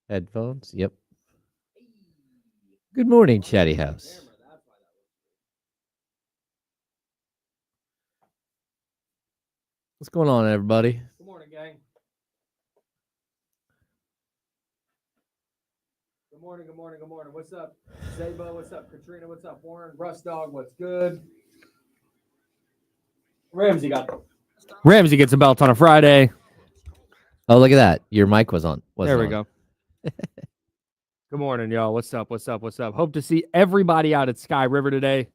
Headphones. Yep. Good morning, Chatty House. What's going on, everybody? Good morning, gang. Good morning, good morning, good morning. What's up, Zabo? What's up, Katrina? What's up, Warren? Russ Dog, what's good? Ramsey gets a belt on a Friday. Oh, look at that. Your mic was on. There we go. Good morning, y'all. What's up? What's up? What's up? Hope to see everybody out at Sky River today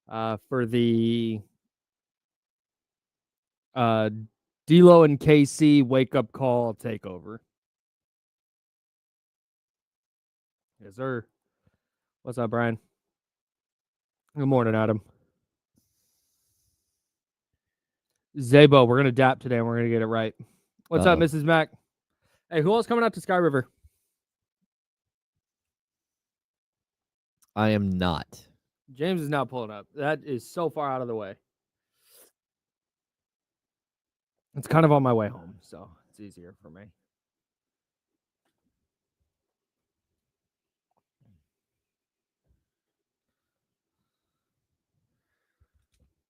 for the D'Lo and KC wake-up call takeover. Yes, sir. What's up, Brian? Good morning, Adam. Zabo, we're going to dap today, and we're going to get it right. What's up, Mrs. Mac? Hey, who else coming out to Sky River? I am not. James is not pulling up. That is so far out of the way. It's kind of on my way home, so it's easier for me.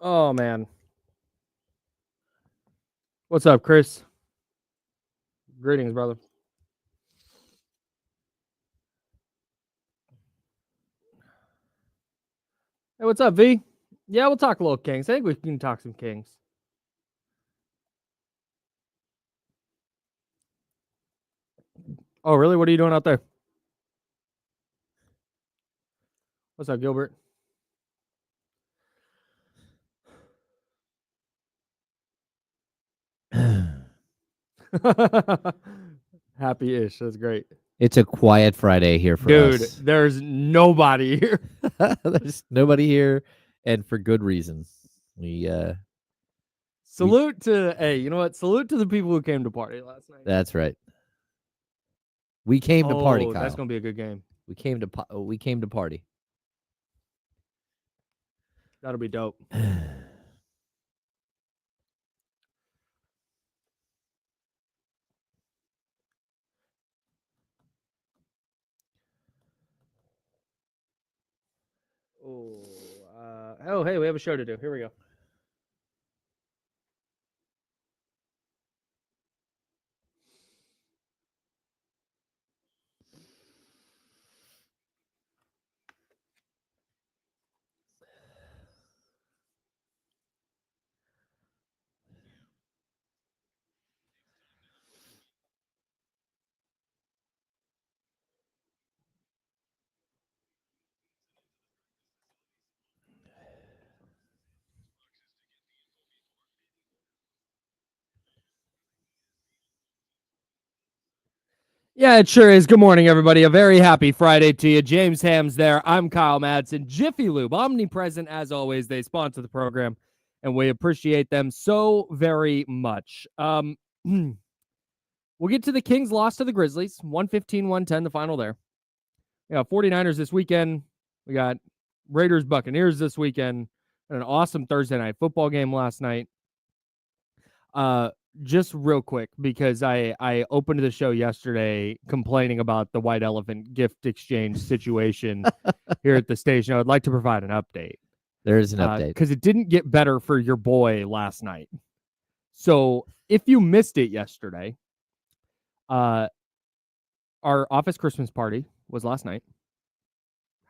Oh, man. What's up, Chris? Greetings, brother. Hey, what's up, V? Yeah, we'll talk a little Kings. I think we can talk some Kings. Oh, really? What are you doing out there? What's up, Gilbert? Happy-ish. That's great. It's a quiet Friday here for us. Dude, there's nobody here. There's nobody here, and for good reason. We Salute to, hey, you know what? Salute to the people who came to party last night. That's right. We came to party, Kyle. That's gonna be a good game. We came to party. That'll be dope. Oh, hey, we have a show to do. Here we go. Yeah, it sure is. Good morning, everybody. A very happy Friday to you. James Ham's there. I'm Kyle Madsen. Jiffy Lube, omnipresent as always. They sponsor the program, and we appreciate them so very much. We'll get to the Kings' loss to the Grizzlies, 115-110, the final there. We got 49ers this weekend. We got Raiders-Buccaneers this weekend. And an awesome Thursday night football game last night. Just real quick, because I opened the show yesterday complaining about the white elephant gift exchange situation here at the station. I would like to provide an update. There is an update. Because it didn't get better for your boy last night. So if you missed it yesterday, our office Christmas party was last night.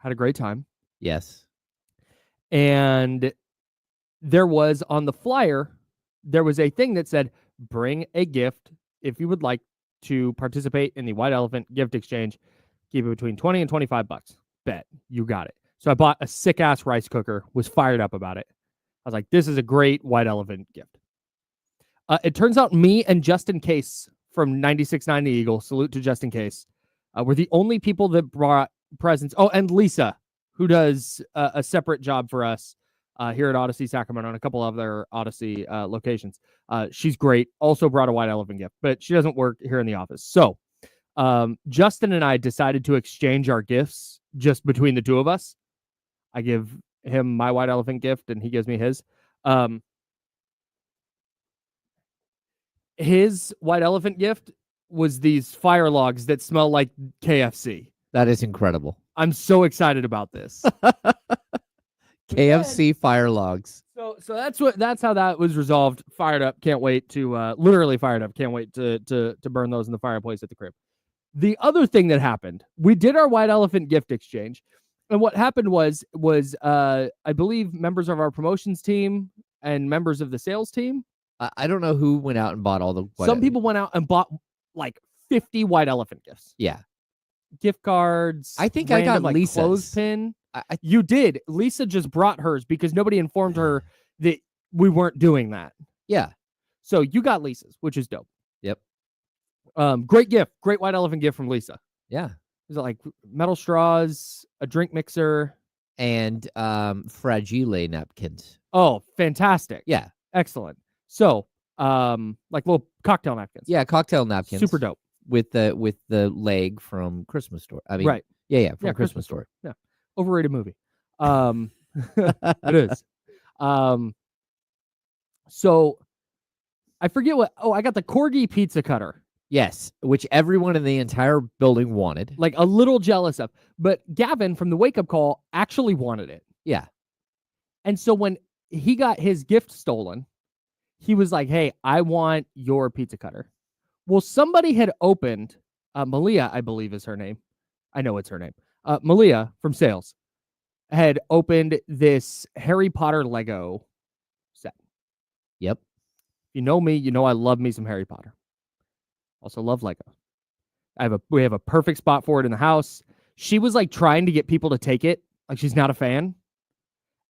Had a great time. Yes. And there was on the flyer, there was a thing that said, bring a gift if you would like to participate in the white elephant gift exchange. Keep it between 20 and 25 bucks. Bet you got it. So I bought a sick ass rice cooker, was fired up about it. I was like, this is a great white elephant gift. It turns out me and Justin Case from 96.9 The Eagle, salute to Justin Case, were the only people that brought presents. Oh, and Lisa, who does a separate job for us here at Odyssey Sacramento and a couple of other Odyssey locations. She's great. Also brought a white elephant gift, but she doesn't work here in the office. So Justin and I decided to exchange our gifts just between the two of us. I give him my white elephant gift and he gives me his. His white elephant gift was these fire logs that smell like KFC. That is incredible. I'm so excited about this. KFC fire logs. So that's how that was resolved. Fired up. Can't wait to literally fired up. Can't wait to burn those in the fireplace at the crib. The other thing that happened, we did our white elephant gift exchange. And what happened was I believe members of our promotions team and members of the sales team. I don't know who went out and bought all the. Some people went out and bought like 50 white elephant gifts. Yeah. Gift cards. I think random, I got like, Lisa's. Clothespin. You did. Lisa just brought hers because nobody informed her that we weren't doing that. Yeah. So you got Lisa's, which is dope. Yep. Great gift. Great white elephant gift from Lisa. Yeah. Is it like metal straws, a drink mixer, and fragile napkins? Oh, fantastic. Yeah. Excellent. So, like little cocktail napkins. Yeah, cocktail napkins. Super dope. With the leg from Christmas Story. I mean, right. Yeah, from Christmas Story. Yeah. Overrated movie. It is. So I forget I got the Corgi pizza cutter. Yes, which everyone in the entire building wanted. Like a little jealous of. But Gavin from the Wake Up Call actually wanted it. Yeah. And so when he got his gift stolen, he was like, hey, I want your pizza cutter. Well, somebody had opened, Malia, I believe is her name. I know it's her name. Malia from sales had opened this Harry Potter Lego set. Yep. You know me, you know I love me some Harry Potter. Also love Lego. We have a perfect spot for it in the house. She was like trying to get people to take it. Like she's not a fan.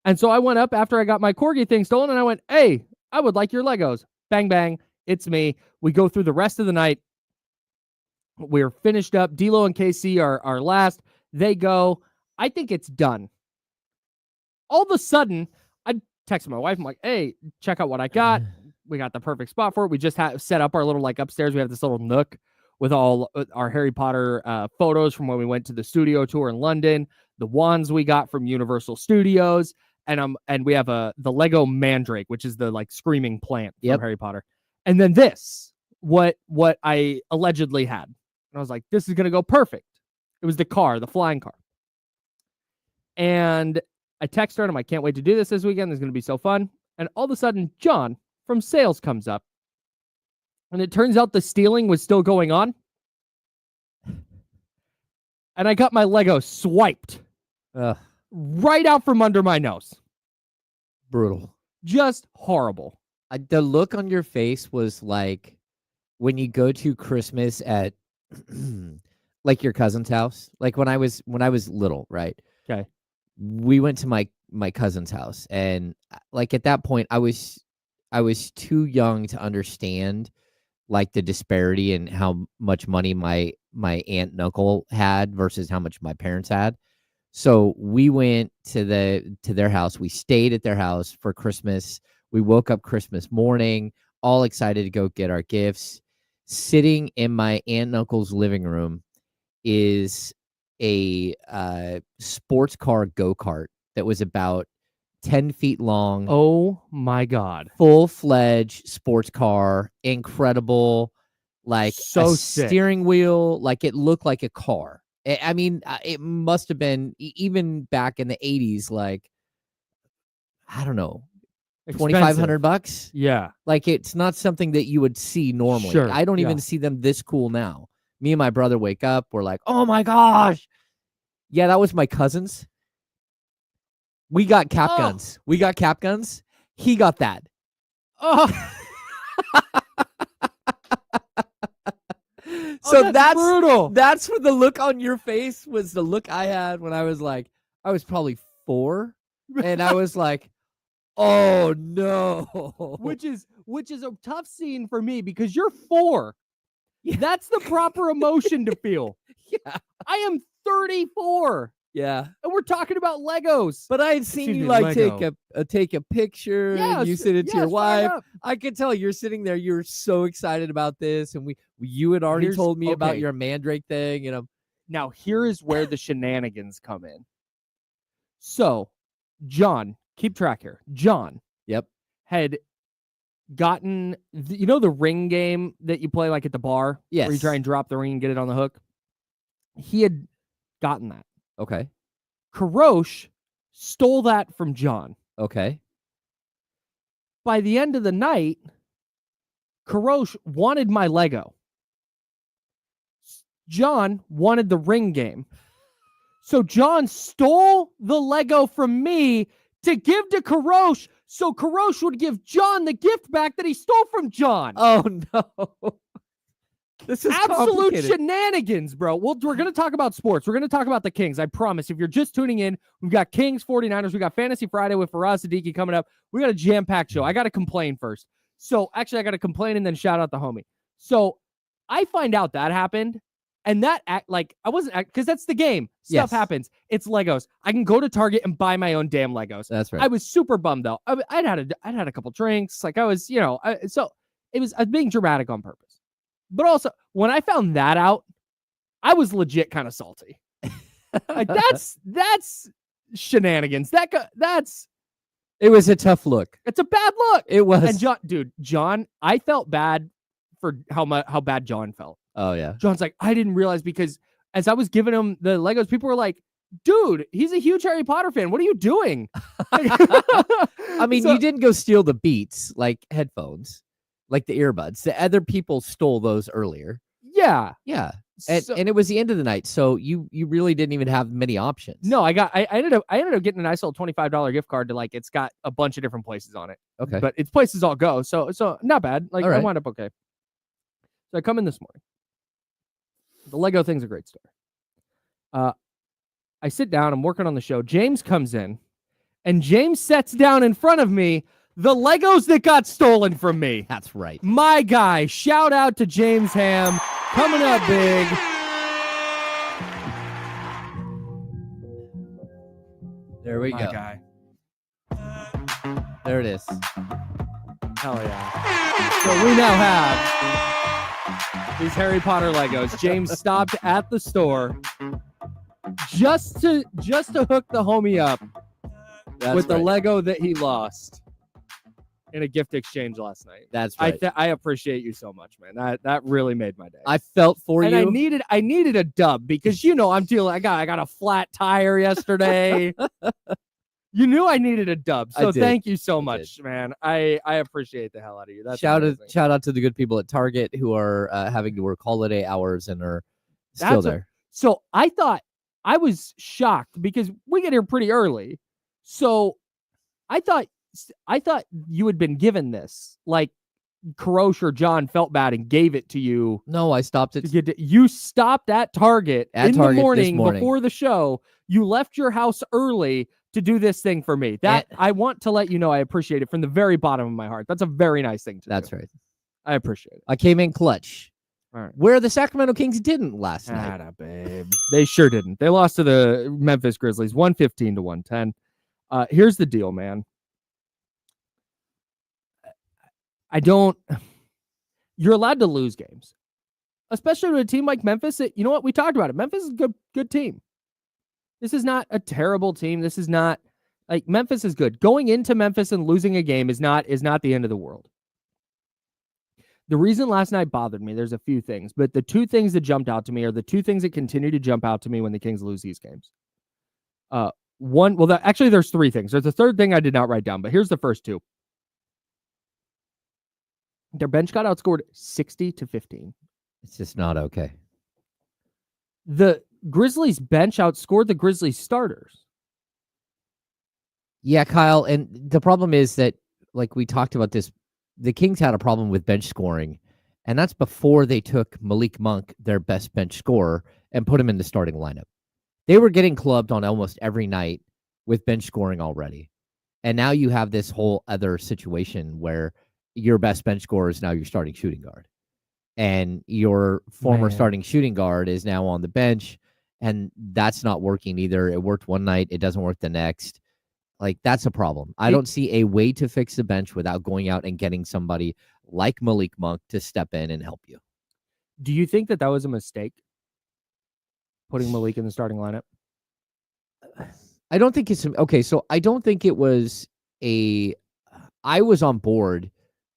And so I went up after I got my Corgi thing stolen and I went, hey, I would like your Legos. Bang, bang. It's me. We go through the rest of the night. We're finished up. D'Lo and KC are last. They go. I think it's done. All of a sudden, I text my wife. I'm like, hey, check out what I got. We got the perfect spot for it. We just set up our little, like, upstairs. We have this little nook with all our Harry Potter photos from when we went to the studio tour in London, the wands we got from Universal Studios, and we have the Lego Mandrake, which is the like screaming plant from Harry Potter. And then this, what I allegedly had. And I was like, this is gonna go perfect. It was the flying car. And I text her and I'm like, can't wait to do this weekend. This is gonna be so fun. And all of a sudden, John from sales comes up. And it turns out the stealing was still going on. And I got my Lego swiped. Right out from under my nose. Brutal. Just horrible. The look on your face was like when you go to Christmas at like your cousin's house. Like when I was little, right? Okay. We went to my cousin's house, and like at that point I was too young to understand like the disparity in how much money my aunt and uncle had versus how much my parents had. So we went to their house. We stayed at their house for Christmas. We woke up Christmas morning, all excited to go get our gifts. Sitting in my aunt and uncle's living room is a sports car go-kart that was about 10 feet long. Oh my God. Full-fledged sports car. Incredible. Like so a sick. Steering wheel. Like it looked like a car. I mean, it must have been even back in the 80s, like, I don't know, $2,500. Yeah. Like it's not something that you would see normally. Sure. I don't even see them this cool now. Me and my brother wake up. We're like, oh my gosh. Yeah, that was my cousin's. We got cap guns. We got cap guns. He got that. Oh. So that's brutal. That's what the look on your face was. The look I had when I was probably 4, and I was like, oh no. Which is a tough scene for me because you're 4. Yeah. That's the proper emotion to feel. Yeah. I am 34. Yeah. And we're talking about Legos. But I had seen you like take a picture and you send it to your wife. I could tell you're sitting there. You're so excited about this. And you had already told me about your Mandrake thing. You know. Now here is where the shenanigans come in. So, John, keep track here. John. Yep. Had gotten, the ring game that you play like at the bar? Yes. Where you try and drop the ring and get it on the hook? He had gotten that. Okay. Karosh stole that from John. Okay. By the end of the night, Karosh wanted my Lego. John wanted the ring game. So John stole the Lego from me to give to Karosh, so Karosh would give John the gift back that he stole from John. Oh, no. This is absolute shenanigans, bro. Well, we're going to talk about sports. We're going to talk about the Kings. I promise. If you're just tuning in, we've got Kings, 49ers. We got Fantasy Friday with Faraz Siddiqui coming up. We got a jam-packed show. I got to complain first. So, actually, I got to complain and then shout out the homie. So, I find out that happened, and that, I wasn't, because that's the game. Stuff happens. It's Legos. I can go to Target and buy my own damn Legos. That's right. I was super bummed, though. I'd had a couple drinks. Like, I was, so it was being dramatic on purpose. But also, when I found that out, I was legit kind of salty. Like, that's shenanigans. It was a tough look. It's a bad look. It was. And John, I felt bad for how bad John felt. Oh yeah. John's like, I didn't realize, because as I was giving him the Legos, people were like, dude, he's a huge Harry Potter fan. What are you doing? I mean, you didn't go steal the Beats, like headphones. Like the earbuds. The other people stole those earlier. Yeah. Yeah. And it was the end of the night, so you really didn't even have many options. No, I ended up getting a nice little $25 gift card to, it's got a bunch of different places on it. Okay. But it's places I'll go. So not bad. Like, I wound up okay. So I come in this morning. The Lego thing's a great story. I sit down, I'm working on the show. James comes in, and James sets down in front of me the Legos that got stolen from me. That's right. My guy. Shout out to James Ham. Coming up big. There we My go. guy. There it is. Hell yeah. So we now have these Harry Potter Legos. James stopped at the store just to hook the homie up with the Lego that he lost in a gift exchange last night. That's right. I appreciate you so much, man. That really made my day. I felt for and you. I needed a dub, because I'm dealing. I got a flat tire yesterday. You knew I needed a dub, so thank you so much, man. I appreciate the hell out of you. That's shout out to the good people at Target who are having to work holiday hours and are still there. So I was shocked, because we get here pretty early. So I thought you had been given this, like Karosh or John felt bad and gave it to you. No, I stopped it. You stopped at Target the morning before the show. You left your house early to do this thing for me. I want to let you know I appreciate it from the very bottom of my heart. That's a very nice thing to do. That's right. I appreciate it. I came in clutch. All right. Where the Sacramento Kings didn't last night. Babe. They sure didn't. They lost to the Memphis Grizzlies 115 to 110. Here's the deal, man. You're allowed to lose games, especially with a team like Memphis. You know what? We talked about it. Memphis is a good team. This is not a terrible team. This is not Memphis is good. Going into Memphis and losing a game is not the end of the world. The reason last night bothered me, there's a few things, but the two things that jumped out to me are the two things that continue to jump out to me when the Kings lose these games. There's three things. There's a third thing I did not write down, but here's the first two. Their bench got outscored 60-15. It's just not okay. The Grizzlies bench outscored the Grizzlies starters. Yeah, Kyle, and the problem is that, like we talked about this, the Kings had a problem with bench scoring, and that's before they took Malik Monk, their best bench scorer, and put him in the starting lineup. They were getting clubbed on almost every night with bench scoring already. And now you have this whole other situation where your best bench scorer is now your starting shooting guard. And your former starting shooting guard is now on the bench, and that's not working either. It worked one night. It doesn't work the next. That's a problem. I don't see a way to fix the bench without going out and getting somebody like Malik Monk to step in and help you. Do you think that was a mistake, putting Malik in the starting lineup? I don't think it's okay. So I don't think it was I was on board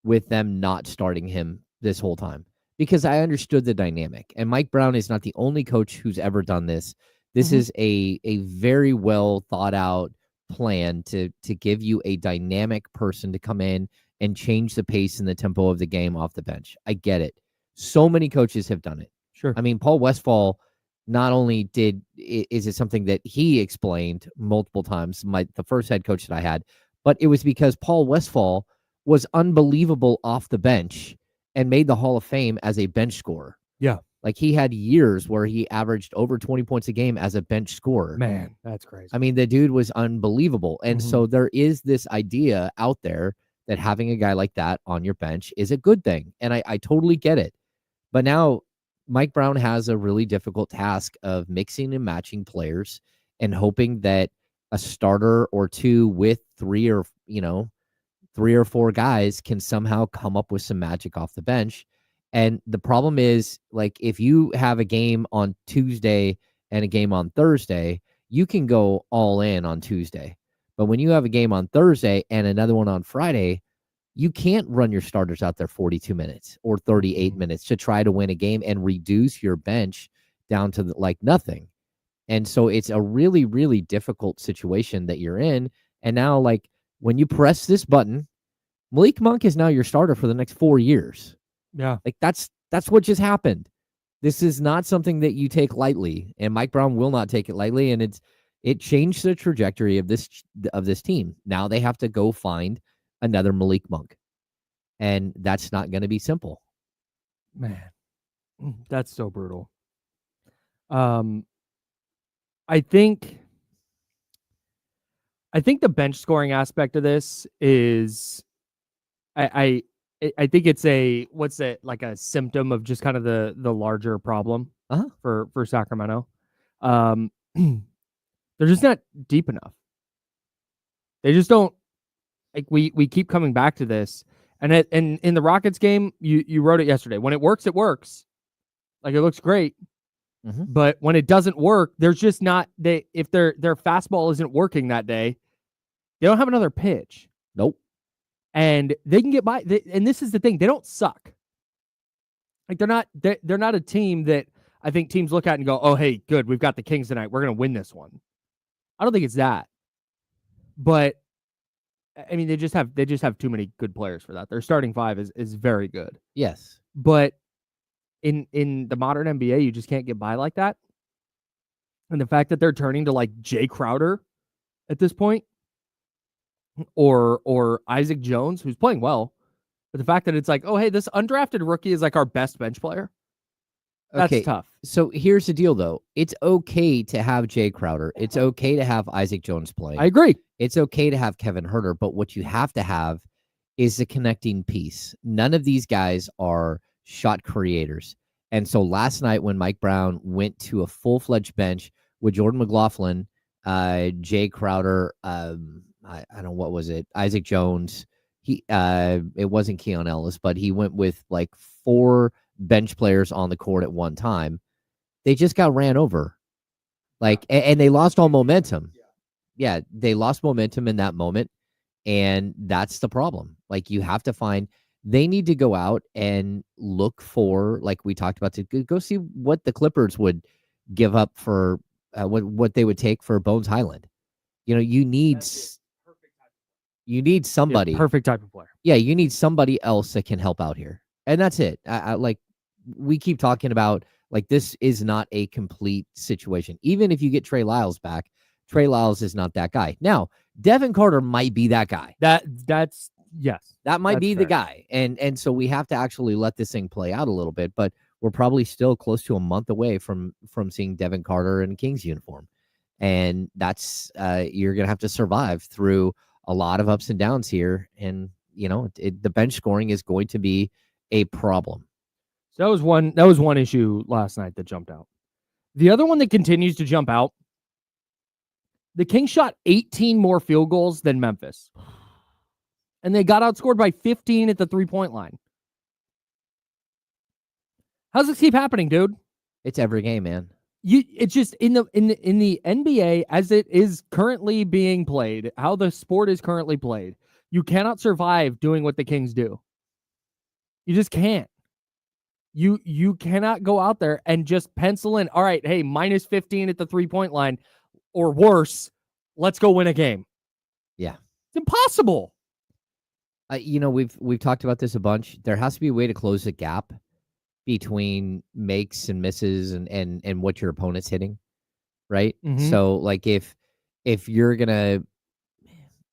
with them not starting him this whole time because I understood the dynamic. And Mike Brown is not the only coach who's ever done this. This is a very well thought out plan to give you a dynamic person to come in and change the pace and the tempo of the game off the bench. I get it. So many coaches have done it. Sure. I mean, Paul Westphal, not only is it something that he explained multiple times, the first head coach that I had, but it was because Paul Westphal was unbelievable off the bench and made the Hall of Fame as a bench scorer. Yeah. Like he had years where he averaged over 20 points a game as a bench scorer. Man, that's crazy. I mean, the dude was unbelievable. And so there is this idea out there that having a guy like that on your bench is a good thing. And I totally get it. But now Mike Brown has a really difficult task of mixing and matching players and hoping that a starter or two with three or four guys can somehow come up with some magic off the bench. And the problem is, like, if you have a game on Tuesday and a game on Thursday, you can go all in on Tuesday. But when you have a game on Thursday and another one on Friday, you can't run your starters out there 42 minutes or 38 minutes to try to win a game and reduce your bench down to like nothing. And so it's a really, really difficult situation that you're in. And now, like, when you press this button, Malik Monk is now your starter for the next 4 years. Yeah. Like that's what just happened. This is not something that you take lightly, and Mike Brown will not take it lightly. And it changed the trajectory of this team. Now they have to go find another Malik Monk, and that's not going to be simple. Man, that's so brutal. I think the bench scoring aspect of this is, I think it's like a symptom of just kind of the larger problem for Sacramento. They're just not deep enough. They just don't, like, we keep coming back to this. And in the Rockets game, you wrote it yesterday. When it works, it works. Like, it looks great. But when it doesn't work, there's just not, if their fastball isn't working that day, they don't have another pitch. Nope. And they can get by. And this is the thing. They don't suck. Like, they're not a team that I think teams look at and go, oh, hey, good, we've got the Kings tonight, we're going to win this one. I don't think it's that. But I mean, they just have too many good players for that. Their starting five is very good. Yes. But in the modern NBA, you just can't get by like that. And the fact that they're turning to like Jay Crowder at this point, or Isaac Jones, who's playing well, but the fact that it's like, oh, hey, this undrafted rookie is like our best bench player. That's tough. So here's the deal, though. It's okay to have Jay Crowder. It's okay to have Isaac Jones play. I agree. It's okay to have Kevin Huerter, but what you have to have is the connecting piece. None of these guys are shot creators. And so last night when Mike Brown went to a full-fledged bench with Jordan McLaughlin, Jay Crowder, I don't know, what was it? Isaac Jones. It wasn't Keon Ellis, but he went with like 4 bench players on the court at one time. They just got ran over. Like, and they lost all momentum. Yeah, they lost momentum in that moment. And that's the problem. Like, you have to they need to go out and look for, like we talked about, to go see what the Clippers would give up for what they would take for Bones Highland. You know, you need somebody. Yeah, perfect type of player. Yeah, you need somebody else that can help out here. And that's it. I like, we keep talking about, like, this is not a complete situation. Even if you get Trey Lyles back, Trey Lyles is not that guy. Now, Devin Carter might be that guy. That's yes. That might be fair. the guy. And so we have to actually let this thing play out a little bit, but we're probably still close to a month away from seeing Devin Carter in a Kings uniform. And that's you're going to have to survive through a lot of ups and downs here. And, you know, the bench scoring is going to be a problem. So that was one issue last night that jumped out. The other one that continues to jump out, the Kings shot 18 more field goals than Memphis. And they got outscored by 15 at the 3-point line. How's this keep happening, dude? It's every game, man. It's just in the NBA as it is currently being played, how the sport is currently played. You cannot survive doing what the Kings do. You just can't. You cannot go out there and just pencil in, all right, hey, minus 15 at the 3-point line or worse, let's go win a game. Yeah. It's impossible. We've talked about this a bunch. There has to be a way to close the gap between makes and misses and what your opponent's hitting, right? Mhm. So like if you're gonna,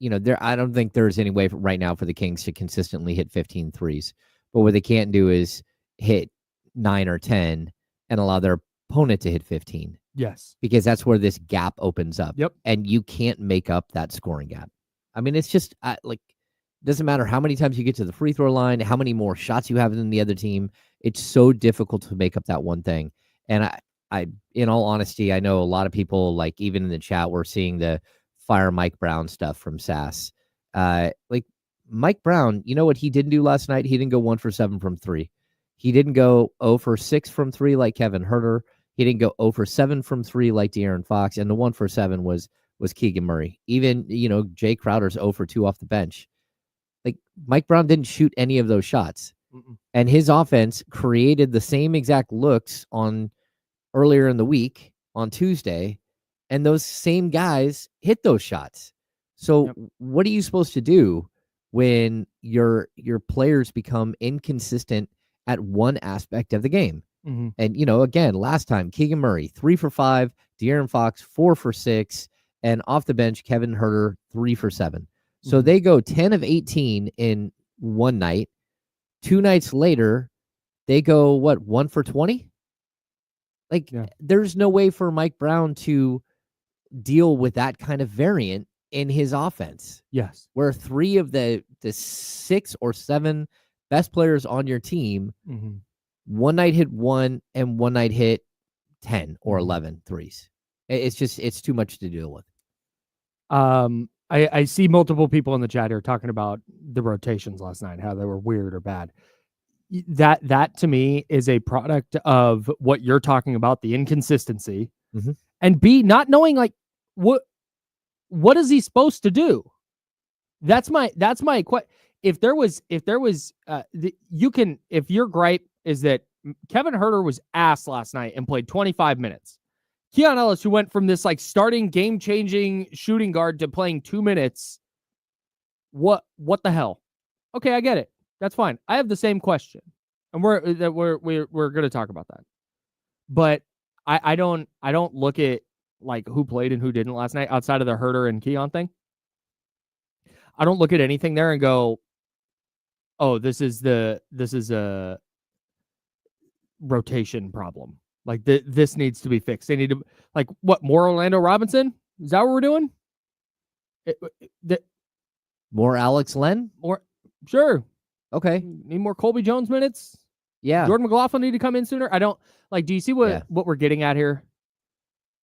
I don't think there's any way right now for the Kings to consistently hit 15 threes. But what they can't do is hit 9 or 10 and allow their opponent to hit 15. Yes. Because that's where this gap opens up. Yep. And you can't make up that scoring gap. I mean, it's just doesn't matter how many times you get to the free throw line, how many more shots you have than the other team. It's so difficult to make up that one thing. And I, in all honesty, I know a lot of people, like even in the chat, we're seeing the fire Mike Brown stuff from SAS. Like Mike Brown, you know what he didn't do last night? He didn't go 1 for 7 from 3. He didn't go 0 for 6 from 3 like Kevin Huerter. He didn't go 0 for 7 from 3 like De'Aaron Fox. And the 1 for 7 was Keegan Murray. Even, Jay Crowder's 0 for 2 off the bench. Like Mike Brown didn't shoot any of those shots. Mm-mm. And his offense created the same exact looks on earlier in the week on Tuesday. And those same guys hit those shots. So what are you supposed to do when your players become inconsistent at one aspect of the game? Mm-hmm. And, again, last time, Keegan Murray, 3 for 5, De'Aaron Fox, 4 for 6, and off the bench, Kevin Huerter, 3 for 7. So they go 10 of 18 in one night. 2 nights later, they go, 1 for 20? Like, there's no way for Mike Brown to deal with that kind of variant in his offense. Yes. Where 3 of the 6 or 7 best players on your team, one night hit 1 and one night hit 10 or 11 threes. It's too much to deal with. I see multiple people in the chat here talking about the rotations last night, how they were weird or bad. That to me is a product of what you're talking about, the inconsistency, and B, not knowing like what is he supposed to do. That's my question. If your gripe is that Kevin Huerter was ass last night and played 25 minutes. Keon Ellis, who went from this like starting game-changing shooting guard to playing 2 minutes, what the hell? Okay, I get it. That's fine. I have the same question, and we're going to talk about that. But I don't look at like who played and who didn't last night outside of the Huerter and Keon thing. I don't look at anything there and go, oh, this is a rotation problem. Like this needs to be fixed. They need to more Orlando Robinson? Is that what we're doing? More Alex Len? More, sure. Okay. Need more Colby Jones minutes? Yeah. Jordan McLaughlin need to come in sooner? I don't do you see what we're getting at here?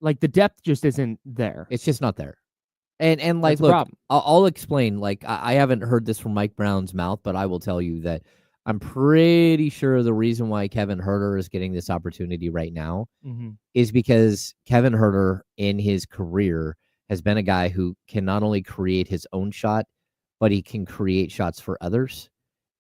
Like the depth just isn't there. It's just not there. And like, look, I'll explain. Like, I haven't heard this from Mike Brown's mouth, but I will tell you that I'm pretty sure the reason why Kevin Huerter is getting this opportunity right now is because Kevin Huerter in his career has been a guy who can not only create his own shot, but he can create shots for others.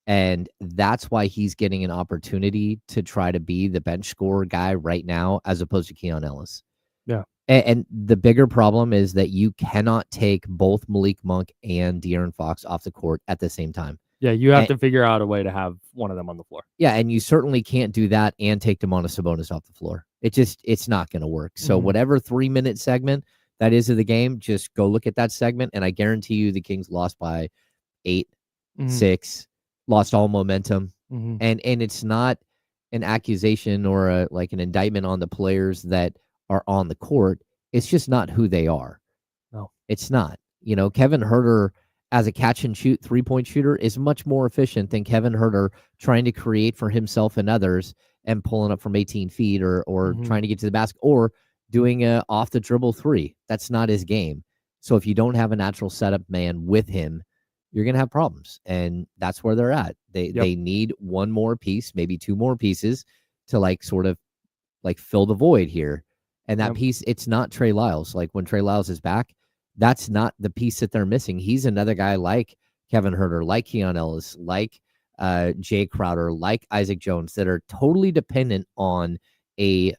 And that's why he's getting an opportunity to try to be the bench scorer guy right now, as opposed to Keon Ellis. Yeah. And the bigger problem is that you cannot take both Malik Monk and De'Aaron Fox off the court at the same time. Yeah, you have to figure out a way to have one of them on the floor. Yeah, and you certainly can't do that and take Domantas Sabonis off the floor. It's not going to work. So whatever 3-minute segment that is of the game, just go look at that segment, and I guarantee you the Kings lost by 8, 6, lost all momentum. And it's not an accusation or an indictment on the players that are on the court. It's just not who they are. No, it's not. Kevin Huerter as a catch and shoot 3-point shooter is much more efficient than Kevin Huerter trying to create for himself and others and pulling up from 18 feet or trying to get to the basket or doing a off the dribble 3. That's not his game. So if you don't have a natural setup man with him, you're going to have problems. And that's where they're at. They need one more piece, maybe 2 more pieces to sort of fill the void here. And that piece, it's not Trey Lyles. Like when Trey Lyles is back, that's not the piece that they're missing. He's another guy like Kevin Huerter, like Keon Ellis, like Jay Crowder, like Isaac Jones, that are totally dependent on a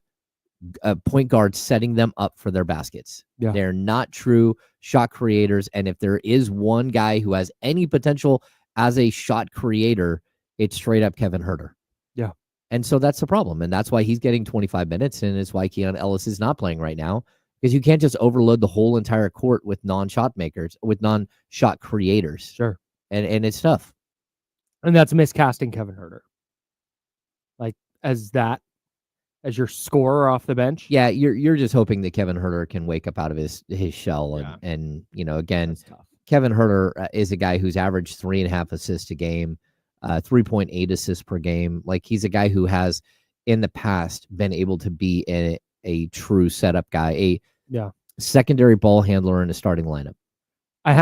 point guard setting them up for their baskets. Yeah. They're not true shot creators. And if there is one guy who has any potential as a shot creator, it's straight up Kevin Huerter. Yeah. And so that's the problem. And that's why he's getting 25 minutes. And it's why Keon Ellis is not playing right now, because you can't just overload the whole entire court with non-shot makers, with non-shot creators. Sure. And it's tough. And that's miscasting Kevin Huerter. Like, as your scorer off the bench. Yeah, you're just hoping that Kevin Huerter can wake up out of his shell. And again, Kevin Huerter is a guy who's averaged 3.5 assists a game, 3.8 assists per game. Like, he's a guy who has in the past been able to be a true setup guy, a secondary ball handler in a starting lineup. I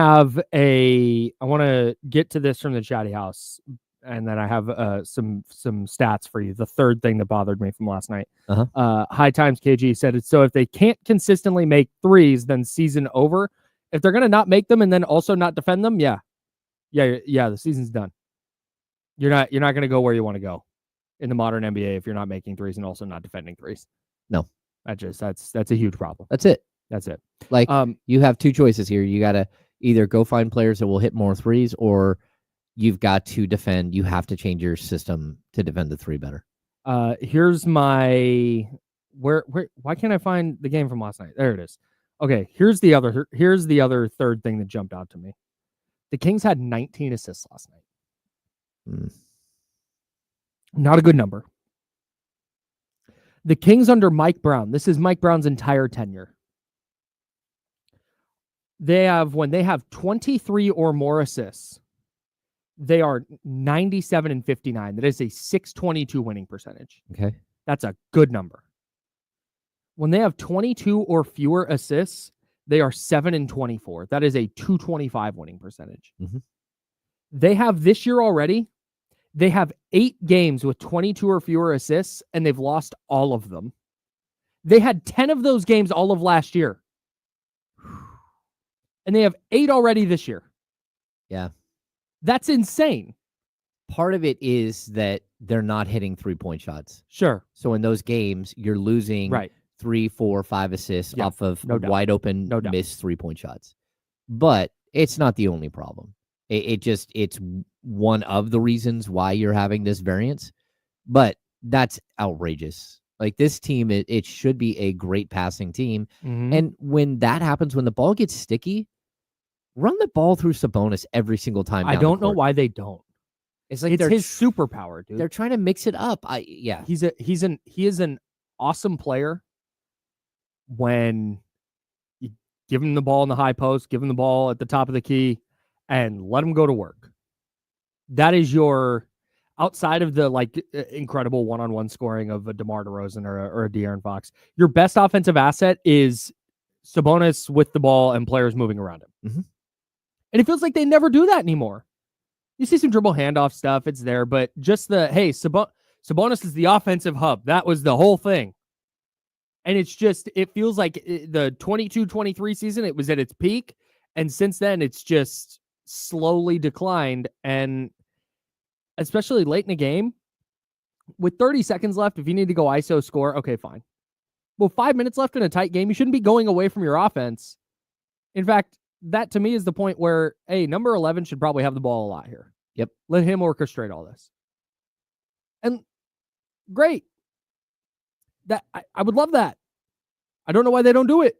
want to get to this from the chatty house, and then I have some stats for you. The third thing that bothered me from last night. High Times KG said it. So if they can't consistently make threes, then season over. If they're gonna not make them and then also not defend them, the season's done. You're not gonna go where you want to go in the modern NBA if you're not making threes and also not defending threes. No, that's a huge problem. That's it. Like, you have two choices here. You gotta either go find players that will hit more threes, or you've got to defend. You have to change your system to defend the three better. Here's my why can't I find the game from last night? There it is. Okay, here's the other third thing that jumped out to me. The Kings had 19 assists last night. Not a good number. The Kings under Mike Brown. This is Mike Brown's entire tenure. When they have 23 or more assists, they are 97-59. That is a .622 winning percentage. Okay. That's a good number. When they have 22 or fewer assists, they are 7-24. That is a .225 winning percentage. Mm-hmm. They have this year already, they have 8 games with 22 or fewer assists, and they've lost all of them. They had 10 of those games all of last year. And they have 8 already this year. Yeah. That's insane. Part of it is that they're not hitting 3-point shots. Sure. So in those games, you're losing 3, 4, 5 assists off of wide open missed 3-point shots. But it's not the only problem. It's one of the reasons why you're having this variance. But that's outrageous. Like, this team, it should be a great passing team. Mm-hmm. And when that happens, when the ball gets sticky, run the ball through Sabonis every single time. I don't know why they don't. It's like it's his superpower, dude. They're trying to mix it up. He is an awesome player when you give him the ball in the high post, give him the ball at the top of the key, and let him go to work. That is your, outside of the incredible one-on-one scoring of a DeMar DeRozan or a De'Aaron Fox, your best offensive asset is Sabonis with the ball and players moving around him. Mm-hmm. And it feels like they never do that anymore. You see some dribble handoff stuff, it's there, but just Sabonis is the offensive hub. That was the whole thing. And it feels like the 22-23 season, it was at its peak. And since then, it's just slowly declined. And especially late in the game, with 30 seconds left, if you need to go ISO score, okay, fine. Well, 5 minutes left in a tight game, you shouldn't be going away from your offense. In fact, that to me is the point where, number 11 should probably have the ball a lot here. Yep. Let him orchestrate all this. And great. That I would love that. I don't know why they don't do it.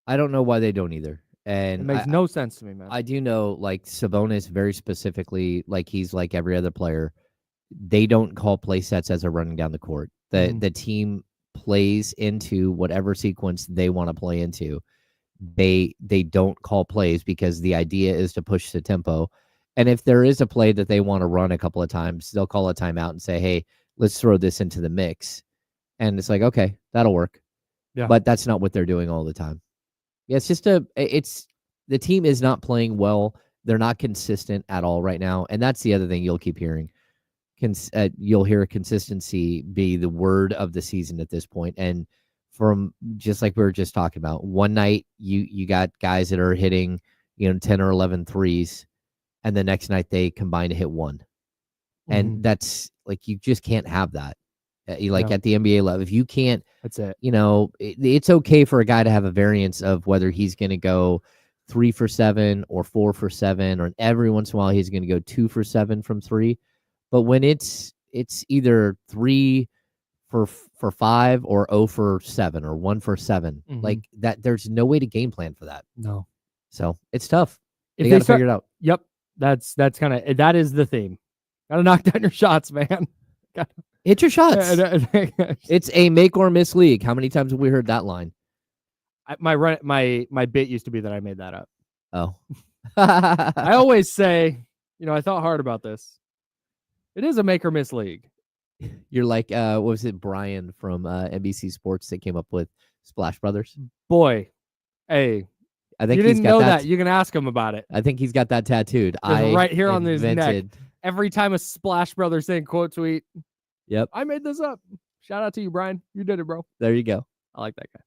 I don't know why they don't either. And it makes no sense to me, man. I do know, Sabonis very specifically, he's like every other player. They don't call play sets as they're running down the court. The team plays into whatever sequence they want to play into. They don't call plays because the idea is to push the tempo. And if there is a play that they want to run a couple of times, they'll call a timeout and say, hey, let's throw this into the mix. And it's like, okay, that'll work. Yeah. But that's not what they're doing all the time. Yeah, the team is not playing well. They're not consistent at all right now. And that's the other thing you'll keep hearing. You'll hear consistency be the word of the season at this point. And from just like we were just talking about, one night you got guys that are hitting 10 or 11 threes, and the next night they combine to hit one. And that's like, you just can't have that. At Yeah. the NBA level, if you can't, That's it. it's okay for a guy to have a variance of whether he's going to go 3 for 7 or 4 for 7, or every once in a while he's going to go 2 for 7 from 3. But when it's either 3 for 5 or 0 for 7 or 1 for 7, like that, there's no way to game plan for that. No. So it's tough. If They got to figure it out. Yep. That's kind of, that is the theme. Got to knock down your shots, man. Hit your shots. It's a make or miss league. How many times have we heard that line? My bit used to be that I made that up. Oh. I always say, I thought hard about this. It is a make or miss league. You're like, what was it, Brian from NBC Sports that came up with Splash Brothers? Boy, hey, I think you didn't know that. You can ask him about it. I think he's got that tattooed. Right here on his neck. Every time a Splash Brothers thing quote tweet. Yep. I made this up. Shout out to you, Brian. You did it, bro. There you go. I like that guy.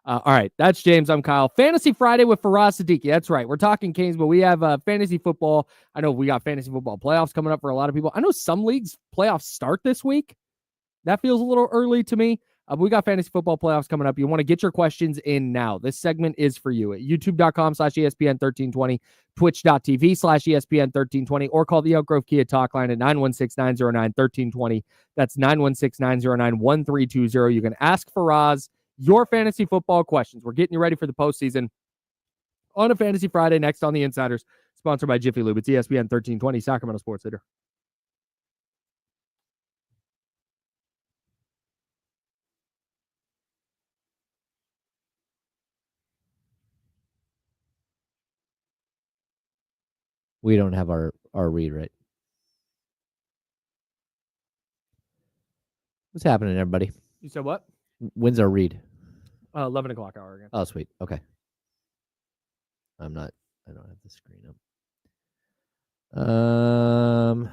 All right. That's James. I'm Kyle. Fantasy Friday with Faraz Siddiqui. That's right. We're talking Kings, but we have fantasy football. I know we got fantasy football playoffs coming up for a lot of people. I know some leagues playoffs start this week. That feels a little early to me. We got fantasy football playoffs coming up. You want to get your questions in now. This segment is for you at youtube.com/ESPN1320, twitch.tv/ESPN1320, or call the Elk Grove Kia talk line at 916-909-1320. That's 916-909-1320. You can ask Faraz your fantasy football questions. We're getting you ready for the postseason on a Fantasy Friday next on The Insiders, sponsored by Jiffy Lube. It's ESPN 1320, Sacramento Sports Leader. We don't have our read right. What's happening, everybody? You said what? When's our read? 11 o'clock hour again. Oh, sweet. Okay. I don't have the screen up.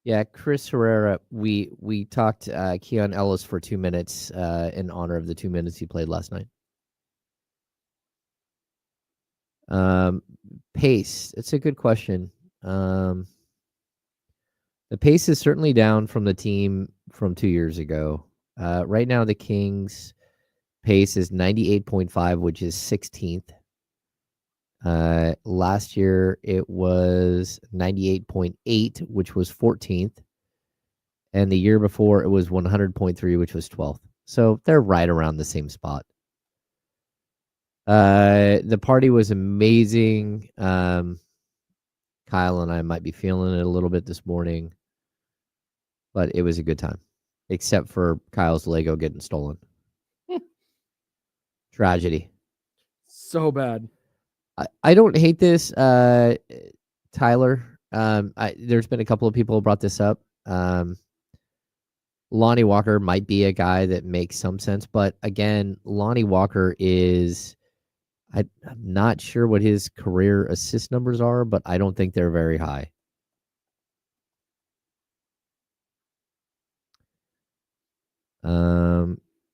Yeah, Chris Herrera, we talked Keon Ellis for 2 minutes in honor of the 2 minutes he played last night. Pace. It's a good question. The pace is certainly down from the team from 2 years ago. Right now, the Kings' pace is 98.5, which is 16th. Last year, it was 98.8, which was 14th. And the year before, it was 100.3, which was 12th. So they're right around the same spot. The party was amazing. Kyle and I might be feeling it a little bit this morning, but it was a good time, except for Kyle's Lego getting stolen. Tragedy. So bad. I don't hate this, Tyler. There's been a couple of people who brought this up. Lonnie Walker might be a guy that makes some sense, but again, Lonnie Walker is... I'm not sure what his career assist numbers are, but I don't think they're very high.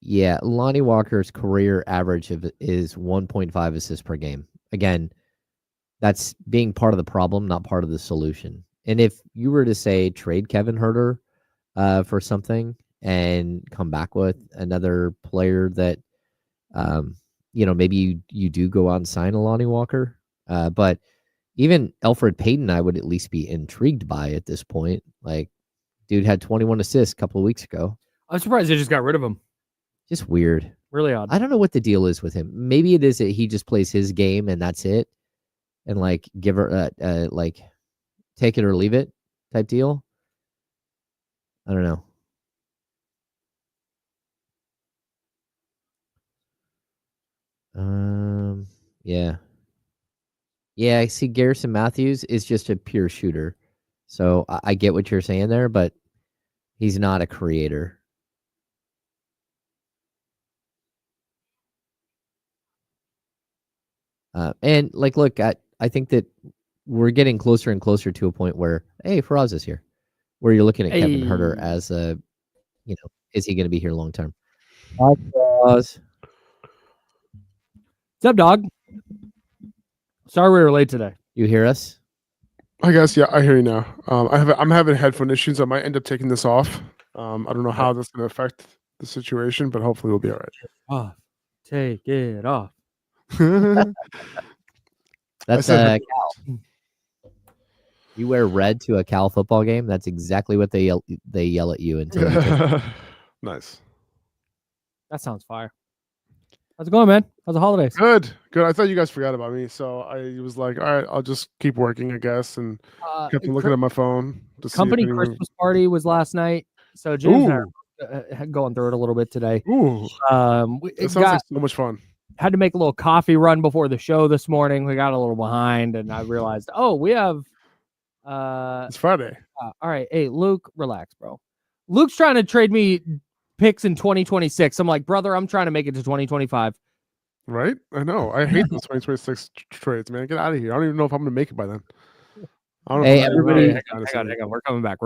Yeah, Lonnie Walker's career average is 1.5 assists per game. Again, that's being part of the problem, not part of the solution. And if you were to say trade Kevin Huerter for something and come back with another player that maybe you do go out and sign a Lonnie Walker. But even Elfrid Payton, I would at least be intrigued by at this point. Like, dude had 21 assists a couple of weeks ago. I'm surprised they just got rid of him. Just weird. Really odd. I don't know what the deal is with him. Maybe it is that he just plays his game and that's it. And like give her like take it or leave it type deal. I don't know. Yeah. Yeah, I see Garrison Matthews is just a pure shooter. So I get what you're saying there, but he's not a creator. And like, look, I think that we're getting closer and closer to a point where, hey, Faraz is here, where you're looking at Kevin Huerter as a, is he going to be here long term? Hi, Faraz. What's up, dog? Sorry we were late today. You hear us? I guess, yeah, I hear you now. I'm having headphone issues. I might end up taking this off. I don't know how that's going to affect the situation, but hopefully we'll be all Off. Take it off. right. That's said Cal. You wear red to a Cal football game. That's exactly what they yell at you until you take Nice. That sounds fire. How's it going, man? How's the holidays? Good. I thought you guys forgot about me, so I was like, all right, I'll just keep working, I guess, and kept looking at my phone. To Company see if Christmas party was last night, so James and I are going through it a little bit today. Ooh, it sounds like so much fun. Had to make a little coffee run before the show this morning. We got a little behind, and I realized, we have. It's Friday. All right, hey Luke, relax, bro. Luke's trying to trade me picks in 2026. I'm like, brother, I'm trying to make it to 2025. Right? I know. I hate those 2026 trades, man. Get out of here. I don't even know if I'm going to make it by then. I don't know. Hey, everybody, hang on. We're coming back.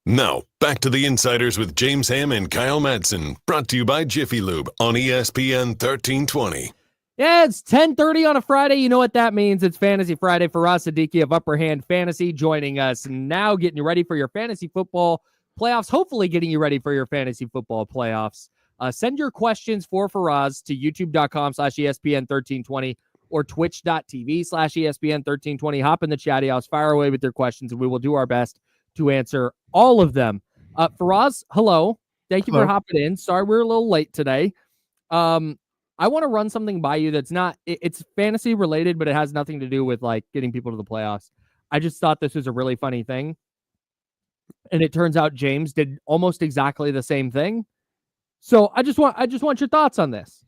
Now, back to the Insiders with James Ham and Kyle Madsen, brought to you by Jiffy Lube on ESPN 1320. Yeah, it's 10:30 on a Friday. You know what that means. It's Fantasy Friday for us. Sadiki of Upper Hand Fantasy joining us now, getting you ready for your fantasy football playoffs, hopefully getting you ready for your fantasy football playoffs. Send your questions for Faraz to youtube.com/ESPN1320 or twitch.tv/ESPN1320. Hop in the chatty house, fire away with your questions, and we will do our best to answer all of them. Faraz, hello. Thank you for hopping in. Sorry we're a little late today. I want to run something by you that's it's fantasy related, but it has nothing to do with like getting people to the playoffs. I just thought this was a really funny thing. And it turns out James did almost exactly the same thing. So I just want your thoughts on this.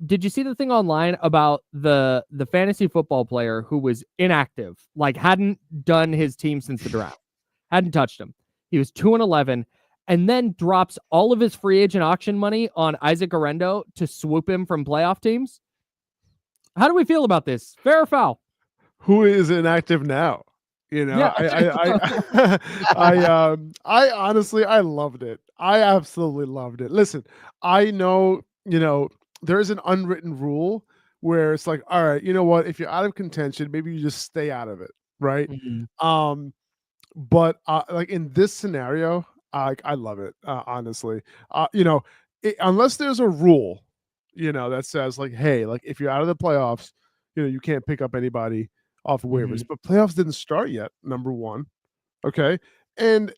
Did you see the thing online about the fantasy football player who was inactive, like hadn't done his team since the draft, hadn't touched him. He was 2-11, and then drops all of his free agent auction money on Isaac Arendo to swoop him from playoff teams? How do we feel about this? Fair or foul? Who is inactive now? You know, yeah. I honestly, I loved it. I absolutely loved it. Listen, I know, there is an unwritten rule where it's like, all right, you know what? If you're out of contention, maybe you just stay out of it, right? Mm-hmm. But like in this scenario, I love it, honestly. Unless there's a rule, that says like, hey, like if you're out of the playoffs, you can't pick up anybody off waivers. Mm-hmm. But playoffs didn't start yet, number one. Okay. And,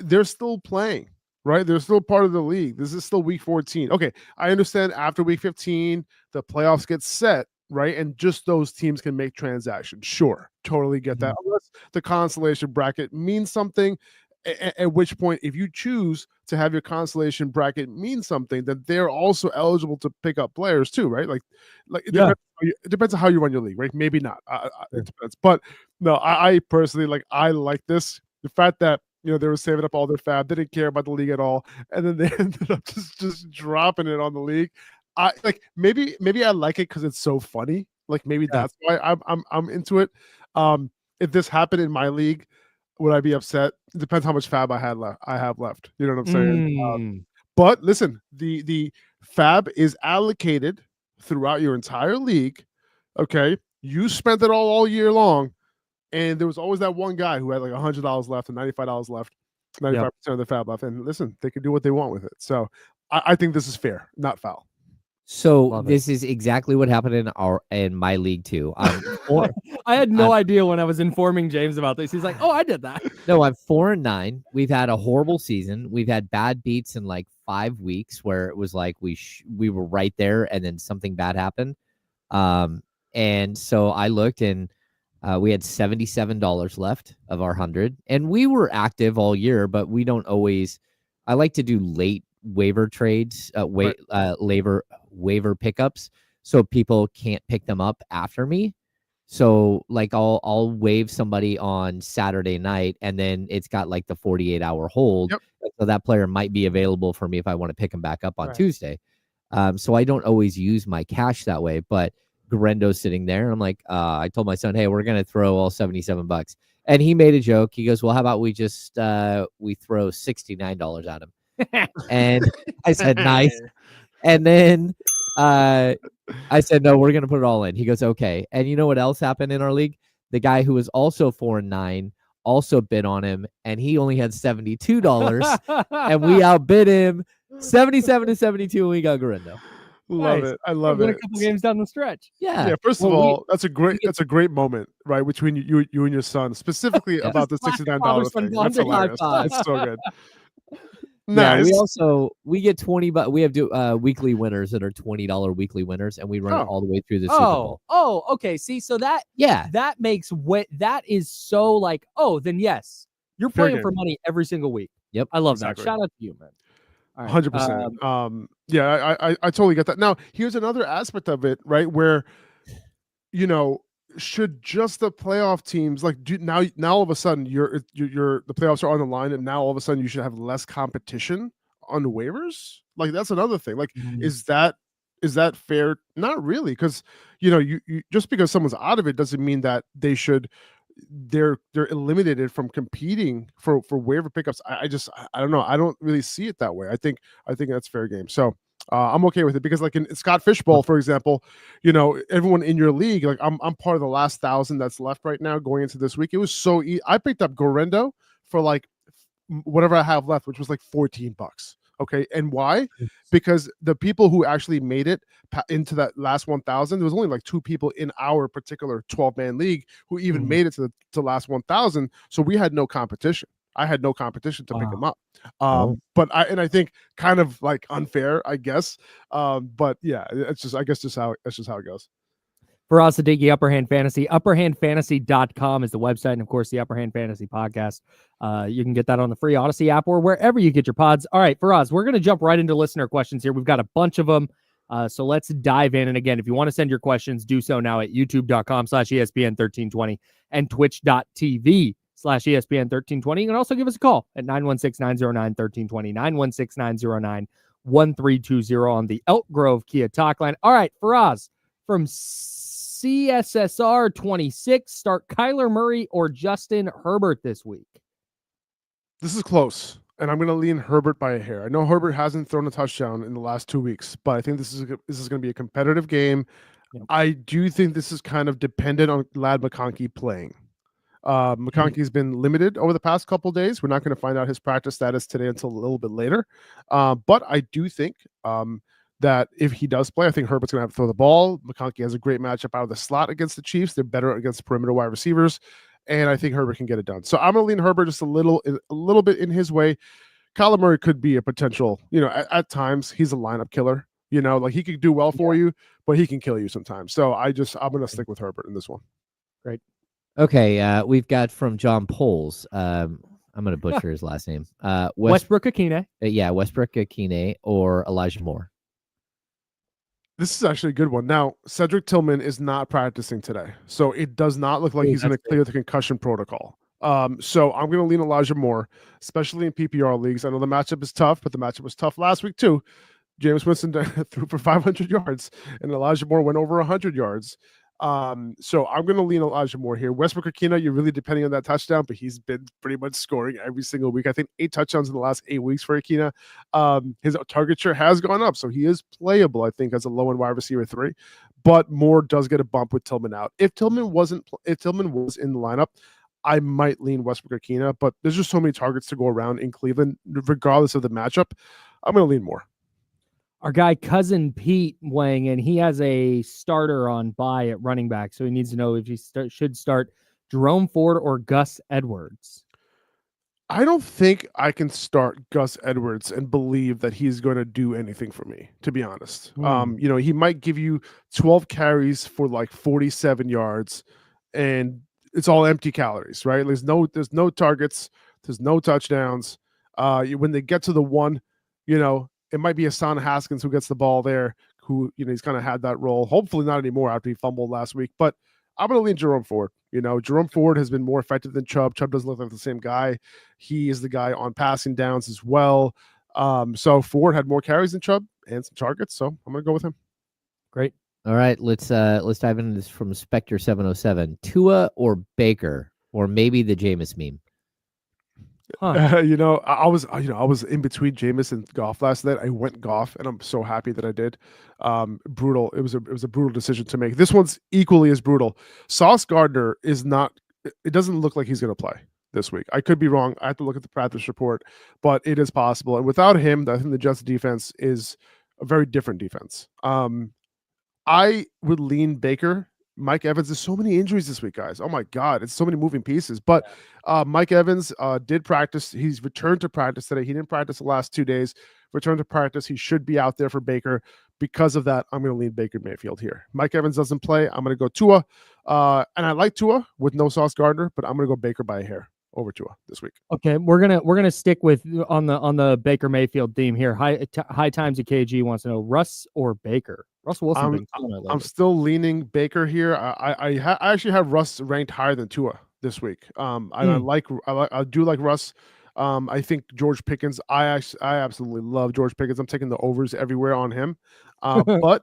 they're still playing, right? They're still part of the league. This is still week 14. Okay. I understand after week 15, the playoffs get set, right? And just those teams can make transactions. Sure. Totally get that. Unless the consolation bracket means something, at which point, if you choose to have your consolation bracket mean something, then they're also eligible to pick up players too, right? Like it depends on how you run your league, right? Maybe not. It depends. But no, I personally I like this. The fact that they were saving up all their fab, they didn't care about the league at all, and then they ended up just dropping it on the league. I like maybe I like it because it's so funny. Like maybe that's why I'm into it. If this happened in my league, would I be upset? It depends how much fab I have left. You know what I'm saying? But listen, the fab is allocated throughout your entire league. Okay, you spent it all year long, and there was always that one guy who had like $100 left and $95 left, 95% of the fab left. And listen, they can do what they want with it. So I think this is fair, not foul. So this is exactly what happened in my league too. I had no idea when I was informing James about this. He's like, "Oh, I did that." No, I'm 4-9. We've had a horrible season. We've had bad beats in like 5 weeks where it was like we were right there, and then something bad happened. And so I looked, and we had $77 left of our 100, and we were active all year, but we don't always. I like to do late waiver trades, waiver pickups, so people can't pick them up after me. So like I'll waive somebody on Saturday night, and then it's got like the 48-hour hold. So that player might be available for me if I want to pick him back up on Tuesday. So I don't always use my cash that way, but Garendo's sitting there. And I'm like, I told my son, hey, we're going to throw all $77. And he made a joke. He goes, well, how about we just, we throw $69 at him? And I said, nice. And then I said, no, we're going to put it all in. He goes, okay. And you know what else happened in our league? The guy who was also 4-9 also bid on him, and he only had $72. And we outbid him 77-72, and we got Garendo. Love Nice. it. I love Win it. a couple games down the stretch. Yeah. Yeah, first of Well, all, that's a great moment, right? Between you and your son, specifically about the $69 Father-son thing. bond, That's hilarious. high five. It's so good. Yeah, Nice. we get 20, but we have weekly winners that are $20 weekly winners, and we run it all the way through the Super Bowl. Oh, okay. See, so that makes that is so like, oh, then yes, you're Fair playing game. for money every single week. Yep, I love exactly. that. Shout out to you, man. All right, 100%. Yeah, I totally get that. Now, here's another aspect of it, right? Where, should just the playoff teams now all of a sudden you're the playoffs are on the line, and now all of a sudden you should have less competition on the waivers? Like, that's another thing. Like, is that fair? Not really, because you just because someone's out of it doesn't mean that they're eliminated from competing for waiver pickups. I don't know. I don't really see it that way. I think that's fair game. So I'm okay with it, because like in Scott Fishbowl, for example, everyone in your league, like I'm part of the last 1,000 that's left right now going into this week. It was so easy. I picked up Garendo for like whatever I have left, which was like $14. Okay. And why? Because the people who actually made it into that last 1,000, there was only like 2 people in our particular 12-man league who even made it to the last 1,000. So we had no competition. I had no competition to pick them up. But I think kind of like unfair, I guess. But yeah, it's just, I guess that's just how it goes. Faraz Siddiqui, Upper Hand Fantasy. UpperHandFantasy.com is the website, and of course the Upper Hand Fantasy podcast. You can get that on the free Odyssey app or wherever you get your pods. All right, Faraz, we're going to jump right into listener questions here. We've got a bunch of them, so let's dive in. And again, if you want to send your questions, do so now at youtube.com/ESPN1320 and twitch.tv/ESPN1320. You can also give us a call at 916-909-1320, 916-909-1320 on the Elk Grove Kia Talk line. All right, Faraz, from CSSR 26, start Kyler Murray or Justin Herbert this week? This is close, and I'm going to lean Herbert by a hair. I know Herbert hasn't thrown a touchdown in the last 2 weeks, but I think this is going to be a competitive game. Yep. I do think this is kind of dependent on Lad McConkey playing. McConkey's been limited over the past couple days. We're not going to find out his practice status today until a little bit later. But I do think that if he does play, I think Herbert's going to have to throw the ball. McConkey has a great matchup out of the slot against the Chiefs. They're better against perimeter wide receivers, and I think Herbert can get it done. So I'm going to lean Herbert just a little bit in his way. Kyler Murray could be a potential, at times he's a lineup killer. Like he could do well for you, but he can kill you sometimes. So I'm going to stick with Herbert in this one. Great. Okay, we've got from John Poles. I'm going to butcher his last name. Westbrook Akine. Westbrook Akine or Elijah Moore. This is actually a good one. Now, Cedric Tillman is not practicing today, so it does not look like he's going to clear the concussion protocol. So I'm going to lean Elijah Moore, especially in PPR leagues. I know the matchup is tough, but the matchup was tough last week too. James Winston threw for 500 yards, and Elijah Moore went over 100 yards. So I'm going to lean Elijah Moore here. Westbrook Akina, you're really depending on that touchdown, but he's been pretty much scoring every single week. I think 8 touchdowns in the last 8 weeks for Akina. His target share has gone up, so he is playable, I think, as a low-end wide receiver 3. But Moore does get a bump with Tillman out. If Tillman was in the lineup, I might lean Westbrook Akina, but there's just so many targets to go around in Cleveland, regardless of the matchup. I'm going to lean Moore. Our guy Cousin Pete weighing in, he has a starter on bye at running back, so he needs to know if he should start Jerome Ford or Gus Edwards. I don't think I can start Gus Edwards and believe that he's going to do anything for me, to be honest. He might give you 12 carries for like 47 yards, and it's all empty calories, right? There's no targets, there's no touchdowns. When they get to the one, it might be Hassan Haskins who gets the ball there, who, he's kind of had that role. Hopefully not anymore after he fumbled last week. But I'm going to lean Jerome Ford. Jerome Ford has been more effective than Chubb. Chubb doesn't look like the same guy. He is the guy on passing downs as well. So Ford had more carries than Chubb and some targets. So I'm going to go with him. Great. All right, let's dive into this from Spectre 707. Tua or Baker, or maybe the Jameis meme. Huh. I was in between Jameis and Goff last night. I went Goff, and I'm so happy that I did. Brutal. It was a brutal decision to make. This one's equally as brutal. Sauce Gardner is not. It doesn't look like he's going to play this week. I could be wrong. I have to look at the practice report, but it is possible. And without him, I think the Jets defense is a very different defense. I would lean Baker. Mike Evans. There's so many injuries this week, guys. Oh my God, it's so many moving pieces. But Mike Evans did practice. He's returned to practice today. He didn't practice the last 2 days. Returned to practice. He should be out there for Baker. Because of that, I'm going to lean Baker Mayfield here. Mike Evans doesn't play. I'm going to go Tua. And I like Tua with no Sauce Gardner, but I'm going to go Baker by a hair over Tua this week. Okay, we're gonna stick with on the Baker Mayfield theme here. High times at KG wants to know Russ or Baker. Russell Wilson. I'm still leaning Baker here. I actually have Russ ranked higher than Tua this week. I do like Russ. I think George Pickens. I absolutely love George Pickens. I'm taking the overs everywhere on him. But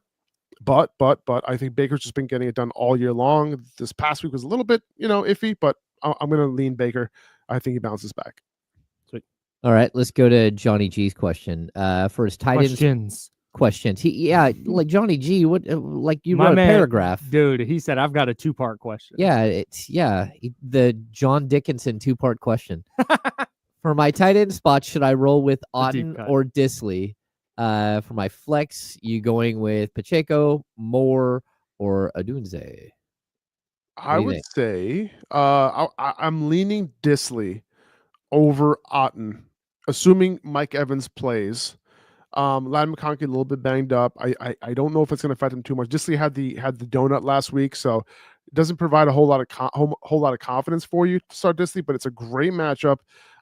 I think Baker's just been getting it done all year long. This past week was a little bit iffy, but I'm going to lean Baker. I think he bounces back. Sweet. All right, let's go to Johnny G's question. For his tight ends questions. Like Johnny G, what like you wrote a paragraph. Dude, he said I've got a 2-part question. The John Dickinson 2-part question. For my tight end spot, should I roll with Otten or Disley? For my flex, you going with Pacheco, Moore, or Odunze? I would say I'm leaning Disley over Otten, assuming Mike Evans plays. Ladd McConkey a little bit banged up. I don't know if it's going to affect him too much. Disley had the donut last week, so it doesn't provide a whole lot of confidence for you to start Disley, but it's a great matchup.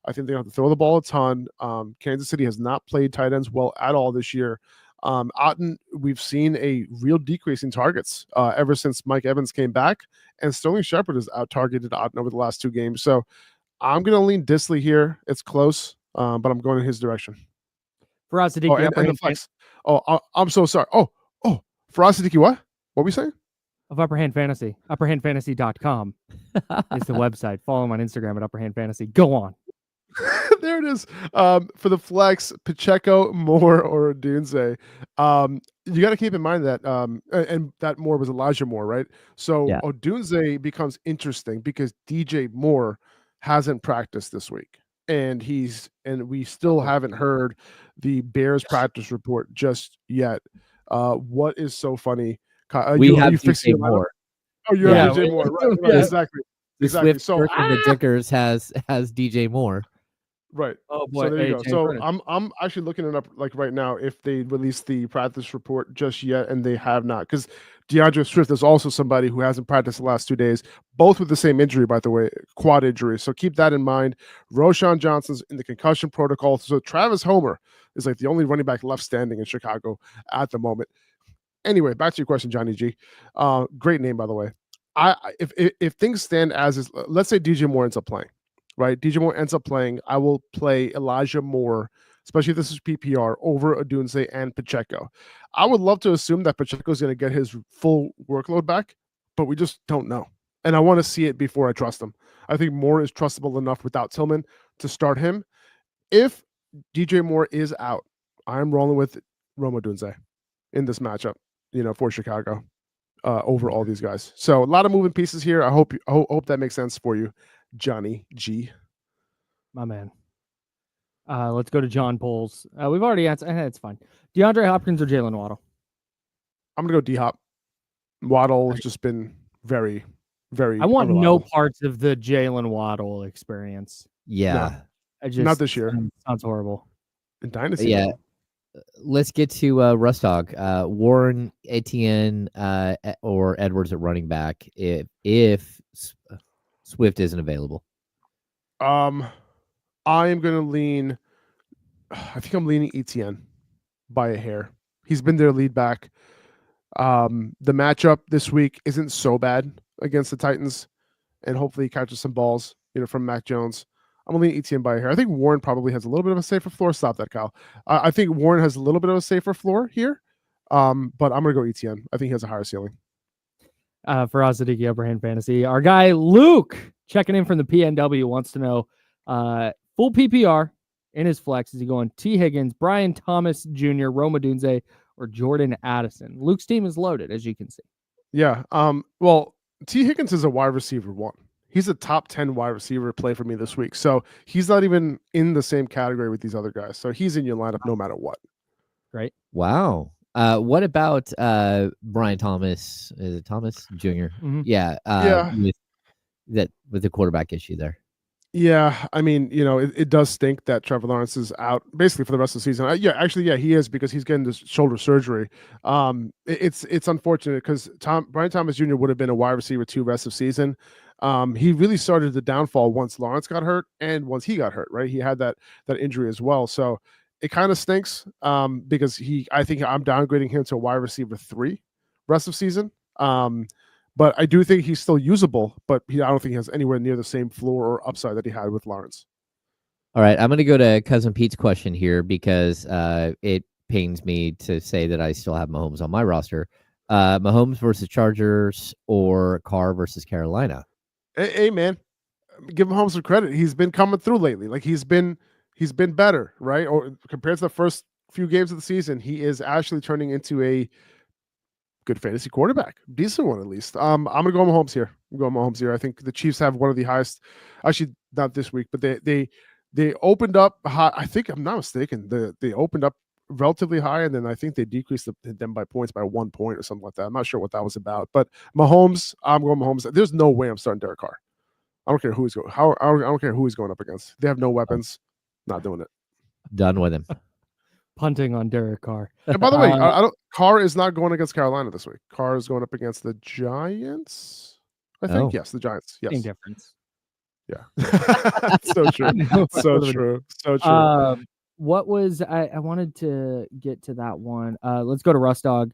I think they have to throw the ball a ton. Kansas City has not played tight ends well at all this year. Otten, we've seen a real decrease in targets ever since Mike Evans came back, and Sterling Shepard has out-targeted Otten over the last 2 games. So I'm going to lean Disley here. It's close, but I'm going in his direction. Faraz Siddiqui, and the flex. I'm so sorry. Faraz Siddiqui, what? What were we saying? Of Upper Hand Fantasy. UpperHandFantasy.com is the website. Follow him on Instagram at Upper Hand Fantasy. Go on. There it is. For the flex, Pacheco, Moore, or Odunze. You got to keep in mind that and that Moore was Elijah Moore, right? So Odunze becomes interesting because DJ Moore hasn't practiced this week, and we still haven't heard the Bears practice report just yet. What is so funny? We have DJ Moore. Oh, you have DJ Moore, right? Exactly. Exactly. So the Dickers has DJ Moore. Right. Oh boy. So there you go. So I'm actually looking it up like right now if they released the practice report just yet, and they have not, because DeAndre Swift is also somebody who hasn't practiced the last 2 days, both with the same injury, by the way, quad injury. So keep that in mind. Roshan Johnson's in the concussion protocol. So Travis Homer is like the only running back left standing in Chicago at the moment. Anyway, back to your question, Johnny G. Great name, by the way. If things stand as is, let's say DJ Moore ends up playing. Right, DJ Moore ends up playing. I will play Elijah Moore, especially if this is PPR, over Odunze and Pacheco. I would love to assume that Pacheco is going to get his full workload back, but we just don't know. And I want to see it before I trust him. I think Moore is trustable enough without Tillman to start him. If DJ Moore is out, I'm rolling with Rome Odunze in this matchup, for Chicago over all these guys. So a lot of moving pieces here. I hope that makes sense for you, Johnny G. My man. Let's go to John Poles. We've already answered. It's fine. DeAndre Hopkins or Jalen Waddle? I'm going to go D-Hop. Waddle has just been very, very I want unreliable. no parts of the Jalen Waddle experience. Yeah. No, not this year. Sounds horrible. In Dynasty. Yeah. Let's get to Rustog. Warren, Etienne, or Edwards at running back if Swift isn't available. I am going to lean. I think I'm leaning Etienne by a hair. He's been their lead back. The matchup this week isn't so bad against the Titans, and hopefully he catches some balls, from Mac Jones. I'm going to lean Etienne by a hair. I think Warren probably has a little bit of a safer floor. Stop that, Kyle. I think Warren has a little bit of a safer floor here. But I'm gonna go ETN. I think he has a higher ceiling. For Sadiki Abraham Fantasy, our guy Luke checking in from the PNW wants to know full PPR in his flex. Is he going T. Higgins, Brian Thomas Jr., Roma Dunze, or Jordan Addison? Luke's team is loaded, as you can see. Yeah. Well, T. Higgins is a wide receiver 1. He's a top 10 wide receiver play for me this week. So he's not even in the same category with these other guys. So he's in your lineup no matter what. Right. Wow. What about Brian Thomas? Is it Thomas Jr.? Mm-hmm. Yeah. With the quarterback issue there. Yeah, I mean, it does stink that Trevor Lawrence is out basically for the rest of the season. Yeah, he is, because he's getting this shoulder surgery. It's unfortunate because Brian Thomas Jr. would have been a wide receiver 2 rest of season. He really started the downfall once Lawrence got hurt and once he got hurt. Right, he had that injury as well. So it kind of stinks because I think I'm downgrading him to a wide receiver 3 rest of season. But I do think he's still usable, but I don't think he has anywhere near the same floor or upside that he had with Lawrence. All right, I'm going to go to Cousin Pete's question here because it pains me to say that I still have Mahomes on my roster. Mahomes versus Chargers or Carr versus Carolina? Hey, man, give Mahomes some credit. He's been coming through lately. Like he's been better, right? Or compared to the first few games of the season, he is actually turning into a good fantasy quarterback, decent one at least. I'm gonna go Mahomes here. I'm going Mahomes here. I think the Chiefs have one of the highest. Actually, not this week, but they opened up high. I think I'm not mistaken. They opened up relatively high, and then I think they decreased them by points by 1 point or something like that. I'm not sure what that was about. But Mahomes, I'm going Mahomes. There's no way I'm starting Derek Carr. I don't care who he's going. I don't care who he's going up against. They have no weapons. Not doing it. Done with him. Punting on Derek Carr. And by the way, Carr is not going against Carolina this week. Carr is going up against the Giants. I think yes, the Giants. Yes, same difference. Yeah, so true, so true, so true. What was I wanted to get to that one? Let's go to Russ Dog.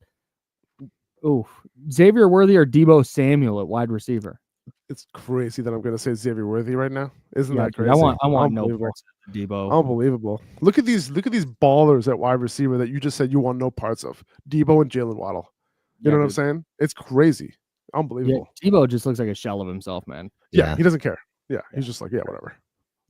Ooh, Xavier Worthy or Deebo Samuel at wide receiver? It's crazy that I'm going to say Xavier Worthy right now. Isn't that crazy? I want no parts of Deebo. Unbelievable. Look at these ballers at wide receiver that you just said you want no parts of. Deebo and Jalen Waddle. You know what I'm saying? It's crazy. Unbelievable. Yeah, Deebo just looks like a shell of himself, man. Yeah, he doesn't care. Yeah, he's just like, yeah, whatever.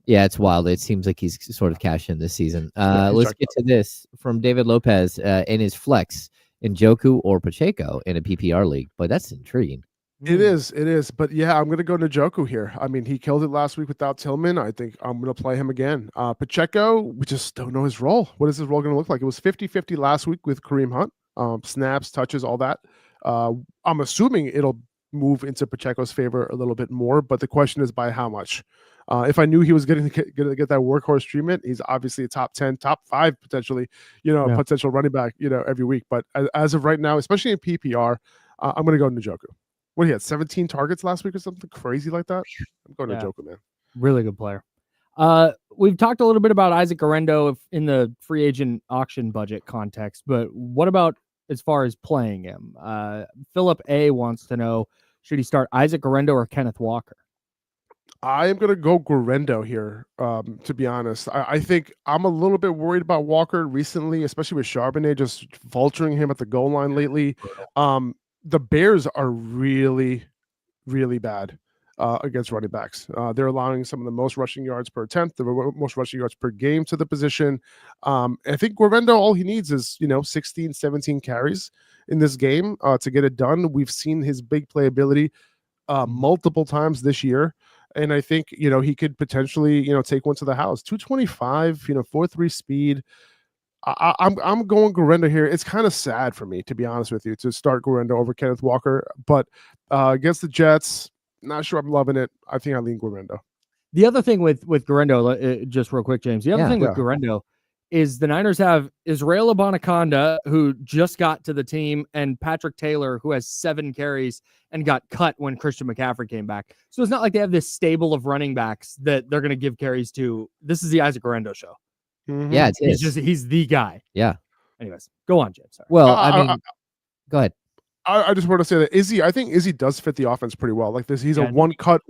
Yeah, it's wild. It seems like he's sort of cashed in this season. Let's get to this from David Lopez in his flex, Njoku or Pacheco in a PPR league. But that's intriguing. It is. But yeah, I'm going to go Njoku here. I mean, he killed it last week without Tillman. I think I'm going to play him again. Pacheco, we just don't know his role. What is his role going to look like? It was 50-50 last week with Kareem Hunt. Snaps, touches, all that. I'm assuming it'll move into Pacheco's favor a little bit more, but the question is by how much. If I knew he was going to get that workhorse treatment, he's obviously a top 10, top 5 potentially, potential running back, every week. But as of right now, especially in PPR, I'm going to go Njoku. What he had 17 targets last week or something crazy like that. I'm going Njoku, man. Really good player. We've talked a little bit about Isaac Guerrero in the free agent auction budget context, but what about as far as playing him? Philip A wants to know, should he start Isaac Guerrero or Kenneth Walker? I am going to go Guerrero here, to be honest. I think I'm a little bit worried about Walker recently, especially with Charbonnet just vulturing him at the goal line lately. The Bears are really, really bad against running backs. They're allowing some of the most rushing yards per attempt, the most rushing yards per game to the position. I think Guerrero, all he needs is, 16, 17 carries in this game to get it done. We've seen his big playability multiple times this year. And I think, he could potentially, take one to the house. 225, 4.3 speed. I'm going Guerrero here. It's kind of sad for me, to be honest with you, to start Guerrero over Kenneth Walker. But against the Jets, not sure I'm loving it. I think I lean Guerrero. The other thing with Guerrero, just real quick, James. The other thing with Guerrero is the Niners have Israel Abanikanda, who just got to the team, and Patrick Taylor, who has 7 carries and got cut when Christian McCaffrey came back. So it's not like they have this stable of running backs that they're going to give carries to. This is the Isaac Guerrero show. Mm-hmm. Yeah, he's the guy. Yeah. Anyways, go on, James. Sorry. Well, go ahead. I just want to say that I think Izzy does fit the offense pretty well. Like this, he's a one cut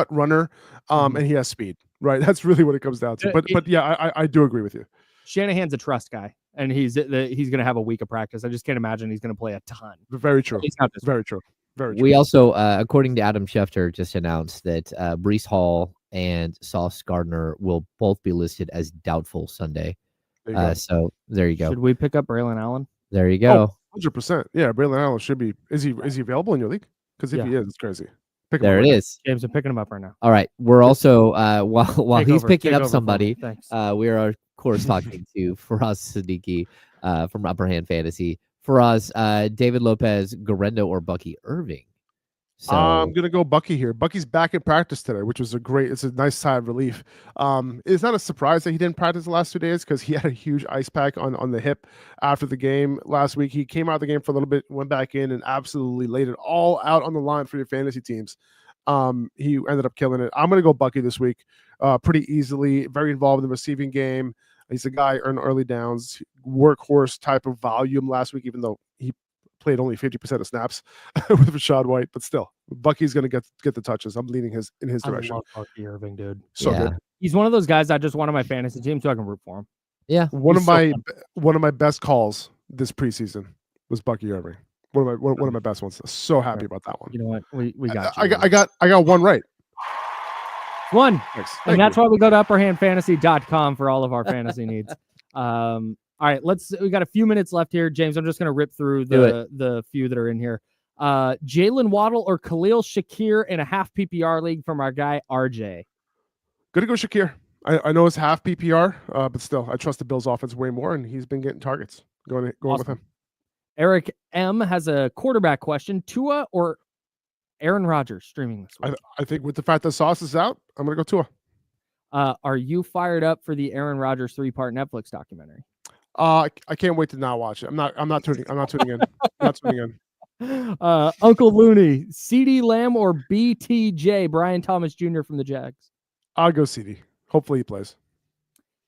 runner, and he has speed. Right, that's really what it comes down to. But yeah, I do agree with you. Shanahan's a trust guy. and he's going to have a week of practice. I just can't imagine he's going to play a ton. Very true. He's not this Very true. Very true. We also, according to Adam Schefter, just announced that Breece Hall and Sauce Gardner will both be listed as doubtful Sunday. There you go. So there you go. Should we pick up Braylon Allen? There you go. 100%. Yeah, Braylon Allen should be. Is he available in your league? Because if Yeah. he is, it's crazy. Pick him There up it right is. James, I'm picking him up right now. All right. We're also while Take he's over, picking take up over for somebody, me. Thanks. we are of course talking to Faraz Siddiqui from Upper Hand Fantasy. Faraz, David Lopez, Garendo, or Bucky Irving. So I'm gonna go Bucky here. Bucky's back in practice today, which was it's a nice sigh of relief. It's not a surprise that he didn't practice the last 2 days because he had a huge ice pack on the hip after the game last week. He came out of the game for a little bit, went back in, and absolutely laid it all out on the line for your fantasy teams. He ended up killing it. I'm gonna go Bucky this week, pretty easily. Very involved in the receiving game. He's a guy earned early downs, workhorse type of volume last week, even though he played only 50% of snaps with Rashad White, but still, Bucky's going to get the touches. I'm leaning in his direction. I love Bucky Irving, dude. So yeah. good. He's one of those guys I just want on my fantasy team so I can root for him. Yeah. One He's of so my fun. one of my best calls this preseason was Bucky Irving. One of my best ones. So happy about that one. You know what? We got you. I got one right. One. Thanks. And Thank that's you. why we go to upperhandfantasy.com for all of our fantasy needs. All right, we got a few minutes left here. James, I'm just going to rip through the few that are in here. Jalen Waddle or Khalil Shakir in a half PPR league from our guy, RJ. Gonna go Shakir. I know it's half PPR, but still, I trust the Bills offense way more, and he's been getting targets. Going with Awesome. him. Eric M has a quarterback question. Tua or Aaron Rodgers streaming this week? I think with the fact that Sauce is out, I'm gonna go Tua. Are you fired up for the Aaron Rodgers 3-part Netflix documentary? I can't wait to not watch it. I'm not tuning in. I'm not tuning in. Uncle Looney, CD Lamb or BTJ, Brian Thomas Jr. from the Jags? I'll go CD. Hopefully he plays.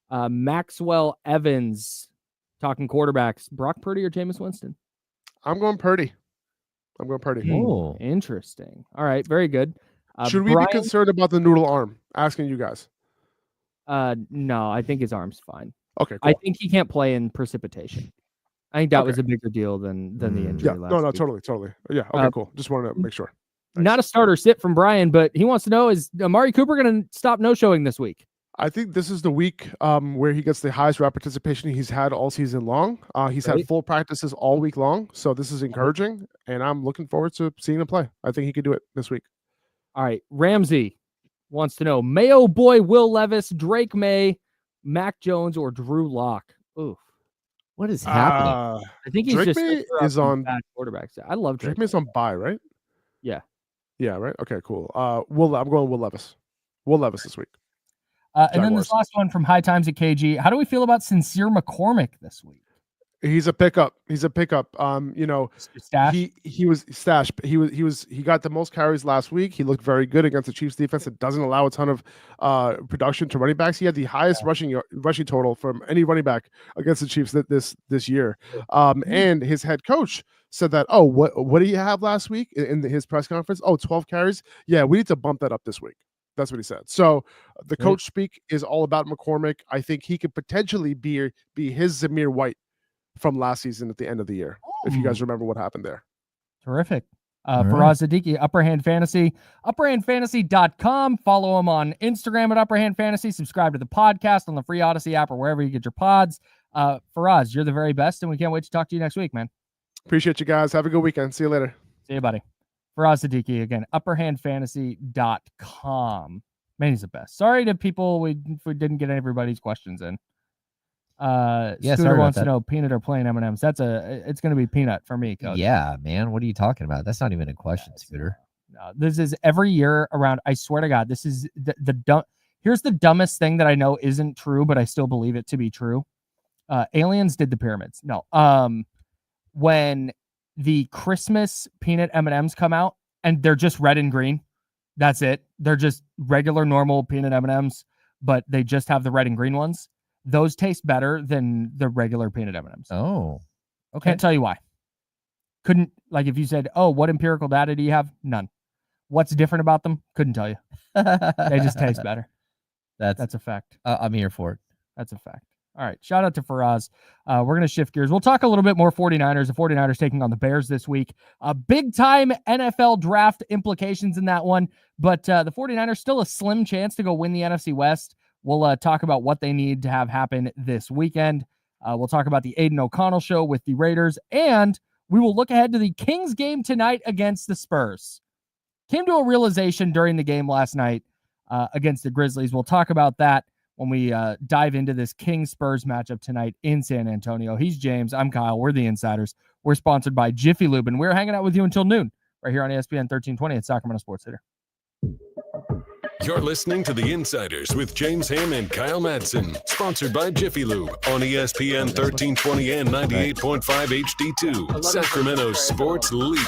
Maxwell Evans, talking quarterbacks, Brock Purdy or Jameis Winston? I'm going Purdy. Oh. Interesting. All right, very good. Should we Brian, be concerned about the noodle arm? Asking you guys. no, I think his arm's fine. Okay, cool. I think he can't play in precipitation. I think that was Okay. a bigger deal than the injury. Yeah, last no, week. totally. Yeah, okay, cool. Just wanted to make sure. Thanks. Not a starter sit from Brian, but he wants to know, is Amari Cooper going to stop no-showing this week? I think this is the week where he gets the highest rep participation he's had all season long. He's had full practices all week long, so this is encouraging, and I'm looking forward to seeing him play. I think he could do it this week. All right, Ramsey wants to know, Mayo boy Will Levis, Drake May, Mac Jones, or Drew Lock? Oof. What is happening? I think he's Drake just May is on bad quarterbacks. I love Drake. Drake May's on bye, right? Yeah. Yeah, right. Okay, cool. I'm going Will Levis. Will Levis this week. And then this last one from High Times at KG. How do we feel about Sincere McCormick this week? He's a pickup. Stash? He was stashed. He got the most carries last week. He looked very good against the Chiefs defense that doesn't allow a ton of production to running backs. He had the highest rushing total from any running back against the Chiefs this year. And his head coach said that, what do you have last week in his press conference? 12 carries. Yeah, we need to bump that up this week. That's what he said. So the coach speak is all about McCormick. I think he could potentially be his Zamir White from last season at the end of the year, if you guys remember what happened there. Terrific. All Faraz Siddiqui, Upper Hand Fantasy, upperhandfantasy.com. Follow him on Instagram at Upper Hand Fantasy. Subscribe to the podcast on the free Odyssey app or wherever you get your pods. Faraz, you're the very best, and we can't wait to talk to you next week, man. Appreciate you guys. Have a good weekend. See you later. See you, buddy. Faraz Siddiqui, again, upperhandfantasy.com. Man, he's the best. Sorry to people we didn't get everybody's questions in. Scooter wants to know peanut or plain M&Ms. It's going to be peanut for me, Coach. Yeah, man. What are you talking about? That's not even a question, Scooter. No, this is every year around. I swear to God, this is the dumb. Here's the dumbest thing that I know isn't true, but I still believe it to be true. Aliens did the pyramids. No. When the Christmas peanut M&Ms come out and they're just red and green, that's it. They're just regular, normal peanut M&Ms, but they just have the red and green ones. Those taste better than the regular peanut M&Ms. Oh, okay. Can't tell you why. Couldn't, like, if you said, what empirical data do you have? None. What's different about them? Couldn't tell you. They just taste better. That's a fact. I'm here for it. That's a fact. All right. Shout out to Faraz. We're going to shift gears. We'll talk a little bit more 49ers. The 49ers taking on the Bears this week. Big time NFL draft implications in that one. But the 49ers still a slim chance to go win the NFC West. We'll talk about what they need to have happen this weekend. We'll talk about the Aiden O'Connell show with the Raiders. And we will look ahead to the Kings game tonight against the Spurs. Came to a realization during the game last night against the Grizzlies. We'll talk about that when we dive into this Kings-Spurs matchup tonight in San Antonio. He's James. I'm Kyle. We're the Insiders. We're sponsored by Jiffy Lube, and we're hanging out with you until noon right here on ESPN 1320 at Sacramento Sports Center. You're listening to The Insiders with James Ham and Kyle Madsen, sponsored by Jiffy Lube on ESPN 1320 and 98.5 HD2, Sacramento's sports leader.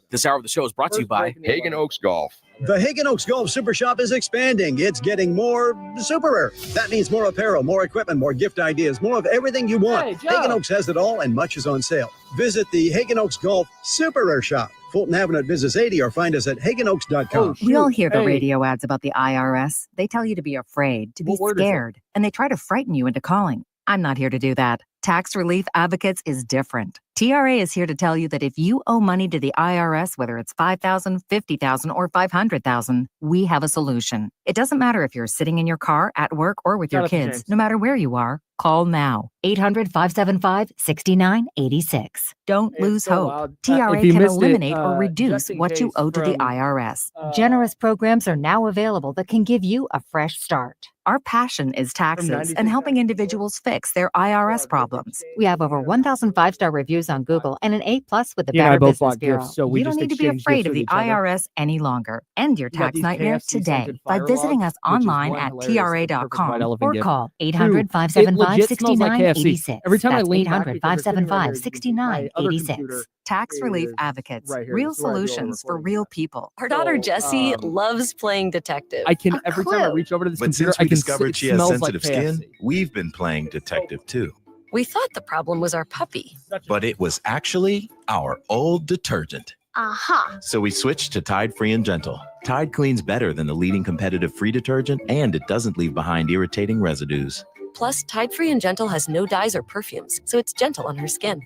This hour of the show is brought to you by Hagen Oaks Golf. The Hagen Oaks Golf Super Shop is expanding. It's getting more super. That means more apparel, more equipment, more gift ideas, more of everything you want. Hey, Joe. Hagen Oaks has it all, and much is on sale. Visit the Hagen Oaks Golf Super Shop, Fulton Avenue at Business 80, or find us at hagenoaks.com. We all hear the radio ads about the IRS. They tell you to be afraid, to be scared, and they try to frighten you into calling. I'm not here to do that. Tax Relief Advocates is different. TRA is here to tell you that if you owe money to the IRS, whether it's $5,000, $50,000, or $500,000, we have a solution. It doesn't matter if you're sitting in your car, at work, or with your kids. No matter where you are, call now. 800-575-6986. Don't lose hope. TRA can eliminate or reduce what you owe to the IRS. Generous programs are now available that can give you a fresh start. Our passion is taxes and helping individuals fix their IRS problems. We have over 1,000 five-star reviews on Google and an A+ with the Better Business Bureau. You don't need to be afraid of the IRS any longer. End your tax nightmare today by visiting us online at tra.com or call 800-575-6986. That's 800-575-6986. Tax Relief Advocates. Real solutions for real people. Our daughter Jessie loves playing detective. I can every time I reach over to this But computer, since we I can discovered she has smells sensitive like KFC. skin, we've been playing detective too. We thought the problem was our puppy. But it was actually our old detergent. Aha. So we switched to Tide Free and Gentle. Tide cleans better than the leading competitive free detergent, and it doesn't leave behind irritating residues. Plus, Tide Free and Gentle has no dyes or perfumes, so it's gentle on her skin.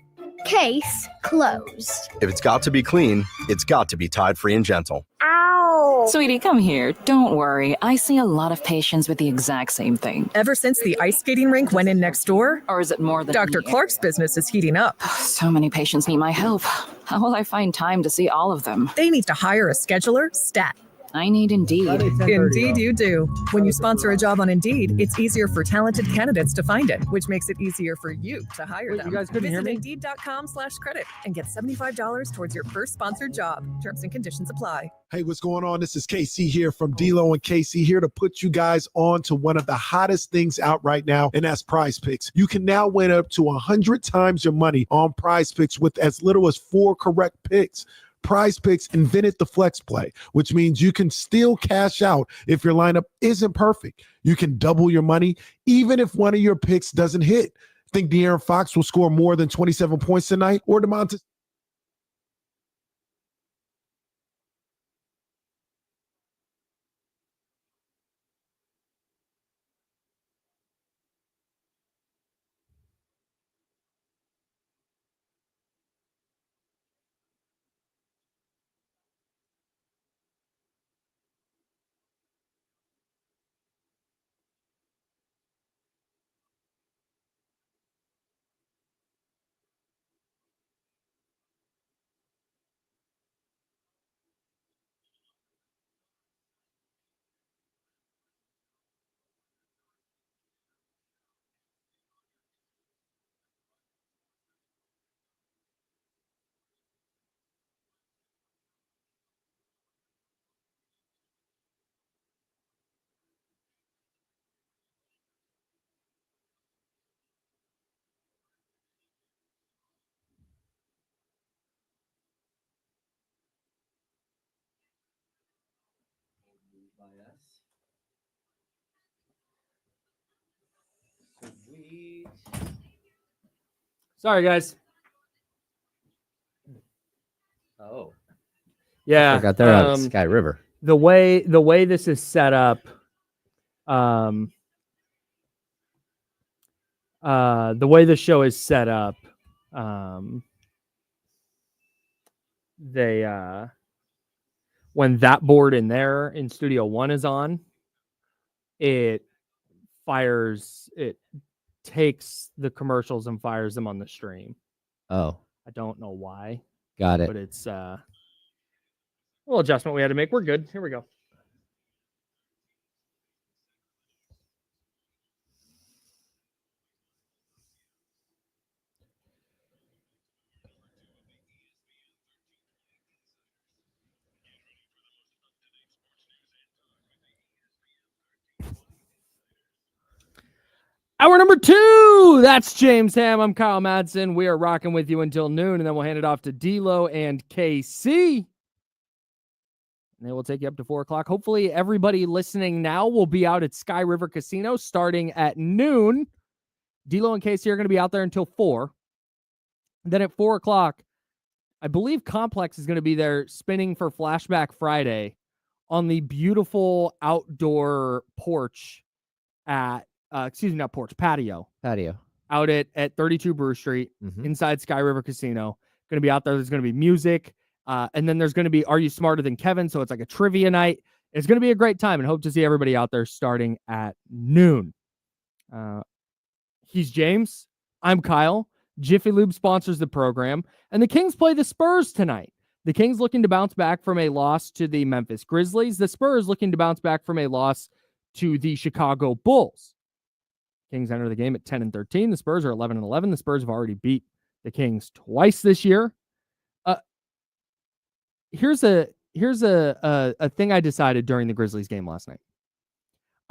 Case closed. If it's got to be clean, it's got to be Tide Free and Gentle. Ow! Sweetie, come here. Don't worry. I see a lot of patients with the exact same thing. Ever since the ice skating rink went in next door? Or is it more than Dr. Clark's business is heating up. So many patients need my help. How will I find time to see all of them? They need to hire a scheduler, stat. I need Indeed. Indeed you do. When you sponsor a job on Indeed, it's easier for talented candidates to find it, which makes it easier for you to hire them. You guys couldn't hear me? Indeed.com/credit and get $75 towards your first sponsored job. Terms and conditions apply. Hey, what's going on? This is KC here from D-Lo and KC here to put you guys on to one of the hottest things out right now, and that's Prize Picks. You can now win up to 100 times your money on Prize Picks with as little as 4 correct picks. Prize Picks invented the flex play, which means you can still cash out if your lineup isn't perfect. You can double your money even if one of your picks doesn't hit. Think De'Aaron Fox will score more than 27 points tonight, or DeMontis? Sorry, guys. Oh. Yeah. I got there out at Sky River. The way this is set up, The way the show is set up, they when that board in there in Studio One is on, it takes the commercials and fires them on the stream. Oh, I don't know why. Got it. But it's a little adjustment we had to make. We're good. Here we go. Hour number 2. That's James Ham. I'm Kyle Madsen. We are rocking with you until noon, and then we'll hand it off to D'Lo and KC. And they will take you up to 4 o'clock. Hopefully, everybody listening now will be out at Sky River Casino starting at noon. D'Lo and KC are going to be out there until 4. Then at 4 o'clock, I believe Complex is going to be there spinning for Flashback Friday on the beautiful outdoor porch at patio out at 32 Brew Street inside Sky River Casino. Going to be out there. There's going to be music. And then there's going to be Are You Smarter Than Kevin? So it's like a trivia night. It's going to be a great time, and hope to see everybody out there starting at noon. He's James. I'm Kyle. Jiffy Lube sponsors the program, and the Kings play the Spurs tonight. The Kings looking to bounce back from a loss to the Memphis Grizzlies. The Spurs looking to bounce back from a loss to the Chicago Bulls. Kings enter the game at 10-13. The Spurs are 11-11. The Spurs have already beat the Kings twice this year. Here's a thing I decided during the Grizzlies game last night.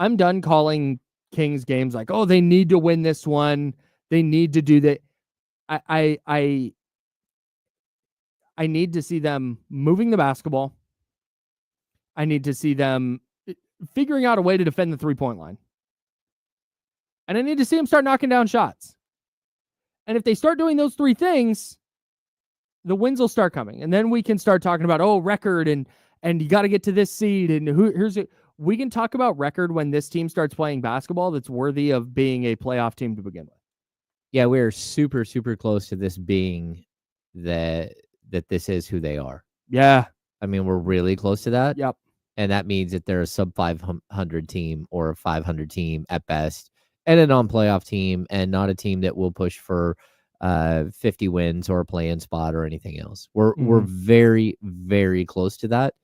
I'm done calling Kings games like, oh, they need to win this one. They need to do that. I need to see them moving the basketball. I need to see them figuring out a way to defend the 3-point line. And I need to see them start knocking down shots. And if they start doing those 3 things, the wins will start coming. And then we can start talking about, record and you got to get to this seed. And we can talk about record when this team starts playing basketball that's worthy of being a playoff team to begin with. Yeah, we're super, super close to this being that this is who they are. Yeah. I mean, we're really close to that. Yep. And that means that they're a sub 500 team or a 500 team at best, and a non-playoff team, and not a team that will push for 50 wins or a play-in spot or anything else. We're very, very close to that.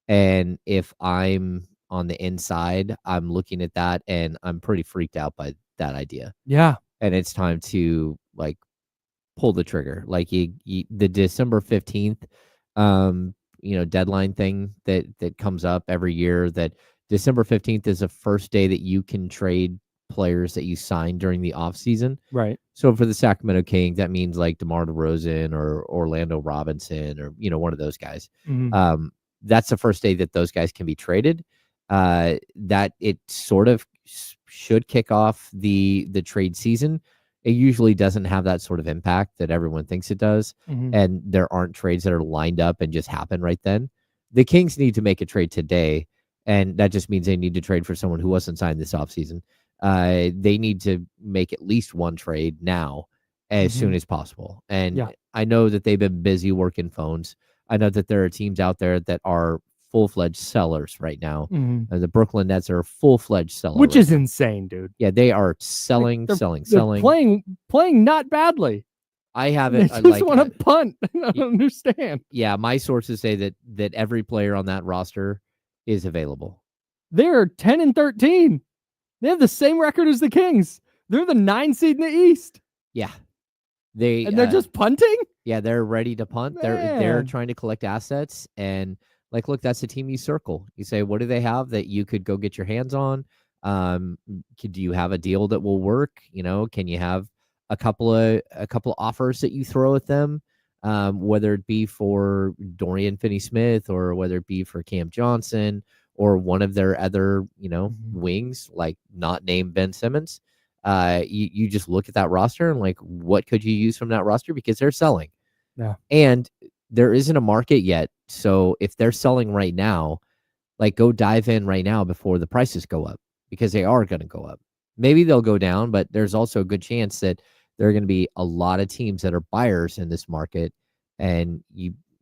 And if I'm on the inside, I'm looking at that and I'm pretty freaked out by that idea. Yeah. And it's time to pull the trigger. The December 15th, deadline thing that comes up every year, that December 15th is the first day that you can trade players that you signed during the offseason. Right. So for the Sacramento Kings, that means like DeMar DeRozan or Orlando Robinson or, one of those guys. Mm-hmm. That's the first day that those guys can be traded. That it sort of should kick off the trade season. It usually doesn't have that sort of impact that everyone thinks it does. Mm-hmm. And there aren't trades that are lined up and just happen right then. The Kings need to make a trade today. And that just means they need to trade for someone who wasn't signed this offseason. They need to make at least one trade now as soon as possible. And I know that they've been busy working phones. I know that there are teams out there that are full-fledged sellers right now. Mm-hmm. The Brooklyn Nets are a full-fledged seller. Which is insane, dude. Yeah, they are selling. They're playing not badly. I haven't. They just want to punt. I don't understand. Yeah, my sources say that every player on that roster is available. They're 10-13. They have the same record as the Kings. They're the 9 seed in the East. Yeah. They're just punting? Yeah, they're ready to punt. Man. They're trying to collect assets. And look, that's the team you circle. You say, what do they have that you could go get your hands on? Do you have a deal that will work? Can you have a couple offers that you throw at them? Whether it be for Dorian Finney-Smith or whether it be for Cam Johnson or one of their other, wings, like not named Ben Simmons. You just look at that roster and what could you use from that roster? Because they're selling. Yeah. And there isn't a market yet. So if they're selling right now, go dive in right now before the prices go up, because they are going to go up. Maybe they'll go down, but there's also a good chance that there are going to be a lot of teams that are buyers in this market. And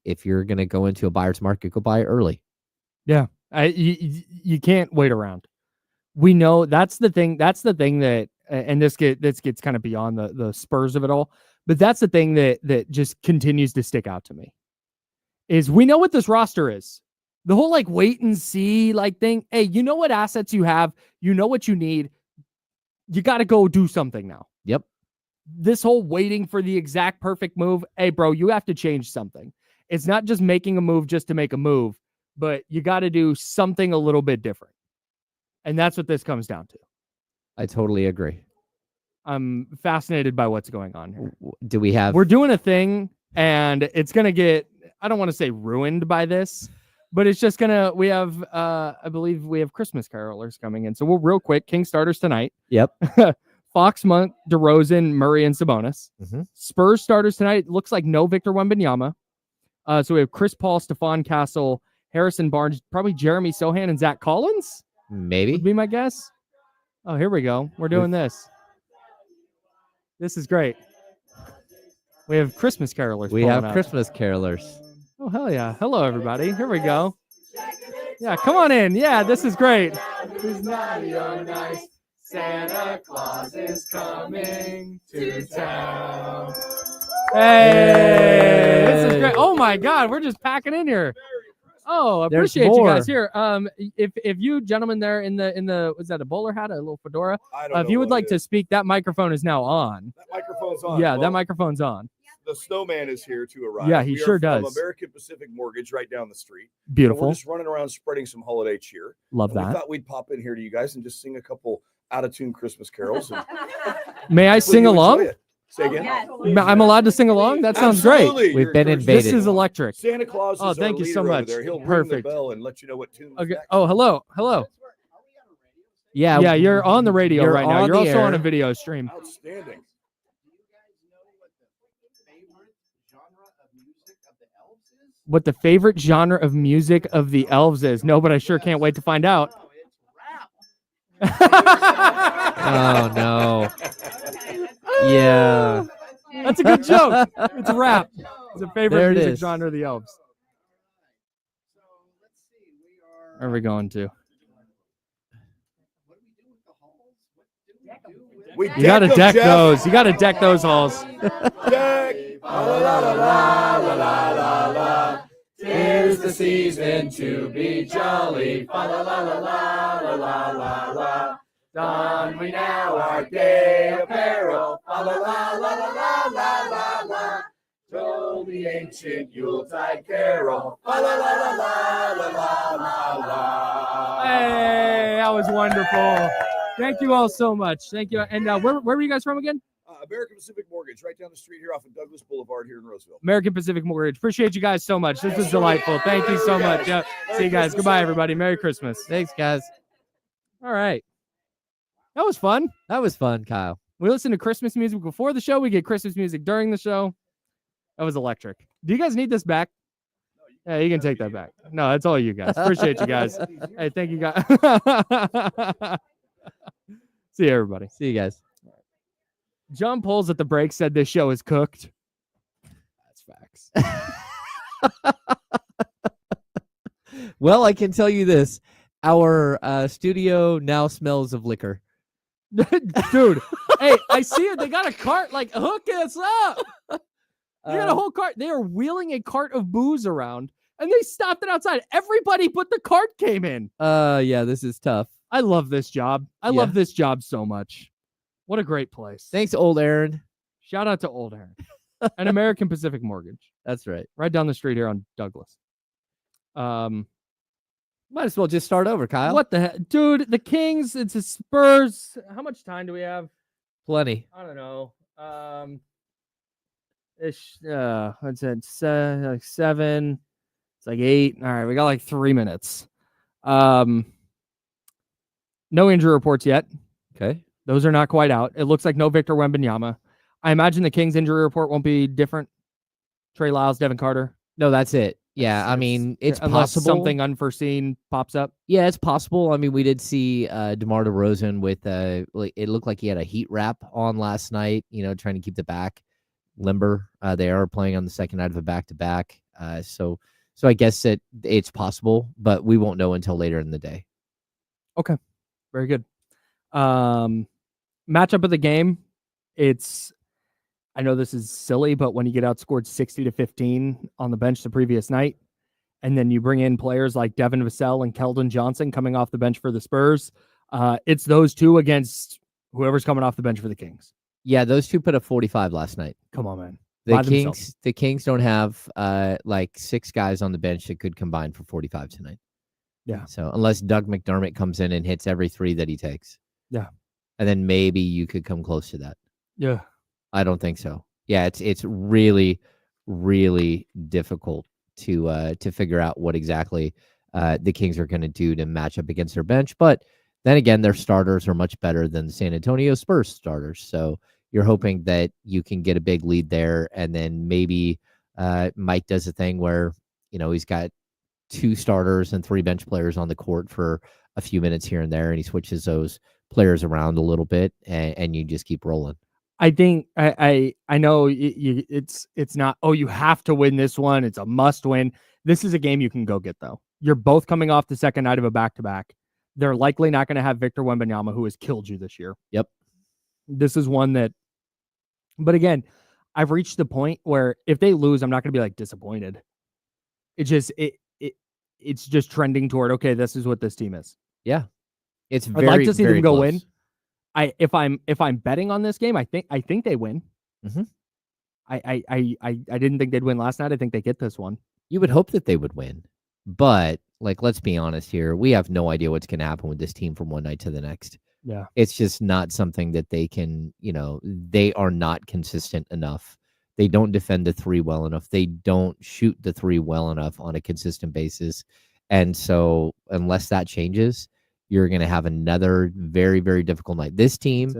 if you're going to go into a buyer's market, go buy early. Yeah. You can't wait around. We know that's the thing. That's the thing that, and this gets kind of beyond the Spurs of it all, but that's the thing that just continues to stick out to me is we know what this roster is. The whole like wait and see like thing. Hey, you know what assets you have, you know what you need. You got to go do something now. Yep. This whole waiting for the exact perfect move. Hey, bro, you have to change something. It's not just making a move just to make a move, but you got to do something a little bit different. And that's what this comes down to. I totally agree. I'm fascinated by what's going on here. We're doing a thing and it's going to get, I don't want to say ruined by this, but it's just going to, we have, I believe we have Christmas carolers coming in. So we'll real quick, King starters tonight. Yep. Fox, Monk, DeRozan, Murray, and Sabonis. Mm-hmm. Spurs starters tonight. Looks like no Victor Wembanyama. So we have Chris Paul, Stephon Castle, Harrison Barnes, probably Jeremy Sohan, and Zach Collins. Maybe. Would be my guess. Oh, here we go. We're doing this. This is great. We have Christmas carolers. We have Christmas carolers. Oh, hell yeah. Hello, everybody. Here we go. Yeah, come on in. Yeah, this is great. Who's naughty or nice? Santa Claus is coming to town. Hey, this is great. Oh my God, we're just packing in here. Oh, appreciate you guys here. If you gentlemen there in the was that a bowler hat, a little fedora? If you would like to speak, that microphone is now on. That microphone's on. Yeah, that microphone's on. The snowman is here to arrive. Yeah, he sure does. From American Pacific Mortgage right down the street. Beautiful. We're just running around spreading some holiday cheer. Love that. We thought we'd pop in here to you guys and just sing a couple out-of-tune Christmas carols. May I sing along? Say again. I'm allowed to sing along? That sounds great. We've been invaded. This is electric. Santa Claus is thank you so much. He'll Perfect. ring the bell and let you know what tune. Okay. Oh, hello. Yeah. Yeah, you're on the radio right now. You're also air. on a video stream. Outstanding. What the favorite genre of music of the elves is? No, but I sure can't wait to find out. Oh, no. Yeah. That's a good joke. It's a rap. It's a favorite There it music is. genre of the elves. Where are we going to? You got to deck those. You got to deck those halls. Deck. La, la, la, la, la, la, la. 'Tis the season to be jolly. Fa, la, la, la, la, la, la, la. Don we now our gay apparel. Fa, la, la, la, la, la, la, la. Toll the ancient Yuletide carol. Fa, la, la, la, la, la, la, la. Hey, that was wonderful. Thank you all so much. Thank you. And where were you guys from again? American Pacific Mortgage, right down the street here off of Douglas Boulevard here in Roseville. American Pacific Mortgage. Appreciate you guys so much. This was delightful. Thank you so much. Yeah. See you guys. Goodbye, everybody. Merry Christmas. Thanks, guys. All right. That was fun. That was fun, Kyle. We listened to Christmas music before the show. We get Christmas music during the show. That was electric. Do you guys need this back? Yeah, you can take that back. No, that's all you guys. Appreciate you guys. Hey, thank you guys. See you, everybody. See you guys. John Poles at the break said this show is cooked. That's facts. Well, I can tell you this. Our studio now smells of liquor. Dude, hey, I see it. They got a cart. Like, hook us up. They got a whole cart. They are wheeling a cart of booze around, and they stopped it outside. Everybody but the cart came in. Yeah, this is tough. I love this job. I love this job so much. What a great place. Thanks, Old Aaron. Shout out to Old Aaron. An American Pacific Mortgage. That's right. Right down the street here on Douglas. Might as well just start over, Kyle. What the heck? Dude, the Kings, it's a Spurs. How much time do we have? Plenty. I don't know. What's it? Like 7. It's like 8. All right, we got like 3 minutes. No injury reports yet. Okay. Those are not quite out. It looks like no Victor Wembanyama. I imagine the Kings injury report won't be different. Trey Lyles, Devin Carter. No, that's it. Yeah, I mean, it's unless possible. something unforeseen pops up. Yeah, it's possible. I mean, we did see DeMar DeRozan with it looked like he had a heat wrap on last night, trying to keep the back limber. They are playing on the second night of a back-to-back. So I guess it's possible, but we won't know until later in the day. Okay. Very good. Matchup of the game. I know this is silly, but when you get outscored 60-15 on the bench the previous night, and then you bring in players like Devin Vassell and Keldon Johnson coming off the bench for the Spurs, it's those two against whoever's coming off the bench for the Kings. Yeah, those two put up 45 last night. Come on, man. The Kings don't have like 6 guys on the bench that could combine for 45 tonight. Yeah. So unless Doug McDermott comes in and hits every 3 that he takes. Yeah. And then maybe you could come close to that. Yeah. I don't think so. Yeah, it's really, really difficult to figure out what exactly the Kings are going to do to match up against their bench. But then again, their starters are much better than the San Antonio Spurs starters. So you're hoping that you can get a big lead there, and then maybe Mike does a thing where he's got 2 starters and 3 bench players on the court for a few minutes here and there, and he switches those players around a little bit, and you just keep rolling. I think I know it's not, you have to win this one. It's a must win. This is a game you can go get, though. You're both coming off the second night of a back-to-back. They're likely not going to have Victor Wembanyama, who has killed you this year. Yep. This is one that, but again, I've reached the point where if they lose, I'm not going to be like disappointed. It's just trending toward, okay, this is what this team is. Yeah. I'd like to see them go close. win. If I'm betting on this game, I think they win. Mm-hmm. I didn't think they'd win last night. I think they get this one. You would hope that they would win, but let's be honest here. We have no idea what's going to happen with this team from one night to the next. Yeah, it's just not something that they can. They are not consistent enough. They don't defend the 3 well enough. They don't shoot the 3 well enough on a consistent basis, and so unless that changes, you're going to have another very, very difficult night. This team,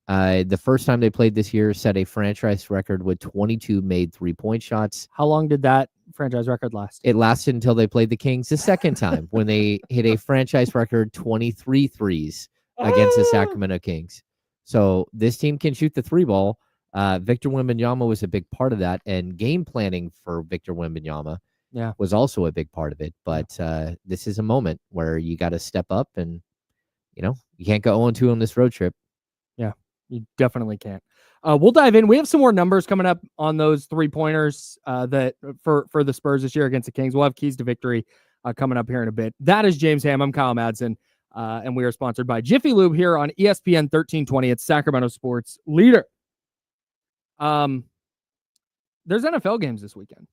the first time they played this year, set a franchise record with 22 made 3-point shots. How long did that franchise record last? It lasted until they played the Kings the second time when they hit a franchise record 23 threes against the Sacramento Kings. So this team can shoot the 3 ball. Victor Wembanyama was a big part of that, and game planning for Victor Wembanyama was also a big part of it. But this is a moment where you got to step up, and you can't go 0-2 on this road trip. Yeah, you definitely can't. We'll dive in. We have some more numbers coming up on those 3-pointers that for the Spurs this year against the Kings. We'll have keys to victory coming up here in a bit. That is James Ham. I'm Kyle Madsen, and we are sponsored by Jiffy Lube here on ESPN 1320. It's Sacramento sports leader. There's NFL games this weekend.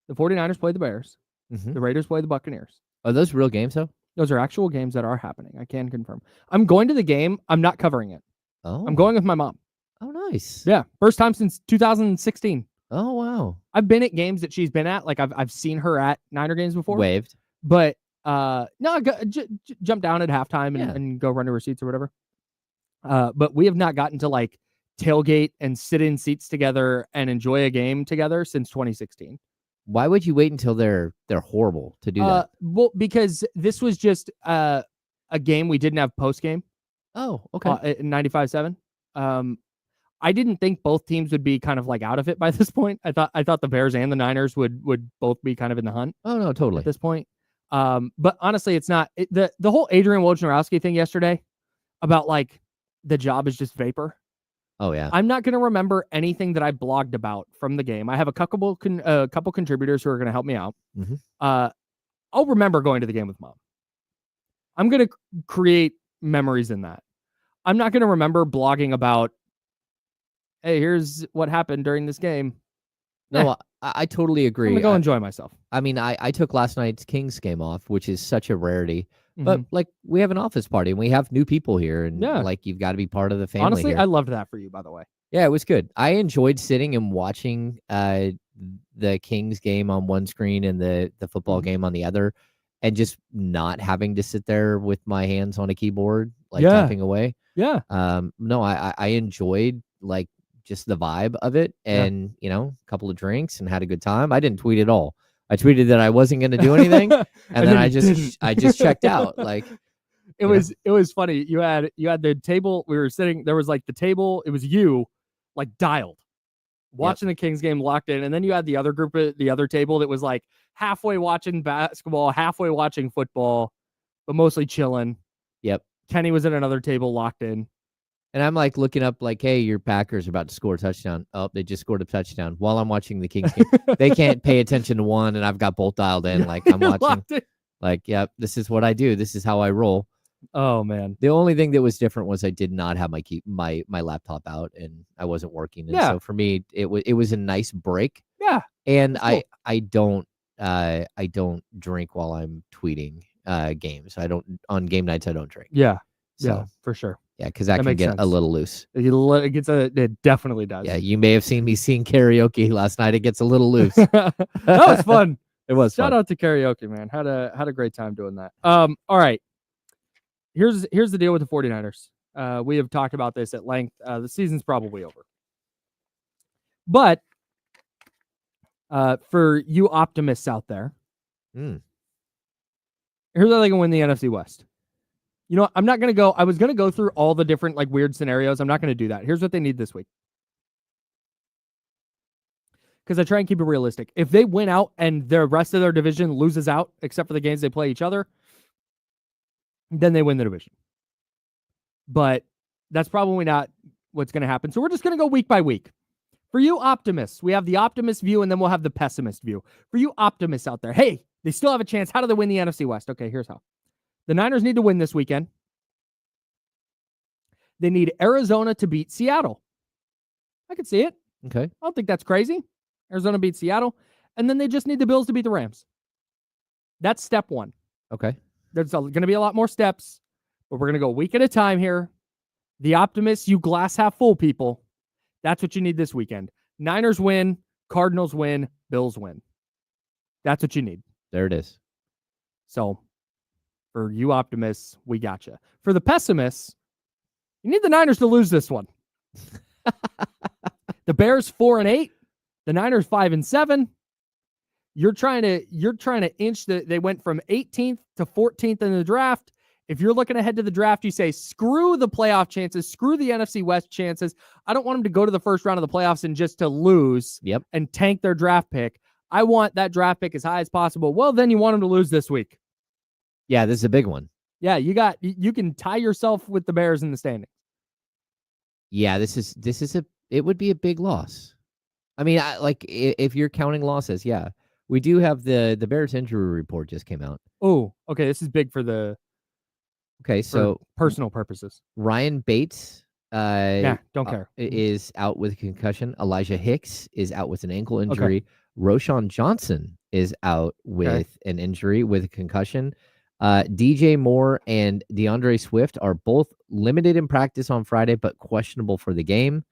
The 49ers play the Bears. Mm-hmm. The Raiders play the Buccaneers. Are those real games, though? Those are actual games that are happening. I can confirm. I'm going to the game. I'm not covering it. Oh. I'm going with my mom. Oh, nice. Yeah. First time since 2016. Oh, wow. I've been at games that she's been at. Like, I've seen her at Niner games before. Waved. But, no, jump down at halftime and go run to her seats or whatever. But we have not gotten to, like, tailgate and sit in seats together and enjoy a game together since 2016. Why would you wait until they're horrible to do that? Well, because this was just a game we didn't have post game. Oh, okay. In 95-7. I didn't think both teams would be kind of like out of it by this point. I thought the Bears and the Niners would both be kind of in the hunt. Oh no, totally. At this point. But honestly, it's not the whole Adrian Wojnarowski thing yesterday about like the job is just vapor. Oh yeah. I'm not going to remember anything that I blogged about from the game. I have a couple contributors who are going to help me out. Mm-hmm. I'll remember going to the game with mom. I'm going to create memories in that. I'm not going to remember blogging about, hey, here's what happened during this game. No, I totally agree. I'm going to go enjoy myself. I mean, I took last night's Kings game off, which is such a rarity. But Mhm. like we have an office party and we have new people here, and like you've got to be part of the family. Honestly, here. I loved that for you, by the way. Yeah, it was good. I enjoyed sitting and watching the Kings game on one screen and the football game on the other, and just not having to sit there with my hands on a keyboard, like tapping away. Yeah. No, I enjoyed like just the vibe of it, and a couple of drinks and had a good time. I didn't tweet at all. I tweeted that I wasn't going to do anything, and then I just checked out. Like it was funny. You had the table. We were sitting. There was like the table. It was you, like dialed, watching the Kings game, locked in, and then you had the other group at the other table that was like halfway watching basketball, halfway watching football, but mostly chilling. Yep. Kenny was at another table, locked in. And I'm like looking up, like, hey, your Packers are about to score a touchdown. Oh, they just scored a touchdown while I'm watching the Kings game. They can't pay attention to one, and I've got both dialed in. Like I'm watching. Like, yep, this is what I do. This is how I roll. Oh man. The only thing that was different was I did not have my laptop out, and I wasn't working. And so for me, it was a nice break. Yeah. And cool. I don't drink while I'm tweeting games. I don't on game nights. I don't drink. Yeah. So, yeah, for sure. Yeah, because that can get sense. A little loose. It definitely does. Yeah, you may have seen me sing karaoke last night. It gets a little loose. That was fun. It was Shout fun. out to karaoke, man. Had a great time doing that. All right. Here's the deal with the 49ers. We have talked about this at length. The season's probably over. But for you optimists out there, here's how they can win the NFC West. You know, I'm not going to go. I was going to go through all the different like weird scenarios. I'm not going to do that. Here's what they need this week. Because I try and keep it realistic. If they win out and the rest of their division loses out, except for the games they play each other, then they win the division. But that's probably not what's going to happen. So we're just going to go week by week. For you optimists, we have the optimist view, and then we'll have the pessimist view. For you optimists out there, hey, they still have a chance. How do they win the NFC West? Okay, here's how. The Niners need to win this weekend. They need Arizona to beat Seattle. I can see it. Okay. I don't think that's crazy. Arizona beats Seattle. And then they just need the Bills to beat the Rams. That's step one. Okay. There's going to be a lot more steps, but we're going to go a week at a time here. The optimists, you glass half full people. That's what you need this weekend. Niners win, Cardinals win, Bills win. That's what you need. There it is. So for you optimists, we got you. For the pessimists, you need the Niners to lose this one. The Bears 4-8, the Niners 5-7. You're trying to inch they went from 18th to 14th in the draft. If you're looking ahead to the draft, you say, screw the playoff chances, screw the NFC West chances. I don't want them to go to the first round of the playoffs and just to lose and tank their draft pick. I want that draft pick as high as possible. Well, then you want them to lose this week. Yeah, this is a big one. Yeah, you can tie yourself with the Bears in the standings. Yeah, it would be a big loss. I mean, if you're counting losses, yeah. We do have the Bears injury report just came out. Oh, okay. This is big for the so personal purposes. Ryan Bates don't care. Is out with a concussion. Elijah Hicks is out with an ankle injury. Okay. Roshan Johnson is out with an injury with a concussion. DJ Moore and DeAndre Swift are both limited in practice on Friday, but questionable for the game.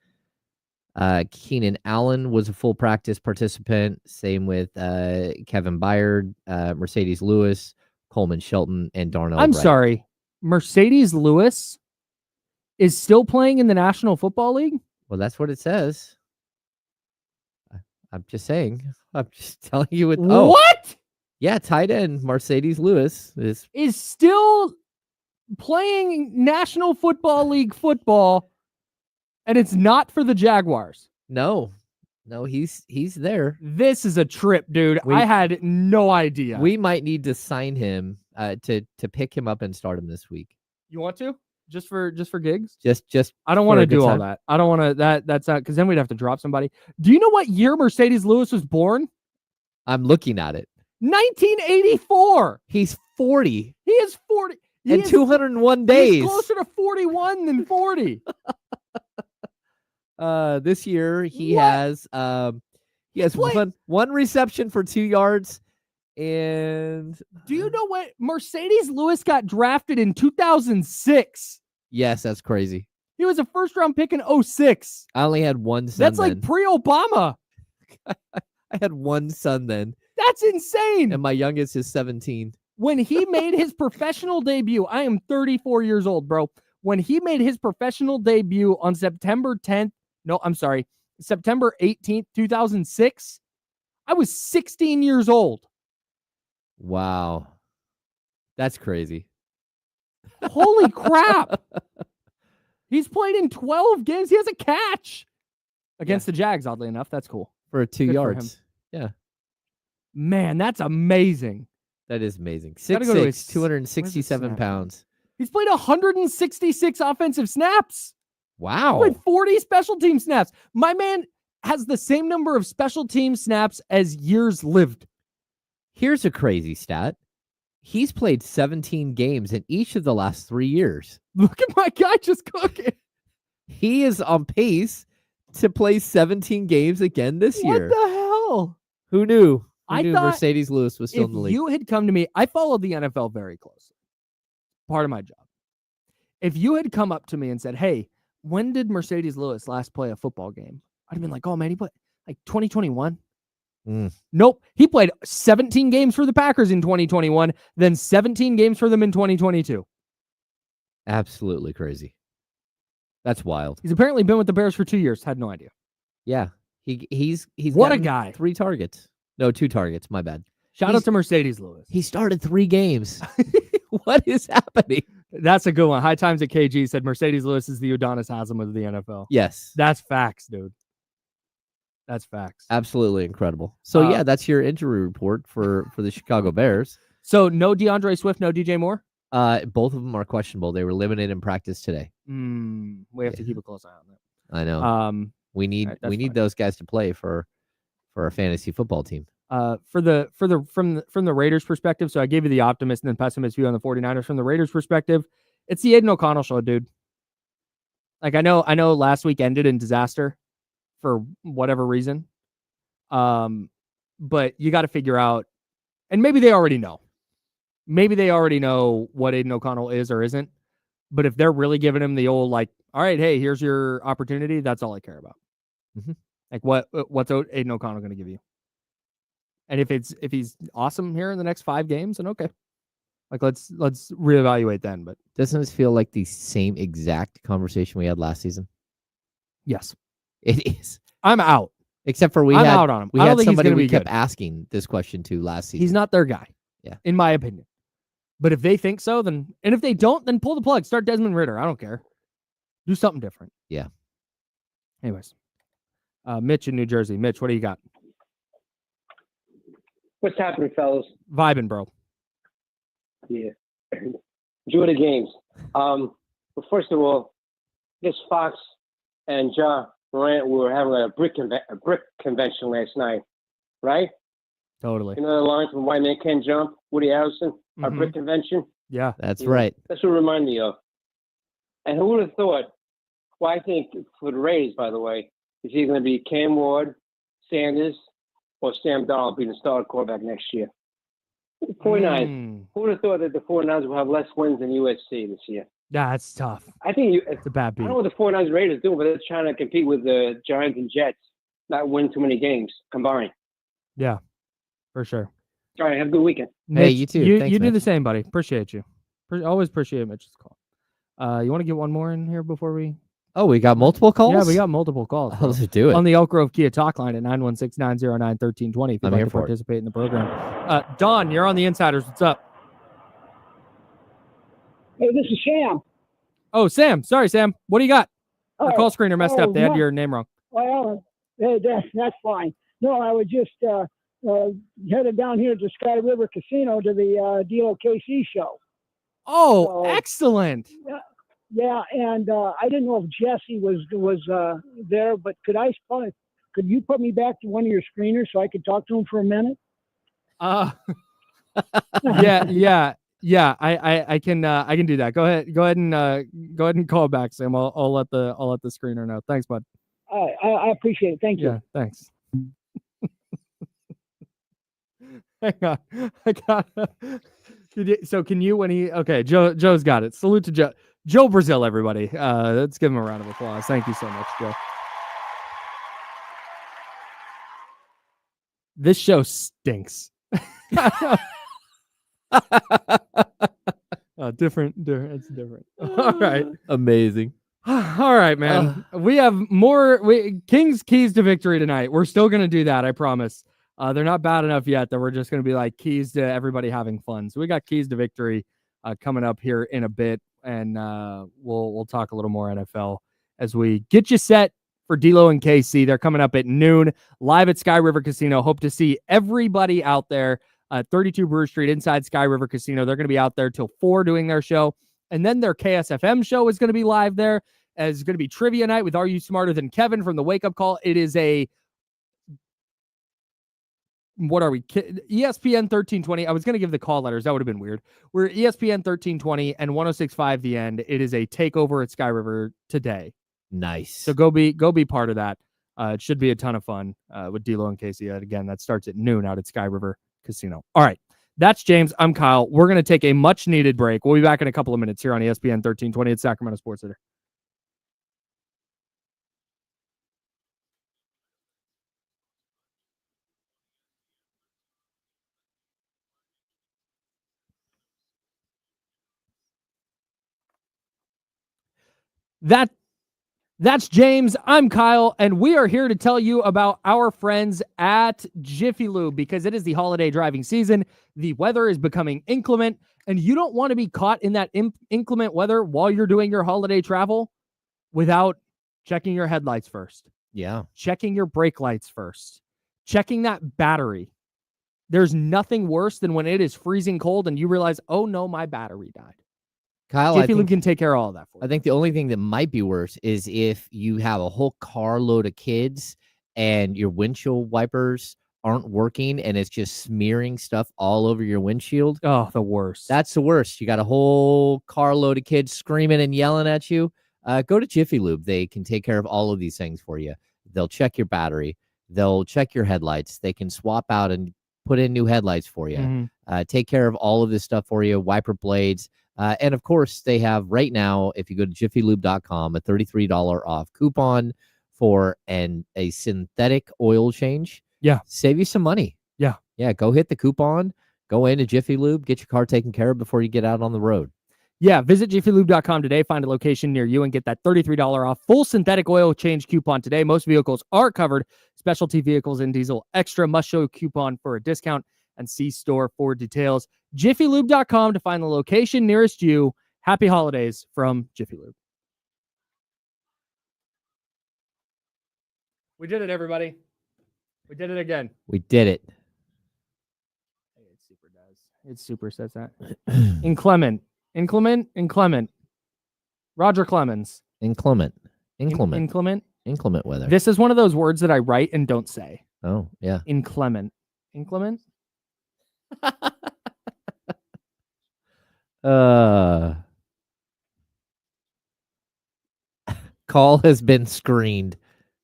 Keenan Allen was a full practice participant. Same with Kevin Byard, Mercedes Lewis, Coleman Shelton, and Darnell I'm Wright. Sorry. Mercedes Lewis is still playing in the National Football League? Well, that's what it says. I'm just saying. I'm just telling you what. What? Yeah, tight end Mercedes Lewis is still playing National Football League football, and it's not for the Jaguars. No, he's there. This is a trip, dude. I had no idea. We might need to sign him to pick him up and start him this week. You want to? Just for gigs? Just I don't want to do all that. I don't want to that's not because then we'd have to drop somebody. Do you know what year Mercedes Lewis was born? I'm looking at it. 1984. He's 40. He is 40. And 201 days. He's closer to 41 than 40. This year he has one reception for 2 yards. And do you know what Mercedes Lewis got drafted in 2006? Yes, that's crazy. He was a first round pick in 2006. I only had one son. That's like pre-Obama. I had one son then. That's insane. And my youngest is 17. When he made his professional debut, I am 34 years old, bro. When he made his professional debut on September 10th, No, I'm sorry. September 18th, 2006. I was 16 years old. Wow. That's crazy. Holy crap. He's played in 12 games. He has a catch against the Jags, oddly enough. That's cool. For 2 Good yards. Yeah. Man, that's amazing. That is amazing. Gotta go to 6'6", 267 pounds. He's played 166 offensive snaps. Wow. He played 40 special team snaps. My man has the same number of special team snaps as years lived. Here's a crazy stat. He's played 17 games in each of the last 3 years. Look at my guy just cooking. He is on pace to play 17 games again this year. What the hell? Who knew? I knew thought Mercedes Lewis was still in the league? If you had come to me, I followed the NFL very closely. Part of my job. If you had come up to me and said, hey, when did Mercedes Lewis last play a football game? I'd have been like, oh, man, he played like 2021. Nope. He played 17 games for the Packers in 2021, then 17 games for them in 2022. Absolutely crazy. That's wild. He's apparently been with the Bears for 2 years. Had no idea. Yeah. He's what a guy. 3 targets. No, 2 targets. My bad. Shout out to Mercedes Lewis. He started 3 games. What is happening? That's a good one. High Times at KG said Mercedes Lewis is the Udonis Haslem of the NFL. Yes. That's facts, dude. That's facts. Absolutely incredible. So, yeah, that's your injury report for the Chicago Bears. So, no DeAndre Swift, no DJ Moore? Both of them are questionable. They were limited in practice today. We have to keep a close eye on that. I know. We need those guys to play for our fantasy football team. From the Raiders perspective, so I gave you the optimist and then pessimist view on the 49ers. From the Raiders perspective, it's the Aiden O'Connell show, dude. Like I know last week ended in disaster for whatever reason. But you got to figure out, and maybe they already know. Maybe they already know what Aiden O'Connell is or isn't. But if they're really giving him the old like, all right, hey, here's your opportunity, that's all I care about. Like what's Aiden O'Connell going to give you? And if he's awesome here in the next 5 games, then okay. Like let's reevaluate then. But doesn't this feel like the same exact conversation we had last season? Yes, it is. I'm out. Except for I'm out on him. We I don't had think somebody he's we be kept good. asking this question to last season. He's not their guy. Yeah, in my opinion. But if they think so, then and if they don't, then pull the plug. Start Desmond Ridder. I don't care. Do something different. Yeah. Anyways, Mitch in New Jersey. Mitch, what do you got? What's happening, fellas? Vibing, bro. Yeah. Enjoy the games. Well, first of all, this Fox and Ja Morant were having a brick convention last night, right? Totally. You know the line from White Man Can't Jump, Woody Harrelson, a brick convention? Yeah. That's right. That's what it reminded me of. And who would have thought? Well, I think for the Rays, by the way, it's either going to be Cam Ward, Sanders, or Sam Darnold being the starting quarterback next year. 49ers. Who would have thought that the 49ers will have less wins than USC this year? That's tough. I think it's a bad beat. I don't know what the 49ers Raiders doing, but they're trying to compete with the Giants and Jets, not win too many games combined. Yeah, for sure. All right, have a good weekend. Hey, you too. You, Thanks, you do Mitch. the same, buddy. Appreciate you. Always appreciate Mitch's call. You want to get one more in here before we? Oh, we got multiple calls? Yeah, we got multiple calls. Oh, let's do it. On the Elk Grove Kia talk line at 916-909-1320 if you'd I'm like here to for it. participate in the program. Don, you're on the Insiders. What's up? Hey, this is Sam. Oh, Sam. Sorry, Sam. What do you got? The Oh, call screener messed up. They had no. your name wrong. Well, that's fine. No, I was just headed down here to Sky River Casino to the DOKC show. Oh, excellent. Yeah, and I didn't know if Jesse was there, but could you put me back to one of your screeners so I could talk to him for a minute? Yeah. I can do that. Go ahead and call back, Sam. I'll let the screener know. Thanks, bud. I appreciate it. Thank you. Yeah, thanks. Hang on. I got. So can you okay? Joe's got it. Salute to Joe Brazil, everybody. Let's give him a round of applause. Thank you so much, Joe. This show stinks. Different. It's different. All right. Amazing. All right, man. We have more King's keys to victory tonight. We're still going to do that, I promise. They're not bad enough yet that we're just going to be like keys to everybody having fun. So we got keys to victory coming up here in a bit, and we'll talk a little more NFL as we get you set for D'Lo and KC. They're coming up at noon live at Sky River Casino. Hope to see everybody out there at 32 Brewer Street inside Sky River Casino. They're going to be out there till 4 doing their show. And then their KSFM show is going to be live there. It's going to be trivia night with Are You Smarter Than Kevin from the Wake Up Call. It is a, what are we? ESPN 1320. I was going to give the call letters. That would have been weird. We're ESPN 1320 and 106.5 The End. It is a takeover at Sky River today. Nice. So go be part of that. It should be a ton of fun with D'Lo and Casey. Again, that starts at noon out at Sky River Casino. All right. That's James. I'm Kyle. We're going to take a much needed break. We'll be back in a couple of minutes here on ESPN 1320 at Sacramento Sports Center. That's James. I'm Kyle, and we are here to tell you about our friends at Jiffy Lube because it is the holiday driving season. The weather is becoming inclement, and you don't want to be caught in that inclement weather while you're doing your holiday travel without checking your headlights first. Yeah. Checking your brake lights first. Checking that battery. There's nothing worse than when it is freezing cold and you realize, oh no, my battery died. Kyle, Jiffy Lube can take care of all of that for you. I think the only thing that might be worse is if you have a whole carload of kids and your windshield wipers aren't working and it's just smearing stuff all over your windshield. Oh, the worst. That's the worst. You got a whole carload of kids screaming and yelling at you. Go to Jiffy Lube. They can take care of all of these things for you. They'll check your battery. They'll check your headlights. They can swap out and put in new headlights for you. Mm-hmm. Take care of all of this stuff for you. Wiper blades. And of course, they have right now, if you go to jiffylube.com, a $33 off coupon for a synthetic oil change. Yeah. Save you some money. Yeah. Yeah. Go hit the coupon. Go into Jiffy Lube. Get your car taken care of before you get out on the road. Yeah. Visit jiffylube.com today. Find a location near you and get that $33 off full synthetic oil change coupon today. Most vehicles are covered. Specialty vehicles and diesel extra must show coupon for a discount and see store for details. jiffylube.com to find the location nearest you. Happy holidays from Jiffy Lube. We did it, everybody. We did it again. We did it. It super does. It super says that. Inclement. Roger Clemens. Inclement weather. This is one of those words that I write and don't say. Oh, yeah. Inclement. Call has been screened.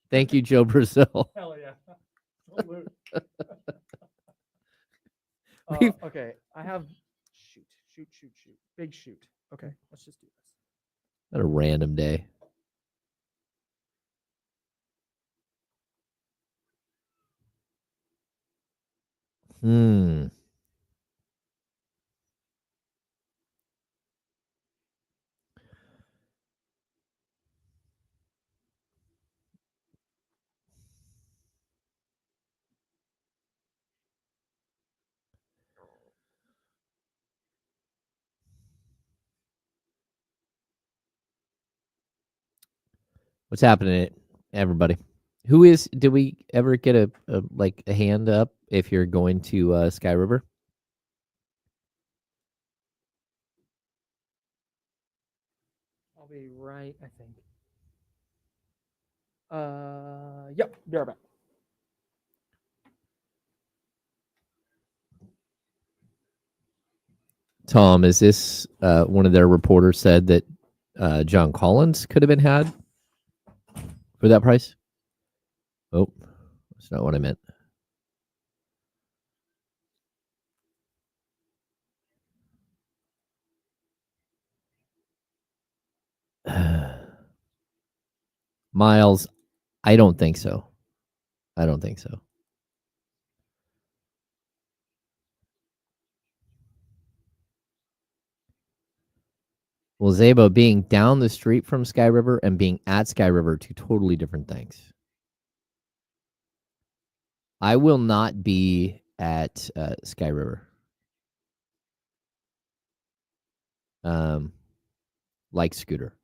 Thank you, Joe Brazil. Hell yeah. Okay, I have shoot. Big shoot. Okay, let's just do this. What a random day. What's happening, everybody? Did we ever get a hand up if you're going to Sky River? I'll be right, I think. Yep, be right back. Tom, is this one of their reporters said that John Collins could have been had for that price? Oh, that's not what I meant. Miles, I don't think so. Well, Well, Zabo, being down the street from Sky River and being at Sky River, two totally different things. I will not be at Sky River. Like Scooter.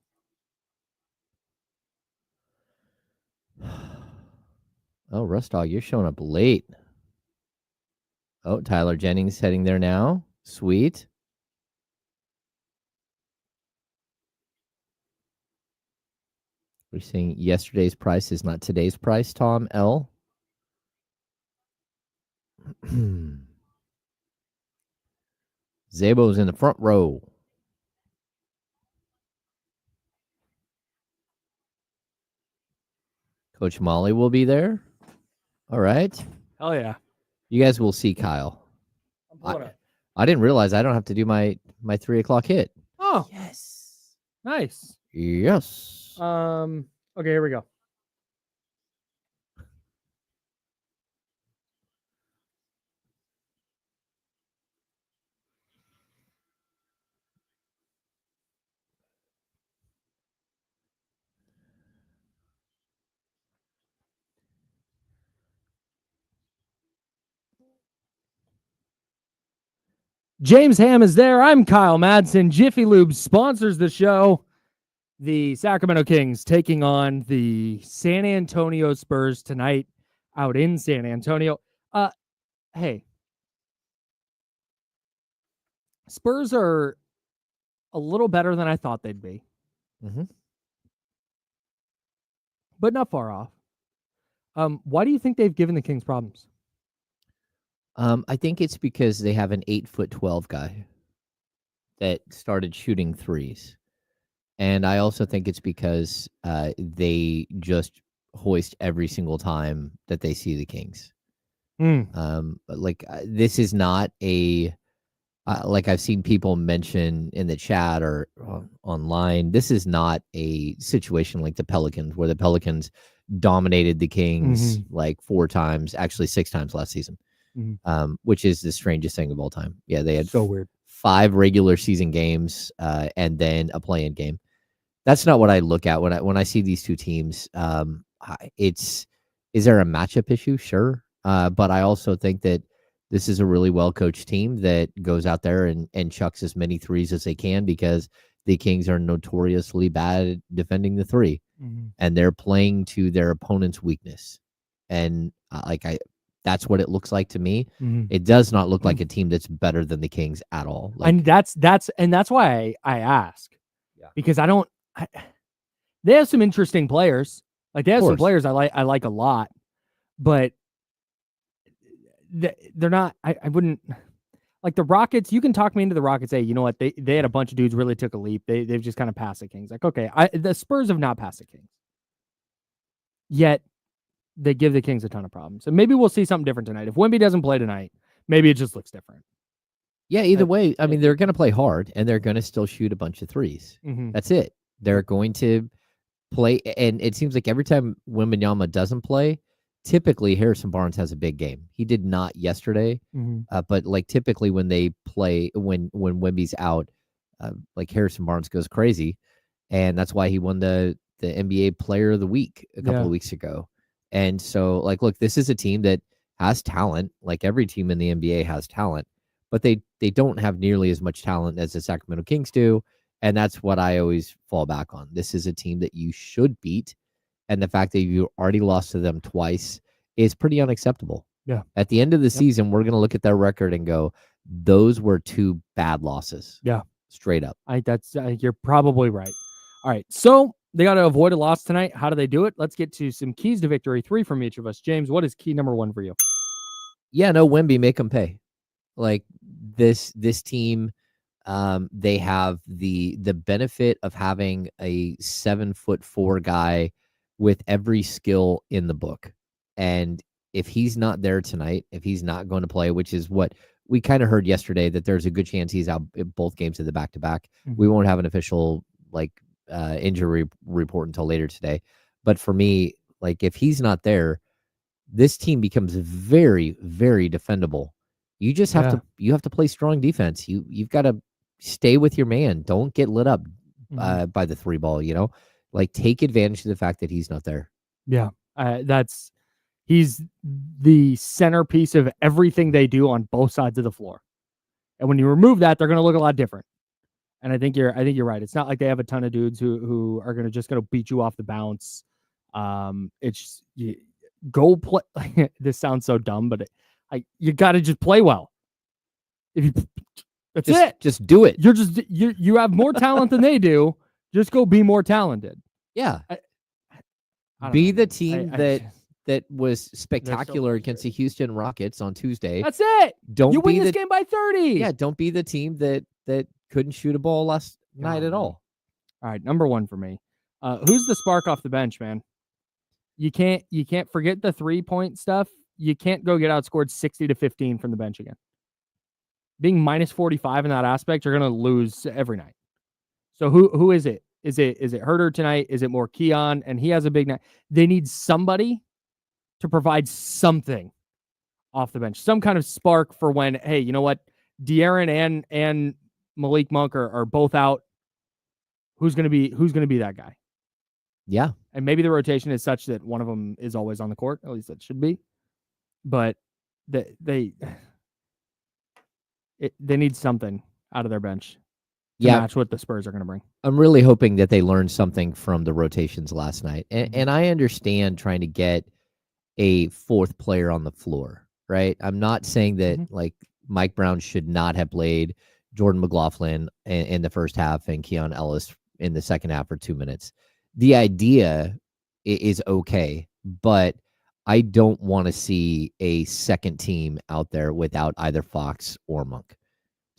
Oh, Rust Dog, you're showing up late. Oh, Tyler Jennings heading there now. Sweet. We're saying yesterday's price is not today's price, Tom L. Zabo's in the front row. Coach Molly will be there. All right. Hell yeah. You guys will see Kyle. I didn't realize I don't have to do my 3 o'clock hit. Oh. Yes. Nice. Yes. Okay, here we go. James Ham is there. I'm Kyle Madsen. Jiffy Lube sponsors the show. The Sacramento Kings taking on the San Antonio Spurs tonight out in San Antonio. Hey, Spurs are a little better than I thought they'd be. But not far off. Why do you think they've given the Kings problems? I think it's because they have an 8'12" guy that started shooting threes. And I also think it's because they just hoist every single time that they see the Kings. This is not a like I've seen people mention in the chat or online. This is not a situation like the Pelicans, where the Pelicans dominated the Kings like 4 times, actually 6 times last season, which is the strangest thing of all time. Yeah, they had so weird 5 regular season games and then a play-in game. That's not what I look at when I see these two teams. Is there a matchup issue? Sure. But I also think that this is a really well-coached team that goes out there and chucks as many threes as they can, because the Kings are notoriously bad at defending the three. And they're playing to their opponent's weakness. And that's what it looks like to me. It does not look like a team that's better than the Kings at all. And that's why I ask. Yeah. Because they have some interesting players. Like, they have some players I like a lot, but they're not. I wouldn't like the Rockets. You can talk me into the Rockets. Hey, you know what? They had a bunch of dudes really took a leap. They've just kind of passed the Kings. Like, okay, the Spurs have not passed the Kings yet. They give the Kings a ton of problems. And maybe we'll see something different tonight. If Wemby doesn't play tonight, maybe it just looks different. Yeah, either way, I mean, they're going to play hard, and they're going to still shoot a bunch of threes. That's it. They're going to play, and it seems like every time Wembanyama doesn't play, typically Harrison Barnes has a big game. He did not yesterday, but like typically when they play, when Wemby's out, like Harrison Barnes goes crazy, and that's why he won the NBA Player of the Week a couple of weeks ago. And so, like, look, this is a team that has talent. Like, every team in the NBA has talent, but they don't have nearly as much talent as the Sacramento Kings do. And that's what I always fall back on. This is a team that you should beat. And the fact that you already lost to them twice is pretty unacceptable. Yeah. At the end of the season, we're going to look at their record and go, those were 2 bad losses. Yeah. Straight up. You're probably right. All right. So they got to avoid a loss tonight. How do they do it? Let's get to some keys to victory. 3 from each of us. James, what is key number 1 for you? Yeah, no, Wemby, make them pay. Like, this team, they have the benefit of having a 7'4" guy with every skill in the book. And if he's not there tonight, if he's not going to play, which is what we kind of heard yesterday, that there's a good chance he's out in both games of the back-to-back. We won't have an official injury report until later today. But for me, like, if he's not there, this team becomes very, very defendable. You just have to play strong defense. You've got to stay with your man. Don't get lit up. by the 3 ball, like take advantage of the fact that he's not there. Yeah. He's the centerpiece of everything they do on both sides of the floor. And when you remove that, they're going to look a lot different. And I think you're right. It's not like they have a ton of dudes who are going to beat you off the bounce. It's go play. This sounds so dumb, but you got to just play well. That's it. Just do it. You have more talent than they do. Just go be more talented. Yeah. Be the team that was spectacular against the Houston Rockets on Tuesday. That's it. You win this game by 30. Yeah, don't be the team that couldn't shoot a ball last night at all. All right, number 1 for me. Who's the spark off the bench, man? You can't forget the 3-point stuff. You can't go get outscored 60-15 from the bench again. Being minus 45 in that aspect, you're gonna lose every night. So who is it? Is it Herter tonight? Is it more Keon? And he has a big night. They need somebody to provide something off the bench, some kind of spark for when, hey, you know what? De'Aaron and Malik Monk are both out. Who's gonna be that guy? Yeah. And maybe the rotation is such that one of them is always on the court. At least it should be. But they need something out of their bench to match what the Spurs are going to bring. I'm really hoping that they learned something from the rotations last night. And I understand trying to get a 4th player on the floor, right? I'm not saying that like Mike Brown should not have played Jordan McLaughlin in the first half and Keon Ellis in the second half for 2 minutes. The idea is okay, but I don't want to see a second team out there without either Fox or Monk.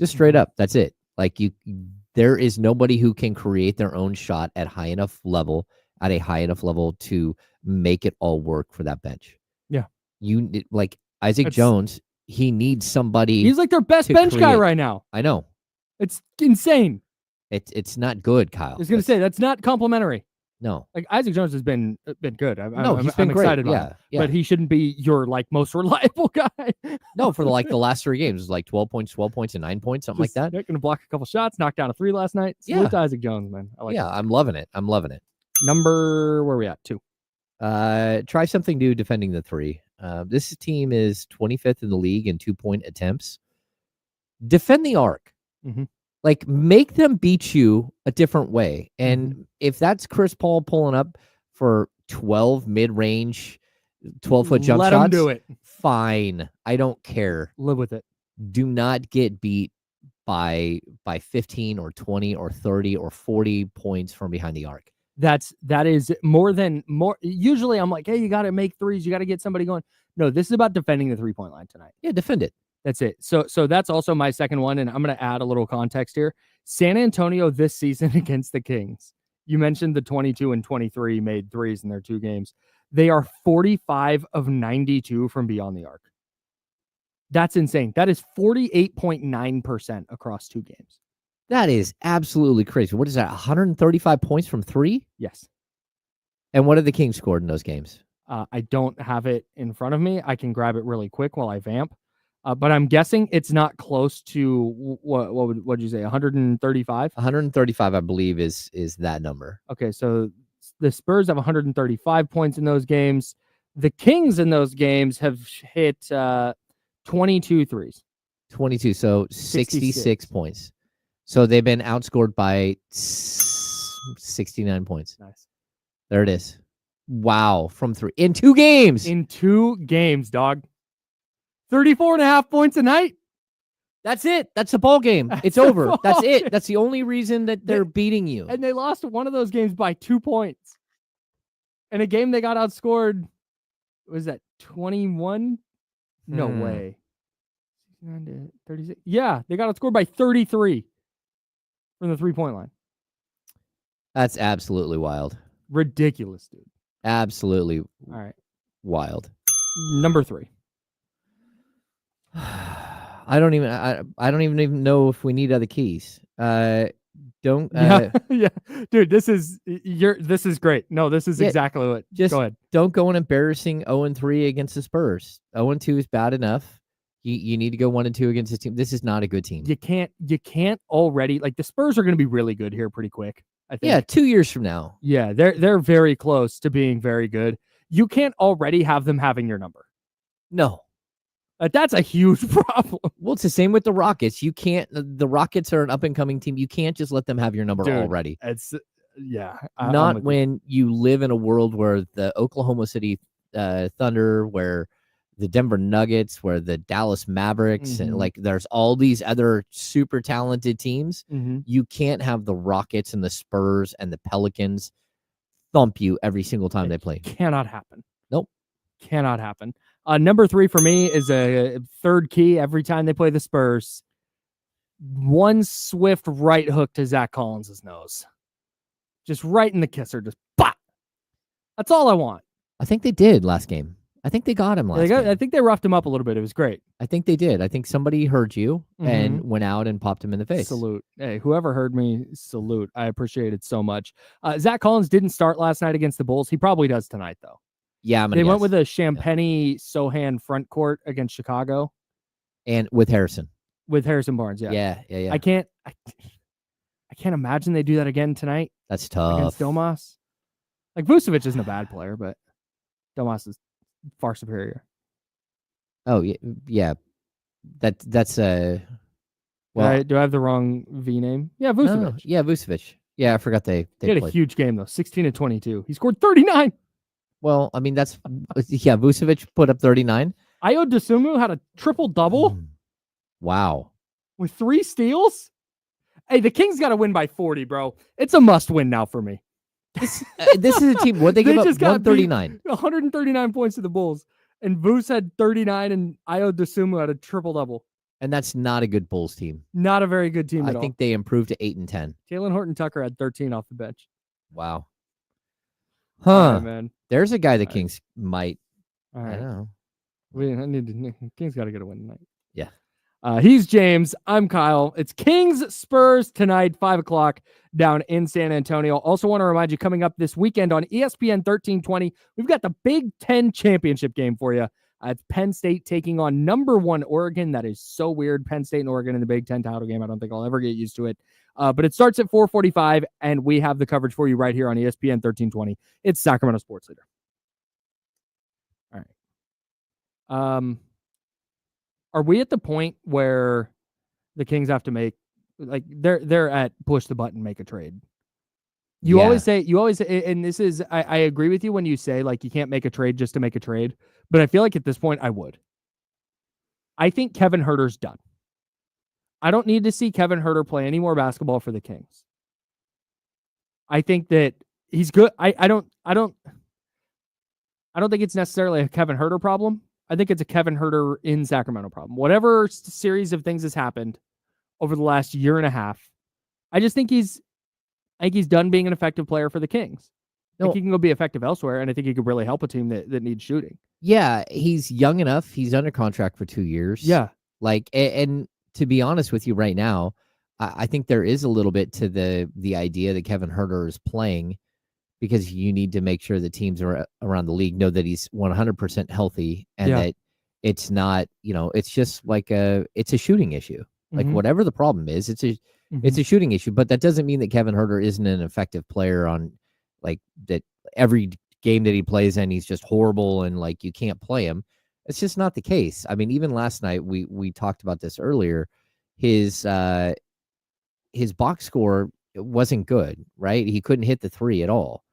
Just straight up. That's it. Like there is nobody who can create their own shot at a high enough level to make it all work for that bench. Yeah. Like Isaac Jones, he needs somebody. He's like their best bench guy right now. I know. It's insane. It's not good, Kyle. I was going to say that's not complimentary. No, like Isaac Jones has been good. He's been I'm great. excited about him. But he shouldn't be your like most reliable guy. No, for the last 3 games, it was like 12 points, and 9 points, something like that. Going to block a couple shots, knock down a 3 last night. Salute to Isaac Jones, man. I like it. I'm loving it. Number, where are we at? 2. Try something new defending the 3. This team is 25th in the league in 2-point attempts. Defend the arc. Like, make them beat you a different way. And if that's Chris Paul pulling up for 12 mid-range, 12-foot jump shots, let him do it. Fine. I don't care. Live with it. Do not get beat by 15 or 20 or 30 or 40 points from behind the arc. That is more. Usually I'm like, hey, you got to make threes. You got to get somebody going. No, this is about defending the 3-point line tonight. Yeah, defend it. That's it. So that's also my second one, and I'm going to add a little context here. San Antonio this season against the Kings. You mentioned the 22 and 23 made threes in their 2 games. They are 45 of 92 from beyond the arc. That's insane. That is 48.9% across 2 games. That is absolutely crazy. What is that? 135 points from 3? Yes. And what have the Kings scored in those games? I don't have it in front of me. I can grab it really quick while I vamp. But I'm guessing it's not close to what'd you say? 135? 135, I believe, is that number. Okay, so the Spurs have 135 points in those games. The Kings in those games have hit 22 threes. 22, so 66 points. So they've been outscored by 69 points. Nice. There it is. Wow, from 3 in 2 games. In 2 games, dog. 34.5 points a night. That's it. That's the ball game. It's over. That's it. That's the only reason that they're beating you. And they lost one of those games by 2 points. In a game they got outscored, was that 21? No way. 36. Yeah, they got outscored by 33 from the 3-point line. That's absolutely wild. Ridiculous, dude. Absolutely. All right. Wild. Number 3. I don't even know if we need other keys. Yeah, dude, this is great. No, this is exactly what. Just go ahead. Don't go an embarrassing 0-3 against the Spurs. 0-2 is bad enough. You need to go 1-2 against this team. This is not a good team. You can't already, like, the Spurs are going to be really good here pretty quick. I think. Yeah, 2 years from now. Yeah, they're very close to being very good. You can't already have them having your number. No. That's a huge problem. Well, it's the same with the Rockets. You can't. The Rockets are an up and coming team. You can't just let them have your number Dude, already. It's not when you live in a world where the Oklahoma City Thunder, where the Denver Nuggets, where the Dallas Mavericks, and like there's all these other super talented teams. You can't have the Rockets and the Spurs and the Pelicans thump you every single time they play. Cannot happen. Nope. Cannot happen. Number 3 for me is a third key every time they play the Spurs. One swift right hook to Zach Collins' nose. Just right in the kisser. Just bop. That's all I want. I think they did last game. I think they got him last game. I think they roughed him up a little bit. It was great. I think they did. I think somebody heard you and went out and popped him in the face. Salute. Hey, whoever heard me, salute. I appreciate it so much. Zach Collins didn't start last night against the Bulls. He probably does tonight, though. Yeah, they went with a Champagny Sohan front court against Chicago. And with Harrison. With Harrison Barnes, yeah. Yeah. I can't imagine they do that again tonight. That's tough. Against Domas. Like, Vucevic isn't a bad player, but Domas is far superior. Oh, yeah. That's well, do I have the wrong V name? Yeah, Vucevic. No. Yeah, Vucevic. Yeah, I forgot they he had played. A huge game, though. 16 and 22. He scored 39. Well, I mean, Vucevic put up 39. Ayo Dosunmu had a triple-double. Wow. With 3 steals? Hey, the Kings got to win by 40, bro. It's a must-win now for me. This is a team. What they give up? 139. 139 points to the Bulls. And Vuce had 39, and Ayo Dosunmu had a triple-double. And that's not a good Bulls team. Not a very good team at all. I think they improved to 8 and 10. Talen Horton-Tucker had 13 off the bench. Wow. Huh. Right, man. There's a guy the Kings might. All right. I don't know. Kings got to get a win tonight. Yeah. He's James. I'm Kyle. It's Kings Spurs tonight, 5:00 down in San Antonio. Also want to remind you, coming up this weekend on ESPN 1320, we've got the Big Ten championship game for you. It's Penn State taking on number 1 Oregon. That is so weird. Penn State and Oregon in the Big Ten title game. I don't think I'll ever get used to it. But it starts at 4:45, and we have the coverage for you right here on ESPN 1320. It's Sacramento Sports Leader. All right. Are we at the point where the Kings have to make, like, they're at push the button, make a trade? You always say, and this is, I agree with you when you say, like, you can't make a trade just to make a trade, but I feel like at this point I would. I think Kevin Huerter's done. I don't need to see Kevin Huerter play any more basketball for the Kings. I think that he's good. I don't think it's necessarily a Kevin Huerter problem. I think it's a Kevin Huerter in Sacramento problem. Whatever series of things has happened over the last year and a half, I just think he's done being an effective player for the Kings. I think he can go be effective elsewhere, and I think he could really help a team that needs shooting. Yeah, he's young enough. He's under contract for 2 years. Yeah. Like, and to be honest with you right now, I think there is a little bit to the idea that Kevin Huerter is playing because you need to make sure the teams around the league know that he's 100% healthy and that it's not, it's just like it's a shooting issue. Like whatever the problem is, it's a shooting issue, but that doesn't mean that Kevin Huerter isn't an effective player on like that every game that he plays in, he's just horrible and like you can't play him. It's just not the case. I mean, even last night we talked about this earlier. His box score wasn't good, right? He couldn't hit the 3 at all.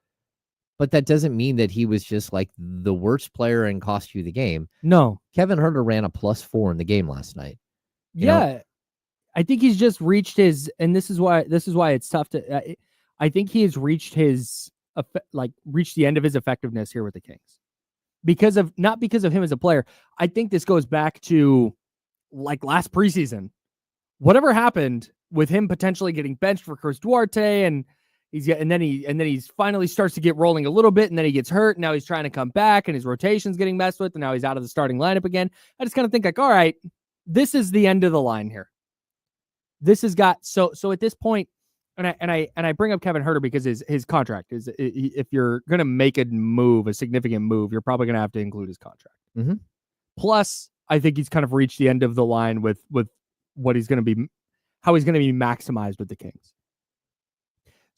But that doesn't mean that he was just like the worst player and cost you the game. No. Kevin Huerter ran a +4 in the game last night. You know? I think he's just reached his, and this is why it's tough to, I think he has reached reached the end of his effectiveness here with the Kings. Not because of him as a player. I think this goes back to like last preseason. Whatever happened with him potentially getting benched for Chris Duarte and then he finally starts to get rolling a little bit and then he gets hurt. And now he's trying to come back and his rotation's getting messed with and now he's out of the starting lineup again. I just kind of think like, all right, this is the end of the line here. This has got so at this point, and I bring up Kevin Huerter because his contract is, if you're going to make a significant move, you're probably going to have to include his contract. Mm-hmm. Plus, I think he's kind of reached the end of the line with what he's going to be, how he's going to be maximized with the Kings.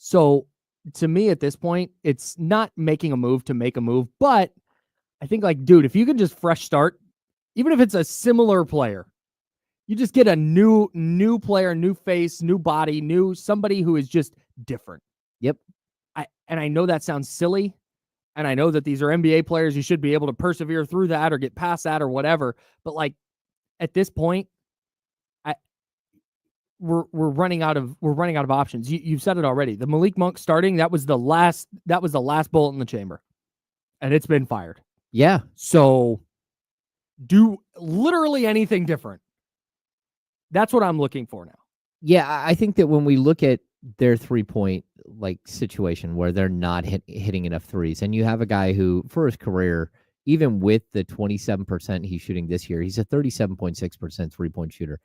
So to me at this point, it's not making a move to make a move, but I think like, dude, if you can just fresh start, even if it's a similar player, you just get a new player, new face, new body, somebody who is just different. Yep. I know that sounds silly. And I know that these are NBA players. You should be able to persevere through that or get past that or whatever. But like at this point, we're running out of options. You've said it already. The Malik Monk starting, that was the last bullet in the chamber. And it's been fired. Yeah. So do literally anything different. That's what I'm looking for now. Yeah, I think that when we look at their 3-point like situation where they're not hitting enough threes, and you have a guy who, for his career, even with the 27% he's shooting this year, he's a 37.6% 3-point shooter.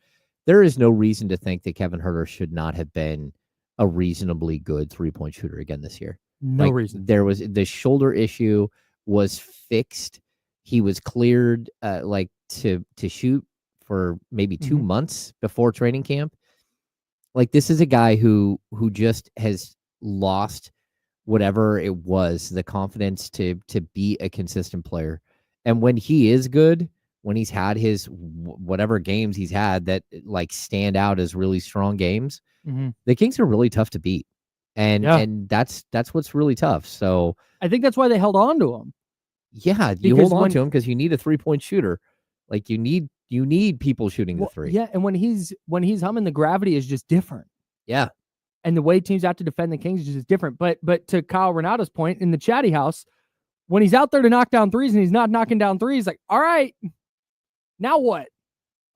There is no reason to think that Kevin Huerter should not have been a reasonably good 3-point shooter again this year. No reason. There was the shoulder issue was fixed. He was cleared to shoot for maybe 2 months before training camp. Like, this is a guy who just has lost whatever it was, the confidence to be a consistent player. And when he is good, when he's had his whatever games he's had that like stand out as really strong games, the Kings are really tough to beat. And that's what's really tough. So I think that's why they held on to him. Yeah, you hold on to him because you need a 3-point shooter. Like you need people shooting the three. Yeah, and when he's humming, the gravity is just different. Yeah. And the way teams have to defend the Kings is just different. But to Kyle Renato's point in the chatty house, when he's out there to knock down threes and he's not knocking down threes, like, all right, now what?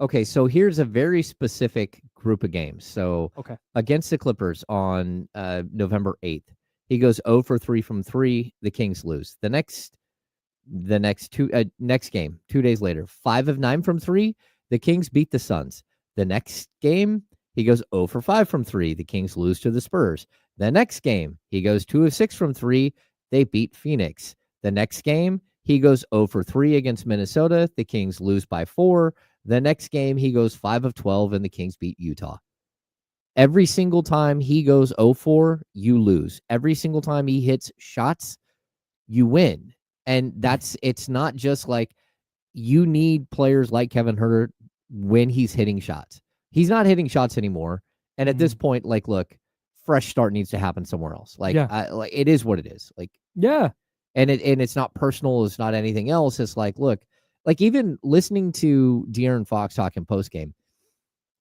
Okay, so here's a very specific group of games. So against the Clippers on November 8th, he goes 0 for 3 from 3. The Kings lose. The next game, 2 days later, 5 of 9 from 3. The Kings beat the Suns. The next game, he goes 0 for 5 from 3. The Kings lose to the Spurs. The next game, he goes 2 of 6 from 3. They beat Phoenix. The next game, he goes 0 for 3 against Minnesota. The Kings lose by 4. The next game, he goes 5 of 12, and the Kings beat Utah. Every single time he goes 0-4, you lose. Every single time he hits shots, you win. And it's not just like you need players like Kevin Huerter when he's hitting shots. He's not hitting shots anymore. And at this point, like, look, fresh start needs to happen somewhere else. Like, it is what it is. Like, yeah. And it's not personal. It's not anything else. It's like, look, like even listening to De'Aaron Fox talking post game,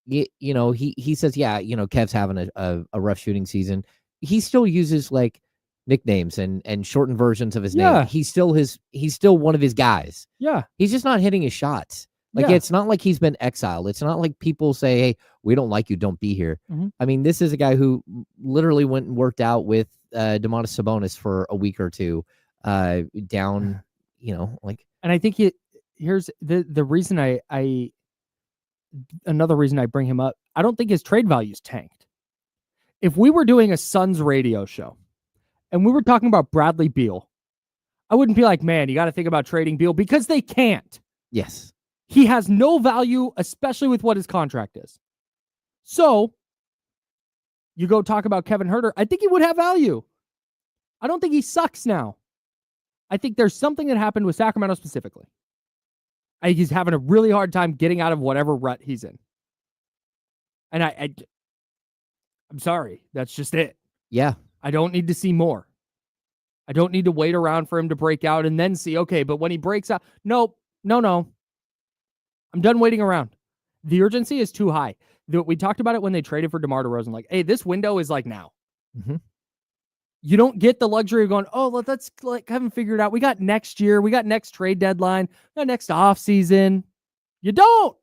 he says, yeah, Kev's having a rough shooting season. He still uses like nicknames and shortened versions of his name. He's still one of his guys. Yeah. He's just not hitting his shots. Like, it's not like he's been exiled. It's not like people say, hey, we don't like you, don't be here. I mean, this is a guy who literally went and worked out with Domantas Sabonis for a week or two down, like. And I think here's the reason another reason I bring him up. I don't think his trade value's tanked. If we were doing a Suns radio show and we were talking about Bradley Beal, I wouldn't be like, man, you got to think about trading Beal, because they can't. Yes. He has no value, especially with what his contract is. So you go talk about Kevin Huerter. I think he would have value. I don't think he sucks now. I think there's something that happened with Sacramento specifically. I think he's having a really hard time getting out of whatever rut he's in. And I'm sorry. That's just it. Yeah. I don't need to see more. I don't need to wait around for him to break out and then see, okay, but when he breaks out, no. I'm done waiting around. The urgency is too high. We talked about it when they traded for DeMar DeRozan. Like, hey, this window is like now. You don't get the luxury of going, oh, let's like haven't figured out. We got next year. We got next trade deadline. We got next off season. You don't.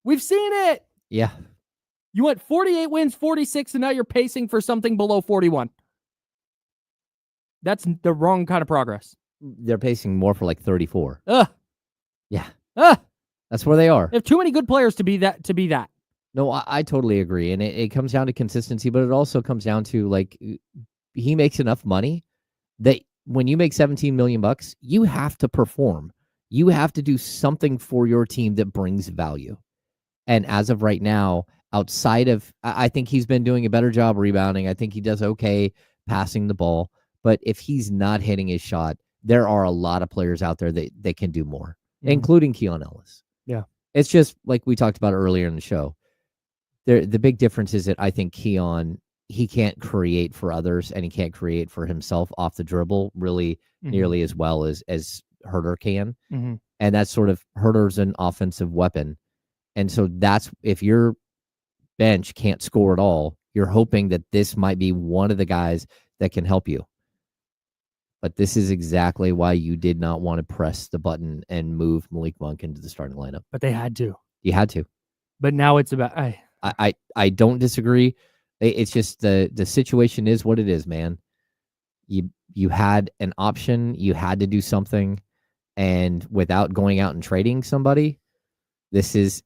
We've seen it. Yeah. You went 48 wins, 46, and now you're pacing for something below 41. That's the wrong kind of progress. They're pacing more for like 34. Yeah. That's where they are. They have too many good players to be that. No, I totally agree. And it comes down to consistency, but it also comes down to like he makes enough money that when you make $17 million, you have to perform. You have to do something for your team that brings value. And as of right now, outside of, I think he's been doing a better job rebounding. I think he does okay passing the ball. But if he's not hitting his shot, there are a lot of players out there that can do more, including Keon Ellis. Yeah. It's just like we talked about earlier in the show. The big difference is that I think Keon, he can't create for others and he can't create for himself off the dribble really nearly as well as Herter can. And that's sort of, Herter's an offensive weapon. And so that's, if your bench can't score at all, you're hoping that this might be one of the guys that can help you. But this is exactly why you did not want to press the button and move Malik Monk into the starting lineup. But they had to. You had to. But now it's about... I don't disagree. It's just the situation is what it is, man. You had an option. You had to do something. And without going out and trading somebody, that's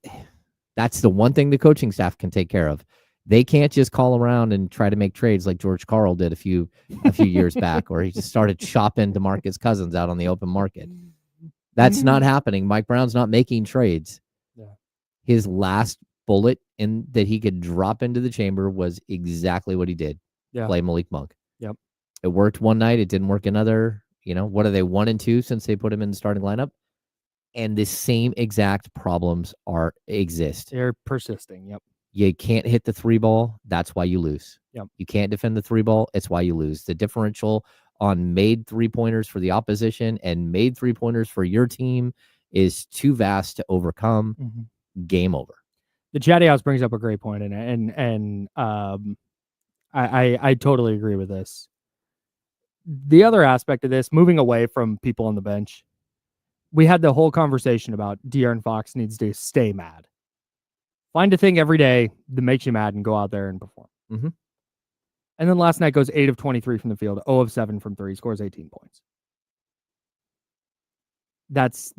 the one thing the coaching staff can take care of. They can't just call around and try to make trades like George Karl did a few years back, or he just started shopping DeMarcus Cousins out on the open market. That's not happening. Mike Brown's not making trades. Yeah. His last bullet that he could drop into the chamber was exactly what he did. Yeah. Play Malik Monk. Yep. It worked one night. It didn't work another. What are they, 1-2 since they put him in the starting lineup? And the same exact problems exist. They're persisting. Yep. You can't hit the 3 ball. That's why you lose. Yep. You can't defend the 3 ball. It's why you lose. The differential on made 3-pointers for the opposition and made 3-pointers for your team is too vast to overcome. Game over. The Chatty House brings up a great point, and I totally agree with this. The other aspect of this, moving away from people on the bench, we had the whole conversation about De'Aaron Fox needs to stay mad. Find a thing every day that makes you mad and go out there and perform. And then last night goes 8 of 23 from the field, 0 of 7 from 3, scores 18 points. That's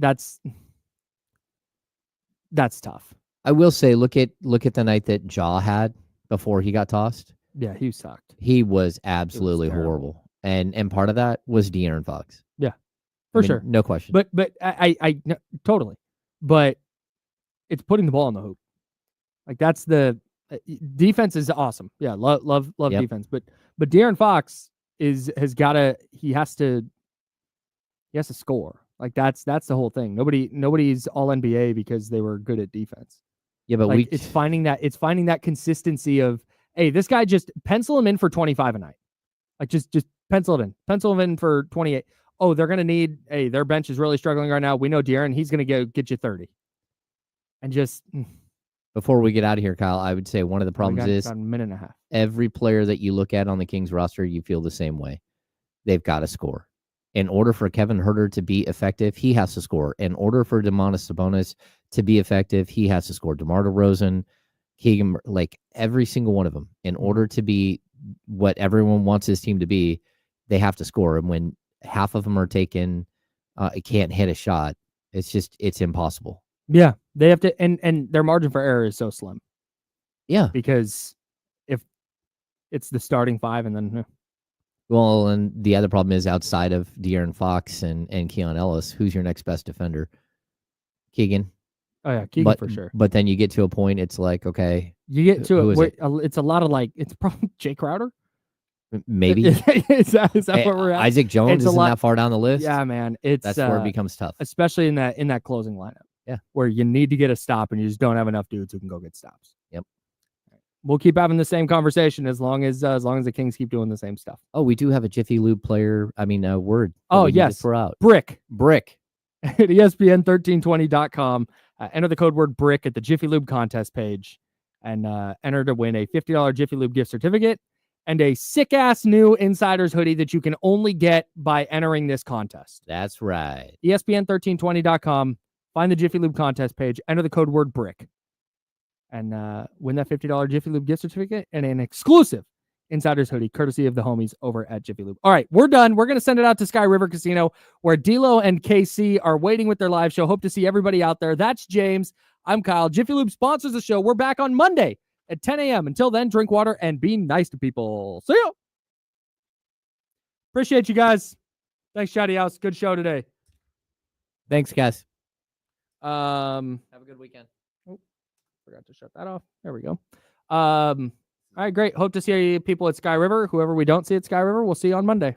tough. I will say, look at the night that Ja had before he got tossed. Yeah, he sucked. He was absolutely horrible. And part of that was De'Aaron Fox. Yeah, for sure. No question. But I no, totally. But it's putting the ball in the hoop. Like, that's the defense is awesome. Yeah, love defense. But De'Aaron Fox has to score. Like, that's the whole thing. Nobody's all NBA because they were good at defense. Yeah, but like, it's finding that consistency of, hey, this guy, just pencil him in for 25 a night. Like, just pencil it in. Pencil him in for 28. Oh, they're gonna need, hey, their bench is really struggling right now. We know De'Aaron, he's gonna get you 30. And just before we get out of here, Kyle, I would say one of the problems is a minute and a half. Every player that you look at on the Kings roster, you feel the same way. They've got to score. In order for Kevin Huerter to be effective, he has to score. In order for Domantas Sabonis to be effective, he has to score. DeMar DeRozan, Keegan, like every single one of them, in order to be what everyone wants his team to be, they have to score. And when half of them are taken, it can't hit a shot. It's impossible. Yeah, they have to, and their margin for error is so slim. Yeah, because if it's the starting 5 and then well, and the other problem is outside of De'Aaron Fox and Keon Ellis, who's your next best defender? Keegan. Oh yeah, Keegan for sure. But then you get to a point, it's like, okay, you get to it's a lot of like, it's probably Jay Crowder. Maybe is that where we're at? Isaac Jones isn't that far down the list. Yeah, man, that's where it becomes tough, especially in that closing lineup. Yeah, where you need to get a stop and you just don't have enough dudes who can go get stops. Yep. We'll keep having the same conversation as long as the Kings keep doing the same stuff. Oh, we do have a Jiffy Lube player. I mean, a word. Oh yes, we're out. Brick. At ESPN1320.com. Enter the code word BRICK at the Jiffy Lube contest page and enter to win a $50 Jiffy Lube gift certificate and a sick-ass new Insiders hoodie that you can only get by entering this contest. That's right. ESPN1320.com. Find the Jiffy Lube contest page. Enter the code word BRICK. And win that $50 Jiffy Lube gift certificate and an exclusive Insiders hoodie, courtesy of the homies over at Jiffy Lube. All right, we're done. We're going to send it out to Sky River Casino, where D'Lo and KC are waiting with their live show. Hope to see everybody out there. That's James. I'm Kyle. Jiffy Lube sponsors the show. We're back on Monday at 10 a.m. Until then, drink water and be nice to people. See ya. Appreciate you guys. Thanks, Chatty House. Good show today. Thanks, guys. Have a good weekend. Forgot to shut that off. There we go. All right, great. Hope to see people at Sky River. Whoever we don't see at Sky River, we'll see you on Monday.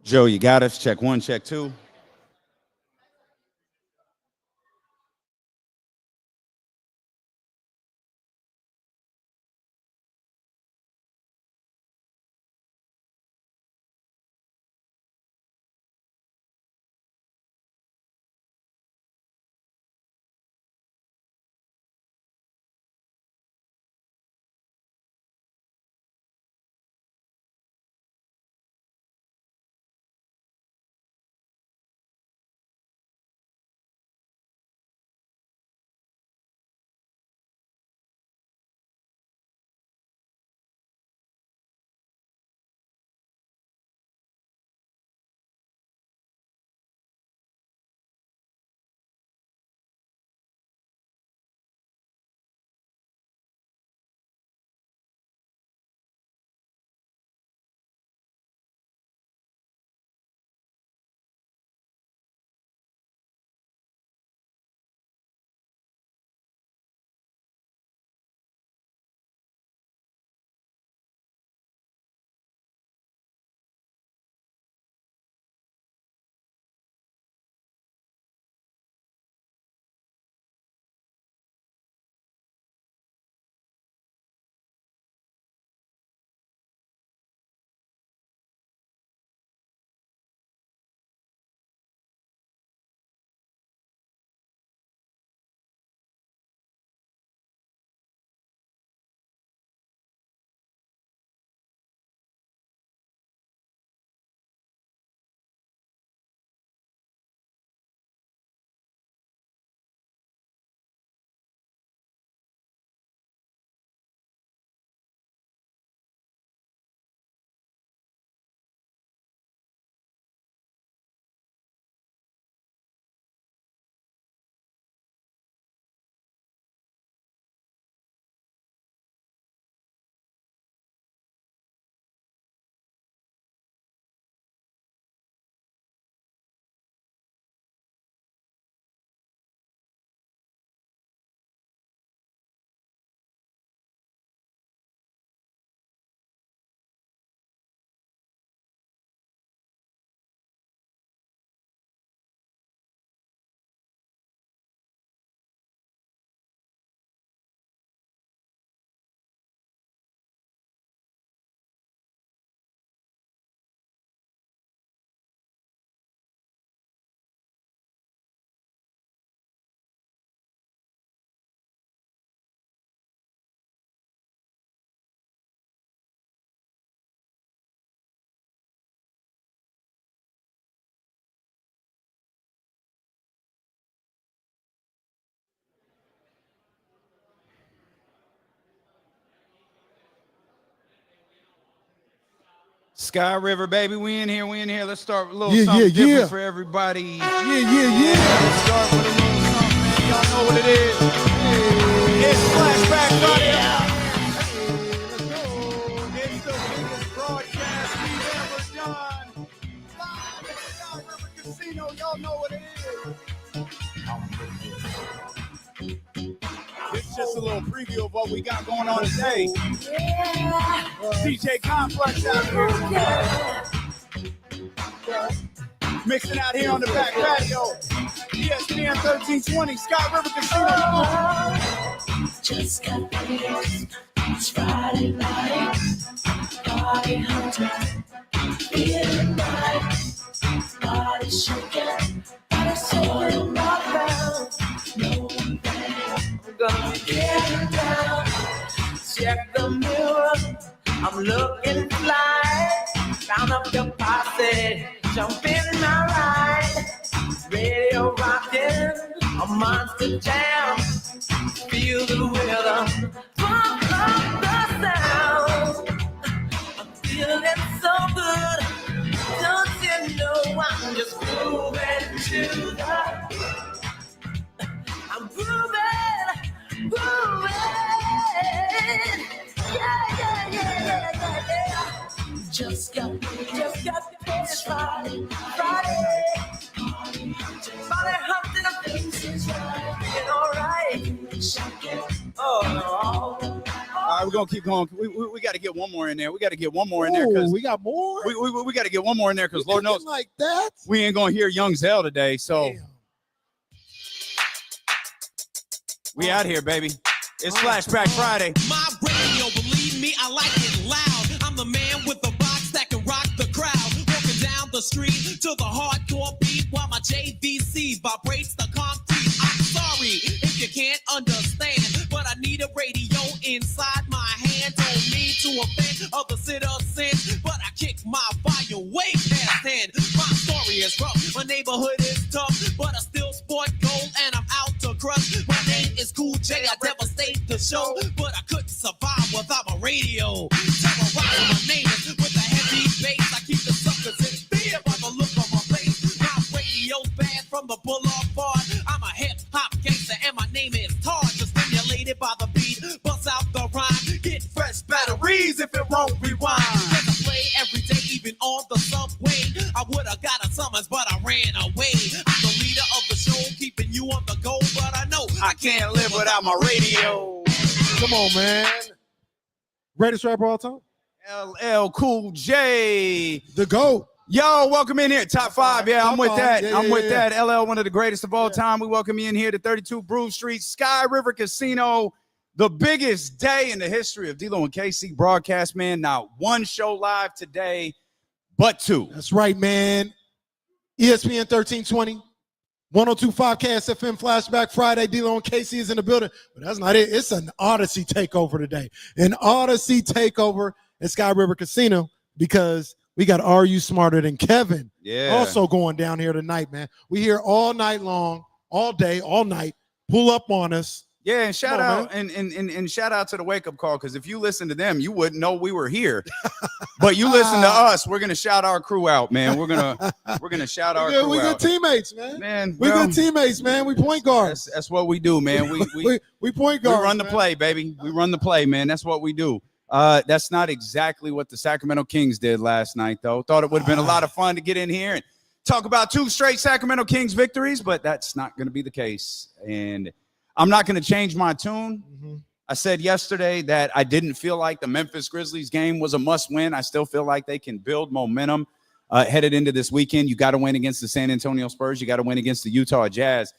Joe, you got us. Check 1, check 2. Sky River, baby, we in here. Let's start with a little something different for everybody. Let's start with a little something, man. Y'all know what it is. It's Flashback Friday. It's the biggest broadcast we've ever done. Live at Sky River Casino. Y'all know what it is. It's It's just a little preview of what we got going on today. DJ Complex out here. Mixing out here on the back patio. ESPN 1320, Sky River Casino. Just got paid. It's Friday night. Party hunter. Feeling right. Body shaking. Body shaking my ground. No one thing. I'm gonna get down. Check the mirror. I'm looking fly. Round up the posse. Jump in my ride. Radio rocking. A monster jam. Feel the rhythm. Pump up the sound. I'm feeling so good. Don't you know I'm just grooving to the. I'm grooving, grooving. Yeah. Just got this Friday. Body humping, things is right. And all right. Oh, all right, we're gonna keep going. We got to get one more in there. We got to get one more in there because we got more. We got to get one more in there because Lord knows like that we ain't gonna hear Young Zell today. So we out here, baby. It's Flashback Friday. My radio, believe me, I like it loud. I'm the man with the box that can rock the crowd. Walking down the street to the hardcore beat while my JVC vibrates the concrete. I'm sorry if you can't understand, but I need a radio inside my hand. Don't mean to offend other citizens, but I kick my volume way past 10. My story is rough, my neighborhood is tough, but I still sport gold and I'm out to crush. My name is Cool J, I devastate the show, but I couldn't survive without my radio. Terrorizing my neighbors with a heavy bass. I keep the suckers in fear by the look of my face. My radio's bad from the boulevard. I'm a hip-hop gangster and my name is Tar. Just stimulated by the beat, bust out the rhyme. Get fresh batteries if it won't rewind. Cause I play every day, even on the subway. I would've got a summons, but I ran away. I'm the leader of the show, keeping you on the go, but I know I can't live without my radio. Come on, man. Greatest rapper of all time? LL Cool J. The GOAT. Yo, welcome in here. Top 5. Yeah, I'm with that. Yeah, I'm with that. LL, one of the greatest of all time. We welcome you in here to 32 Broome Street, Sky River Casino. The biggest day in the history of D-Lo and KC broadcast, man. Not one show live today, but 2. That's right, man. ESPN 1320. 102.5 KSFM Flashback Friday. D-Lo and KC is in the building. But that's not it. It's an Odyssey takeover today. An Odyssey takeover at Sky River Casino because we got Are You Smarter Than Kevin also going down here tonight, man. We here all night long, all day, all night. Pull up on us. Yeah, and shout out and shout out to the wake up call, because if you listen to them, you wouldn't know we were here. But you listen to us, we're gonna shout our crew out, man. We're gonna shout our crew out. We good teammates, man. We good teammates, man. We point guards. That's what we do, man. We point guards. We run the play, baby. We run the play, man. That's what we do. That's not exactly what the Sacramento Kings did last night, though. Thought it would have been a lot of fun to get in here and talk about 2 straight Sacramento Kings victories, but that's not going to be the case. And I'm not going to change my tune. I said yesterday that I didn't feel like the Memphis Grizzlies game was a must-win. I still feel like they can build momentum headed into this weekend. You got to win against the San Antonio Spurs. You got to win against the Utah Jazz.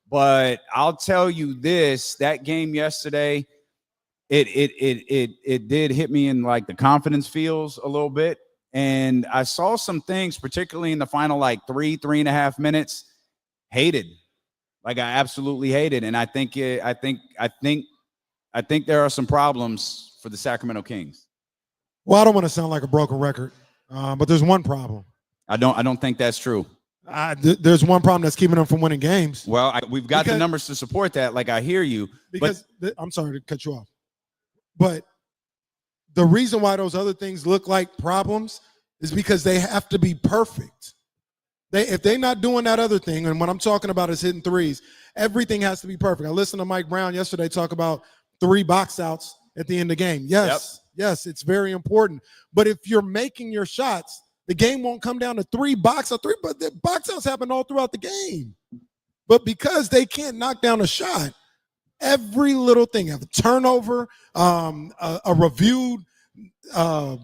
But I'll tell you this, that game yesterday, it did hit me in like the confidence feels a little bit. And I saw some things, particularly in the final like 3.5 minutes, hated. Like I absolutely hated. And I think there are some problems for the Sacramento Kings. Well, I don't want to sound like a broken record, but there's one problem. I don't think that's true. There's one problem that's keeping them from winning games. Well, we've got the numbers to support that. Like I hear you. I'm sorry to cut you off. But the reason why those other things look like problems is because they have to be perfect. If they're not doing that other thing, and what I'm talking about is hitting threes, everything has to be perfect. I listened to Mike Brown yesterday talk about 3 box outs at the end of the game. Yes, it's very important. But if you're making your shots, the game won't come down to 3 box outs. But the box outs happen all throughout the game. But because they can't knock down a shot, Every little thing, a turnover, a reviewed out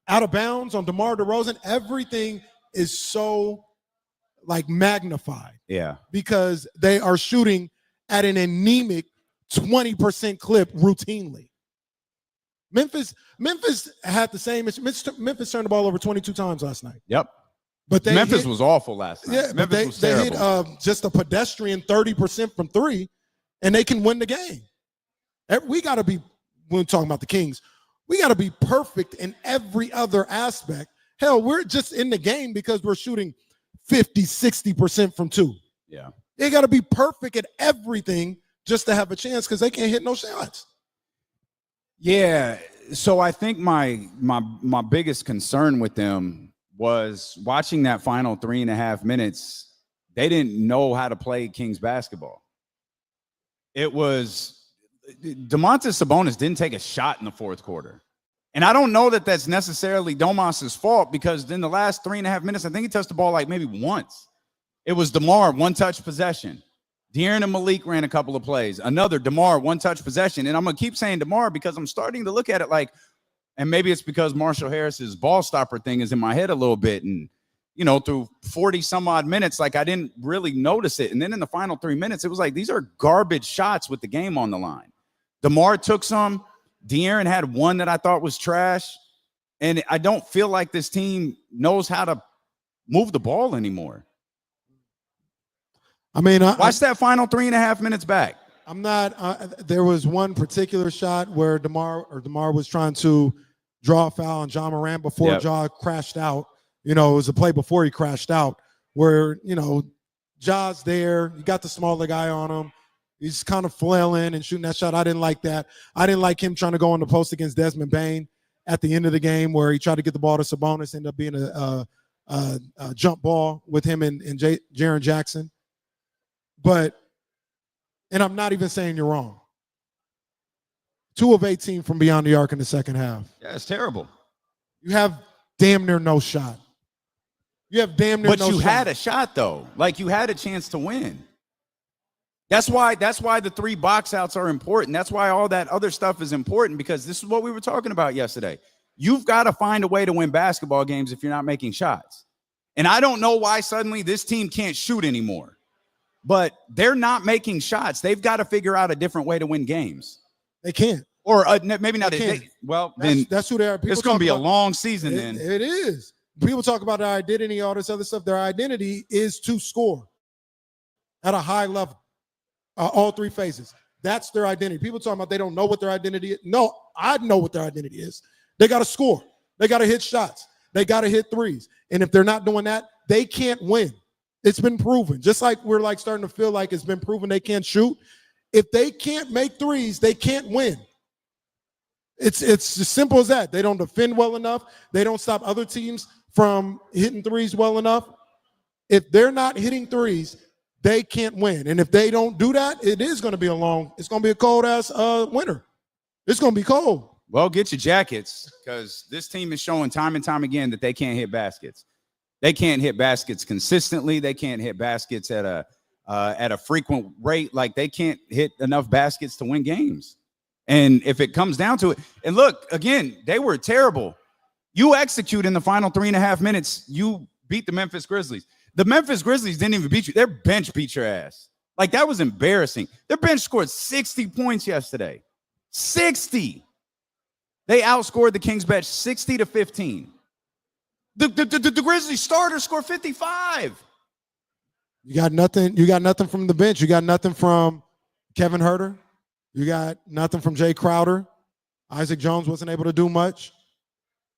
of bounds on DeMar DeRozan, everything is so like magnified. Yeah. Because they are shooting at an anemic 20% clip routinely. Memphis had the same. Memphis turned the ball over 22 times last night. Yep. But Memphis was awful last night. Yeah, Memphis was they terrible. hit just a pedestrian 30% from three, and they can win the game. We got to be, when we're talking about the Kings, we got to be perfect in every other aspect. Hell, we're just in the game because we're shooting 50, 60% from two. Yeah. They got to be perfect at everything just to have a chance because they can't hit no shots. Yeah. So I think my biggest concern with them was watching that final 3.5 minutes. They didn't know how to play Kings basketball. It was Domantas Sabonis didn't take a shot in the fourth quarter. And I don't know that that's necessarily Domas's fault because in the last 3.5 minutes, I think he touched the ball like maybe once. It was DeMar, one-touch possession. De'Aaron and Malik ran a couple of plays. Another DeMar, one-touch possession. And I'm going to keep saying DeMar because I'm starting to look at it like, and maybe it's because Marshall Harris's ball stopper thing is in my head a little bit. And, you know, through 40-some-odd minutes, like I didn't really notice it. And then in the final 3 minutes, it was like these are garbage shots with the game on the line. DeMar took some. De'Aaron had one that I thought was trash. And I don't feel like this team knows how to move the ball anymore. I mean, watch that final 3.5 minutes back. I'm not. There was one particular shot where DeMar was trying to draw a foul on John Morant before Ja crashed out. You know, it was a play before he crashed out where, you know, Ja's there. You got the smaller guy on him. He's kind of flailing and shooting that shot. I didn't like that. I didn't like him trying to go on the post against Desmond Bane at the end of the game where he tried to get the ball to Sabonis, ended up being a jump ball with him and Jaren Jackson. But, and I'm not even saying you're wrong. 2 of 18 from beyond the arc in the second half. Yeah, it's terrible. You have damn near no shot. You have damn near no shot. But you had a shot, though. Like, you had a chance to win. That's why the 3 box outs are important. That's why all that other stuff is important, because this is what we were talking about yesterday. You've got to find a way to win basketball games if you're not making shots. And I don't know why suddenly this team can't shoot anymore. But they're not making shots. They've got to figure out a different way to win games. They can't. Or maybe not. That's who they are. It's going to be a long season then. It is. People talk about their identity, all this other stuff. Their identity is to score at a high level, all 3 phases. That's their identity. People talking about they don't know what their identity is. No, I know what their identity is. They got to score. They got to hit shots. They got to hit threes. And if they're not doing that, they can't win. It's been proven. Just like we're like starting to feel like it's been proven they can't shoot. If they can't make threes, they can't win. It's as simple as that. They don't defend well enough. They don't stop other teams from hitting threes well enough. If they're not hitting threes, they can't win. And if they don't do that, it is going to be it's going to be a cold ass winter. It's going to be cold. Well, get your jackets, because this team is showing time and time again that they can't hit baskets. They can't hit baskets consistently. They can't hit baskets at a frequent rate. Like, they can't hit enough baskets to win games. And if it comes down to it, and look, again, they were terrible. You execute in the final 3.5 minutes. You beat the Memphis Grizzlies. The Memphis Grizzlies didn't even beat you. Their bench beat your ass. Like, that was embarrassing. Their bench scored 60 points yesterday. 60. They outscored the Kings bench 60-15. The Grizzlies starters scored 55. You got nothing. You got nothing from the bench. You got nothing from Kevin Huerter. You got nothing from Jay Crowder. Isaac Jones wasn't able to do much.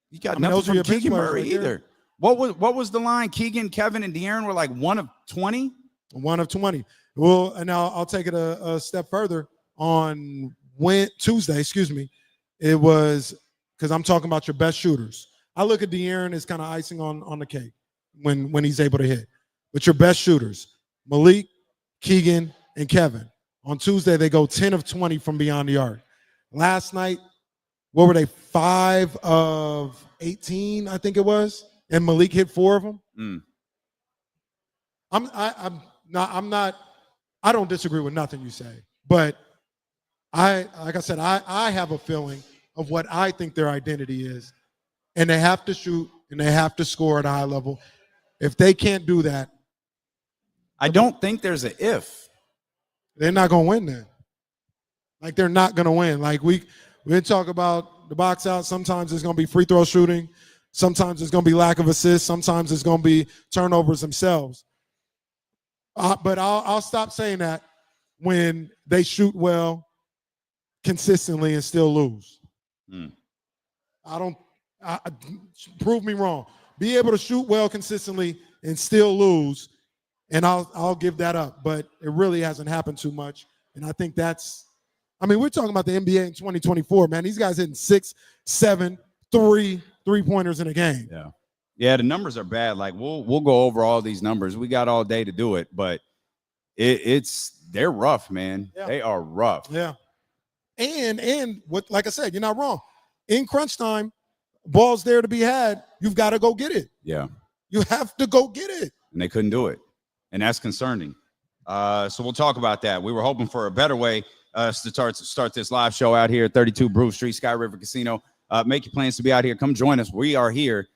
You got nothing from Keegan Murray either. What was the line? Keegan, Kevin, and De'Aaron were like 1 of 20? 1 of 20. Well, and I'll take it a step further. On Tuesday, it was, because I'm talking about your best shooters. I look at De'Aaron as kind of icing on the cake when he's able to hit. But your best shooters, Malik, Keegan, and Kevin. On Tuesday, they go 10 of 20 from beyond the arc. Last night, what were they? 5 of 18, I think it was. And Malik hit 4 of them. I don't disagree with nothing you say, but like I said, I have a feeling of what I think their identity is. And they have to shoot and they have to score at a high level. If they can't do that, I don't think there's an if. They're not going to win then. Like, they're not going to win. Like, we talk about the box out. Sometimes it's going to be free throw shooting. Sometimes it's going to be lack of assists. Sometimes it's going to be turnovers themselves. But I'll stop saying that when they shoot well consistently and still lose. Prove me wrong. Be able to shoot well consistently and still lose, and I'll give that up. But it really hasn't happened too much. And I think we're talking about the NBA in 2024, man. These guys hitting 6, 7, 3-pointers in a game. Yeah, the numbers are bad. Like we'll go over all these numbers. We got all day to do it, but they're rough, man. Yeah. They are rough. Yeah. And what, like I said, you're not wrong. In crunch time, ball's there to be had. You've got to go get it. Yeah. You have to go get it. And they couldn't do it. And that's concerning. So we'll talk about that. We were hoping for a better way to start this live show out here at 32 Brew Street, Sky River Casino. Make your plans to be out here. Come join us. We are here.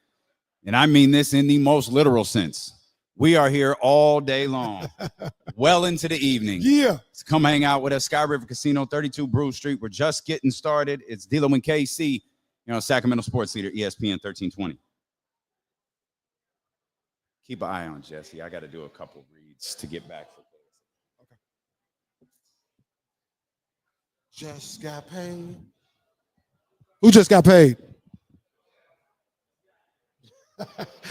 And I mean this in the most literal sense. We are here all day long, well into the evening. Yeah. So come hang out with us. Sky River Casino, 32 Brew Street. We're just getting started. It's D'Lo and KC, Sacramento sports leader, ESPN 1320. Keep an eye on Jesse. I got to do a couple reads to get back for this. Okay. Just got paid. Who just got paid?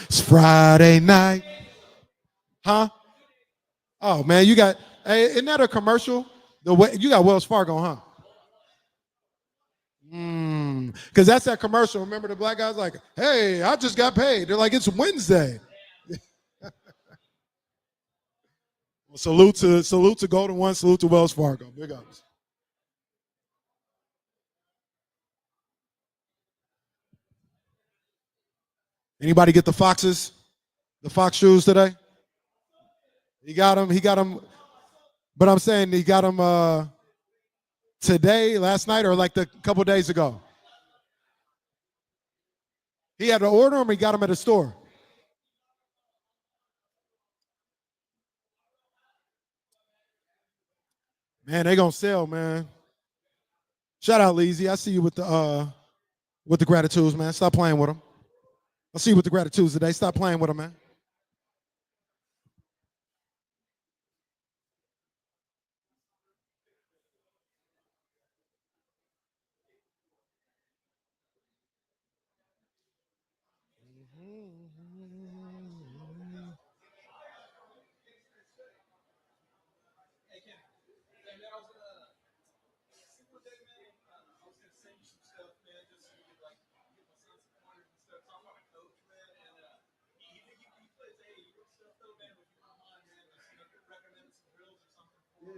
It's Friday night. Huh? Oh, man, isn't that a commercial? You got Wells Fargo, huh? Because that's that commercial. Remember the black guy's like, hey, I just got paid. They're like, it's Wednesday. Well, salute to Golden One, salute to Wells Fargo. Big ups. Anybody get the Fox shoes today? He got them. But I'm saying he got them today, last night, or like a couple days ago. He had to order them. He got them at a store. Man, they gonna sell, man. Shout out, Leezy. I see you with the gratitudes, man. Stop playing with them. I see you with the gratitudes today. Stop playing with them, man.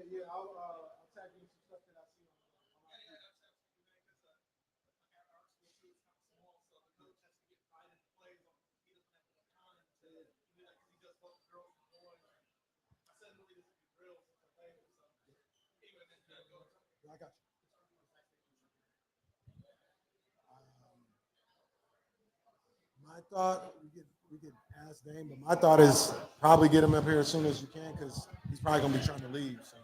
Yeah, I'll tag you some stuff that I see I got you. My thought, we could ask Dame, but my thought is probably get him up here as soon as you can because he's probably going to be trying to leave. So.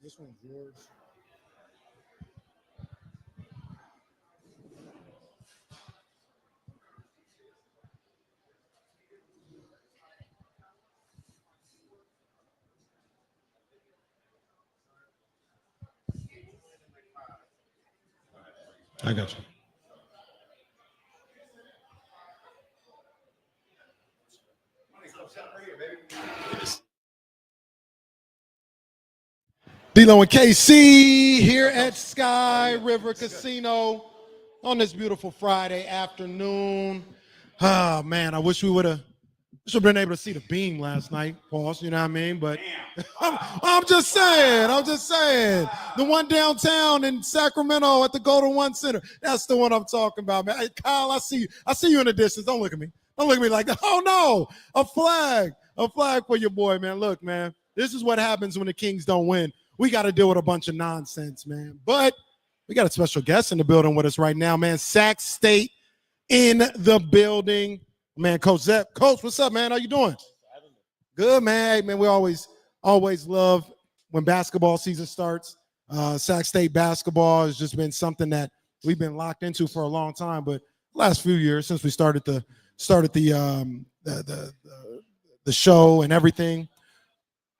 This one's yours. I got you. D-Lo and KC here at Sky River Casino on this beautiful Friday afternoon. Oh, man, I wish we would have been able to see the beam last night, Pauls, you know what I mean? But I'm just saying. The one downtown in Sacramento at the Golden One Center, that's the one I'm talking about, man. Hey, Kyle, I see you in the distance. Don't look at me. Don't look at me like that. Oh, no, a flag for your boy, man. Look, man, this is what happens when the Kings don't win. We got to deal with a bunch of nonsense, man. But we got a special guest in the building with us right now, man. Sac State in the building. Man, Coach Zepp. Coach, what's up, man? How you doing? Good, man. Hey, man, we always love when basketball season starts. Sac State basketball has just been something that we've been locked into for a long time. But last few years, since we started the show and everything,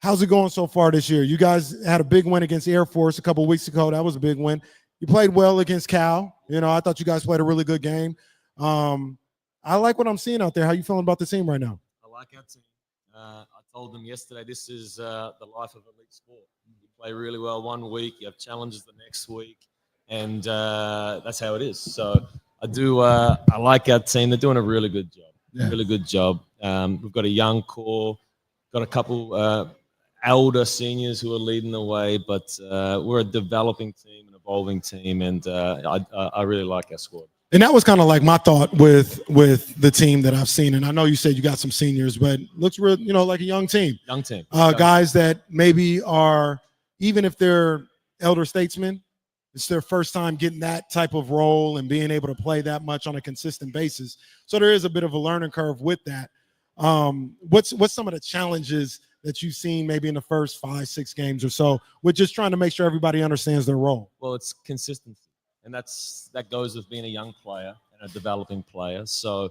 how's it going so far this year? You guys had a big win against Air Force a couple of weeks ago. That was a big win. You played well against Cal. You know, I thought you guys played a really good game. I like what I'm seeing out there. How you feeling about the team right now? I like our team. I told them yesterday this is the life of elite sport. You play really well one week, you have challenges the next week, and that's how it is. So I like our team. They're doing a really good job. Yeah. Really good job. We've got a young core, got a couple elder seniors who are leading the way, but we're a developing team, an evolving team, and I really like our squad. And that was kind of like my thought with the team that I've seen. And I know you said you got some seniors, but looks real, like a young team. Young team. Guys that maybe are, even if they're elder statesmen, it's their first time getting that type of role and being able to play that much on a consistent basis. So there is a bit of a learning curve with that. What's some of the challenges that you've seen maybe in the first 5-6 games or so with just trying to make sure everybody understands their role? Well, it's consistency. And that goes with being a young player and a developing player. So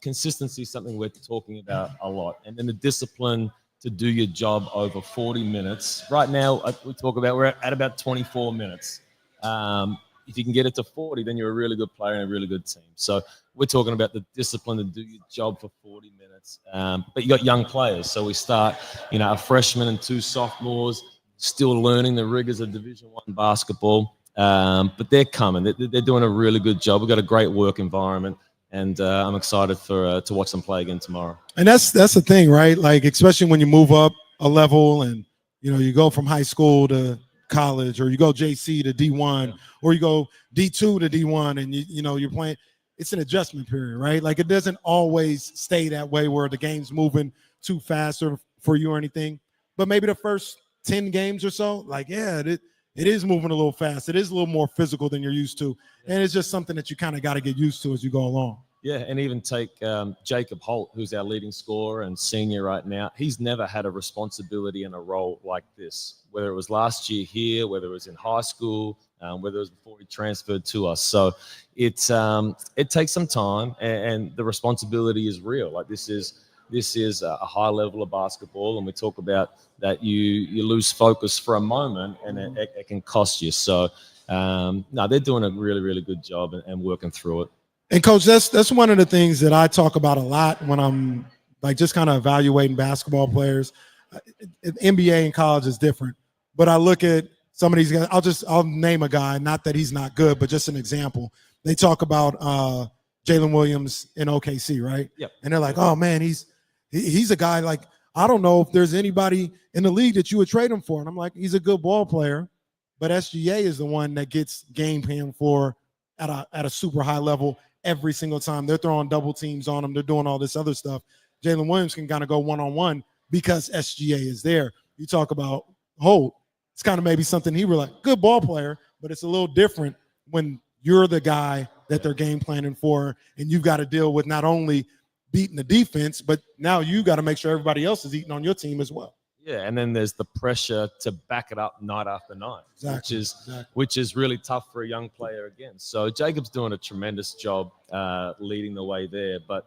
consistency is something we're talking about a lot. And then the discipline to do your job over 40 minutes. Right now, we're at about 24 minutes. If you can get it to 40, then you're a really good player and a really good team. So we're talking about the discipline to do your job for 40 minutes. But you got young players. So we start, a freshman and 2 sophomores, still learning the rigors of Division I basketball. But they're coming. They're doing a really good job. We've got a great work environment, and I'm excited to watch them play again tomorrow. And that's the thing, right? Like, especially when you move up a level and, you go from high school to college, or you go JC to D1, or you go D2 to D1, and you're playing. It's an adjustment period, right? Like, it doesn't always stay that way where the game's moving too fast or for you or anything. But maybe the first 10 games or so, it is moving a little fast. It is a little more physical than you're used to. And it's just something that you kind of got to get used to as you go along. Yeah, and even take Jacob Holt, who's our leading scorer and senior right now. He's never had a responsibility and a role like this, whether it was last year here, whether it was in high school, whether it was before he transferred to us. So it takes some time, and the responsibility is real. Like, this is a high level of basketball, and we talk about that you lose focus for a moment, and it can cost you. So, they're doing a really, really good job and working through it. And Coach, that's one of the things that I talk about a lot when I'm just kind of evaluating basketball players. NBA and college is different, but I look at some of these guys. I'll name a guy, not that he's not good, but just an example. They talk about Jalen Williams in OKC, right? Yep. And they're like, oh man, he's a guy, like, I don't know if there's anybody in the league that you would trade him for. And I'm like, he's a good ball player, but SGA is the one that gets game plan for at a super high level every single time. They're throwing double teams on him. They're doing all this other stuff. Jalen Williams can kind of go one-on-one because SGA is there. You talk about Holt. It's kind of maybe something he like, good ball player, but it's a little different when you're the guy that they're game planning for, and you've got to deal with not only beating the defense, but now you got to make sure everybody else is eating on your team as well. Yeah, and then there's the pressure to back it up night after night, which is really tough for a young player again. So Jacob's doing a tremendous job leading the way there. But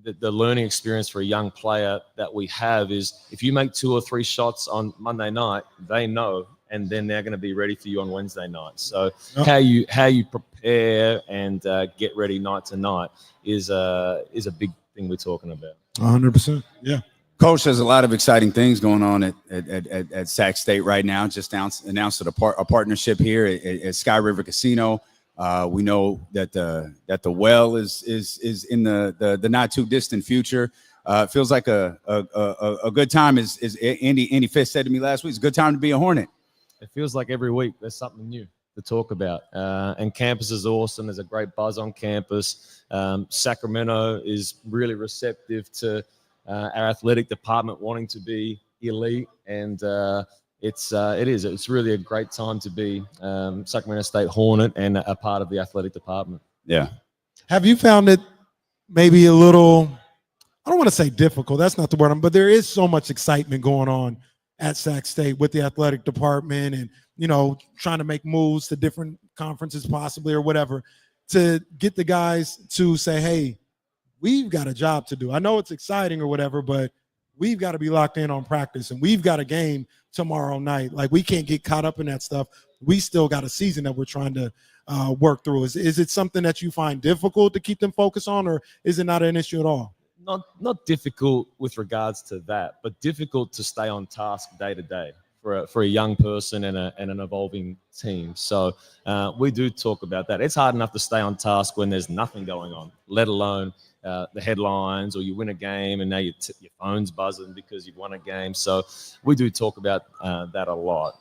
the learning experience for a young player that we have is if you make 2 or 3 shots on Monday night, they know, and then they're going to be ready for you on Wednesday night. So how you prepare and get ready night to night is a big thing we're talking about. 100%. Yeah. Coach, there's a lot of exciting things going on at Sac State right now. Just announced a partnership here at Sky River Casino. We know that the well is in the not too distant future. It feels like a good time. Is Andy Fish said to me last week, it's a good time to be a Hornet. It feels like every week there's something new to talk about. And campus is awesome. There's a great buzz on campus. Sacramento is really receptive to our athletic department wanting to be elite, and it's really a great time to be Sacramento State Hornet and a part of the athletic department. Yeah. Have you found it maybe a little, I don't want to say difficult, that's not the word, but there is so much excitement going on at Sac State with the athletic department and, trying to make moves to different conferences possibly or whatever, to get the guys to say, hey, we've got a job to do. I know it's exciting or whatever, but we've got to be locked in on practice, and we've got a game tomorrow night. Like, we can't get caught up in that stuff. We still got a season that we're trying to work through. Is it something that you find difficult to keep them focused on, or is it not an issue at all? Not difficult with regards to that, but difficult to stay on task day to day for a young person and an evolving team. So we do talk about that. It's hard enough to stay on task when there's nothing going on, let alone the headlines, or you win a game and now your phone's buzzing because you've won a game. So we do talk about that a lot.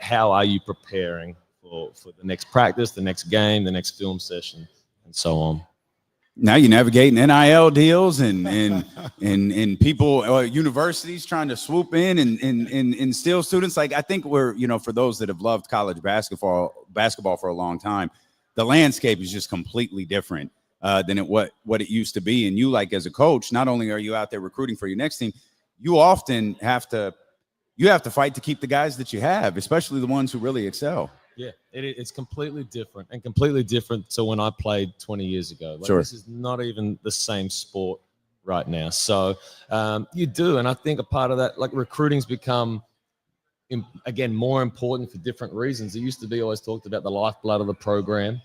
How are you preparing for the next practice, the next game, the next film session, and so on? Now you're navigating NIL deals and people, universities trying to swoop in and steal students. Like, I think we're, for those that have loved college basketball for a long time, the landscape is just completely different than what it used to be. And you, like, as a coach, not only are you out there recruiting for your next team, you often have to fight to keep the guys that you have, especially the ones who really excel. Yeah, it's completely different, and completely different to when I played 20 years ago. Like, Sure. This is not even the same sport right now. So you do, and I think a part of that, like, recruiting's become, again, more important for different reasons. It used to be always talked about the lifeblood of the program.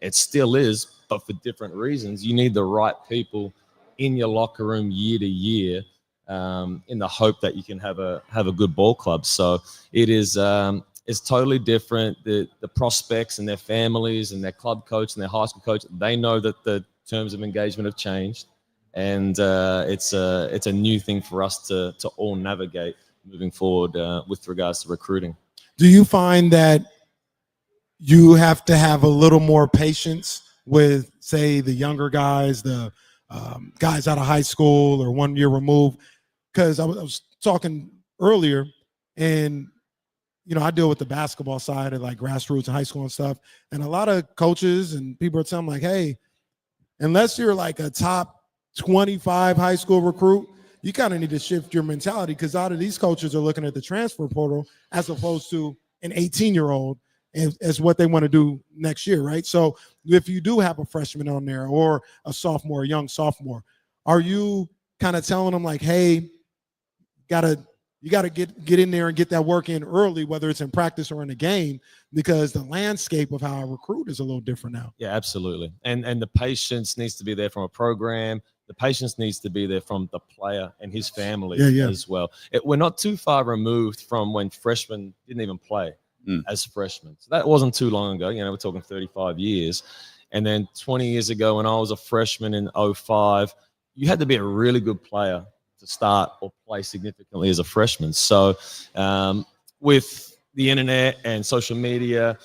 It still is, but for different reasons. You need the right people in your locker room year to year, in the hope that you can have a good ball club. So it is. It's totally different. The prospects and their families and their club coach and their high school coach, they know that the terms of engagement have changed, and it's a new thing for us to all navigate moving forward with regards to recruiting. Do you find that you have to have a little more patience with, say, the younger guys, the guys out of high school or 1 year removed? Because I was talking earlier, and I deal with the basketball side of, like, grassroots and high school and stuff. And a lot of coaches and people are telling me, like, hey, unless you're like a top 25 high school recruit, you kind of need to shift your mentality, because a lot of these coaches are looking at the transfer portal as opposed to an 18-year-old as what they want to do next year, right? So if you do have a freshman on there or a sophomore, a young sophomore, are you kind of telling them, like, hey, you got to get in there and get that work in early, whether it's in practice or in a game, because the landscape of how I recruit is a little different now. Yeah, absolutely. And the patience needs to be there from a program. The patience needs to be there from the player and his family as well. We're not too far removed from when freshmen didn't even play as freshmen. So that wasn't too long ago. We're talking 35 years. And then 20 years ago, when I was a freshman in 2005, you had to be a really good player to start or play significantly as a freshman. So with the internet and social media,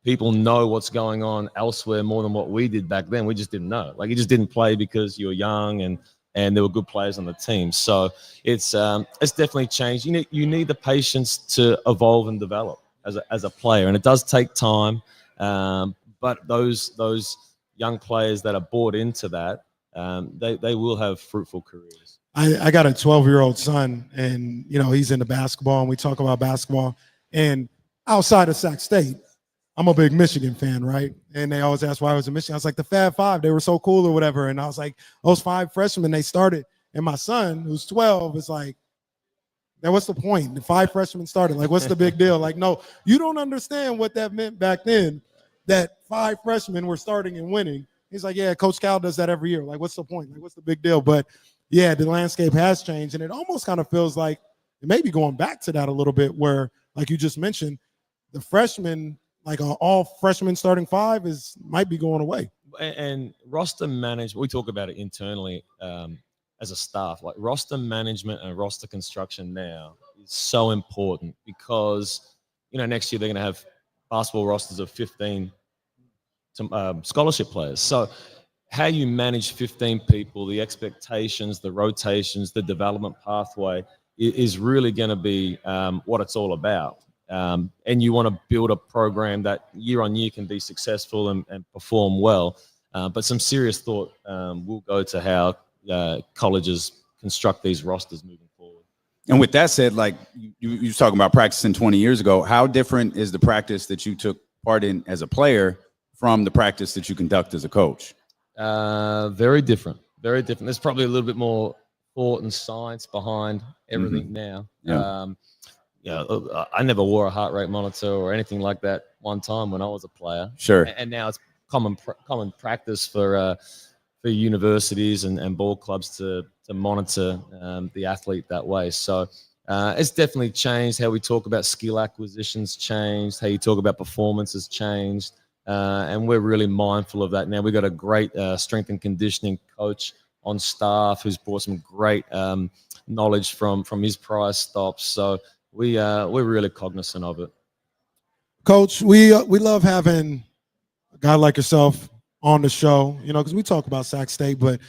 people know what's going on elsewhere more than what we did back then. We just didn't know. Like, you just didn't play because you were young and there were good players on the team. So it's definitely changed. You need the patience to evolve and develop as a player, and it does take time. But those young players that are bought into that, they will have fruitful careers. I got a 12-year-old son, and he's into basketball, and we talk about basketball. And outside of Sac State, I'm a big Michigan fan, right? And they always ask why I was in Michigan. I was like, the Fab Five, they were so cool or whatever. And I was like, those 5 freshmen, they started. And my son, who's 12, is like, now what's the point? The 5 freshmen started. Like, what's the big deal? Like, no, you don't understand what that meant back then, that 5 freshmen were starting and winning. He's like, yeah, Coach Cal does that every year. Like, what's the point? Like, what's the big deal? But yeah, the landscape has changed, and it almost kind of feels like it may be going back to that a little bit where, like you just mentioned, the freshmen, like all freshman starting 5 might be going away. And roster management, we talk about it internally as a staff, like roster management and roster construction now is so important because, next year they're going to have basketball rosters of 15 scholarship players. So how you manage 15 people, the expectations, the rotations, the development pathway is really going to be what it's all about. And you want to build a program that year on year can be successful and perform well. But some serious thought will go to how colleges construct these rosters moving forward. And with that said, like you were talking about practicing 20 years ago, how different is the practice that you took part in as a player from the practice that you conduct as a coach? Very different. Very different. There's probably a little bit more thought and science behind everything now. Yeah. I never wore a heart rate monitor or anything like that one time when I was a player. Sure. And now it's common practice for universities and ball clubs to monitor the athlete that way. So it's definitely changed. How we talk about skill acquisitions changed. How you talk about performance has changed. And we're really mindful of that now. We've got a great strength and conditioning coach on staff who's brought some great knowledge from his prior stops. So we're really cognizant of it. Coach, we love having a guy like yourself on the show, because we talk about Sac State, but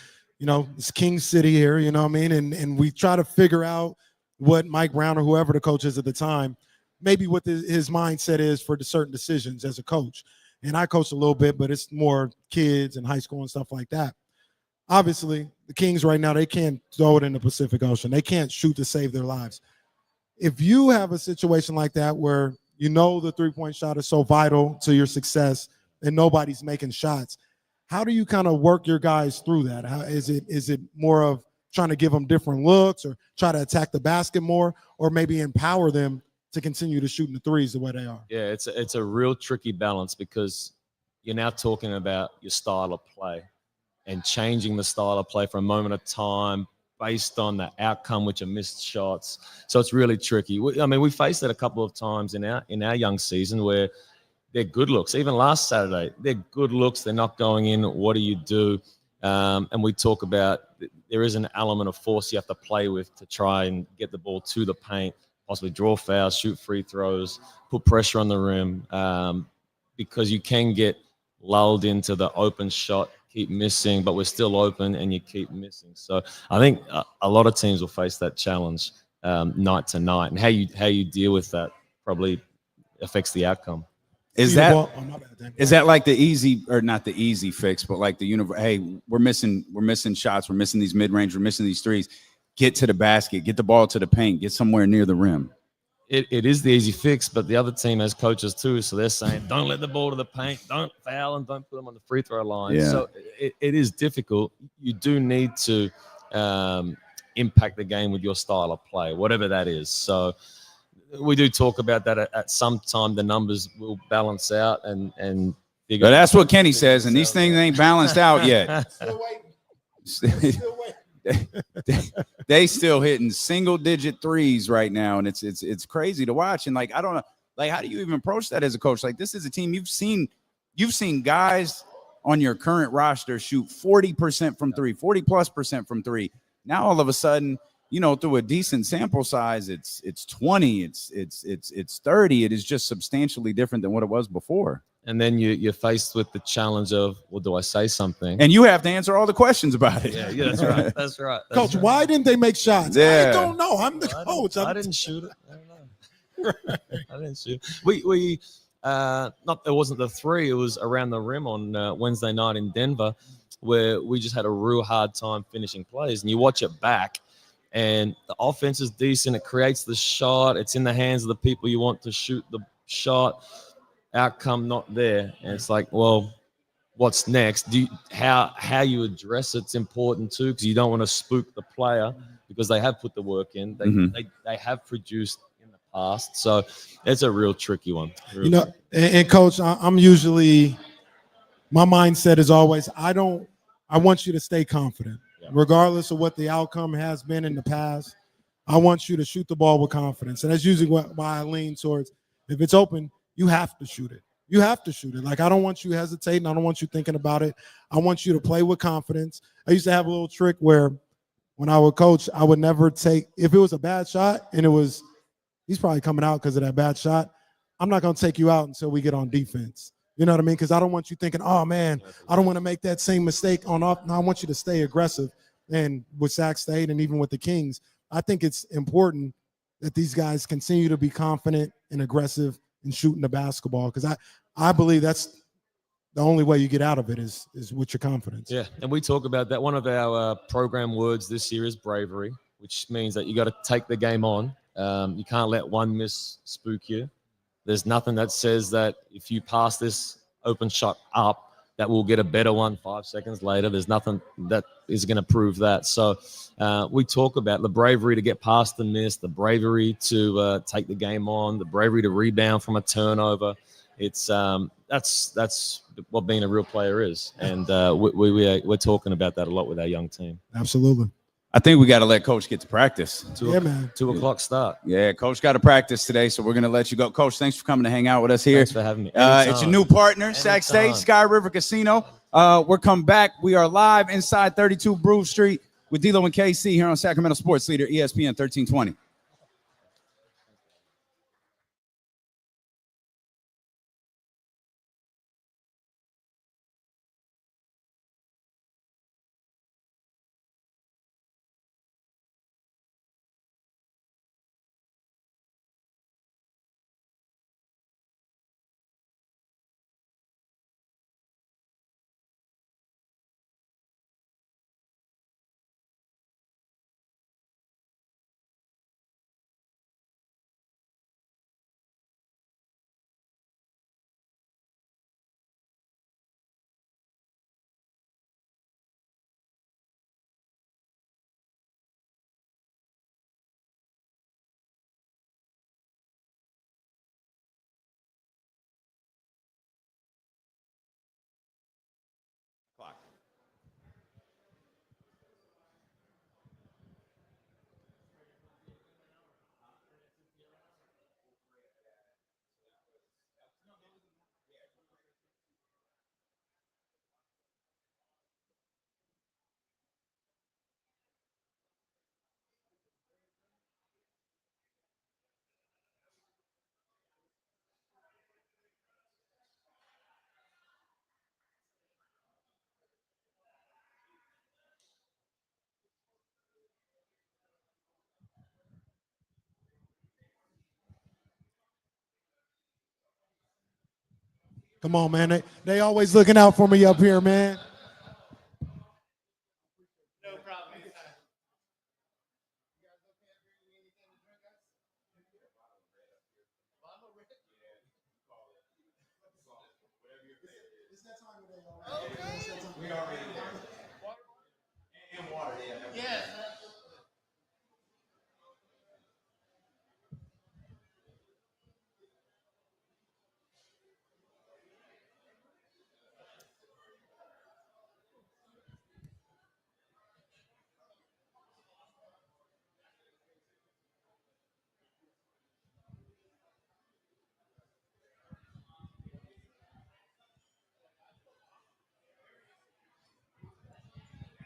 it's King City here, you know what I mean? And we try to figure out what Mike Brown or whoever the coach is at the time, maybe what his mindset is for the certain decisions as a coach. And I coach a little bit, but it's more kids and high school and stuff like that. Obviously, the Kings right now, they can't throw it in the Pacific Ocean. They can't shoot to save their lives. If you have a situation like that where the three-point shot is so vital to your success and nobody's making shots, how do you kind of work your guys through that? How is it more of trying to give them different looks or try to attack the basket more, or maybe empower them to continue to shoot in the threes the way they are? Yeah, it's a real tricky balance because you're now talking about your style of play and changing the style of play for a moment of time based on the outcome, which are missed shots. So it's really tricky. We faced it a couple of times in our young season where they're good looks. Even last Saturday, they're good looks. They're not going in. What do you do? And we talk about there is an element of force you have to play with to try and get the ball to the paint, possibly draw fouls, shoot free throws, put pressure on the rim, because you can get lulled into the open shot, keep missing, but we're still open and you keep missing. So I think a lot of teams will face that challenge night to night, and how you deal with that probably affects the outcome. Is that like the easy, or not the easy fix, but like the hey, we're missing shots, we're missing these mid-range, we're missing these threes. Get to the basket, get the ball to the paint, get somewhere near the rim. It is the easy fix, but the other team has coaches too, so they're saying don't let the ball to the paint, don't foul, and don't put them on the free throw line. Yeah. So it is difficult. You do need to impact the game with your style of play, whatever that is. So we do talk about that at some time. The numbers will balance out and figure. But that's what Kenny says, and these things ain't balanced out yet. They still hitting single-digit threes right now, and it's crazy to watch. And like, I don't know, like, how do you even approach that as a coach? Like, this is a team you've seen guys on your current roster shoot 40% from three, 40+% from three. Now all of a sudden, through a decent sample size, it's 20, it's 30. It is just substantially different than what it was before. And then you're faced with the challenge of, well, do I say something? And you have to answer all the questions about it. Yeah, that's right. That's right. Coach, why didn't they make shots? Yeah. I don't know. I'm the coach. I didn't shoot it. I don't know. I didn't shoot it. We it wasn't the three. It was around the rim on Wednesday night in Denver, where we just had a real hard time finishing plays. And you watch it back, And the offense is decent. It creates the shot. It's in the hands of the people you want to shoot the shot. Outcome not there. And it's like, well, what's next? How you address it's important too, because you don't want to spook the player because they have put the work in. They have produced in the past. So it's a real tricky one. And Coach, I'm usually, my mindset is always, I want you to stay confident. Regardless of what the outcome has been in the past, I want you to shoot the ball with confidence. And that's usually why I lean towards, if it's open, you have to shoot it. You have to shoot it. Like, I don't want you hesitating. I don't want you thinking about it. I want you to play with confidence. I used to have a little trick where when I would coach, I would never take, if it was a bad shot and he's probably coming out because of that bad shot, I'm not going to take you out until we get on defense. You know what I mean? Because I don't want you thinking, oh, man, I don't want to make that same mistake on off. No, I want you to stay aggressive. And with Sac State and even with the Kings, I think it's important that these guys continue to be confident and aggressive in shooting the basketball, because I believe that's the only way you get out of it is with your confidence. Yeah, and we talk about that. One of our program words this year is bravery, which means that you got to take the game on. You can't let one miss spook you. There's nothing that says that if you pass this open shot up, that we'll get a better one 5 seconds later. There's nothing that is going to prove that. So we talk about the bravery to get past the miss, the bravery to take the game on, the bravery to rebound from a turnover. It's that's what being a real player is, and we're talking about that a lot with our young team. Absolutely. I think we got to let Coach get to practice. 2 o'clock start. Yeah, Coach got to practice today, so we're going to let you go. Coach, thanks for coming to hang out with us here. Thanks for having me. It's your new partner, Sac State, Sky River Casino. We're coming back. We are live inside 32 Broome Street with D-Lo and KC here on Sacramento Sports Leader, ESPN 1320. Come on, man. They always looking out for me up here, man. No problem. We already and water. Yeah.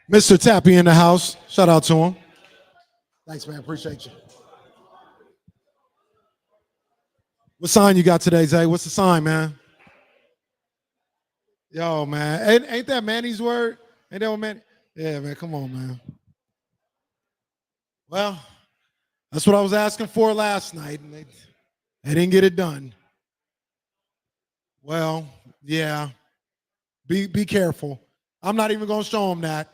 Mr. Tappy in the house. Shout out to him. Thanks, man. Appreciate you. What sign you got today, Zay? What's the sign, man? Yo, man. Ain't that Manny's word? Ain't that what Manny? Yeah, man. Come on, man. Well, that's what I was asking for last night, and they didn't get it done. Well, yeah. Be careful. I'm not even going to show them that.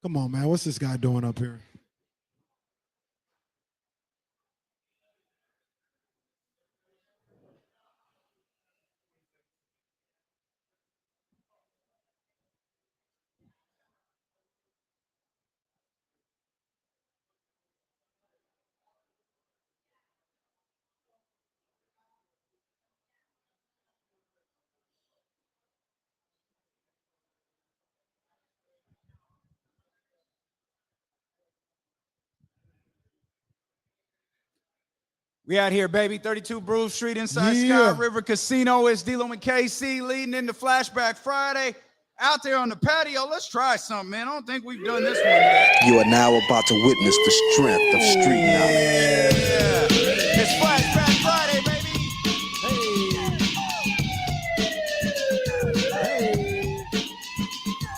Come on, man. What's this guy doing up here? We out here, baby. 32 Bruce Street inside Sky River Casino. It's D-Lo and KC leading into Flashback Friday. Out there on the patio, let's try something, man. I don't think we've done this one yet. You are now about to witness the strength of street knowledge. Yeah. It's Flashback Friday, baby.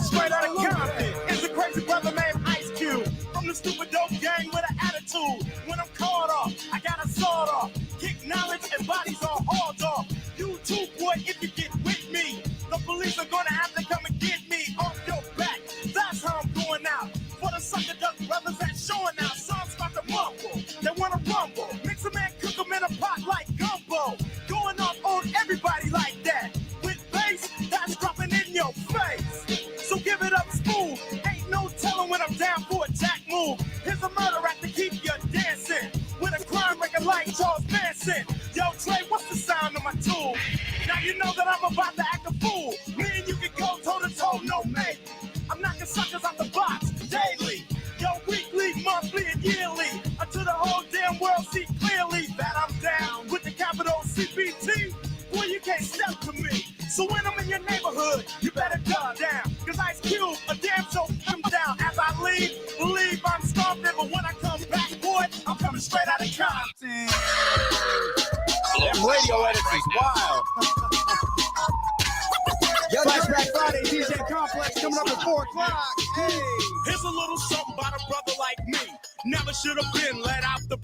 Straight out of Compton, it's a crazy brother named Ice Cube. From the stupid dope gang with an attitude. When I'm caught off, I got a sword off. Kick knowledge and bodies all hauled off. You too, boy, if you get with me. The police are gonna have to come and get me off your back. That's how I'm going out. For the sucker duck brothers that's showing out. Songs about to mumble. They wanna rumble. Mix them and cook them in a pot like gumbo. Going off on everybody like that. With bass, that's dropping in your face. So give it up, smooth. Ain't no telling when I'm down for a jack move. Here's a murder act to keep you dancing. With a crime record like Charles Manson. Yo, Trey, what's the sound of my tool? Now you know that I'm about to act a fool. Me and you can go toe-to-toe, no mate. I'm knocking suckers out the box daily. Yo, weekly, monthly, and yearly. Until the whole damn world see clearly that I'm down with the capital CBT. Boy, you can't step to me. So when I'm in your neighborhood, you better duck down. Cause Ice Cube, a damn show, come down. As I leave, believe I'm stomping. But when I come back, boy, I'm coming straight out of Compton. Them radio edits is wild. Flashback Friday, DJ Complex coming up at 4 o'clock. Hey. Here's a little something about a brother like me. Never should have been let out the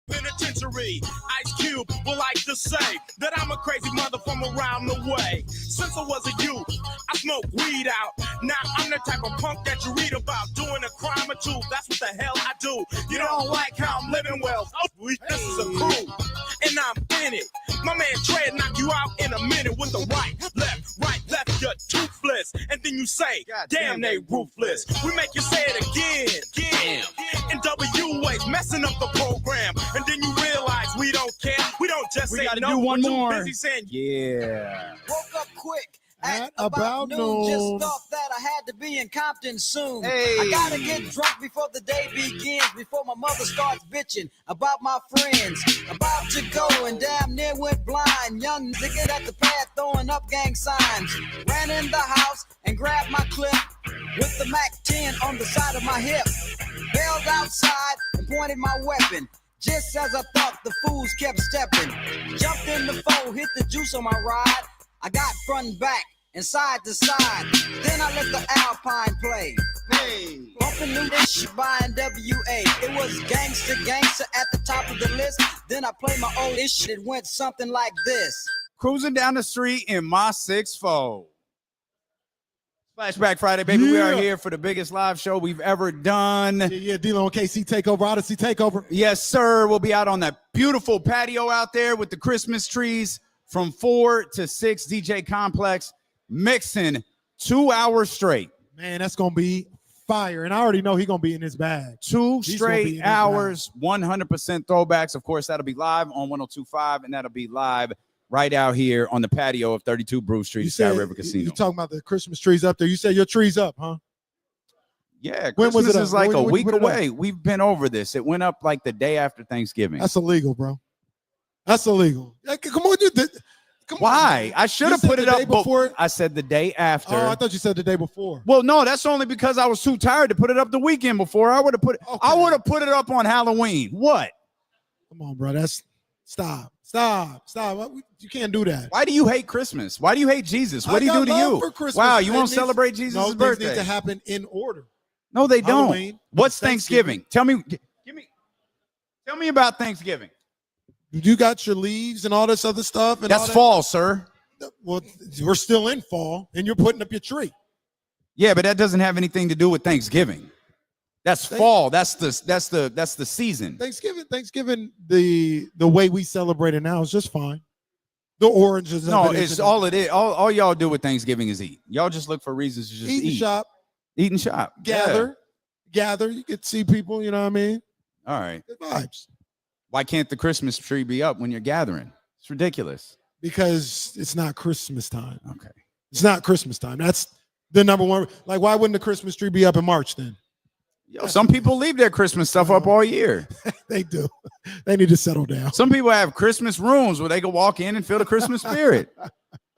penitentiary. Ice Cube will like to say that I'm a crazy mother from around the way. Since I was a youth, I smoked weed out. Now I'm the type of punk that you read about, doing a crime or two. That's what the hell I do. You don't like how I'm living well. This is a crew, and I'm in it. My man Trey knock you out in a minute with the right, left, you're toothless. And then you say, damn, they ruthless. We make you say it again. In W ways, messing up the program. And then you realize we don't care. We don't just say gotta no. do one more. Busy saying, yeah. Woke up quick. At about Just noon. thought that I had to be in Compton soon. Hey. I gotta get drunk before the day begins, before my mother starts bitching about my friends. About to go and damn near went blind. Young nigga at the pad throwing up gang signs. Ran in the house and grabbed my clip with the Mac 10 on the side of my hip. Bailed outside and pointed my weapon. Just as I thought, the fools kept stepping. Jumped in the foe, hit the juice on my ride. I got front and back and side to side. Then I let the Alpine play. Hey. Bumping new this shit by NWA. It was gangster at the top of the list. Then I played my old ish. It went something like this. Cruising down the street in my 6'4". Flashback Friday, baby. We are here for the biggest live show we've ever done. Yeah, D-Lo and KC Takeover, Odyssey Takeover. Yes, sir. We'll be out on that beautiful patio out there with the Christmas trees from 4 to 6. DJ Complex mixing 2 hours straight. Man, that's going to be fire. And I already know he's going to be in his bag. 2 straight hours, 100% throwbacks. Of course, that'll be live on 102.5, and that'll be live right out here on the patio of 32 Bruce Street, Sky River Casino. You talking about the Christmas trees up there. You said your tree's up, huh? Yeah, when Christmas was it is up? like When a you week put it up? away. We've been over this. It went up like the day after Thanksgiving. That's illegal, bro. That's illegal. Come on, you did. Why? I should have put it up before. I said the day after. Oh, I thought you said the day before. Well, no, that's only because I was too tired to put it up the weekend before. I would have put it. Okay. I would have put it up on Halloween. What? Come on, bro. That's stop. You can't do that. Why do you hate Christmas? Why do you hate Jesus? What do you do to you? For Christmas. Wow, you It won't needs- celebrate Jesus' no, birthday? Things need to happen in order. No, they don't. Halloween, What's Thanksgiving? Tell me about Thanksgiving. You got your leaves and all this other stuff. And That's all that. fall, sir. Well, we're still in fall, and you're putting up your tree. Yeah, but that doesn't have anything to do with Thanksgiving. That's fall. That's the season. Thanksgiving, the way we celebrate it now is just fine. The oranges. No, it's all it is. All y'all do with Thanksgiving is eat. Y'all just look for reasons to just eat. Eat and shop. Gather. You could see people, you know what I mean? All right. Good vibes. Why can't the Christmas tree be up when you're gathering? It's ridiculous. Because it's not Christmas time. Okay. It's not Christmas time. That's the number one. Like, why wouldn't the Christmas tree be up in March then? Yo, some people leave their Christmas stuff up all year. They do. They need to settle down. Some people have Christmas rooms where they can walk in and feel the Christmas spirit.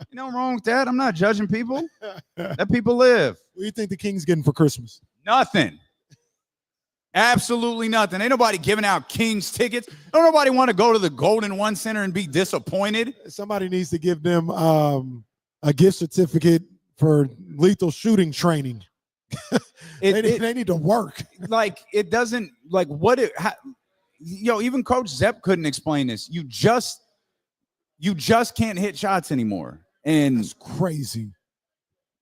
You know wrong with that? I'm not judging people. Let people live. What do you think the King's getting for Christmas? Nothing. Absolutely nothing. Ain't nobody giving out King's tickets. Don't nobody want to go to the Golden One Center and be disappointed. Somebody needs to give them a gift certificate for lethal shooting training. They need to work. Like, it doesn't, like, even Coach Zepp couldn't explain this. You just can't hit shots anymore. And it's crazy.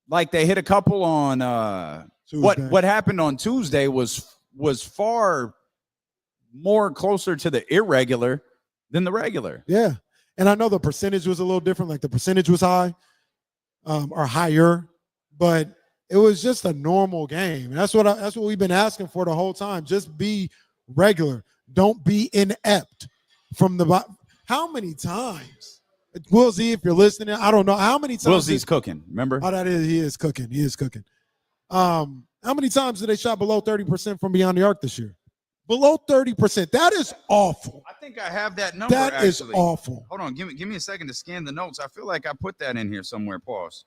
Like, they hit a couple on what happened on Tuesday was far more closer to the irregular than the regular. Yeah. And I know the percentage was a little different. Like, the percentage was high or higher, but it was just a normal game. That's what we've been asking for the whole time. Just be regular. Don't be inept from the. How many times, Will Z, if you're listening, I don't know how many times. Will Z's cooking. Remember? Oh, he is cooking. He is cooking. How many times did they shot below 30% from beyond the arc this year? Below 30%. That is awful. I think I have that number. That is awful. Hold on. Give me a second to scan the notes. I feel like I put that in here somewhere. Pause.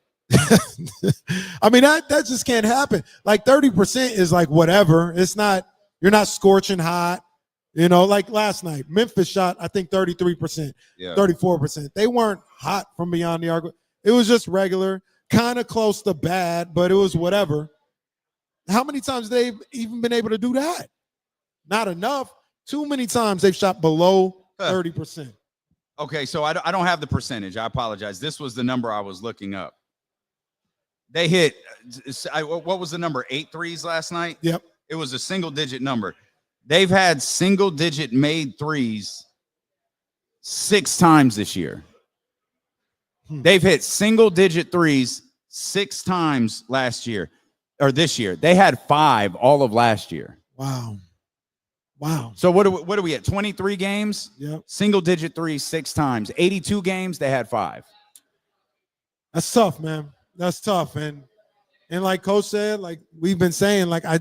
I mean, that just can't happen. Like 30% is like whatever. It's not, you're not scorching hot. You know, like last night, Memphis shot, I think 33%, 34%. They weren't hot from beyond the arc. It was just regular, kind of close to bad, but it was whatever. How many times they've even been able to do that? Not enough. Too many times they've shot below 30%. Okay, so I don't have the percentage. I apologize. This was the number I was looking up. They hit, what was the number? 8 threes last night? Yep. It was a single-digit number. They've had single-digit made threes 6 times this year. They've hit single-digit threes 6 times last year, or this year. They had 5 all of last year. Wow. So what are we at? 23 games? Yep. Single-digit threes 6 times. 82 games, they had 5. That's tough, man. That's tough. And like Coach said, like we've been saying, like I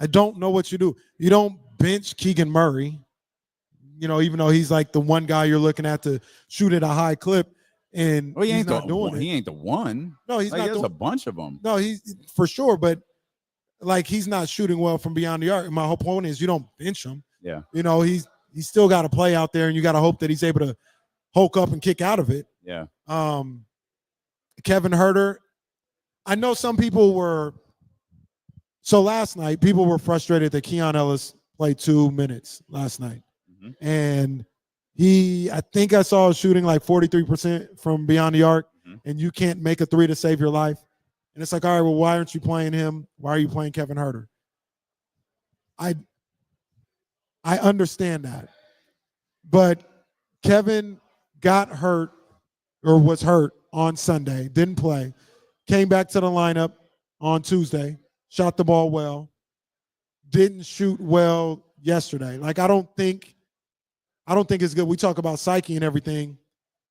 don't know what you do. You don't bench Keegan Murray, you know, even though he's like the one guy you're looking at to shoot at a high clip. And he ain't not doing it. He ain't the one. No, he's not. There's a bunch of them. No, he's for sure, but like he's not shooting well from beyond the arc. And my whole point is you don't bench him. Yeah. You know, he's still got to play out there, and you got to hope that he's able to hulk up and kick out of it. Yeah. Kevin Huerter, I know some people were. So last night, people were frustrated that Keon Ellis played 2 minutes last night, and I think I saw shooting like 43% from beyond the arc, and you can't make a 3 to save your life. And it's like, all right, well, why aren't you playing him? Why are you playing Kevin Huerter? I understand that, but Kevin got hurt or was hurt on Sunday, didn't play, came back to the lineup on Tuesday, shot the ball well, didn't shoot well yesterday. Like, I don't think it's good. We talk about psyche and everything.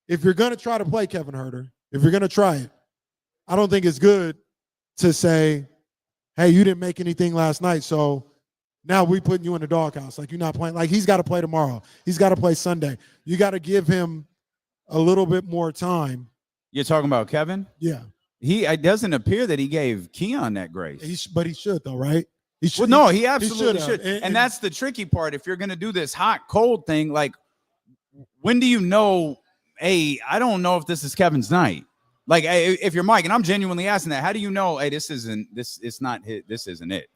If you're going to try to play Kevin Huerter, if you're going to try it, I don't think it's good to say, hey, you didn't make anything last night, so now we putting you in the doghouse. Like, you're not playing. Like, he's got to play tomorrow. He's got to play Sunday. You got to give him a little bit more time. You're talking about Kevin? Yeah. It doesn't appear that he gave Keon that grace. But he should, though, right? He absolutely should. And that's the tricky part. If you're going to do this hot, cold thing, like, when do you know, hey, I don't know if this is Kevin's night? Like, if you're Mike, and I'm genuinely asking that, how do you know, hey, this isn't it?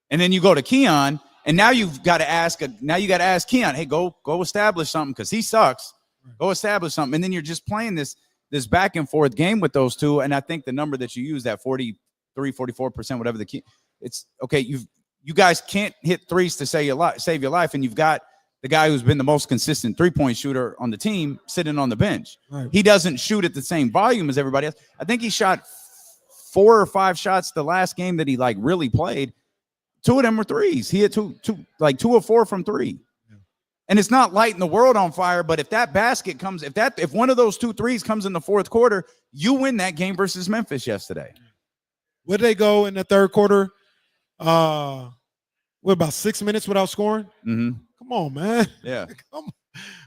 And then you go to Keon, and now you've got to ask Keon, hey, go establish something, because he sucks. Go establish something. And then you're just playing this this back and forth game with those two. And I think the number that you use, that 43, 44%, whatever the key, it's okay. You guys can't hit threes to save your life. And you've got the guy who's been the most consistent 3-point shooter on the team sitting on the bench. Right. He doesn't shoot at the same volume as everybody else. I think he shot 4 or 5 shots the last game that he like really played. 2 of them were threes. He hit 2 of 4 from 3. And it's not lighting the world on fire, but if that basket comes, if one of those 2 threes comes in the fourth quarter, you win that game versus Memphis yesterday. Where did they go in the third quarter? What, about 6 minutes without scoring? Mm-hmm. Come on, man. Yeah.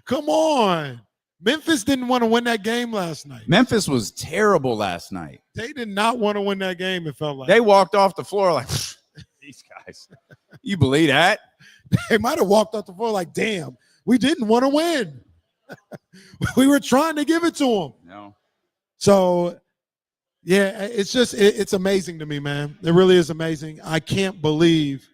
Come on. Memphis didn't want to win that game last night. Memphis was terrible last night. They did not want to win that game, it felt like. They walked off the floor like, these guys. You believe that? They might have walked off the floor like, damn, we didn't want to win. We were trying to give it to them. No. So, yeah, it's just, it's amazing to me, man. It really is amazing. I can't believe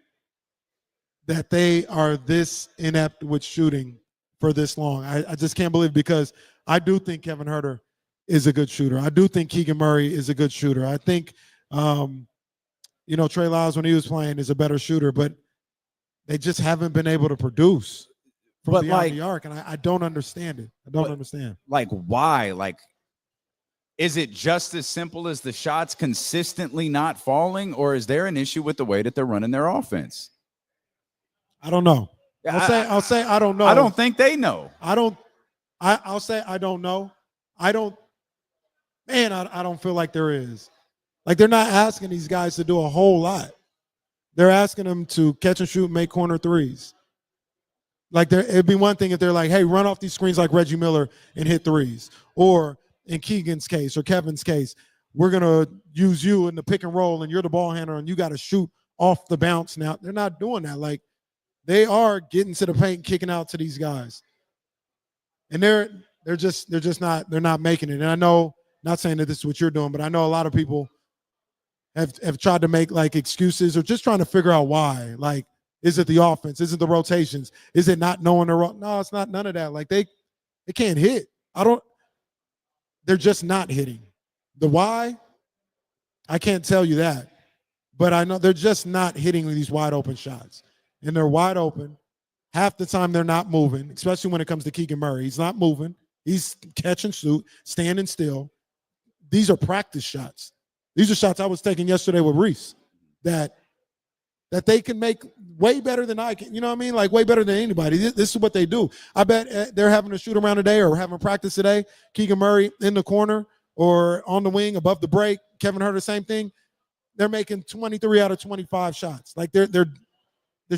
that they are this inept with shooting for this long. I just can't believe, because I do think Kevin Huerter is a good shooter. I do think Keegan Murray is a good shooter. I think, Trey Lyles, when he was playing, is a better shooter, but they just haven't been able to produce from beyond the arc, and I don't understand it. I don't understand. Like, why? Like, is it just as simple as the shots consistently not falling, or is there an issue with the way that they're running their offense? I don't know. I'll say I don't know. I don't think they know. I'll say I don't know. I don't feel like there is. Like, they're not asking these guys to do a whole lot. They're asking them to catch and shoot, make corner threes. Like, it'd be one thing if they're like, hey, run off these screens like Reggie Miller and hit threes. Or in Keegan's case or Kevin's case, we're going to use you in the pick and roll and you're the ball handler and you got to shoot off the bounce now. They're not doing that. Like, they are getting to the paint, kicking out to these guys. And they're not making it. And I know, not saying that this is what you're doing, but I know a lot of people have tried to make like excuses or just trying to figure out why. Like, is it the offense? Is it the rotations? Is it not knowing the no, it's not none of that. Like, they can't hit. They're just not hitting. The why, I can't tell you that. But I know they're just not hitting these wide open shots. And they're wide open. Half the time they're not moving, especially when it comes to Keegan Murray. He's not moving. He's catch and shoot, standing still. These are practice shots. These are shots I was taking yesterday with Reese that they can make way better than I can. You know what I mean? Like, way better than anybody. This is what they do. I bet they're having a shoot around today or having practice today. Keegan Murray in the corner or on the wing above the break. Kevin Huerter, same thing. They're making 23 out of 25 shots. Like, they're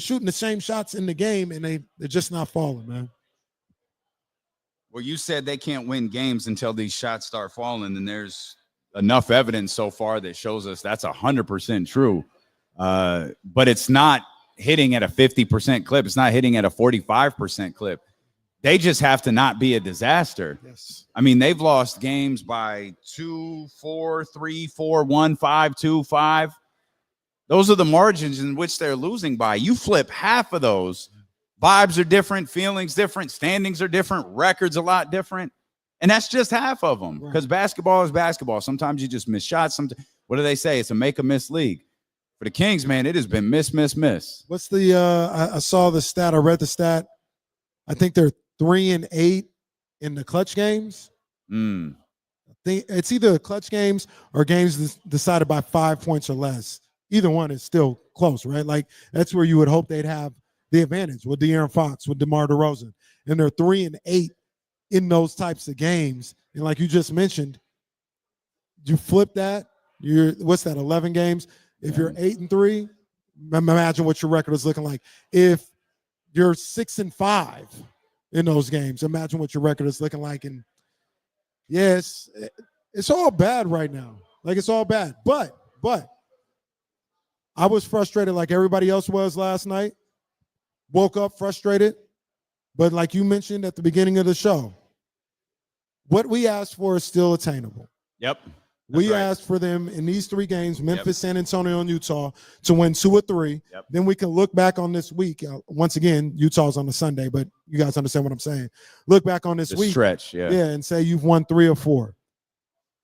shooting the same shots in the game, and they're just not falling, man. Well, you said they can't win games until these shots start falling, and there's enough evidence so far that shows us that's 100% true. But it's not hitting at a 50% clip. It's not hitting at a 45% clip. They just have to not be a disaster. Yes. I mean, they've lost games by 2, 4, 3, 4, 1, 5, 2, 5. Those are the margins in which they're losing by. You flip half of those, vibes are different, feelings different, standings are different, records a lot different. And that's just half of them, because basketball is basketball. Sometimes you just miss shots. What do they say? It's a make-or-miss league. For the Kings, man, it has been miss. What's the I saw the stat. I read the stat. I think they're 3-8 in the clutch games. I think it's either clutch games or games decided by 5 points or less. Either one is still close, right? Like, that's where you would hope they'd have the advantage with De'Aaron Fox, with DeMar DeRozan. And they're 3-8 in those types of games. And like you just mentioned, you flip that, what's that, 11 games? If you're 8-3, imagine what your record is looking like. If you're 6-5 in those games, imagine what your record is looking like. And yes, it's all bad right now. Like, it's all bad. But I was frustrated like everybody else was last night. Woke up frustrated. But like you mentioned at the beginning of the show, what we asked for is still attainable. Yep. We asked for them in these 3 games, Memphis, San Antonio, and Utah, to win 2 or 3. Yep. Then we can look back on this week. Once again, Utah's on a Sunday, but you guys understand what I'm saying. Look back on this week. Stretch, yeah. Yeah, and say you've won 3 or 4.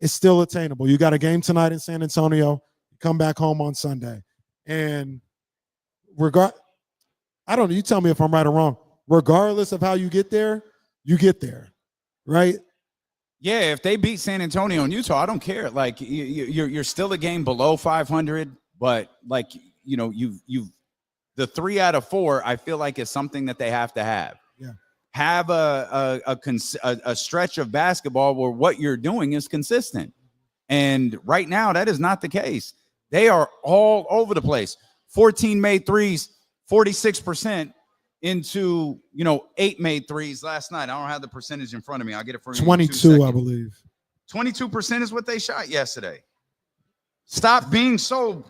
it's still attainable. You got a game tonight in San Antonio. Come back home on Sunday. And I don't know, you tell me if I'm right or wrong. Regardless of how you get there, right? Yeah, if they beat San Antonio and Utah, I don't care. Like you're still a game below 500, but like you've the 3 out of 4. I feel like is something that they have to have. Yeah, have a stretch of basketball where what you're doing is consistent, and right now that is not the case. They are all over the place. 14 made threes, 46%. Into 8 made threes last night. I don't have the percentage in front of me. I'll get it for you. 22, I believe. 22% is what they shot yesterday. Stop being so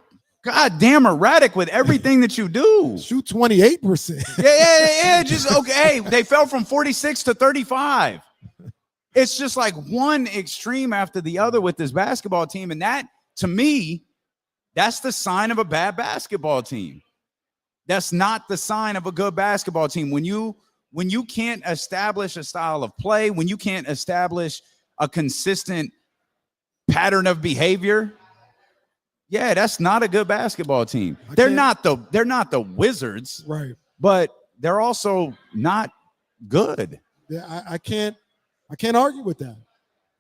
goddamn erratic with everything that you do. Shoot 28%. Yeah. Just okay. They fell from 46 to 35. It's just like one extreme after the other with this basketball team, and that, to me, that's the sign of a bad basketball team. That's not the sign of a good basketball team. When you can't establish a style of play, when you can't establish a consistent pattern of behavior, yeah, that's not a good basketball team. They're not the Wizards, right? But they're also not good. Yeah, I can't argue with that.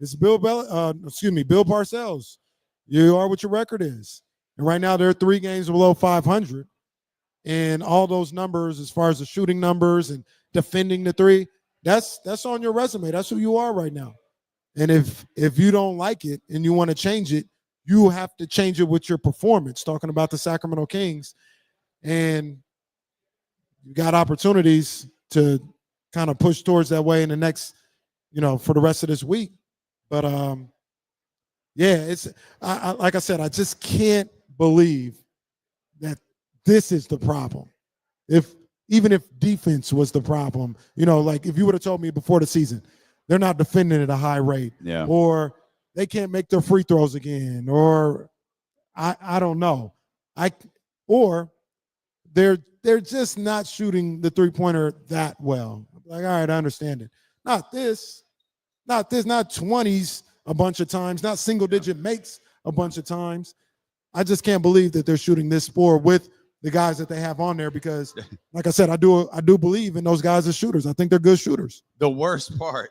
It's Bill Parcells. You are what your record is, and right now they're 3 games below 500. And all those numbers, as far as the shooting numbers and defending the 3, that's on your resume. That's who you are right now. And if you don't like it and you want to change it, you have to change it with your performance. Talking about the Sacramento Kings, and you got opportunities to kind of push towards that way in the next, for the rest of this week. But yeah, it's like I said, I just can't believe that this is the problem. Even if defense was the problem, like if you would have told me before the season, they're not defending at a high rate, or they can't make their free throws again, or I don't know, or they're just not shooting the 3-pointer that well. Like, all right, I understand it. Not 20s a bunch of times, not single digit makes a bunch of times. I just can't believe that they're shooting this poor with the guys that they have on there, because like I said, I do believe in those guys as shooters. I think they're good shooters. The worst part,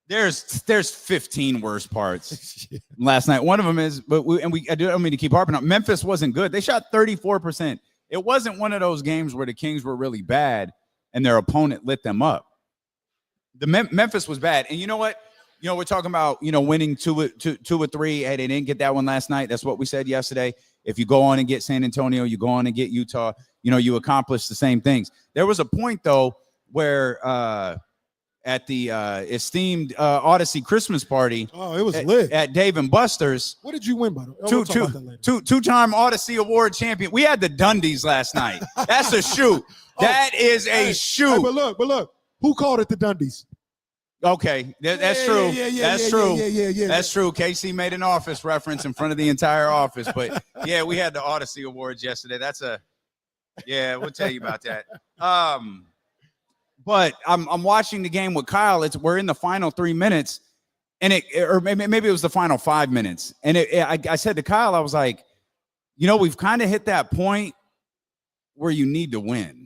there's 15 worst parts last night. One of them is, I don't mean to keep harping on, Memphis wasn't good. They shot 34%. It wasn't one of those games where the Kings were really bad and their opponent lit them up. The Memphis was bad. And you know what? We're talking about, winning two or three. Hey, they didn't get that one last night. That's what we said yesterday. If you go on and get San Antonio, you go on and get Utah, you accomplish the same things. There was a point, though, where at the esteemed Odyssey Christmas party. Oh, it was lit. At Dave and Buster's. What did you win, by the way? Two-time Odyssey Award champion. We had the Dundies last night. That's a shoot. That is a shoot. Hey, but look. Who called it the Dundies? Okay, that's true. That's true. Yeah. That's true. KC made an Office reference in front of the entire office, but yeah, we had the Odyssey Awards yesterday. We'll tell you about that. But I'm watching the game with Kyle. We're in the final 3 minutes, and maybe it was the final 5 minutes, and I said to Kyle, I was like, we've kind of hit that point where you need to win.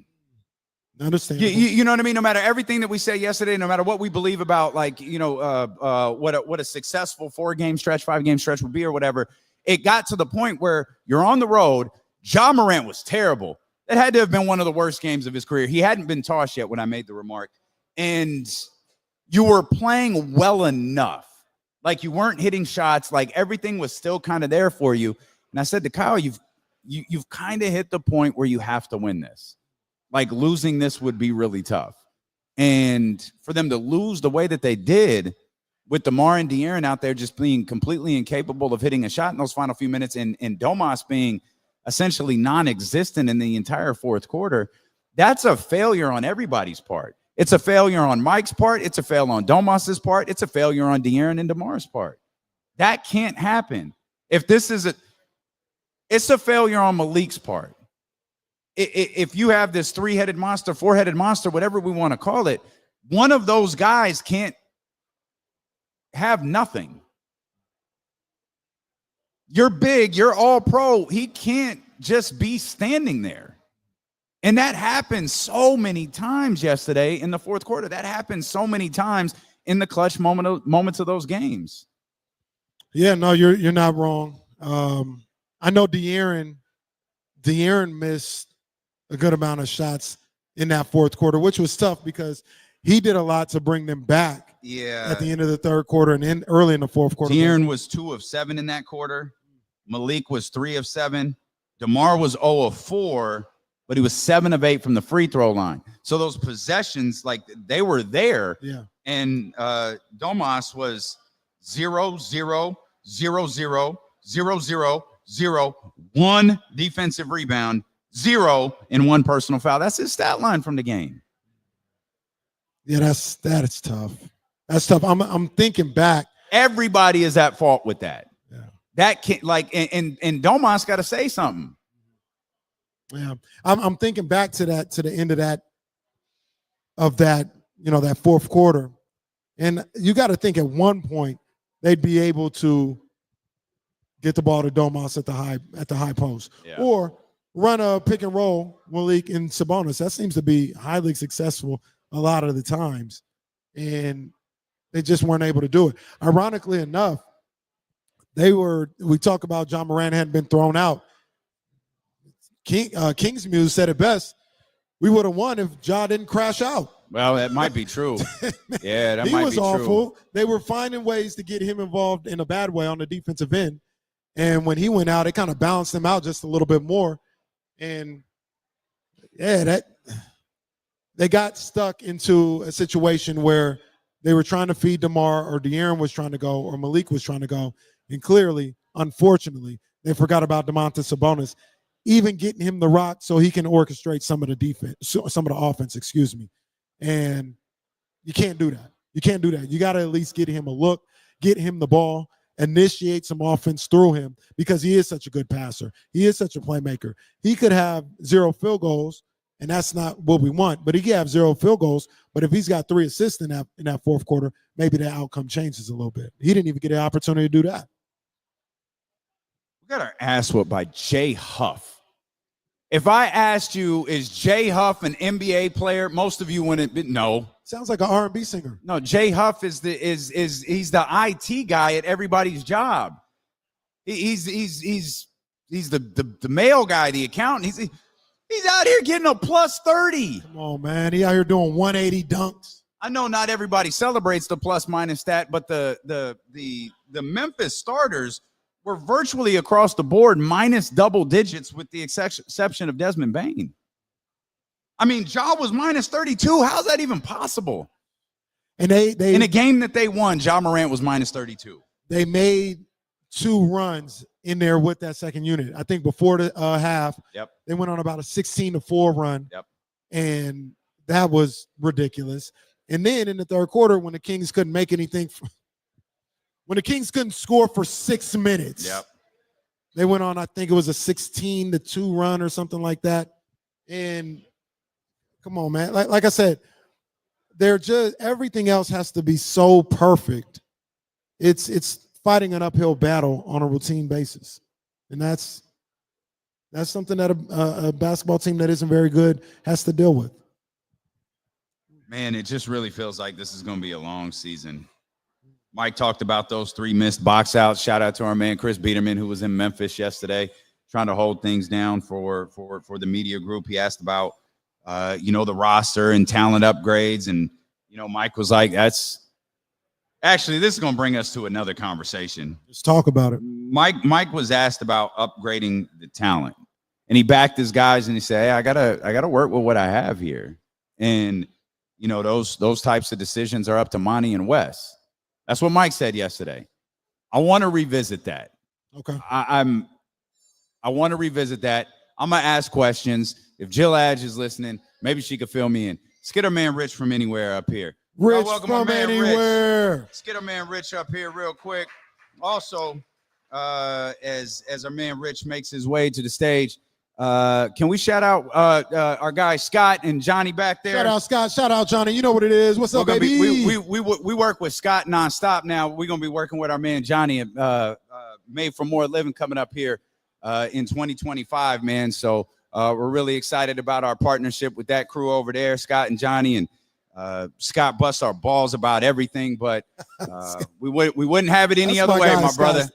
Understand. You know what I mean? No matter everything that we said yesterday, no matter what we believe about, like, what a successful 4-game stretch, 5-game stretch would be or whatever, it got to the point where you're on the road. Ja Morant was terrible. That had to have been one of the worst games of his career. He hadn't been tossed yet when I made the remark. And you were playing well enough. Like, you weren't hitting shots. Like, everything was still kind of there for you. And I said to Kyle, you've kind of hit the point where you have to win this. Like, losing this would be really tough. And for them to lose the way that they did, with DeMar and De'Aaron out there just being completely incapable of hitting a shot in those final few minutes, and Domas being essentially non-existent in the entire fourth quarter, that's a failure on everybody's part. It's a failure on Mike's part. It's a failure on Domas's part. It's a failure on De'Aaron and DeMar's part. That can't happen. If this is it's a failure on Malik's part. If you have this 3-headed monster, 4-headed monster, whatever we want to call it, one of those guys can't have nothing. You're big, you're all pro. He can't just be standing there. And that happened so many times yesterday in the fourth quarter. That happened so many times in the clutch moments of those games. Yeah, no, you're not wrong. I know De'Aaron missed a good amount of shots in that fourth quarter, which was tough because he did a lot to bring them back. Yeah. At the end of the third quarter and then early in the fourth quarter. De'Aaron was 2 of 7 in that quarter. Malik was 3 of 7. DeMar was 0 of 4, but he was 7 of 8 from the free throw line. So those possessions, like, they were there. Yeah. And Domas was 0, 0, 0, 0, 0, 0, 0, 1 defensive rebound, 0 and 1 personal foul. That's his stat line from the game. Yeah, that is tough. That's tough. I'm thinking back. Everybody is at fault with that. Yeah. That can't, like, and Domas got to say something. Yeah, I'm thinking back to the end of that, that fourth quarter, and you got to think at one point they'd be able to get the ball to Domas at the high post, or run a pick and roll Malik and Sabonis. That seems to be highly successful a lot of the times, and they just weren't able to do it. Ironically enough, we talk about John Morant hadn't been thrown out. Kingsmuse said it best. We would have won if Ja didn't crash out. Well, that might be true. Yeah, that might be true. He was awful. They were finding ways to get him involved in a bad way on the defensive end. And when he went out, it kind of balanced him out just a little bit more. And, yeah, they got stuck into a situation where they were trying to feed DeMar, or De'Aaron was trying to go, or Malik was trying to go. And clearly, unfortunately, they forgot about Domantas Sabonis, even getting him the rock so he can orchestrate some of the defense, some of the offense, excuse me. And you can't do that. You can't do that. You got to at least get him a look, get him the ball, initiate some offense through him, because he is such a good passer. He is such a playmaker. He could have 0 field goals, and that's not what we want, but he could have 0 field goals. But if he's got 3 assists in that fourth quarter, maybe the outcome changes a little bit. He didn't even get an opportunity to do that. We got our ass whooped by Jay Huff. If I asked you, is Jay Huff an NBA player? Most of you wouldn't. No. Sounds like an R&B singer. No, Jay Huff is the IT guy at everybody's job. He's the mail guy, the accountant. He's out here getting a plus 30. Come on, man. He out here doing 180 dunks. I know not everybody celebrates the plus minus stat, but the Memphis starters were virtually across the board minus double digits, with the exception of Desmond Bane. I mean, Ja was minus 32. How's that even possible? And they in a game that they won, Ja Morant was minus 32. They made 2 runs in there with that second unit. I think before the half, they went on about a 16-4 run. And that was ridiculous. And then in the third quarter, when the Kings couldn't make anything, when the Kings couldn't score for 6 minutes, they went on, I think it was a 16-2 run or something like that. And come on, man. Like I said, they're just, everything else has to be so perfect. It's fighting an uphill battle on a routine basis. And that's something that a basketball team that isn't very good has to deal with. Man, it just really feels like this is going to be a long season. Mike talked about those 3 missed box outs. Shout out to our man Chris Biederman, who was in Memphis yesterday, trying to hold things down for the media group. He asked about the roster and talent upgrades, and Mike was like, "That's actually, this is going to bring us to another conversation. Let's talk about it." Mike was asked about upgrading the talent, and he backed his guys, and he said, "Hey, I gotta work with what I have here," and those types of decisions are up to Monty and Wes. That's what Mike said yesterday. I want to revisit that. Okay. I want to revisit that. I'm going to ask questions. If Jill Adge is listening, maybe she could fill me in. Let's get our man Rich from anywhere up here. Rich from anywhere. Let's get our man Rich up here real quick. Also, as our man Rich makes his way to the stage, can we shout out our guy Scott and Johnny back there? Shout out Scott. Shout out Johnny. You know what it is. What's up, baby? We work with Scott nonstop now. We're gonna be working with our man Johnny Made for More Living coming up here in 2025, man. So we're really excited about our partnership with that crew over there, Scott and Johnny. And Scott busts our balls about everything, but we wouldn't have it any other way, my brother.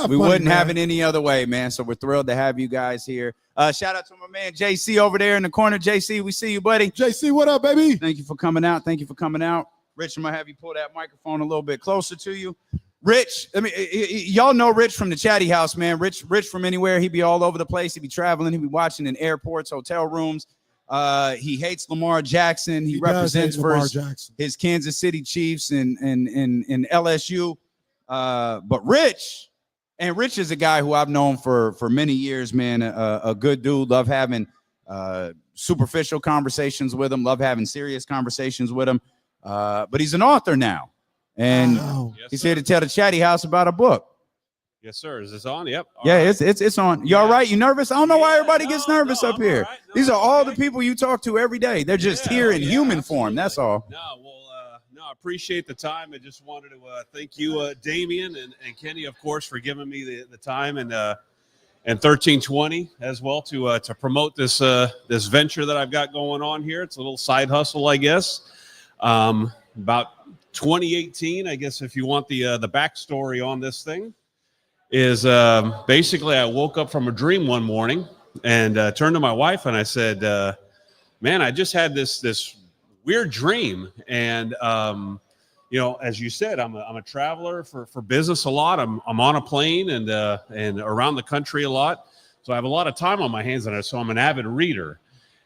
We wouldn't have it any other way, man. So we're thrilled to have you guys here. Shout out to my man JC over there in the corner. JC, we see you, buddy. JC, what up, baby? Thank you for coming out. Thank you for coming out. Rich, I'm gonna have you pull that microphone a little bit closer to you. Rich, y'all know Rich from the Chatty House, man. Rich from anywhere. He'd be all over the place. He'd be traveling. He'd be watching in airports, hotel rooms. He hates Lamar Jackson. He represents for his Kansas City Chiefs and LSU. But Rich is a guy who I've known for many years, man. A good dude. Love having superficial conversations with him. Love having serious conversations with him. But he's an author now. And he's here to tell the Chatty House about a book. Yes, sir. Is this on? Yep. Yeah, it's on. You all right? You nervous? I don't know why everybody gets nervous up here. Right. These are all the people you talk to every day. They're just here in human form. That's all. I appreciate the time. I just wanted to thank you, Damian and Kenny, of course, for giving me the time and 1320 as well to promote this this venture that I've got going on here. It's a little side hustle, I guess. About 2018, I guess, if you want the backstory on this thing, is basically I woke up from a dream one morning and turned to my wife and I said, man, I just had this weird dream. And, as you said, I'm a traveler for business a lot. I'm on a plane and around the country a lot. So I have a lot of time on my hands on it. So I'm an avid reader.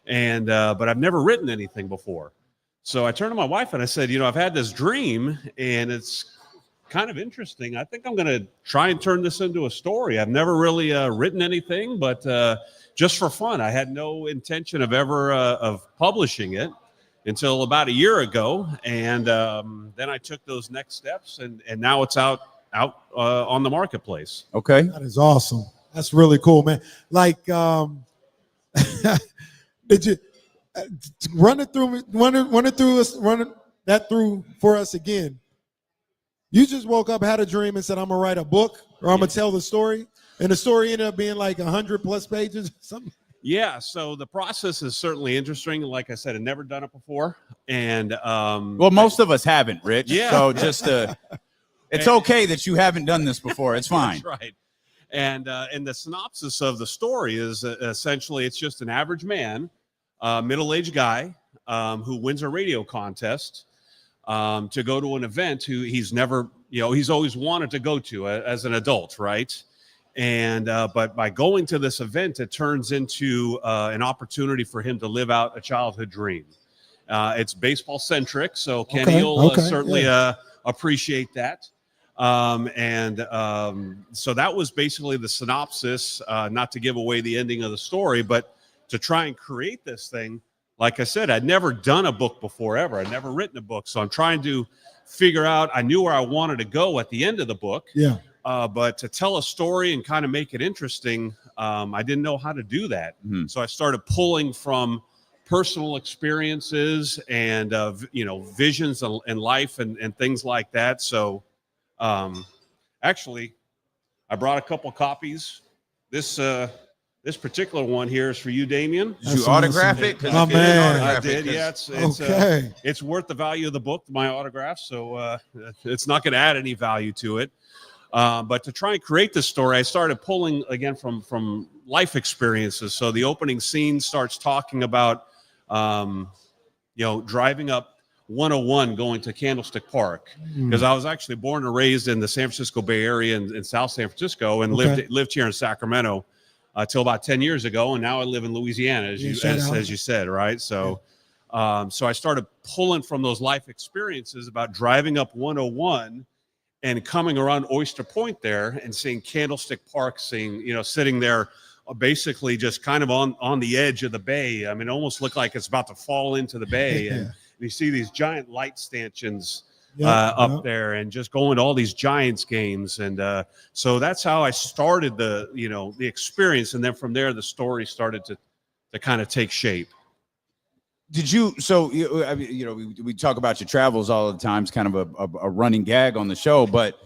And but I've never written anything before. So I turned to my wife and I said, I've had this dream and it's kind of interesting. I think I'm going to try and turn this into a story. I've never really written anything, but just for fun. I had no intention of ever of publishing it until about a year ago. And then I took those next steps and now it's out on the marketplace. Okay. That is awesome. That's really cool, man. Like, did you run that through for us again? You just woke up, had a dream, and said, I'm going to write a book or I'm going to tell the story. And the story ended up being like 100+ pages or something. Yeah, so the process is certainly interesting. Like I said, I've never done it before. And well, most of us haven't, Rich. Yeah. So just it's okay that you haven't done this before. It's fine. That's right. And the synopsis of the story is essentially it's just an average man, middle-aged guy who wins a radio contest to go to an event who he's never, he's always wanted to go to as an adult, right? And but by going to this event, it turns into an opportunity for him to live out a childhood dream. It's baseball centric, so Kenny will certainly appreciate that. So that was basically the synopsis, not to give away the ending of the story, but to try and create this thing. Like I said, I'd never done a book before ever. I'd never written a book. So I'm trying to figure out, I knew where I wanted to go at the end of the book. Yeah. But to tell a story and kind of make it interesting, I didn't know how to do that. Mm-hmm. So I started pulling from personal experiences and, visions in life and things like that. So actually, I brought a couple copies. This particular one here is for you, Damian. Did you autograph it? Oh, man. I did, yeah. It's worth the value of the book, my autograph, so it's not going to add any value to it. But to try and create this story, I started pulling, again, from life experiences. So the opening scene starts talking about, driving up 101 going to Candlestick Park, because I was actually born and raised in the San Francisco Bay Area in South San Francisco and lived here in Sacramento till about 10 years ago, and now I live in Louisiana, as you said, right? So, so I started pulling from those life experiences about driving up 101 and coming around Oyster Point there and seeing Candlestick Park, sitting there, basically just kind of on the edge of the bay. I mean, it almost looked like it's about to fall into the bay, and you see these giant light stanchions up there, and just going to all these Giants games. And so that's how I started the experience. And then from there, the story started to kind of take shape. Did you, we talk about your travels all the time. It's kind of a running gag on the show, but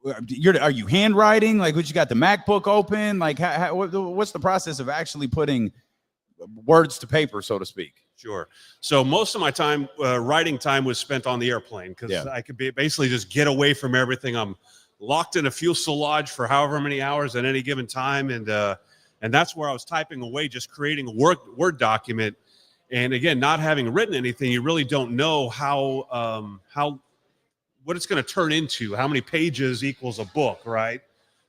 are you handwriting? Like, what, you got the MacBook open? Like, what's the process of actually putting words to paper, so to speak? Sure. So most of my time, writing time, was spent on the airplane because I could basically just get away from everything. I'm locked in a fuselage for however many hours at any given time, and that's where I was typing away, just creating a Word document. And again, not having written anything, you really don't know what it's going to turn into, how many pages equals a book, right?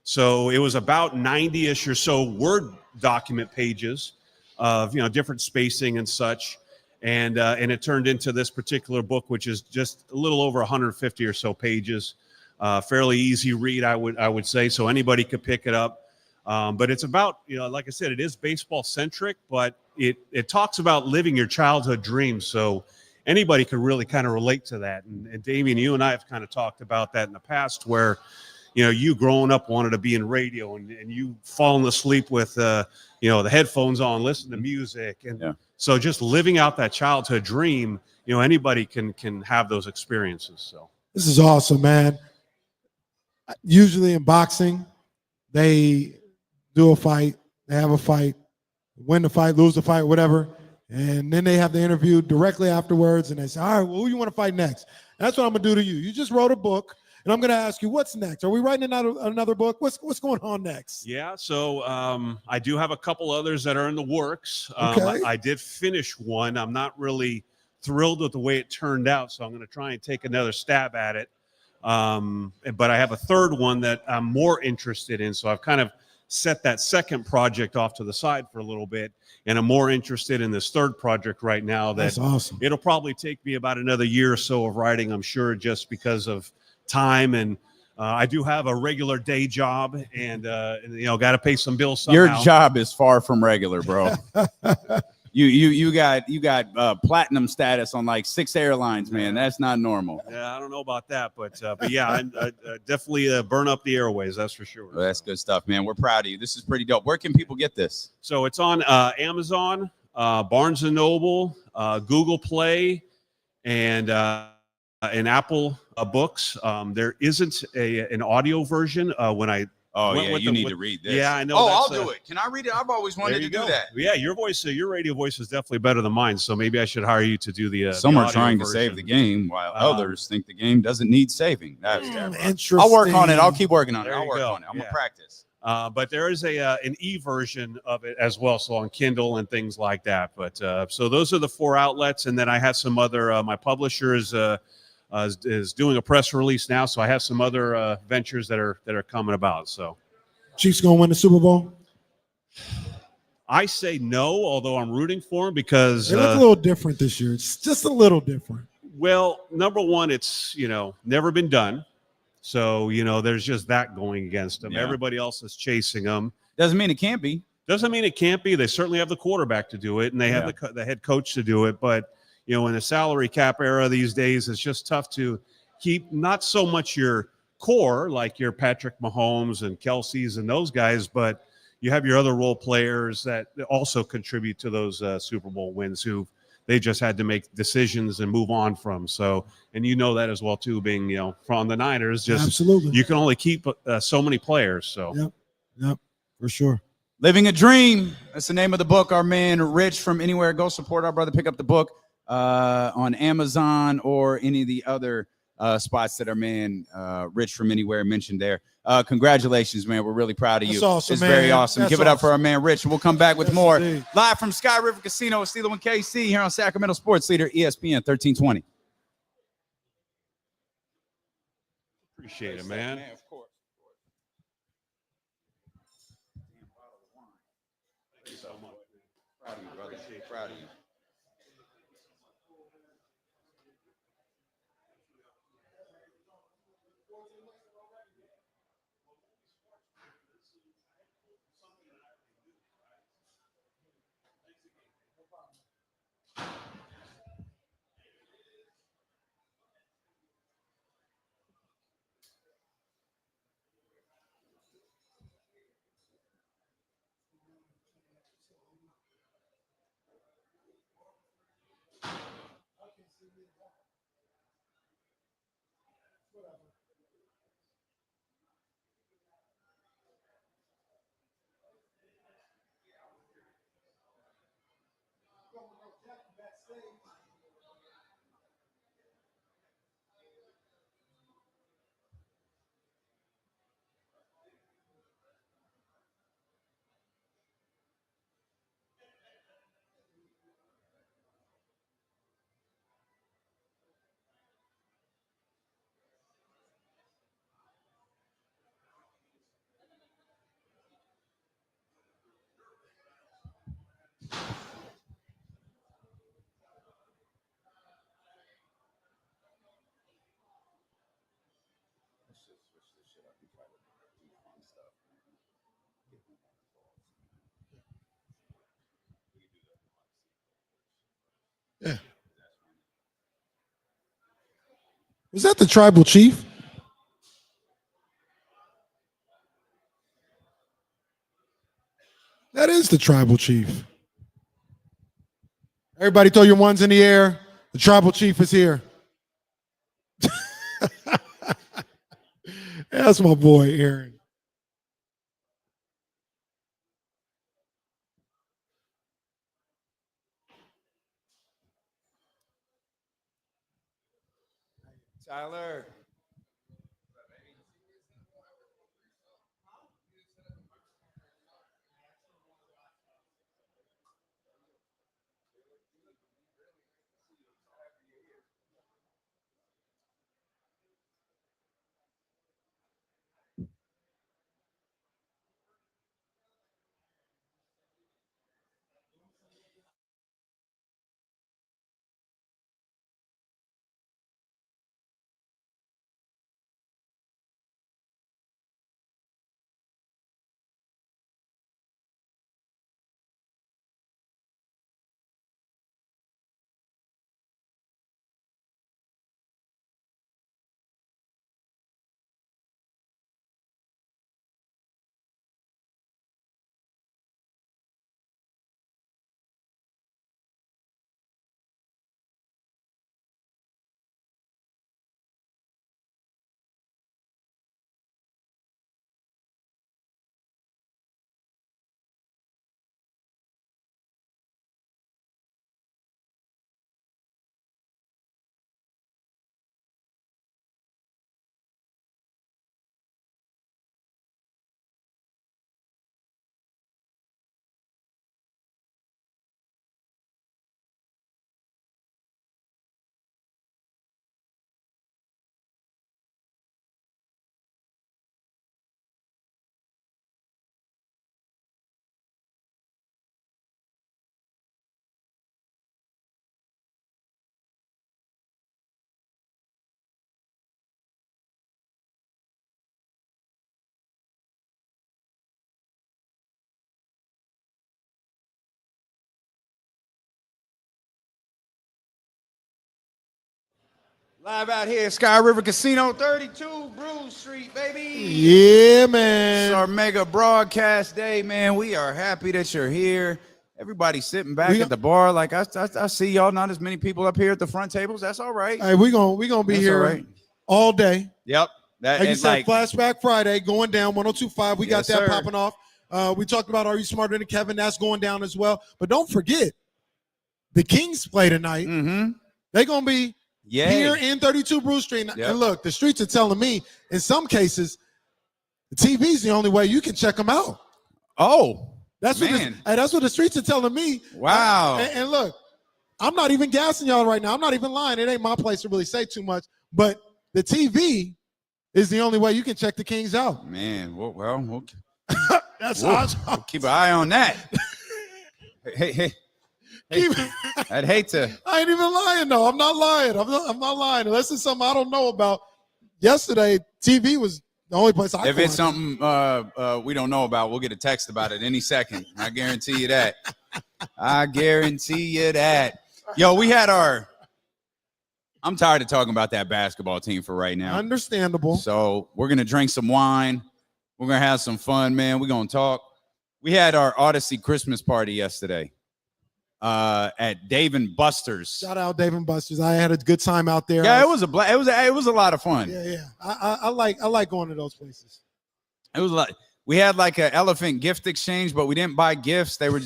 So it was about 90-ish or so Word document pages of, different spacing and such. And it turned into this particular book, which is just a little over 150 or so pages. Fairly easy read, I would say, so anybody could pick it up. But it's about, like I said, it is baseball centric, but it talks about living your childhood dreams. So anybody could really kind of relate to that. And Damian, you and I have kind of talked about that in the past, where, you growing up wanted to be in radio, and you falling asleep with, the headphones on, listening to music. And so just living out that childhood dream, anybody can have those experiences. So this is awesome, man. Usually in boxing, they do a fight, they have a fight, win the fight, lose the fight, whatever. And then they have the interview directly afterwards, and they say, all right, well, who you want to fight next? And that's what I'm going to do to you. You just wrote a book, and I'm going to ask you, what's next? Are we writing another book? What's going on next? Yeah, so I do have a couple others that are in the works. Okay. I did finish one. I'm not really thrilled with the way it turned out, so I'm going to try and take another stab at it. But I have a third one that I'm more interested in, so I've kind of set that second project off to the side for a little bit, and I'm more interested in this third project right now. That's awesome. It'll probably take me about another year or so of writing, I'm sure, just because of time, and I do have a regular day job, and got to pay some bills somehow. Your job is far from regular, bro. You got platinum status on like 6 airlines, man. That's not normal. Yeah, I don't know about that, but yeah, I definitely burn up the airways. That's for sure. Well, that's good stuff, man. We're proud of you. This is pretty dope. Where can people get this? So it's on Amazon, Barnes & Noble, Google Play, and Apple Books. There isn't an audio version. When I you need to read this. Yeah, I know. Oh, I'll do it. Can I read it? I've always wanted to do that. Yeah, your radio voice is definitely better than mine. So maybe I should hire you to do the. Some are audio trying version. to save the game, while others think the game doesn't need saving. That's terrible. Interesting. I'll work on it. I'll keep working on it. There I'll you work go. on it. I'm gonna Yeah. practice. But there is an e-version of it as well, so on Kindle and things like that. But so those are the 4 outlets, and then I have some other. My publisher is doing a press release now, so I have some other ventures that are coming about. So, Chiefs gonna win the Super Bowl? I say no, although I'm rooting for them because They look a little different this year. It's just a little different. Well, number one, it's never been done. So, there's just that going against them. Yeah. Everybody else is chasing them. Doesn't mean it can't be. Doesn't mean it can't be. They certainly have the quarterback to do it, and they have the head coach to do it. But, in the salary cap era these days, it's just tough to keep not so much your core, like your Patrick Mahomes and Kelsey's and those guys, but you have your other role players that also contribute to those Super Bowl wins who they just had to make decisions and move on from. So, and that as well too, being from the Niners, just absolutely, you can only keep so many players. So, yep, for sure. Living a Dream. That's the name of the book. Our man Rich from Anywhere. Go support our brother. Pick up the book on Amazon or any of the other spots that our man Rich from Anywhere mentioned there. Congratulations, man. We're really proud of you. That's awesome, it's man. very awesome. That's Give it up awesome. for our man Rich. We'll come back with Yes, more indeed. live from Sky River Casino with Steelo and KC here on Sacramento Sports Leader ESPN 1320. appreciate it, man. Of course. Thank you so much. Proud of you, brother. Proud of you. Yeah. Was that the tribal chief? That is the tribal chief. Everybody throw your ones in the air. The tribal chief is here. That's my boy, Aaron. Tyler. Live out here at Sky River Casino, 32 Bruce Street, baby. Yeah, man. It's our mega broadcast day, man. We are happy that you're here. Everybody sitting back at the bar. Like I see y'all. Not as many people up here at the front tables. That's all right. Hey, we gonna be here all day. Yep. Like you said, Flashback Friday going down 102.5. We got that popping off. We talked about Are You Smarter Than Kevin? That's going down as well. But don't forget, the Kings play tonight. Mm-hmm. They're gonna be here in 32 Bruce Street. Yep. And look, the streets are telling me in some cases, the TV's the only way you can check them out. Oh, that's what the streets are telling me. Wow. And look, I'm not even gassing y'all right now. I'm not even lying. It ain't my place to really say too much. But the TV is the only way you can check the Kings out. Man, we'll that's we'll keep an eye on that. Hey. I'd hate to. I ain't even lying though. I'm not lying. I'm not lying. Unless it's something I don't know about. Yesterday, TV was the only place I. If it's something we don't know about, we'll get a text about it any second. I guarantee you that. I guarantee you that. Yo, we had our. I'm tired of talking about that basketball team for right now. Understandable. So we're gonna drink some wine. We're gonna have some fun, man. We're gonna talk. We had our Odyssey Christmas party yesterday. At Dave and Buster's. Shout out Dave and Buster's. I had a good time out there. Yeah, it was a lot of fun. Yeah. I like going to those places. It was like we had like an elephant gift exchange, but we didn't buy gifts. They were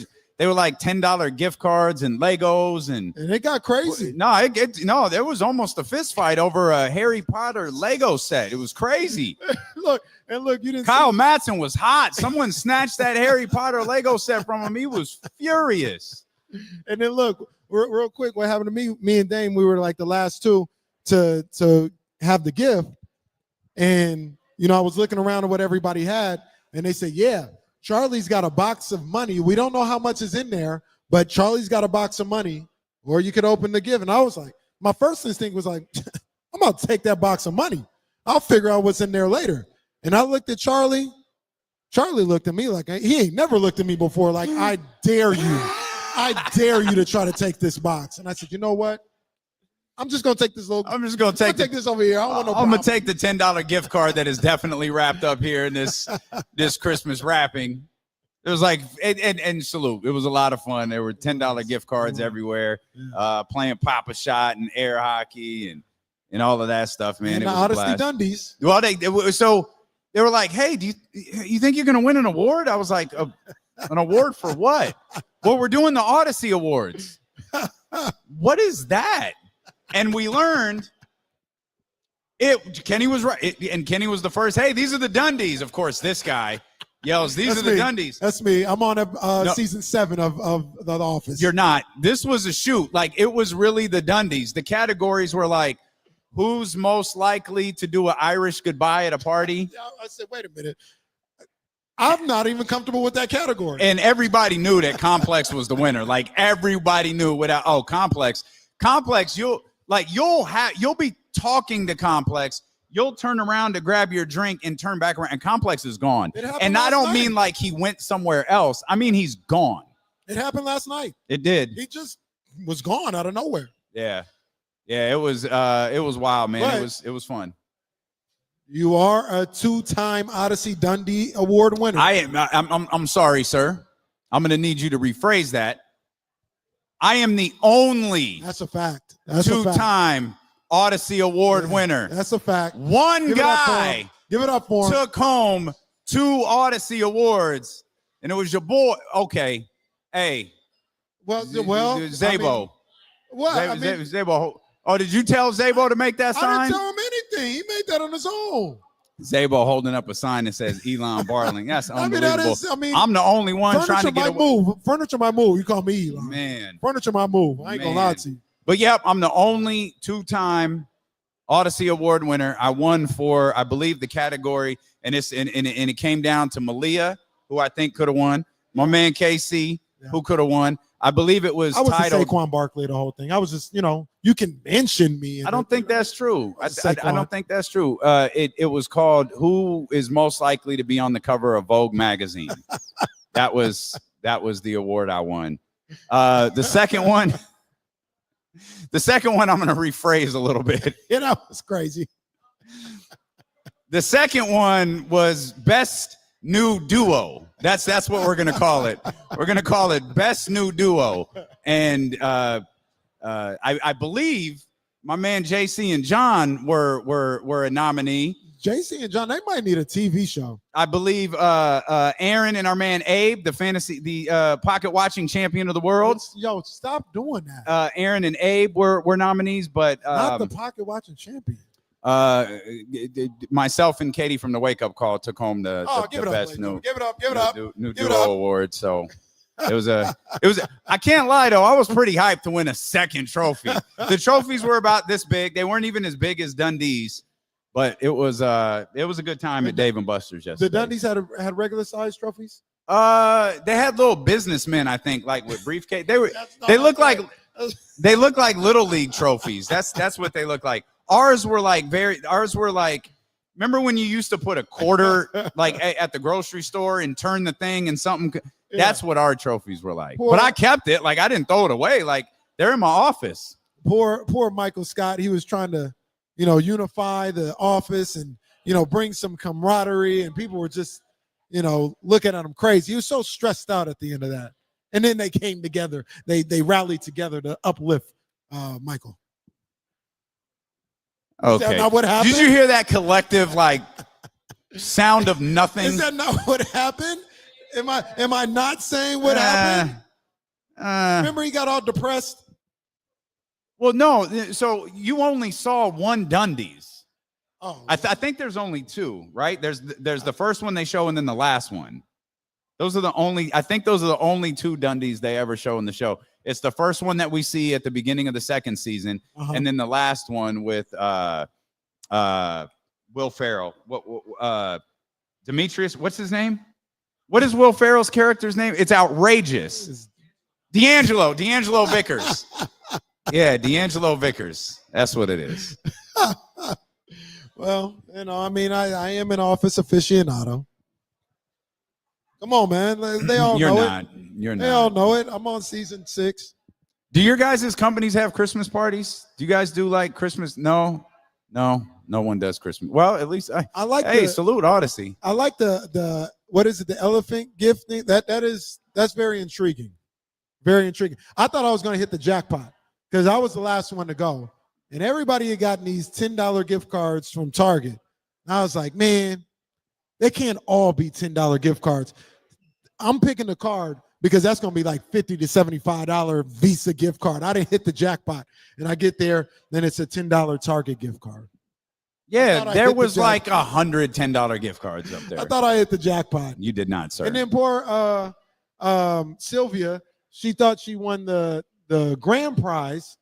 like $10 gift cards and Legos and it got crazy. No, there was almost a fist fight over a Harry Potter Lego set. It was crazy. Look, you didn't. Kyle Madsen was hot. Someone snatched that Harry Potter Lego set from him. He was furious. And then look, real quick, what happened to me and Dame, we were like the last two to have the gift. And, I was looking around at what everybody had, and they said, yeah, Charlie's got a box of money. We don't know how much is in there, but Charlie's got a box of money, or you could open the gift. And I was like, my first instinct was like, I'm going to take that box of money. I'll figure out what's in there later. And I looked at Charlie, Charlie looked at me like he ain't never looked at me before. Like, I dare you. I dare you to try to take this box. And I said, you know what? I'm just gonna take this little. I'm just gonna take this over here. I don't want no I'm gonna problem. take the $10 gift card that is definitely wrapped up here in this Christmas wrapping. It was like and salute. It was a lot of fun. There were $10 gift cards everywhere. Playing Pop-A-Shot and air hockey and all of that stuff, man. And it the was a Odyssey blast. Dundies. Well, so they were like, "Hey, do you think you're gonna win an award?" I was like, "An award for what?" Well, we're doing the Odyssey Awards. What is that? And we learned Kenny was right. And Kenny was the first. Hey, these are the Dundies. Of course, this guy yells, "These are the Dundies." That's me. I'm on season 7 of The Office. You're not. This was a shoot. Like, it was really the Dundies. The categories were like, who's most likely to do an Irish goodbye at a party? I said, wait a minute. I'm not even comfortable with that category. And everybody knew that Complex was the winner. Like, everybody knew without Complex. Complex, you'll be talking to Complex. You'll turn around to grab your drink and turn back around, and Complex is gone. And I don't mean like he went somewhere else. I mean he's gone. It happened last night. It did. He just was gone out of nowhere. Yeah. Yeah, it was wild, man. But It was fun. You are a 2-time Odyssey Dundee Award winner. I'm sorry, sir. I'm going to need you to rephrase that. I am the only That's a fact. Two-time Odyssey Award winner. That's a fact. One guy Give it up for him. Took home 2 Odyssey Awards, and it was your boy. Okay. Hey. Well, Zabo. Zabo. Oh, did you tell Zabo to make that sign? I didn't tell him anything. He made that on his own. Zabo holding up a sign that says Elon Barling. That's unbelievable. That is, I'm the only one trying to get away. Furniture might move. You call me Elon. Man. Furniture might move. I ain't gonna lie to you. But yep, I'm the only 2-time Odyssey Award winner. I won for, I believe, the category, and it came down to Malia, who I think could have won. My man KC, who could have won. I believe it was titled Saquon Barkley, the whole thing. I was just, you can mention me. I don't think that's true. I don't think that's true. It was called "Who is Most Likely to Be on the Cover of Vogue magazine." that was the award I won. The second one I'm going to rephrase a little bit. That was crazy. The second one was Best New Duo. That's what we're gonna call it. We're gonna call it Best New Duo. And I believe my man JC and John were a nominee. JC and John, they might need a TV show. I believe Aaron and our man Abe, the pocket watching champion of the world. Yo, stop doing that. Aaron and Abe were nominees, but not the pocket watching champion. Myself and Katie from the Wake Up Call took home the best new duo award. So it was I can't lie though, I was pretty hyped to win a second trophy. The trophies were about this big. They weren't even as big as Dundee's, but it was a good time at Dave and Buster's yesterday. The Dundee's had regular size trophies? They had little businessmen, I think, like with briefcase. They look like little league trophies. That's what they look like. Ours were like, remember when you used to put a quarter like at the grocery store and turn the thing and something? Yeah. That's what our trophies were like. But I kept it. Like, I didn't throw it away. Like, they're in my office. Poor Michael Scott. He was trying to, unify the office and, bring some camaraderie, and people were just, looking at him crazy. He was so stressed out at the end of that. And then they came together. They rallied together to uplift Michael. Okay. Is that not what happened? Did you hear that collective sound of nothing? Is that not what happened? Am I not saying what happened? Remember he got all depressed? Well, no. So you only saw one Dundee's. Oh, I think there's only 2, right? There's the first one they show and then the last one. I think those are the only 2 Dundee's they ever show in the show. It's the first one that we see at the beginning of the second season, and then the last one with Will Ferrell. Demetrius, what's his name? What is Will Ferrell's character's name? It's outrageous. D'Angelo Vickers. Yeah, D'Angelo Vickers. That's what it is. Well, I am an office aficionado. Come on, man. They all You're know not. it. You're not. They all know it. I'm on season 6. Do your guys' companies have Christmas parties? Do you guys do like Christmas? No one does Christmas. Well, at least I like. Hey, salute Odyssey. I like the what is it? The elephant gift thing. That's very intriguing. Very intriguing. I thought I was going to hit the jackpot because I was the last one to go, and everybody had gotten these $10 gift cards from Target. And I was like, man, they can't all be $10 gift cards. I'm picking the card because that's going to be like $50 to $75 Visa gift card. I didn't hit the jackpot. And I get there, then it's a $10 Target gift card. Yeah, there was like $110 gift cards up there. I thought I hit the jackpot. You did not, sir. And then poor Sylvia, she thought she won the grand prize,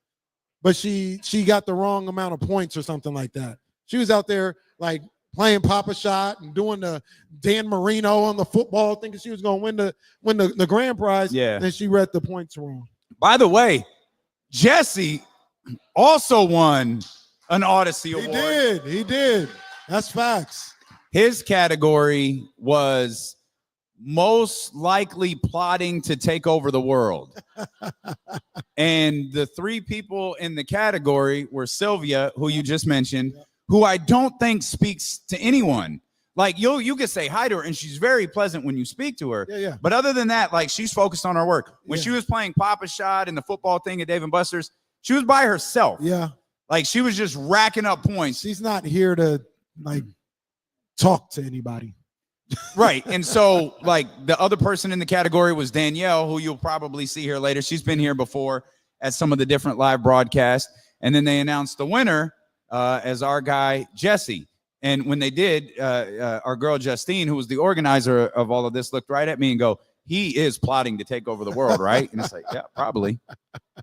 but she got the wrong amount of points or something like that. She was out there like playing Papa Shot and doing the Dan Marino on the football, thinking she was going to win the grand prize. Yeah. And she read the points wrong. By the way, Jesse also won an Odyssey Award. He did. That's facts. His category was most likely plotting to take over the world. And the 3 people in the category were Sylvia, who you just mentioned, who I don't think speaks to anyone. Like you could say hi to her and she's very pleasant when you speak to her. Yeah. But other than that, like she's focused on her work. When she was playing Papa Shot and the football thing at Dave & Buster's, she was by herself. Yeah. Like she was just racking up points. She's not here to like talk to anybody. Right. And so like the other person in the category was Danielle, who you'll probably see here later. She's been here before at some of the different live broadcasts. And then they announced the winner as our guy, Jesse. And when they did, our girl, Justine, who was the organizer of all of this, looked right at me and go, he is plotting to take over the world, right? And it's like, yeah, probably.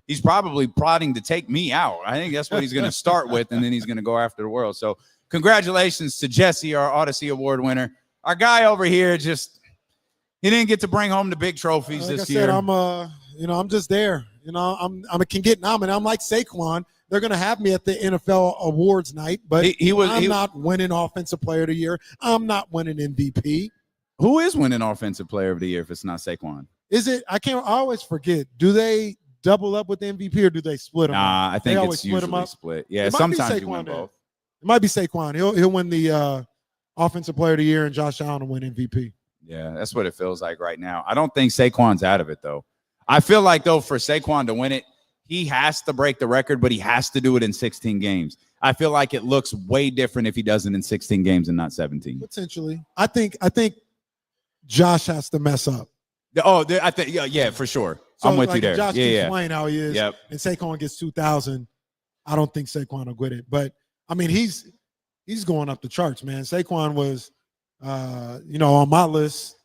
He's probably plotting to take me out. I think that's what he's going to start with, and then he's going to go after the world. So congratulations to Jesse, our Odyssey Award winner. Our guy over here he didn't get to bring home the big trophies this year. I'm just there. I can get nominated. I'm like Saquon. They're going to have me at the NFL awards night, but I'm not winning Offensive Player of the Year. I'm not winning MVP. Who is winning Offensive Player of the Year if it's not Saquon? Is it? I always forget. Do they double up with the MVP or do they split them? Nah, up? I think it's usually split. Yeah, sometimes you win both. It might be Saquon. He'll win the Offensive Player of the Year, and Josh Allen will win MVP. Yeah, that's what it feels like right now. I don't think Saquon's out of it, though. I feel like, though, for Saquon to win it, he has to break the record, but he has to do it in 16 games. I feel like it looks way different if he does it in 16 games and not 17. Potentially. I think Josh has to mess up. I think yeah, for sure. So I'm with you there. Josh keeps playing how he is, and Saquon gets 2,000. I don't think Saquon will get it, but I mean he's going up the charts, man. Saquon was, on my list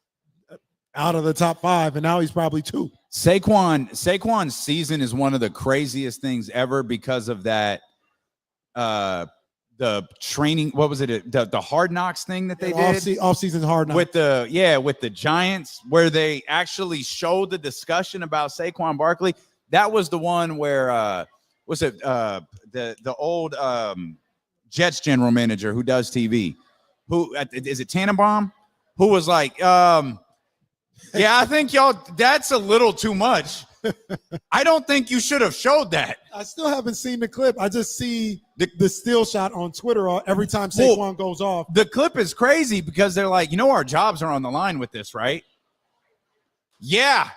out of the top 5, and now he's probably 2. Saquon's season is one of the craziest things ever because of that. The training, what was it? The Hard Knocks thing that they did, off-season Hard Knocks with the Giants, where they actually showed the discussion about Saquon Barkley. That was the one where the old Jets general manager who does TV, who is it Tannenbaum, who was like, yeah, I think that's a little too much. I don't think you should have showed that. I still haven't seen the clip. I just see the still shot on Twitter every time Saquon goes off. The clip is crazy because they're like, our jobs are on the line with this, right? Yeah,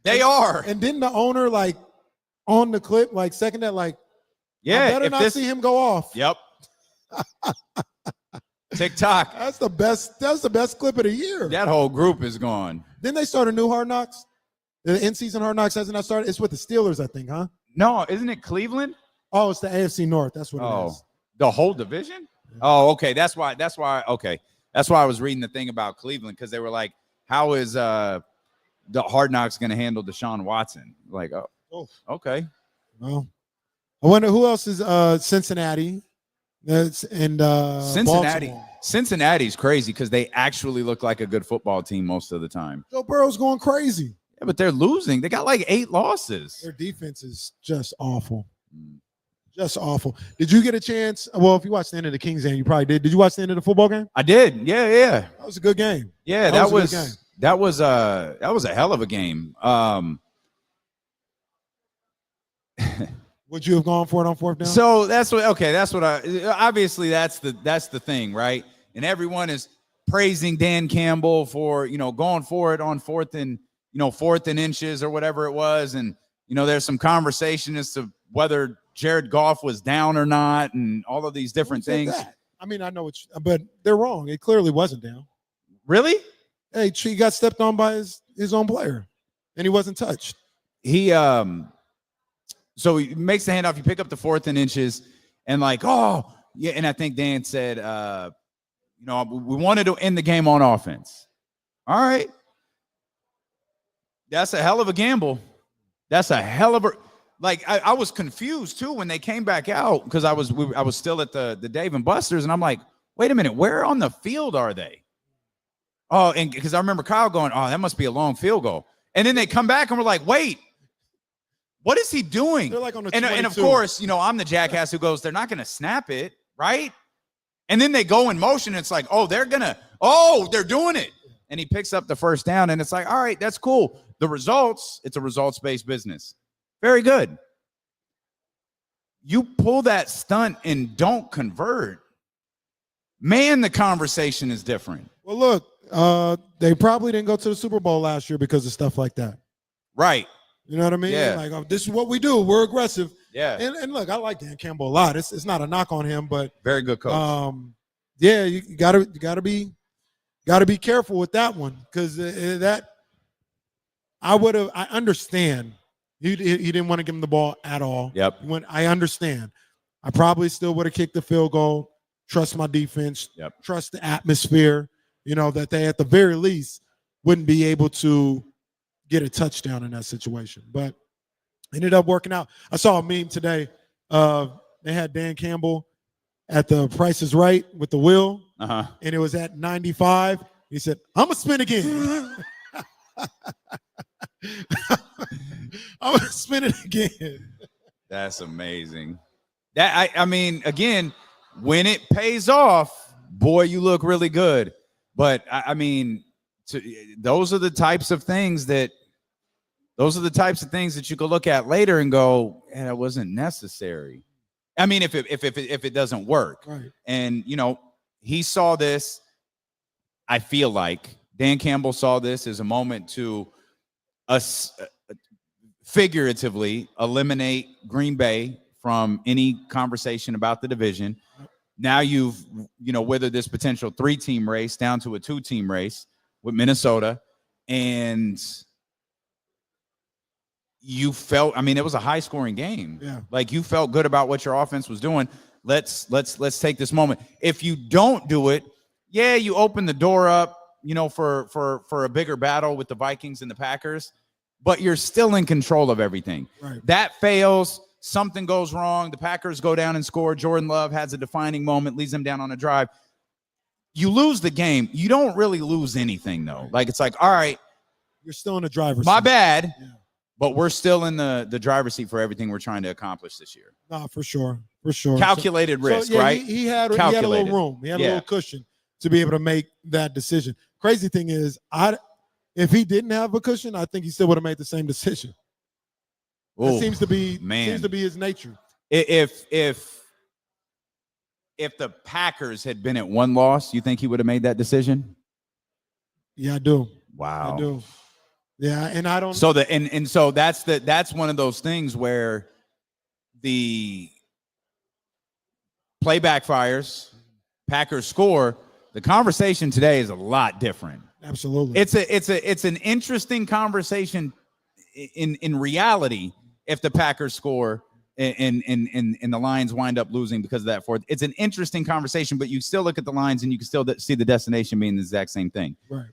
they are. And didn't the owner on the clip second that yeah, I better not see him go off. Yep. TikTok. That's the best clip of the year. That whole group is gone. Didn't they start a new Hard Knocks? The in-season Hard Knocks hasn't started. It's with the Steelers, I think, huh? No, isn't it Cleveland? Oh, it's the AFC North. That's what it is. The whole division? Yeah. Oh, okay. That's why. Okay. That's why I was reading the thing about Cleveland, because they were like, how is the Hard Knocks going to handle Deshaun Watson? Like, oh, okay. Well, I wonder who else is Cincinnati. And Cincinnati. Baltimore. Cincinnati's crazy because they actually look like a good football team most of the time. Joe Burrow's going crazy. Yeah, but they're losing. They got 8 losses. Their defense is just awful. Just awful. Did you get a chance? Well, if you watched the end of the Kings game, you probably did. Did you watch the end of the football game? I did. Yeah. That was a good game. Yeah, That was a hell of a game. Would you have gone for it on fourth down? So that's what obviously that's the thing, right? And everyone is praising Dan Campbell for, going for it on fourth and inches or whatever it was. And, there's some conversation as to whether Jared Goff was down or not and all of these different things. I mean, I know but they're wrong. It clearly wasn't down. Really? Hey, he got stepped on by his own player and he wasn't touched. He, so he makes the handoff. You pick up the fourth and inches and oh, yeah. And I think Dan said, we wanted to end the game on offense. All right. That's a hell of a gamble. That's a hell of a, I was confused too when they came back out because I was still at the Dave and Buster's and I'm like, wait a minute, where on the field are they? Oh, and because I remember Kyle going, oh, that must be a long field goal. And then they come back and we're like, wait, what is he doing? They're on the and of course, I'm the jackass who goes, they're not going to snap it, right? And then they go in motion. And it's like, they're doing it. And he picks up the first down. And it's like, all right, that's cool. The results, it's a results-based business. Very good. You pull that stunt and don't convert. Man, the conversation is different. Well, look, they probably didn't go to the Super Bowl last year because of stuff like that. Right. You know what I mean? Yeah. This is what we do. We're aggressive. Yeah. And look, I like Dan Campbell a lot. It's not a knock on him, but very good coach. Yeah, you gotta be careful with that one because I understand. He didn't want to give him the ball at all. Yep. I understand. I probably still would have kicked the field goal. Trust my defense. Yep. Trust the atmosphere. That they at the very least wouldn't be able to get a touchdown in that situation. But ended up working out. I saw a meme today. They had Dan Campbell at the Price is Right with the wheel. Uh-huh. And it was at 95. He said, I'm going to spin again. I'm going to spin it again. That's amazing. I mean, again, when it pays off, boy, you look really good. But I mean, those are the types of things that you could look at later and go, that wasn't necessary. I mean, if it doesn't work. Right. And, he saw this. I feel like Dan Campbell saw this as a moment to figuratively eliminate Green Bay from any conversation about the division. Now you've, withered this potential 3-team race down to a 2-team race with Minnesota. And you felt, it was a high scoring game. Yeah. You felt good about what your offense was doing. Let's take this moment. If you don't do it, you open the door up, for a bigger battle with the Vikings and the Packers, but you're still in control of everything. Right. That fails. Something goes wrong. The Packers go down and score. Jordan Love has a defining moment, leads them down on a drive. You lose the game. You don't really lose anything, though. It's like, all right. You're still in the driver's seat. My seat. bad. Yeah. But we're still in the driver's seat for everything we're trying to accomplish this year. No, for sure. For sure. Calculated risk, right? He had a little room. He had a little cushion to be able to make that decision. Crazy thing is, if he didn't have a cushion, I think he still would have made the same decision. That seems to be his nature. If the Packers had been at one loss, you think he would have made that decision? Yeah, I do. Wow. I do. Yeah, and I don't. So that's one of those things where the play backfires, Packers score. The conversation today is a lot different. Absolutely. It's an interesting conversation in reality if the Packers score and the Lions wind up losing because of that fourth. It's an interesting conversation, but you still look at the lines and you can still see the destination being the exact same thing. Right.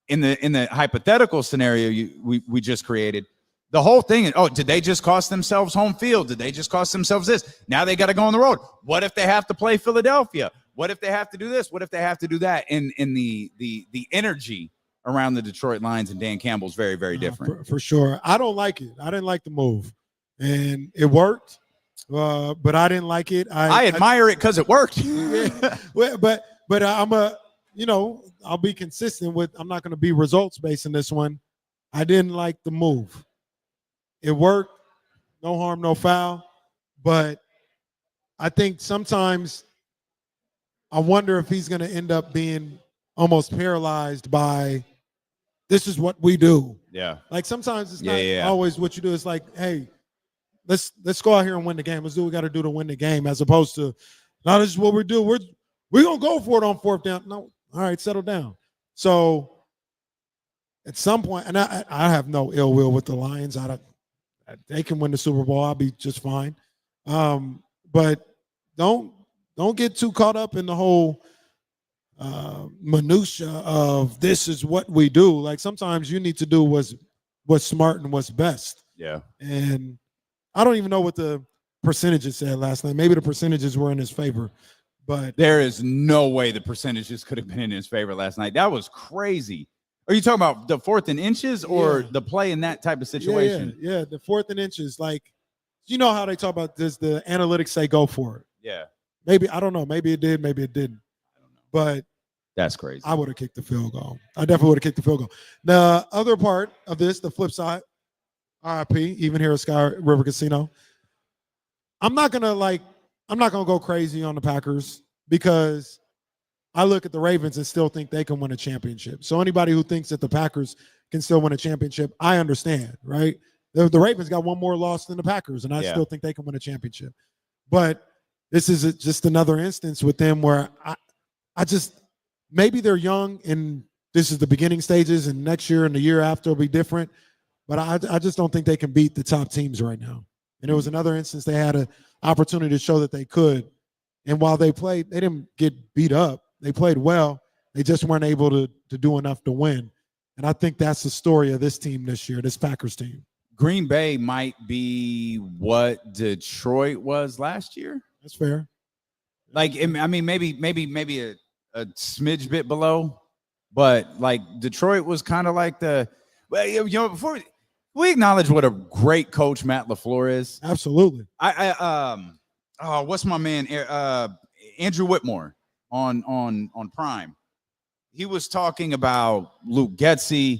In the hypothetical scenario we just created, the whole thing, did they just cost themselves home field? Did they just cost themselves this? Now they got to go on the road. What if they have to play Philadelphia? What if they have to do this? What if they have to do that? In the energy around the Detroit Lions and Dan Campbell's very, very different. For sure. I don't like it. I didn't like the move. And it worked, but I didn't like it. I admire it because it worked. Yeah, but I'm I'll be consistent with. I'm not going to be results based in this one. I didn't like the move. It worked. No harm, no foul. But I think sometimes I wonder if he's going to end up being almost paralyzed by this is what we do. Yeah. Like sometimes it's not always what you do. It's like, hey, let's go out here and win the game. Let's do what we got to do to win the game, as opposed to, no, this is what we do. We're going to go for it on fourth down. No, all right, settle down. So at some point, and I have no ill will with the Lions. They can win the Super Bowl. I'll be just fine. But don't get too caught up in the whole minutia of this is what we do. Like sometimes you need to do what's smart and what's best. Yeah. And I don't even know what the percentages said last night. Maybe the percentages were in his favor, but there is no way the percentages could have been in his favor last night. That was crazy. Are you talking about the 4th and inches or the play in that type of situation? Yeah, the 4th and inches. Like, you know how they talk about this, the analytics say go for it. Yeah. Maybe, I don't know. Maybe it did, maybe it didn't. I don't know. But that's crazy. I would have kicked the field goal. I definitely would have kicked the field goal. The other part of this, the flip side, RIP, even here at Sky River Casino. I'm not gonna go crazy on the Packers because I look at the Ravens and still think they can win a championship. So anybody who thinks that the Packers can still win a championship, I understand, right? The Ravens got one more loss than the Packers, and I still think they can win a championship. But this is just another instance with them where I just maybe they're young and this is the beginning stages, and next year and the year after will be different. But I just don't think they can beat the top teams right now. And it was another instance they had an opportunity to show that they could. And while they played, they didn't get beat up. They played well. They just weren't able to do enough to win. And I think that's the story of this team this year, this Packers team. Green Bay might be what Detroit was last year. That's fair. Like, I mean, maybe a smidge bit below, but like Detroit was kind of like before we acknowledge what a great coach Matt LaFleur is. Absolutely. What's my man? Andrew Whitmore on Prime. He was talking about Luke Getsy,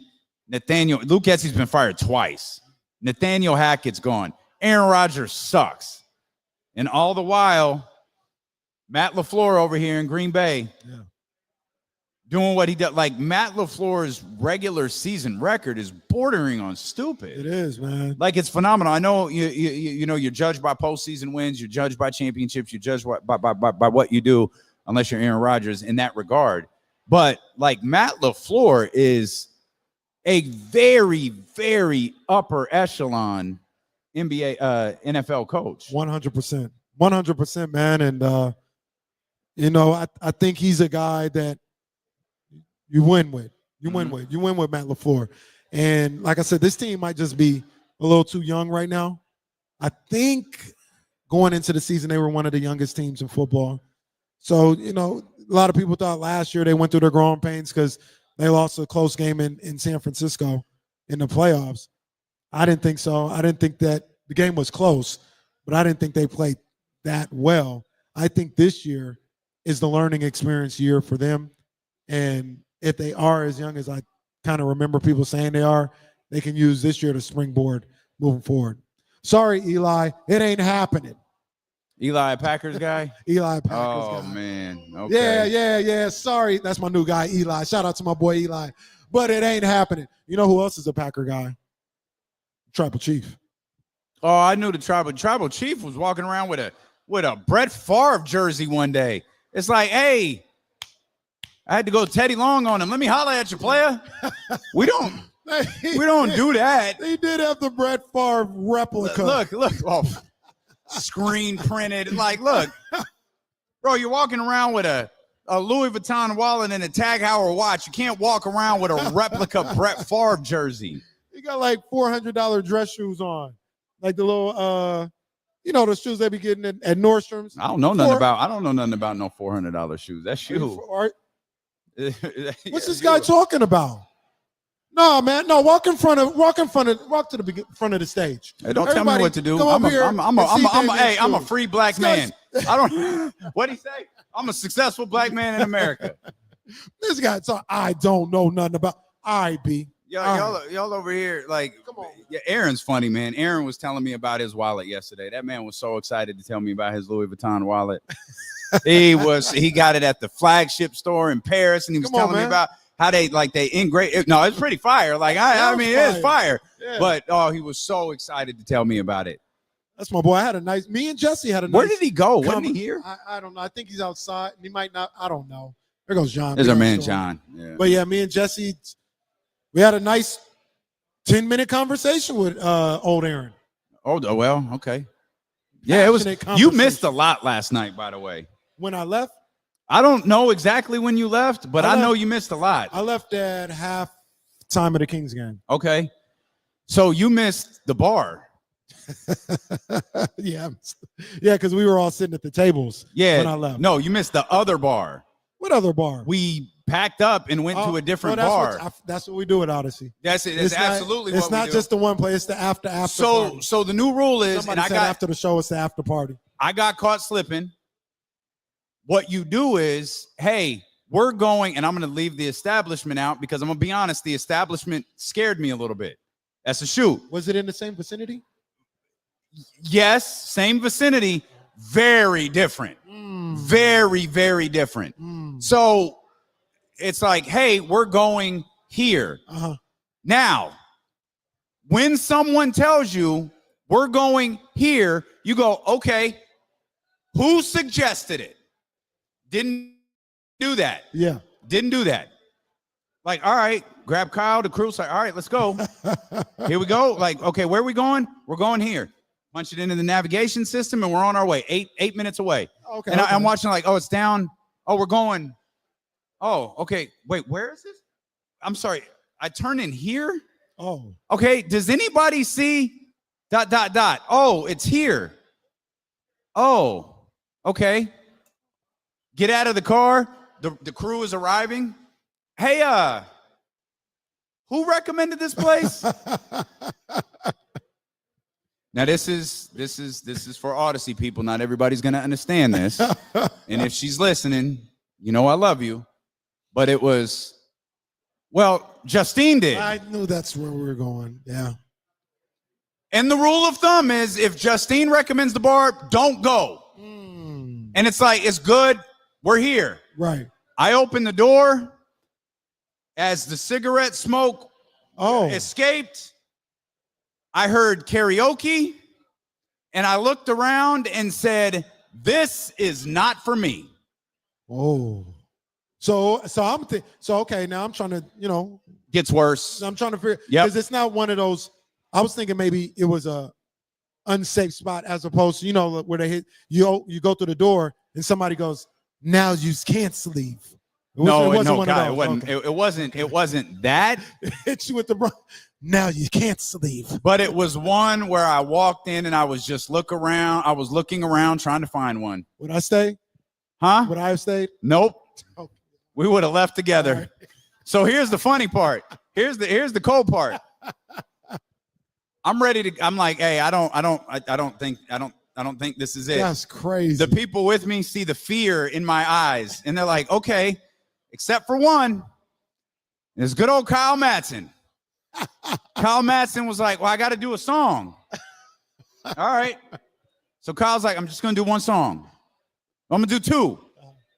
Nathaniel. Luke Getsy's been fired twice. Nathaniel Hackett's gone. Aaron Rodgers sucks. And all the while, Matt LaFleur over here in Green Bay doing what he does. Like, Matt LaFleur's regular season record is bordering on stupid. It is, man. Like, it's phenomenal. I know you know you're judged by postseason wins, you're judged by championships, you're judged by what you do, unless you're Aaron Rodgers in that regard. But like Matt LaFleur is a very, very upper echelon NBA, NFL coach. 100%. 100%, man. And, you know, I think he's a guy that you win with. You win with Matt LaFleur. And like I said, this team might just be a little too young right now. I think going into the season, they were one of the youngest teams in football. So, you know, a lot of people thought last year they went through their growing pains because they lost a close game in San Francisco in the playoffs. I didn't think so. I didn't think that the game was close, but I didn't think they played that well. I think this year is the learning experience year for them. And if they are as young as I kind of remember people saying they are, they can use this year to springboard moving forward. Sorry, Eli, it ain't happening. Eli, a Packers guy? Eli, Packers guy. Oh, man. Okay. Yeah. Sorry. That's my new guy, Eli. Shout out to my boy, Eli. But it ain't happening. You know who else is a Packer guy? Tribal Chief. Oh, I knew the Tribal Chief was walking around with a Brett Favre jersey one day. It's like, hey, I had to go Teddy Long on him. Let me holler at you, player. We don't do that. He did have the Brett Favre replica. Look. Oh, screen printed. Like, look, bro, you're walking around with a Louis Vuitton wallet and a Tag Heuer watch. You can't walk around with a replica Brett Favre jersey. He got like $400 dress shoes on, like the little, you know, the shoes they be getting at Nordstrom's. I don't know nothing about no $400 shoes. That shoe. What's this guy talking about? No, man. No, walk to the front of the stage. Hey, don't tell me what to do. I'm a free black man. I don't. What'd he say? I'm a successful black man in America. This guy, so I don't know nothing about IB. Y'all over here, like, come on. Yeah, Aaron's funny, man. Aaron was telling me about his wallet yesterday. That man was so excited to tell me about his Louis Vuitton wallet. He got it at the flagship store in Paris, and he was telling me about how they engrave it. No, it's pretty fire. Like, I mean, it is fire. Yeah. But he was so excited to tell me about it. That's my boy. Me and Jesse had a nice. Where did he go? Wasn't he here? I don't know. I think he's outside. He might not. I don't know. There goes John. There's our man, John. Yeah. But yeah, me and Jesse, we had a nice 10-minute conversation with old Aaron. Oh, well, okay. Yeah, it was. You missed a lot last night, by the way. When I left? I don't know exactly when you left, but I know you missed a lot. I left at half time of the Kings game. Okay. So you missed the bar. Yeah, because we were all sitting at the tables. Yeah, when I left. No, you missed the other bar. What other bar? We packed up and went to a different bar. That's what we do at Odyssey. That's it. It's absolutely not, what we do. It's not just the one place. It's the after party. So the new rule is, Somebody said after the show, it's the after party. I got caught slipping. What you do is, hey, we're going, and I'm going to leave the establishment out because I'm going to be honest, the establishment scared me a little bit. That's a shoot. Was it in the same vicinity? Yes, same vicinity, very different. Very, very different. So it's like, hey, we're going here. Now, when someone tells you we're going here, you go, okay, who suggested it? Didn't do that. Yeah. Didn't do that. Like, all right, grab Kyle, the crew's like, all right, let's go. Here we go. Like, okay, where are we going? We're going here. Punch it into the navigation system, and we're on our way. Eight minutes away. Okay. And I'm watching like, oh, it's down. Oh, we're going. Oh, okay. Wait, where is this? I'm sorry. I turn in here? Oh. Okay. Does anybody see ... Oh, it's here. Oh, okay. Get out of the car. The crew is arriving. Hey, who recommended this place? Now this is for Odyssey people. Not everybody's gonna understand this. And if she's listening, you know I love you. But it was, well, Justine did. I knew that's where we were going. Yeah. And the rule of thumb is if Justine recommends the bar, don't go. And it's like, it's good. We're here. Right. I opened the door as the cigarette smoke escaped. I heard karaoke, and I looked around and said, this is not for me. Oh. So okay, now I'm trying to, gets worse. I'm trying to figure, because it's not one of those, I was thinking maybe it was a unsafe spot as opposed to, where they hit, you go through the door and somebody goes, now you can't leave. It wasn't that. It hit you with the now you can't leave. But it was one where I walked in and I was just looking around trying to find one. Would I stay? Huh? Would I have stayed? Nope. Okay. We would have left together. Right. So here's the funny part. Here's the cold part. I'm like, hey, I don't think this is it. That's crazy. The people with me see the fear in my eyes, and they're like, okay, except for one. There's good old Kyle Matson. Kyle Matson was like, well, I got to do a song. All right. So Kyle's like, I'm just going to do one song. I'm going to do two.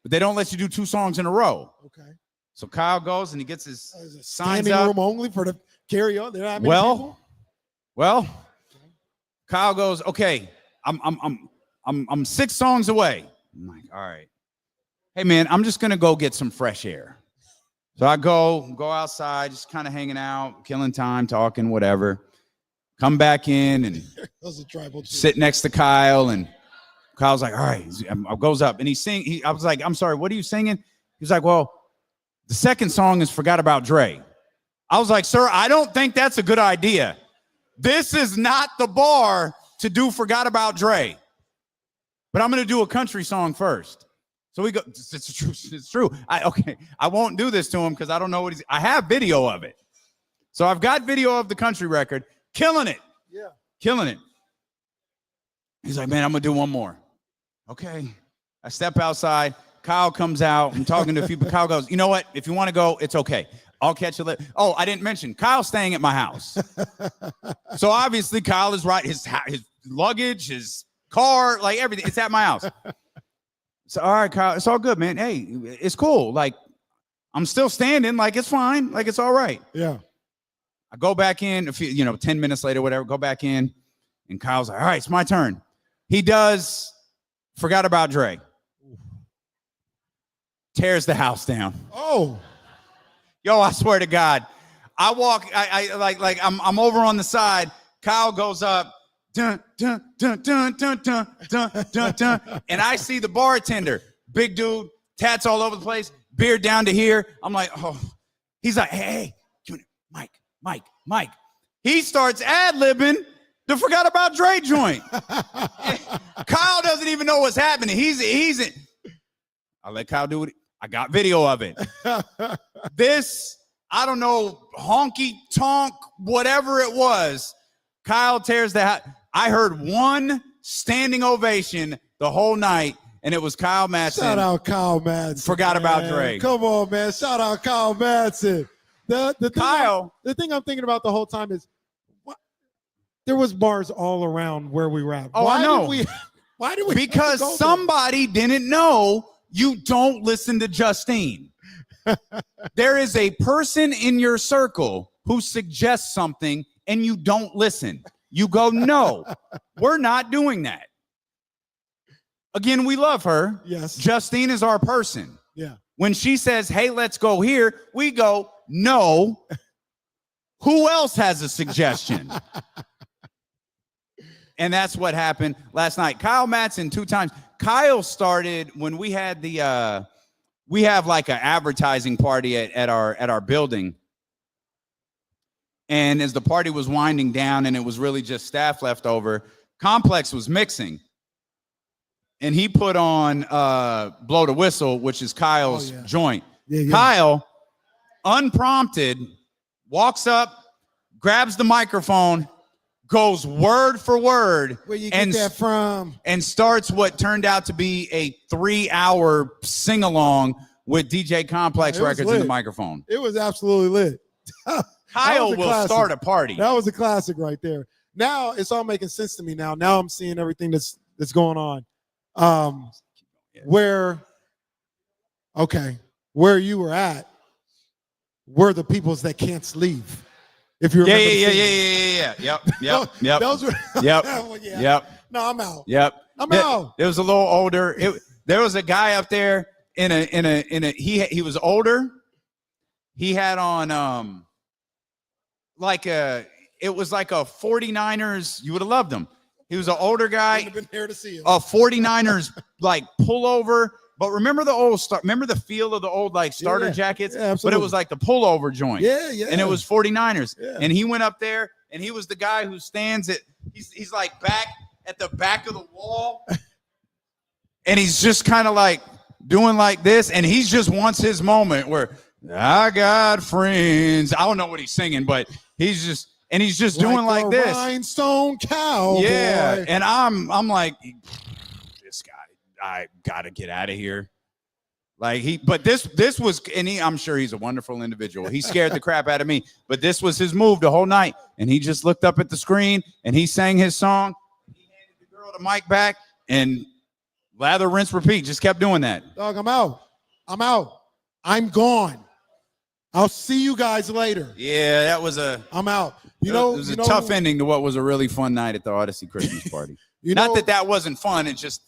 But they don't let you do two songs in a row. Okay. So Kyle goes and he gets his signs standing up. room only for the karaoke. Well, Kyle goes, okay, I'm 6 songs away. I'm like, all right. Hey man, I'm just gonna go get some fresh air. So I go outside, just kind of hanging out, killing time, talking, whatever. Come back in and sit next to Kyle, and Kyle's like, all right. I goes up and I was like, I'm sorry, what are you singing? He's like, well, the second song is Forgot About Dre. I was like, sir, I don't think that's a good idea. This is not the bar to do Forgot About Dre. But I'm going to do a country song first. So we go, it's true. I won't do this to him because I don't know I have video of it. So I've got video of the country record. Killing it. Yeah. Killing it. He's like, man, I'm going to do one more. Okay. I step outside. Kyle comes out. I'm talking to a few people. Kyle goes, you know what? If you want to go, it's okay. I'll catch you later. Oh, I didn't mention Kyle's staying at my house. So obviously Kyle is right. His luggage, his car, like everything. It's at my house. So, all right, Kyle, it's all good, man. Hey, it's cool. Like, I'm still standing. Like, it's fine. Like, it's all right. Yeah. I go back in a few, 10 minutes later, whatever, go back in. And Kyle's like, all right, it's my turn. He does. Forgot about Dre. Tears the house down. Oh. Yo, I swear to God. I walk, I'm over on the side. Kyle goes up. Dun, dun, dun, dun, dun, dun, dun, dun, dun. And I see the bartender, big dude, tats all over the place, beard down to here. I'm like, oh. He's like, hey, Mike. He starts ad-libbing the Forgot About Dre joint. Kyle doesn't even know what's happening. I'll let Kyle do it. I got video of it. This, I don't know, honky tonk, whatever it was. Kyle tears the house. I heard one standing ovation the whole night, and it was Kyle Madsen. Shout out Kyle Madsen. Forgot about Dre. Come on, man. Shout out Kyle Madsen. The thing I'm thinking about the whole time is there was bars all around where we were at. Oh, I know. Why did we? Because somebody didn't know you don't listen to Justine. There is a person in your circle who suggests something and you don't listen. You go, no, we're not doing that. Again, we love her. Yes. Justine is our person. Yeah. When she says, hey, let's go here, we go, no. Who else has a suggestion? And that's what happened last night. Kyle Madsen 2 times. Kyle started when we had we have like an advertising party at our building. And as the party was winding down and it was really just staff left over, Complex was mixing. And he put on Blow the Whistle, which is Kyle's joint. Yeah. Kyle, unprompted, walks up, grabs the microphone, goes word for word. Where you get that from? And starts what turned out to be a 3-hour sing-along with DJ Complex Records in the microphone. It was absolutely lit. Kyle will start a party. That was a classic right there. Now it's all making sense to me now. Now I'm seeing everything that's going on. Where you were at were the peoples that can't leave. If you remember. Yeah. Yep. Those were. Yep. Yep. No, I'm out. Yep. I'm out. It was a little older. There was a guy up there in a he was older. He had on it was like a 49ers. You would have loved him. He was an older guy. Been there to see him. A 49ers like pullover. But remember remember the feel of the old like starter jackets? Yeah, but it was like the pullover joint. Yeah. And it was 49ers. Yeah. And he went up there and he was the guy who stands he's like back at the back of the wall. And he's just kind of like doing like this. And he just wants his moment where I got friends. I don't know what he's singing, but he's just doing like this. Rhinestone cowboy. Yeah. And I'm like, this guy, I gotta get out of here. But this was, and I'm sure he's a wonderful individual. He scared the crap out of me, but this was his move the whole night. And he just looked up at the screen and he sang his song. He handed the girl the mic back and lather, rinse, repeat. Just kept doing that. Dog, I'm out. I'm gone. I'll see you guys later. Yeah, that was I'm out. It was a tough ending to what was a really fun night at the Odyssey Christmas party. Not that wasn't fun. It just,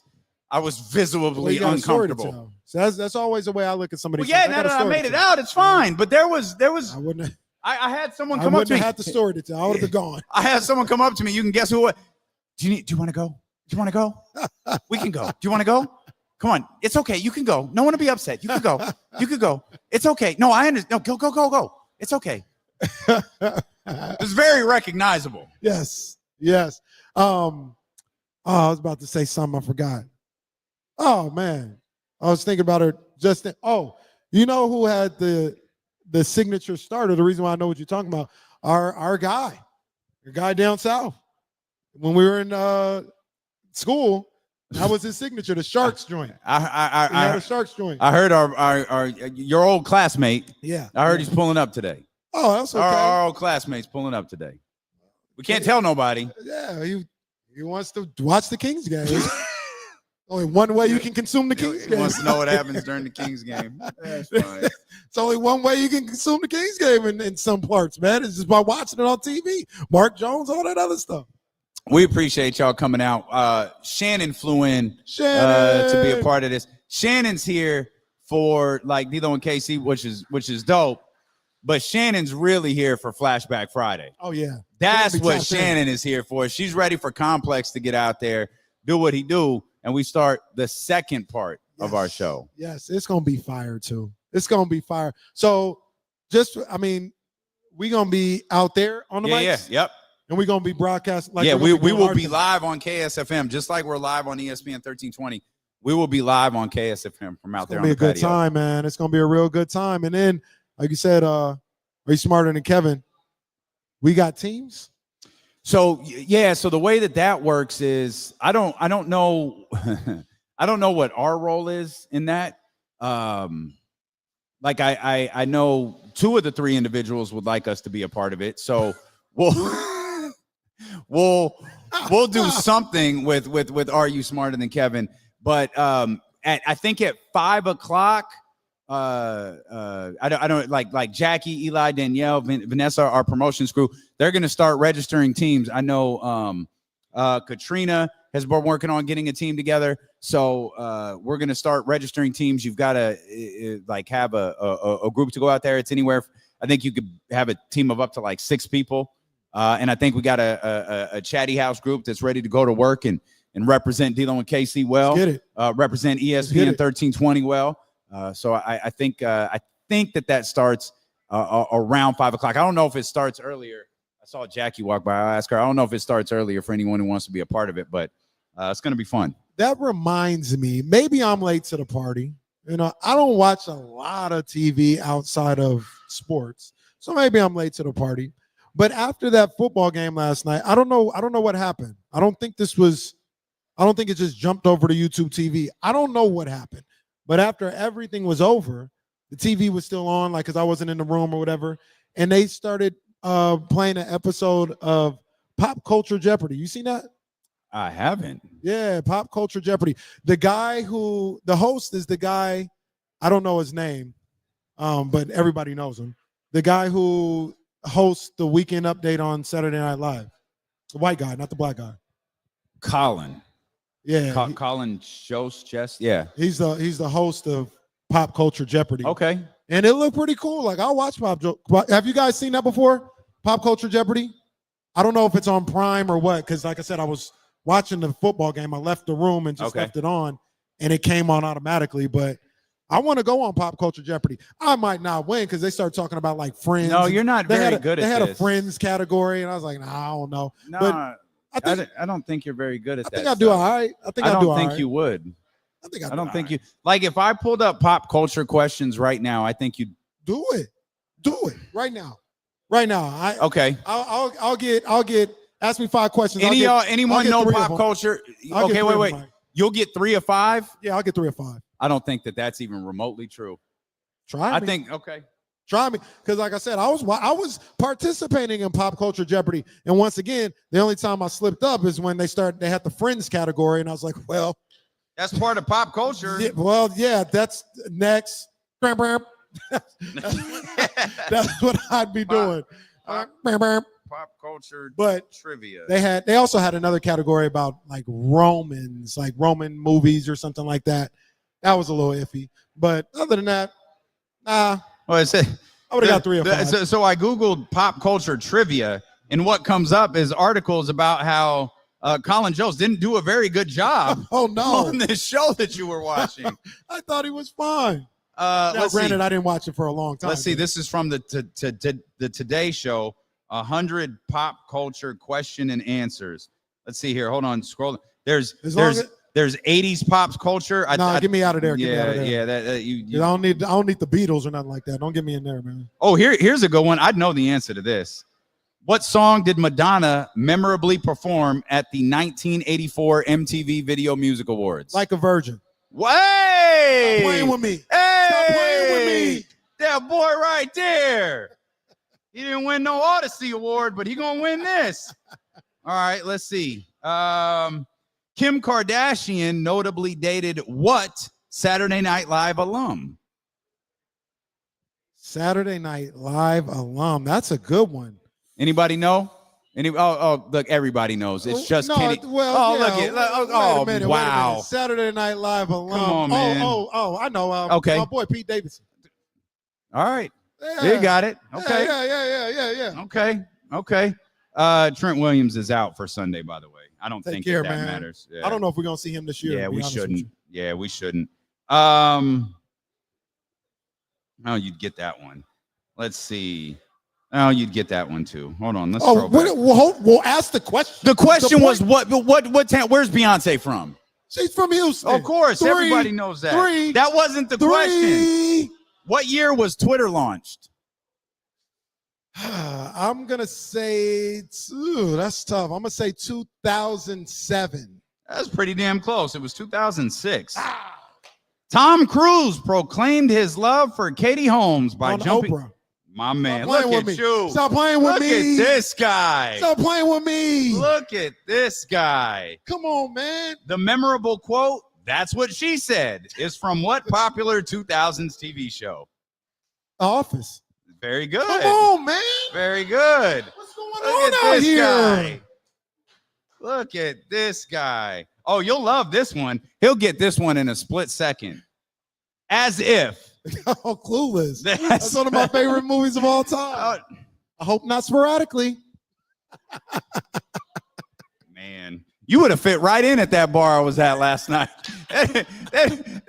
I was visibly uncomfortable. So that's always the way I look at somebody. Well, yeah, now that I made it out, it's fine. But there was. I wouldn't. I had someone come up to me. I wouldn't have had the story to tell. I would have been gone. I had someone come up to me. You can guess who it was. Do you want to go? Do you want to go? We can go. Do you want to go? Come on. It's okay. You can go. No one will be upset. You can go. You could go. It's okay. No, I understand. No, go. It's okay. It's very recognizable. Yes. I was about to say something I forgot. Oh man, I was thinking about her just then. Oh, you know who had the signature starter? The reason why I know what you're talking about, our guy down south. When we were in school, That was his signature, the Sharks joint. He I had a Sharks joint. I heard our your old classmate. Yeah. I heard he's pulling up today. Oh, that's okay. Our old classmate's pulling up today. We can't tell nobody. Yeah, he wants to watch the Kings game. Only one way you can consume the Kings game. He wants to know what happens during the Kings game. That's fine. It's only one way you can consume the Kings game in some parts, man. It's just by watching it on TV. Mark Jones, all that other stuff. We appreciate y'all coming out. Shannon flew in to be a part of this. Shannon's here for like D'Lo and KC, which is dope. But Shannon's really here for Flashback Friday. Oh yeah, that's what Shannon is here for. She's ready for Complex to get out there, do what he do, and we start the second part of our show. Yes, it's gonna be fire too. It's gonna be fire. So, we gonna be out there on the mics. Yep. And we're gonna be broadcasting. Like we will be live on KSFM, just like we're live on ESPN 1320. We will be live on KSFM from out there on the patio. It's gonna be a good time, man. It's gonna be a real good time. And then, like you said, are you smarter than Kevin? We got teams. So so the way that works is I don't know I don't know what our role is in that. Like I know 2 of the 3 individuals would like us to be a part of it. So we'll do something with Are You Smarter Than Kevin? But I think at 5 o'clock, I don't like Jackie, Eli, Danielle, Vanessa, our promotions crew. They're going to start registering teams. I know Katrina has been working on getting a team together. So we're going to start registering teams. You've got to have a group to go out there. It's anywhere. I think you could have a team of up to like 6 people. And I think we got a chatty house group that's ready to go to work and represent D'Lo and KC well. Let's get it. Represent ESPN 1320 well. So I think that starts around 5 o'clock. I don't know if it starts earlier. I saw Jackie walk by. I asked her. I don't know if it starts earlier for anyone who wants to be a part of it, but it's going to be fun. That reminds me, maybe I'm late to the party. You know, I don't watch a lot of TV outside of sports, so maybe I'm late to the party. But after that football game last night, I don't know what happened. I don't think it just jumped over to YouTube TV. I don't know what happened. But after everything was over, the TV was still on, like, because I wasn't in the room or whatever, and they started playing an episode of Pop Culture Jeopardy. You seen that? I haven't. Yeah, Pop Culture Jeopardy. The host is the guy, I don't know his name, but everybody knows him. The guy who hosts the Weekend Update on Saturday Night Live. The white guy, not the black guy. Colin. Yeah. Colin Jost. Yeah. He's the host of Pop Culture Jeopardy. Okay. And it looked pretty cool. Like, I'll watch Have you guys seen that before? Pop Culture Jeopardy? I don't know if it's on Prime or what, because like I said, I was watching the football game. I left the room and just left it on, and it came on automatically. But I want to go on Pop Culture Jeopardy. I might not win because they start talking about like Friends. No, you're not very good at this. They had a Friends category, and I was like, nah, I don't know. No, but I don't think you're very good at that. I think I'll do all right. I don't think you would. I don't think you like if I pulled up pop culture questions right now, I think you'd do it. Do it right now. Right now. Okay. I'll get ask me 5 questions. Anyone know pop culture? Okay, wait. You'll get 3 of 5? Yeah, I'll get 3 of 5. I don't think that's even remotely true. Try me. Try me. Because like I said, I was participating in Pop Culture Jeopardy. And once again, the only time I slipped up is when they had the Friends category. And I was like, well, that's part of pop culture. Yeah, that's next. That's what I'd be doing. Pop culture trivia. They also had another category about like Romans, like Roman movies or something like that. That was a little iffy. But other than that, nah. Well, I would have got 3 of 5. So I Googled pop culture trivia, and what comes up is articles about how Colin Jost didn't do a very good job on this show that you were watching. I thought he was fine. Granted, I didn't watch it for a long time. Let's see. This is from the Today Show, 100 pop culture question and answers. Let's see here. Hold on. Scroll. There's 80s pop culture. Get me out of there. Yeah. I don't need the Beatles or nothing like that. Don't get me in there, man. Oh, here's a good one. I'd know the answer to this. What song did Madonna memorably perform at the 1984 MTV Video Music Awards? Like a Virgin. Way! Stop playing with me. Hey! Stop playing with me. That boy right there. He didn't win no Odyssey Award, but he gonna win this. All right, let's see. Kim Kardashian notably dated what Saturday Night Live alum? Saturday Night Live alum. That's a good one. Anybody know? Look, everybody knows. It's just no, Kenny. Well, look yeah, at wait a minute, wow. Saturday Night Live alum. Come on, man. I know. Okay. My boy Pete Davidson. All right. Yeah. You got it. Okay. Yeah. Okay. Trent Williams is out for Sunday, by the way. I don't think that man. matters. Yeah. I don't know if we're gonna see him this year. Yeah, we shouldn't. Yeah, we shouldn't. Oh, you'd get that one. Let's see. Oh, you'd get that one too. Hold on. Let's we'll ask the question. The question was what town? Where's Beyonce from? She's from Houston. Of course, everybody knows that. That wasn't the question. What year was Twitter launched? I'm gonna say that's tough. I'm gonna say 2007. That's pretty damn close. It was 2006. Tom Cruise proclaimed his love for Katie Holmes by jumping. Oprah. My man, look at me. you. Stop playing with me. Look at this guy. Stop playing with me. Look at this guy. Come on, man. The memorable quote, "That's what she said," is from what popular 2000s TV show? Office. Very good. Come on, man. Very good. What's going Look on at out this here? guy. Look at this guy. Oh, you'll love this one. He'll get this one in a split second. As if. Oh, Clueless. That's one of my favorite movies of all time. I hope not sporadically. Man, you would have fit right in at that bar I was at last night. They'd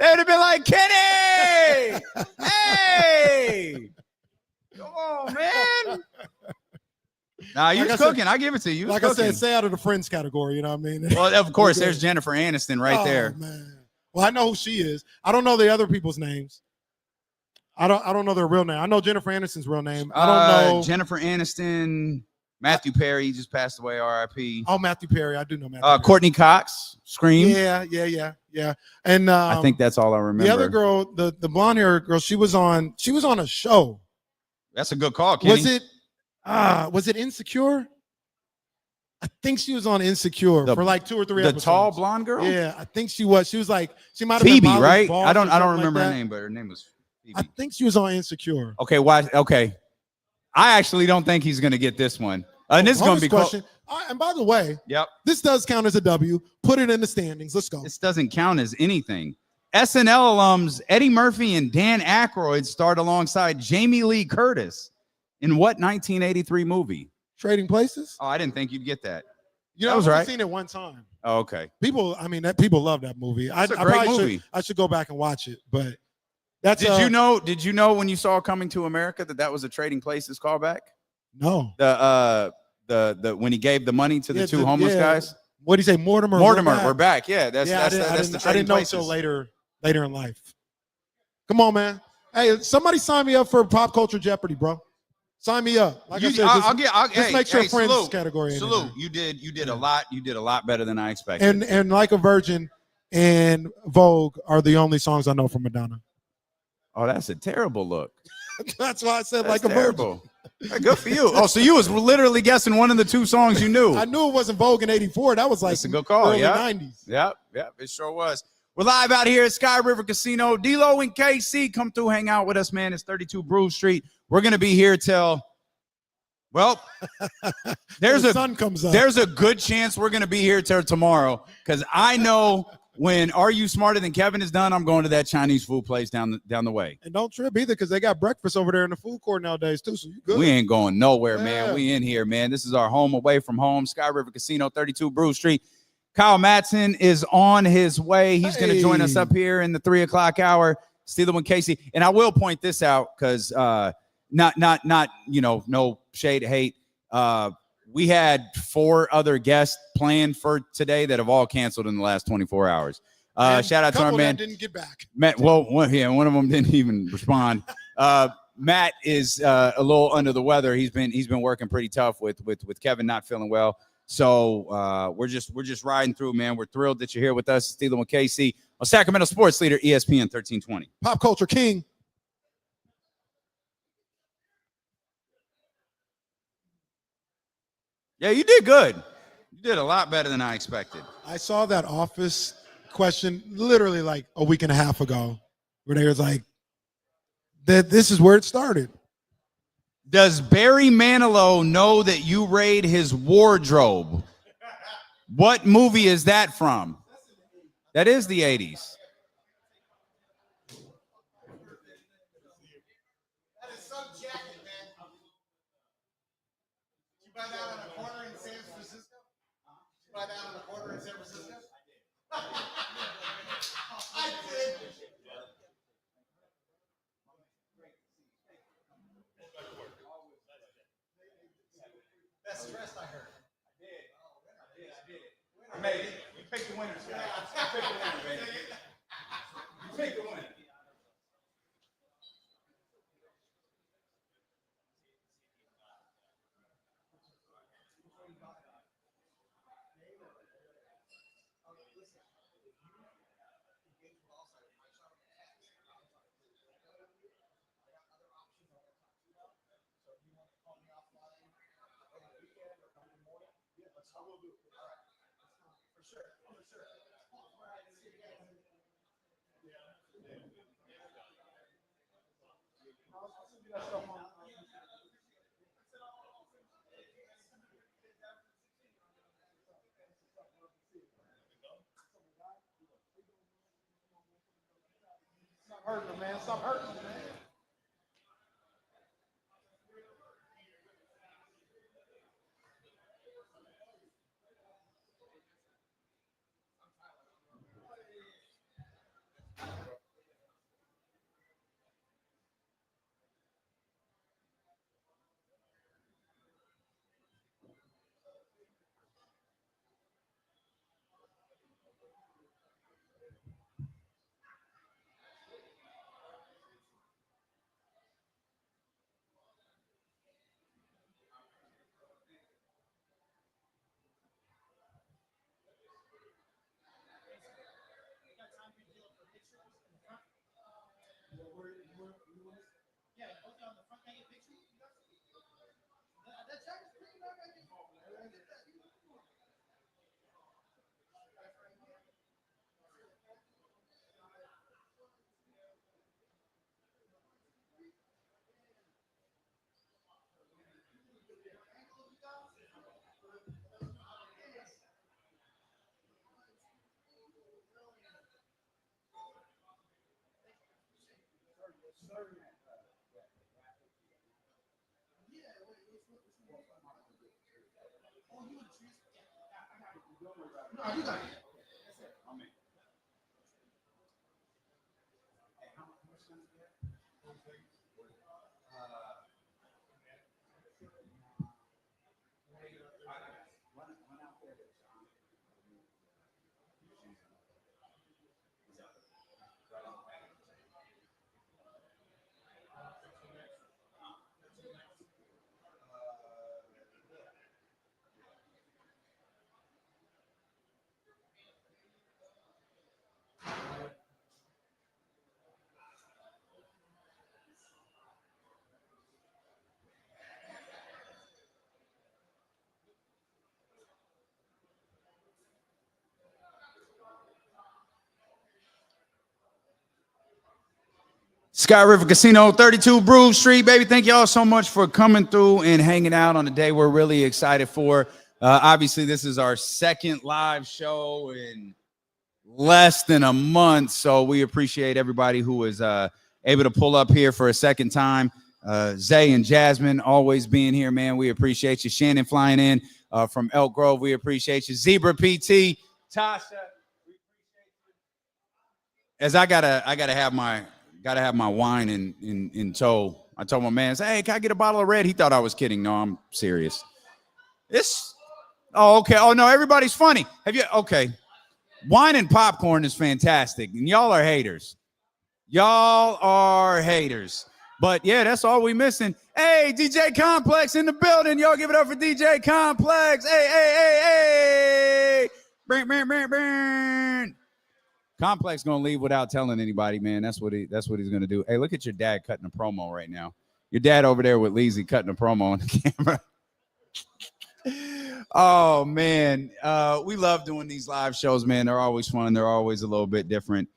have been like, Kenny! Hey! Come on, man. Nah, you was cooking. I give it to you. Like I said, stay out of the Friends category. You know what I mean? Well, of course, there's Jennifer Aniston right there. Man. Well, I know who she is. I don't know the other people's names. I don't know their real name. I know Jennifer Aniston's real name. I don't know Jennifer Aniston. Matthew Perry just passed away. R.I.P. Oh, Matthew Perry. I do know Matthew. Perry. Courtney Cox. Scream. Yeah. And I think that's all I remember. The other girl, the blonde hair girl, she was on a show. That's a good call, Kenny. Was it Insecure? I think she was on Insecure for like 2 or 3 episodes. The tall blonde girl? Yeah, I think she was. She was like, she might have Phoebe, been Molly right? Balls I don't or remember like her that. name, but her name was Phoebe. I think she was on Insecure. Okay, why? Okay. I actually don't think he's going to get this one. And this is going to be question. And by the way, this does count as a W. Put it in the standings. Let's go. This doesn't count as anything. SNL alums Eddie Murphy and Dan Aykroyd starred alongside Jamie Lee Curtis in what 1983 movie? Trading Places? Oh, I didn't think you'd get that. You know, that was I've right. seen it one time. Oh, okay. People love that movie. It's a great movie. I should go back and watch it. But that's Did you know when you saw Coming to America that was a Trading Places callback? No. The when he gave the money to the two homeless guys. What did he say? Mortimer, we're back. Yeah, that's the I didn't know until later in life. Come on, man. Hey, somebody sign me up for Pop Culture Jeopardy, bro. Sign me up. Like I said, just make sure Friends salute, category. Salute. You did a lot. You did a lot better than I expected. And Like a Virgin and Vogue are the only songs I know from Madonna. Oh, that's a terrible look. That's why I said that's Like a terrible. Virgin. Good for you. Oh, so you was literally guessing one of the 2 songs you knew. I knew it wasn't Vogue in '84. That was like that's a good call. Early 90s. Yep. It sure was. We're live out here at Sky River Casino. D-Lo and KC, come through, hang out with us, man. It's 32 Brew Street. We're gonna be here till. Well, the sun comes up. There's a good chance we're gonna be here till tomorrow because I know when Are You Smarter Than Kevin is done, I'm going to that Chinese food place down the way. And don't trip either because they got breakfast over there in the food court nowadays too. So you good? We ain't going nowhere, man. We in here, man. This is our home away from home. Sky River Casino, 32 Brew Street. Kyle Matson is on his way. He's going to join us up here in the 3 o'clock hour. Steeler and Casey. And I will point this out because not no shade, hate. We had 4 other guests planned for today that have all canceled in the last 24 hours. Shout out to our man. Didn't get back. One of them didn't even respond. Matt is a little under the weather. He's been working pretty tough with Kevin not feeling well. So we're just riding through, man. We're thrilled that you're here with us, Steeler with KC on Sacramento Sports Leader ESPN 1320. Pop Culture King. Yeah, you did good. You did a lot better than I expected. I saw that Office question literally like a week and a half ago, where they was like, "That this is where it started." Does Barry Manilow know that you raid his wardrobe? What movie is that from? That is the 80s. Best dressed, I heard. I made it. You picked the winners, guys. You picked the winner, baby. You picked the winner. Stop hurting them, man. Stop hurting them, man. No, you got it. Sky River Casino, 32 Broome Street, baby. Thank y'all so much for coming through and hanging out on a day we're really excited for. Obviously, this is our second live show in less than a month, so we appreciate everybody who was able to pull up here for a second time. Zay and Jasmine always being here, man. We appreciate you. Shannon flying in from Elk Grove. We appreciate you. Zebra PT, Tasha. As I gotta have my wine in tow. I told my man, hey, can I get a bottle of red? He thought I was kidding. No, I'm serious. Okay. Oh no, everybody's funny. Okay. Wine and popcorn is fantastic, and y'all are haters. Y'all are haters. But yeah, that's all we missing. Hey, DJ Complex in the building. Y'all give it up for DJ Complex. Hey. Burn. Complex gonna leave without telling anybody, man. That's what he's gonna do. Hey, look at your dad cutting a promo right now. Your dad over there with Leezy cutting a promo on the camera. Oh man, we love doing these live shows, man. They're always fun. They're always a little bit different.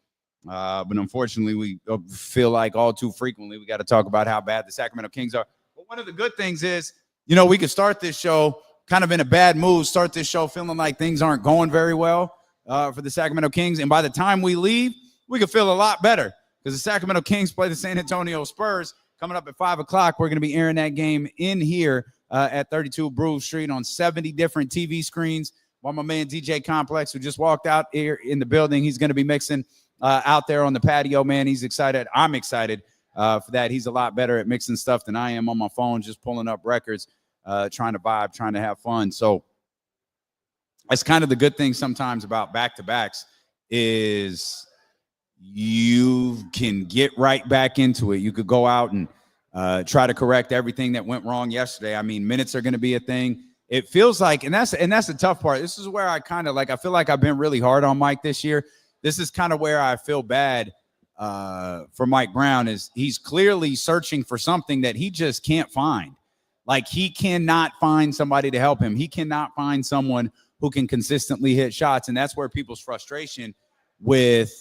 But unfortunately, we feel like all too frequently we got to talk about how bad the Sacramento Kings are. But one of the good things is, we could start this show kind of in a bad mood, start this show feeling like things aren't going very well for the Sacramento Kings. And by the time we leave, we could feel a lot better because the Sacramento Kings play the San Antonio Spurs coming up at 5 o'clock. We're going to be airing that game in here at 32 Broome Street on 70 different TV screens. While my man DJ Complex, who just walked out here in the building, he's going to be mixing out there on the patio, man. He's excited. I'm excited for that. He's a lot better at mixing stuff than I am on my phone, just pulling up records, trying to vibe, trying to have fun. So that's kind of the good thing sometimes about back-to-backs is you can get right back into it. You could go out and try to correct everything that went wrong yesterday. I mean, minutes are going to be a thing. It feels like, and that's the tough part. This is where I kind of I feel like I've been really hard on Mike this year. This is kind of where I feel bad for Mike Brown is he's clearly searching for something that he just can't find. Like he cannot find somebody to help him. He cannot find someone who can consistently hit shots. And that's where people's frustration with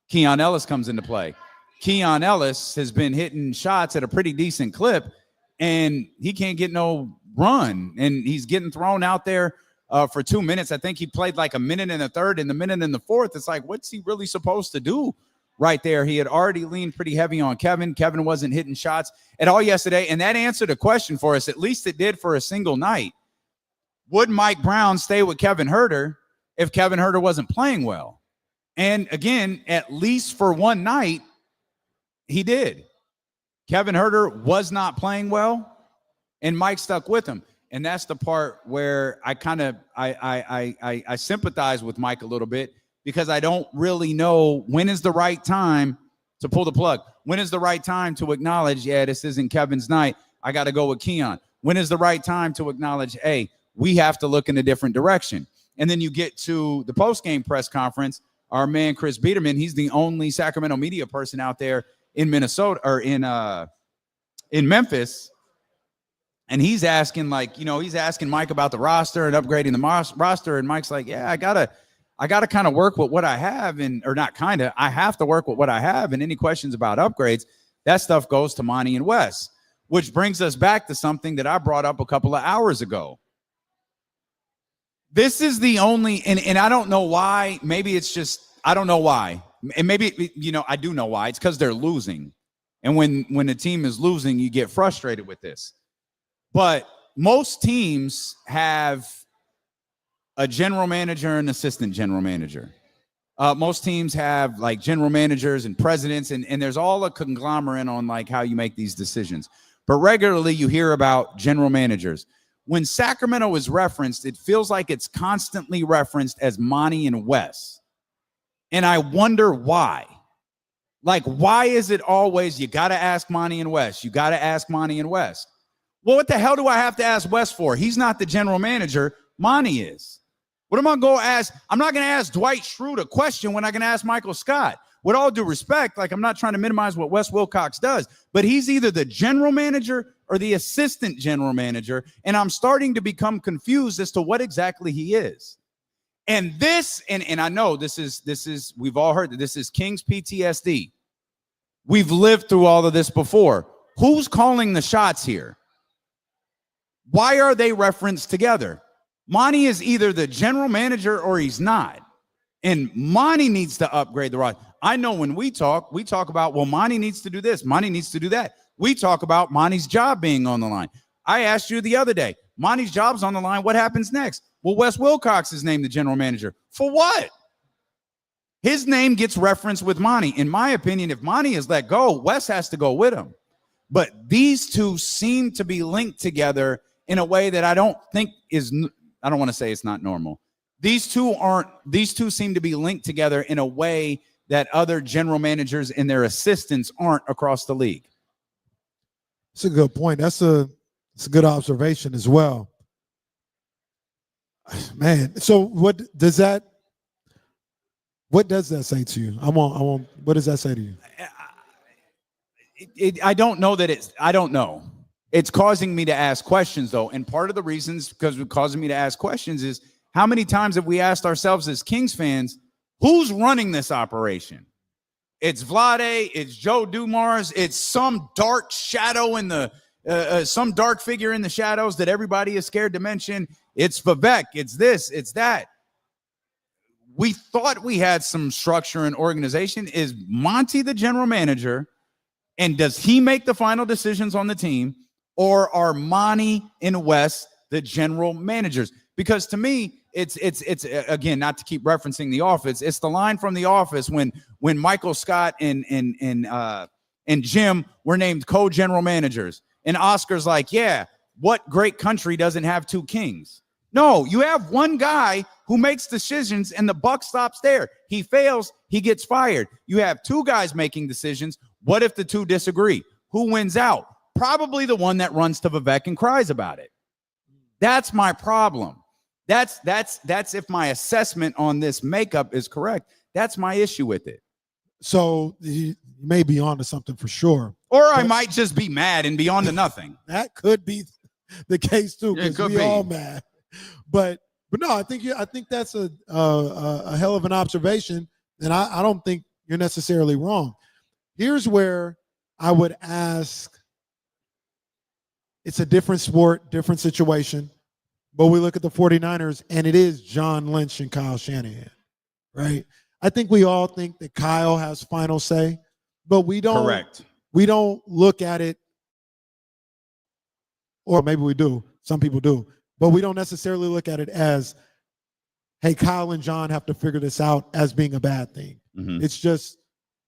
Keon Ellis comes into play. Keon Ellis has been hitting shots at a pretty decent clip, and he can't get no run. And he's getting thrown out there for 2 minutes. I think he played like a minute and a third and a minute in the fourth. It's like, what's he really supposed to do right there? He had already leaned pretty heavy on Kevin. Kevin wasn't hitting shots at all yesterday, and that answered a question for us. At least it did for a single night. Would Mike Brown stay with Kevin Huerter if Kevin Huerter wasn't playing well? And again, at least for one night, he did. Kevin Huerter was not playing well, and Mike stuck with him. And that's the part where I kind of I sympathize with Mike a little bit because I don't really know when is the right time to pull the plug. When is the right time to acknowledge, yeah, this isn't Kevin's night. I got to go with Keon. When is the right time to acknowledge, hey, we have to look in a different direction? And then you get to the post-game press conference. Our man Chris Biederman, he's the only Sacramento media person out there in Minnesota or in Memphis. And he's asking he's asking Mike about the roster and upgrading the roster. And Mike's like, yeah, I gotta kind of work with what I have I have to work with what I have. And any questions about upgrades, that stuff goes to Monty and Wes, which brings us back to something that I brought up a couple of hours ago. This is the only, and I don't know why. Maybe it's just, I don't know why. And maybe, I do know why. It's because they're losing. And when the team is losing, you get frustrated with this. But most teams have a general manager and assistant general manager. Most teams have like general managers and presidents, and there's all a conglomerate on like how you make these decisions. But regularly you hear about general managers. When Sacramento is referenced, it feels like it's constantly referenced as Monty and Wes. And I wonder why. Like, why is it always you got to ask Monty and Wes? You got to ask Monty and Wes. Well, what the hell do I have to ask Wes for? He's not the general manager. Monty is. What am I going to ask? I'm not going to ask Dwight Schrute a question when I can ask Michael Scott. With all due respect, like I'm not trying to minimize what Wes Wilcox does, but he's either the general manager or the assistant general manager, and I'm starting to become confused as to what exactly he is. And this, and I know this is, we've all heard that this is Kings PTSD. We've lived through all of this before. Who's calling the shots here? Why are they referenced together? Monty is either the general manager or he's not. And Monty needs to upgrade the roster. I know when we talk about, well, Monty needs to do this. Monty needs to do that. We talk about Monty's job being on the line. I asked you the other day, Monty's job's on the line. What happens next? Well, Wes Wilcox is named the general manager. For what? His name gets referenced with Monty. In my opinion, if Monty is let go, Wes has to go with him. But these two seem to be linked together in a way that I don't think is, I don't want to say it's not normal. These two seem to be linked together in a way that other general managers and their assistants aren't across the league. That's a good point. That's a good observation as well. Man, so what does that say to you? What does that say to you? I don't know that I don't know. It's causing me to ask questions, though. And part of the reasons because it's causing me to ask questions is how many times have we asked ourselves as Kings fans, who's running this operation? It's Vlade, it's Joe Dumars, it's some dark shadow in the some dark figure in the shadows that everybody is scared to mention. It's Vivek, it's this, it's that. We thought we had some structure and organization. Is Monty the general manager? And does he make the final decisions on the team? Or are Monty and Wes the general managers? Because to me, it's again, not to keep referencing The Office, it's the line from The Office when Michael Scott and Jim were named co-general managers. And Oscar's like, yeah, what great country doesn't have two kings? No, you have one guy who makes decisions and the buck stops there. He fails, he gets fired. You have two guys making decisions. What if the two disagree? Who wins out? Probably the one that runs to Vivek and cries about it. That's my problem. That's if my assessment on this makeup is correct. That's my issue with it. So you may be on to something for sure. Or I might just be mad and be on to nothing. That could be the case too, because we all mad. But no, I think that's a hell of an observation, and I don't think you're necessarily wrong. Here's where I would ask. It's a different sport, different situation, but we look at the 49ers, and it is John Lynch and Kyle Shanahan, right? I think we all think that Kyle has final say, but we don't. Correct. We don't look at it, or maybe we do. Some people do. But we don't necessarily look at it as, hey, Kyle and John have to figure this out as being a bad thing. Mm-hmm. It's just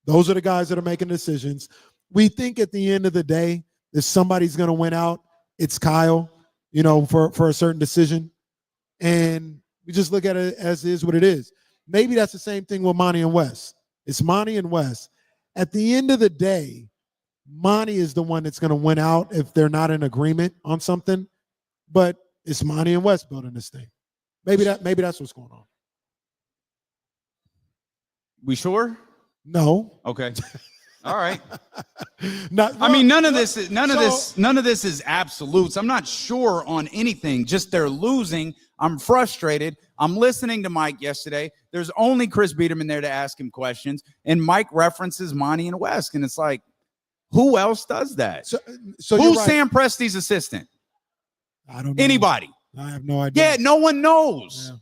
those are the guys that are making decisions. We think at the end of the day, if somebody's going to win out, it's Kyle, for a certain decision. And we just look at it as is what it is. Maybe that's the same thing with Monty and Wes. It's Monty and Wes. At the end of the day, Monty is the one that's going to win out if they're not in agreement on something. But it's Monty and Wes building this thing. Maybe that's what's going on. We sure? No. Okay. All right. None of this is absolutes. I'm not sure on anything. Just they're losing. I'm frustrated. I'm listening to Mike yesterday. There's only Chris Biederman there to ask him questions, and Mike references Monty and Wes, and it's like, who else does that? So who's right. Sam Presti's assistant? I don't know. Anybody? I have no idea. Yeah, no one knows. Yeah.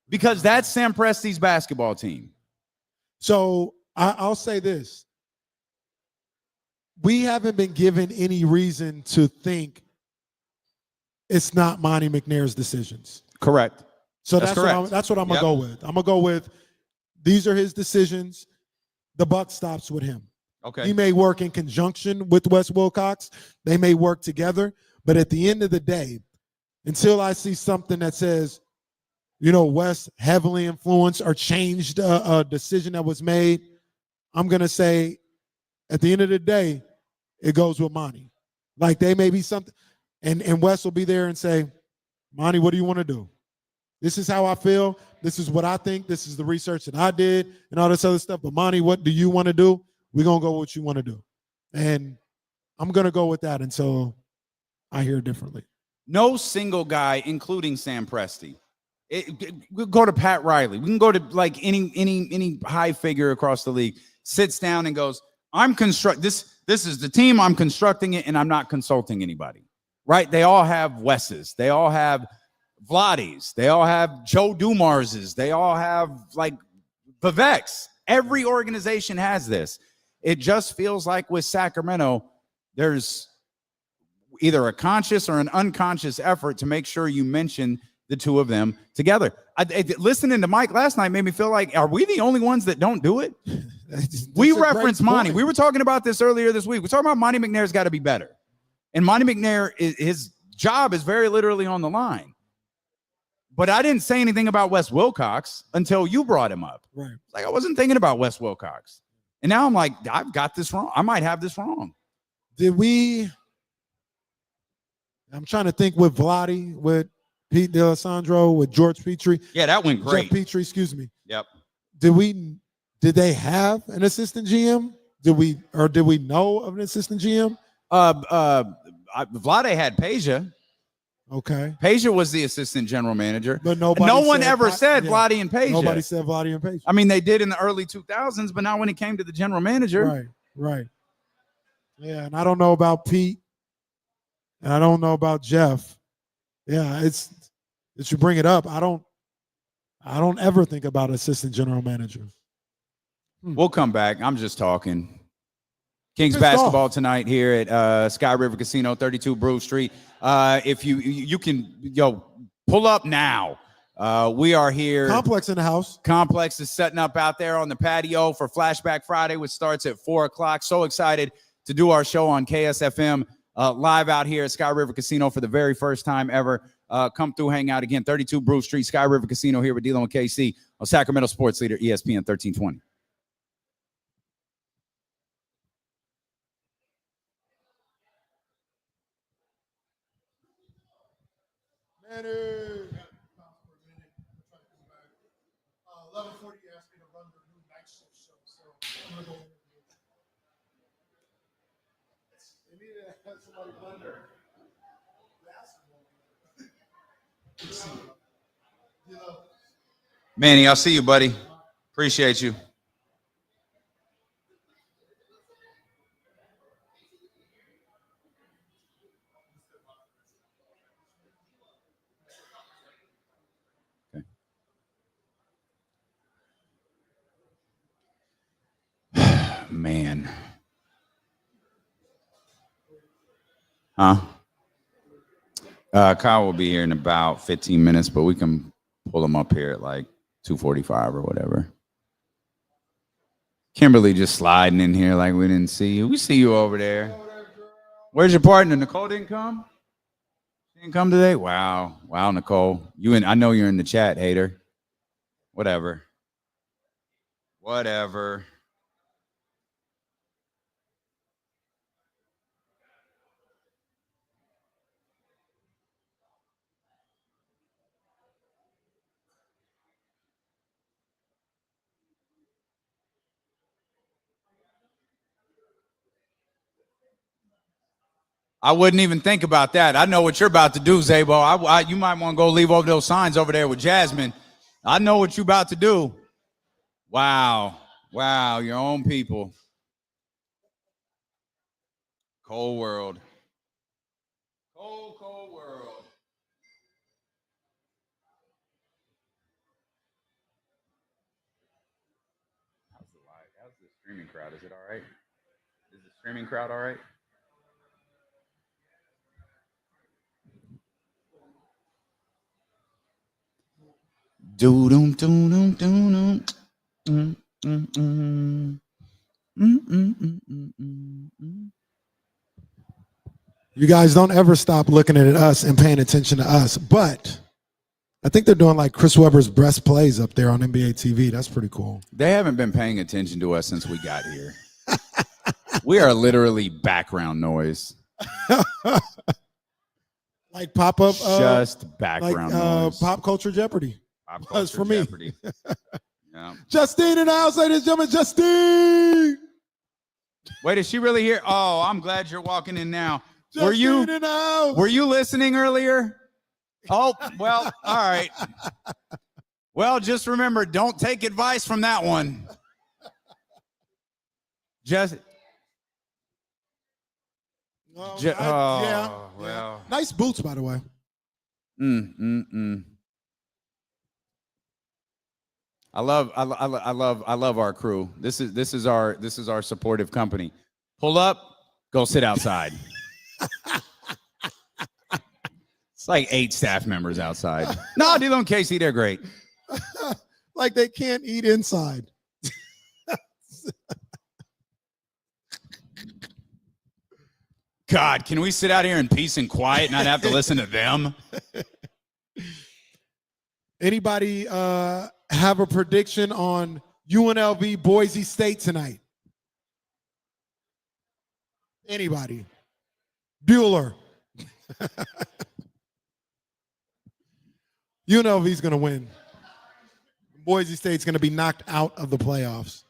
Because that's Sam Presti's basketball team. So I'll say this. We haven't been given any reason to think it's not Monty McNair's decisions. Correct. So that's what I'm going to go with. I'm going to go with these are his decisions. The buck stops with him. Okay. He may work in conjunction with Wes Wilcox. They may work together. But at the end of the day, until I see something that says, Wes heavily influenced or changed a decision that was made, I'm going to say at the end of the day, it goes with Monty. Like they may be something, and Wes will be there and say, Monty, what do you want to do? This is how I feel. This is what I think. This is the research that I did and all this other stuff. But Monty, what do you want to do? We're going to go with what you want to do. And I'm going to go with that until I hear differently. No single guy, including Sam Presti. We'll go to Pat Riley. We can go to like any high figure across the league, sits down and goes, this is the team, I'm constructing it, and I'm not consulting anybody. Right? They all have Wes's. They all have Vladdy's. They all have Joe Dumars's. They all have like Vivek's. Every organization has this. It just feels like with Sacramento, there's either a conscious or an unconscious effort to make sure you mention the two of them together. Listening to Mike last night made me feel like, are we the only ones that don't do it? We reference Monty. We were talking about this earlier this week. We're talking about Monty McNair's got to be better. And Monty McNair, his job is very literally on the line. But I didn't say anything about Wes Wilcox until you brought him up. Right. Like I wasn't thinking about Wes Wilcox. And now I'm like, I've got this wrong. I might have this wrong. Did we I'm trying to think with Vladi, with Pete D'Alessandro, with George Petrie. Yeah, that went great. Jeff Petrie, excuse me. Yep. Did they have an assistant GM? Did we know of an assistant GM? Vlade had Peja. Okay. Peja was the assistant general manager. But nobody no one ever said Vlade and Peja. Nobody said Vlade and Peja. I mean, they did in the early 2000s, but not when it came to the general manager. Right. Yeah, and I don't know about Pete, and I don't know about Jeff. Yeah, it's you bring it up. I don't ever think about assistant general manager. We'll come back. I'm just talking. Kings Pissed basketball tonight here at Sky River Casino, 32 Brew Street. If you can pull up now. We are here. Complex in the house. Complex is setting up out there on the patio for Flashback Friday, which starts at 4:00. So excited to do our show on KSFM live out here at Sky River Casino for the very first time ever. Come through, hang out again. 32 Brew Street, Sky River Casino here with D'Lo and KC on Sacramento Sports Leader ESPN 1320. Manu. 11:40 asked me to run the new night shift show, so I'm gonna go interview. They need to have somebody under. Manny, I'll see you, buddy. Appreciate you. Man. Huh? Kyle will be here in about 15 minutes, but we can pull him up here at like 2:45 or whatever. Kimberly just sliding in here like we didn't see you. We see you over there. Where's your partner? Nicole didn't come? She didn't come today? Wow. Wow, Nicole. I know you're in the chat, hater. Whatever. I wouldn't even think about that. I know what you're about to do, Zabo. You might want to go leave over those signs over there with Jasmine. I know what you're about to do. Wow. Wow, your own people. Cold world. Cold world. How's the streaming crowd? Is it all right? Is the streaming crowd all right? You guys don't ever stop looking at us and paying attention to us, but I think they're doing like Chris Webber's best plays up there on NBA TV. That's pretty cool. They haven't been paying attention to us since we got here. We are literally background noise. Like pop-up. Just background noise. Pop Culture Jeopardy. Pop Culture for me. Jeopardy. Yeah. Justine in the house, ladies and gentlemen. Justine. Wait, is she really here? Oh, I'm glad you're walking in now. Justine in the house. Were you listening earlier? Oh, well, all right. Well, just remember, don't take advice from that one. Yeah. Well. Nice boots, by the way. I love our crew. This is our supportive company. Pull up, go sit outside. It's like 8 staff members outside. No, D'Lo and Casey, they're great. Like they can't eat inside. God, can we sit out here in peace and quiet and not have to listen to them? Anybody have a prediction on UNLV Boise State tonight? Anybody? Bueller. UNLV's going to win. Boise State's going to be knocked out of the playoffs.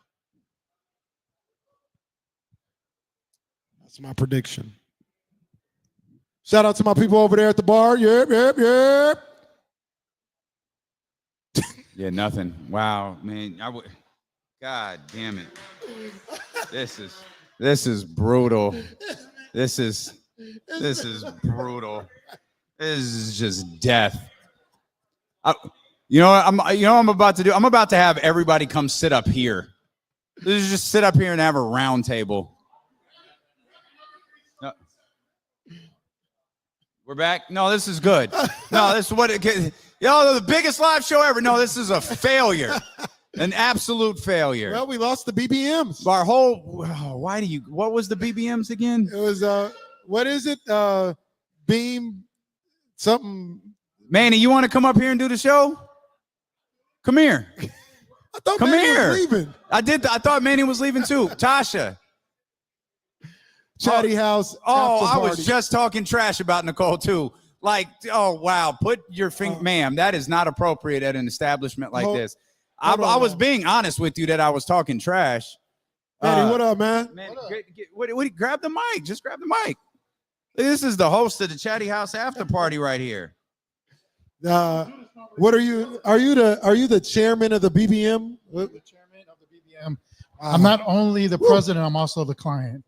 That's my prediction. Shout out to my people over there at the bar. Yep, yep, yep. Yeah, nothing. Wow, man. God damn it. This is brutal. This is brutal. This is just death. I'm about to do? I'm about to have everybody come sit up here. Let's just sit up here and have a round table. No. We're back. No, this is good. No, this is what the biggest live show ever. No, this is a failure. An absolute failure. Well, we lost the BBMs. Our whole what was the BBMs again? It was what is it? Beam something. Manny, you want to come up here and do the show? Come here. I thought come Manny here. was leaving. I thought Manny was leaving too. Tasha. Chatty House. Oh, I was just talking trash about Nicole too. Like, oh wow, put your finger, ma'am. That is not appropriate at an establishment like this. I was being honest with you that I was talking trash. Manny, what up, man? Manny, grab the mic. Just grab the mic. This is the host of the Chatty House after party right here. What are you? Are you the chairman of the BBM? The chairman of the BBM. I'm not only the president, I'm also the client.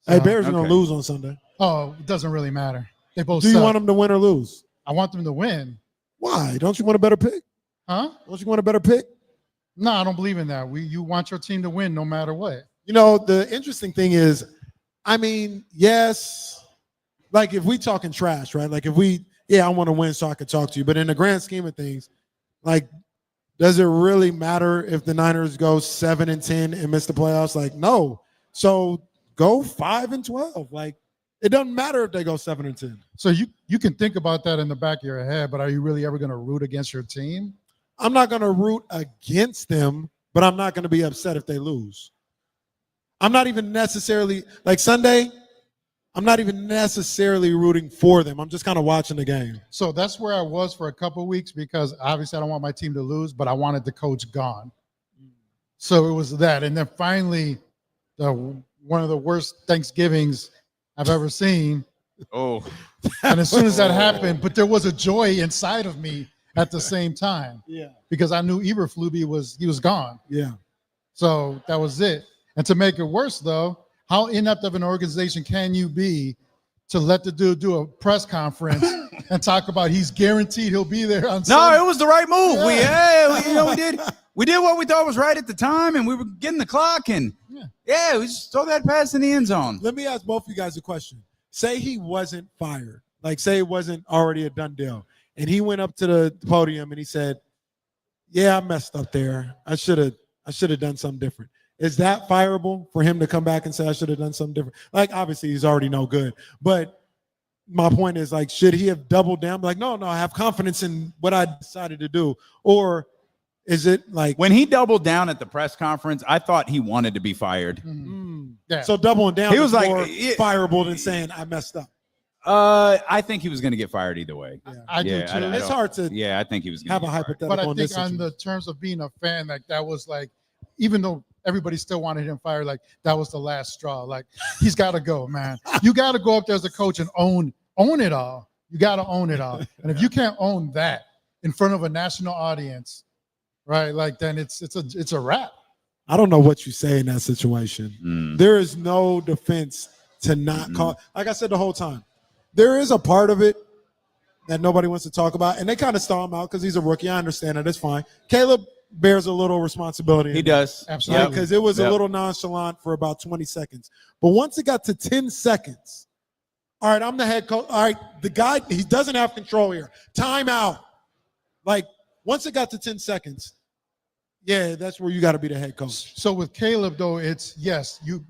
So, hey, Bears are gonna lose on Sunday. Oh, it doesn't really matter. They both. Do you suck. want them to win or lose? I want them to win. Why? Don't you want a better pick? Huh? Don't you want a better pick? No, I don't believe in that. You want your team to win no matter what. You know, the interesting thing is, I mean, yes, like if we talking trash, right? Like if I want to win so I can talk to you. But in the grand scheme of things, like, does it really matter if the Niners go 7-10 and miss the playoffs? Like, no. So go 5-12. Like, it doesn't matter if they go 7-10. So you can think about that in the back of your head, but are you really ever going to root against your team? I'm not going to root against them, but I'm not going to be upset if they lose. I'm not even necessarily, like Sunday, I'm not even necessarily rooting for them. I'm just kind of watching the game. So that's where I was for a couple of weeks because obviously I don't want my team to lose, but I wanted the coach gone. So it was that. And then finally, one of the worst Thanksgivings I've ever seen. Oh. And as soon as that happened, but there was a joy inside of me at the same time. Yeah. Because I knew Eberflus was gone. Yeah. So that was it. And to make it worse, though, how inept of an organization can you be to let the dude do a press conference and talk about he's guaranteed he'll be there on Sunday? No, it was the right move. We did what we thought was right at the time, and we were getting the clock, and we just throw that pass in the end zone. Let me ask both of you guys a question. Say he wasn't fired, like say it wasn't already a done deal, and he went up to the podium and he said, "Yeah, I messed up there. I should have done something different." Is that fireable for him to come back and say, I should have done something different? Like, obviously, he's already no good. But my point is, like, should he have doubled down? Like, no, I have confidence in what I decided to do. Or is it like... When he doubled down at the press conference, I thought he wanted to be fired. Mm-hmm. Yeah. So doubling down he was like, more fireable than saying, I messed up. I think he was going to get fired either way. Yeah. I do, too. It's hard to I think he was gonna have a hypothetical. But I on think this on the terms of being a fan, like, that was like, even though everybody still wanted him fired, like, that was the last straw. Like, he's got to go, man. You got to go up there as a coach and own it all. You got to own it all. And if you can't own that in front of a national audience, right, like, then it's a wrap. I don't know what you say in that situation. There is no defense to not call. Like I said the whole time, there is a part of it that nobody wants to talk about, and they kind of stall him out because he's a rookie. I understand that. It's fine. Caleb bears a little responsibility. He does. Absolutely. Because it was a little nonchalant for about 20 seconds. But once it got to 10 seconds, all right, I'm the head coach. All right, the guy, he doesn't have control here. Timeout. Like, once it got to 10 seconds, yeah, that's where you got to be the head coach. So with Caleb, though, it's, yes, you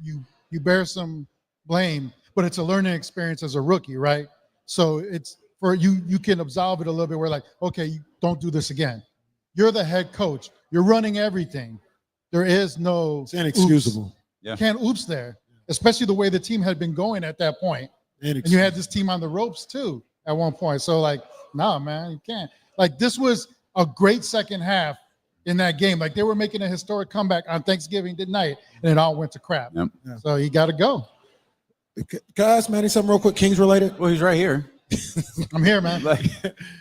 bear some blame, but it's a learning experience as a rookie, right? So it's for you can absolve it a little bit where, like, okay, don't do this again. You're the head coach. You're running everything. There is no... It's inexcusable. You can't oops there, especially the way the team had been going at that point. And you had this team on the ropes too at one point. So like, no, man, you can't. Like this was a great second half in that game. Like they were making a historic comeback on Thanksgiving night, and it all went to crap. Yep. Yeah. So you got to go. Can I ask Manny something real quick? Kings related? Well, he's right here. I'm here, man.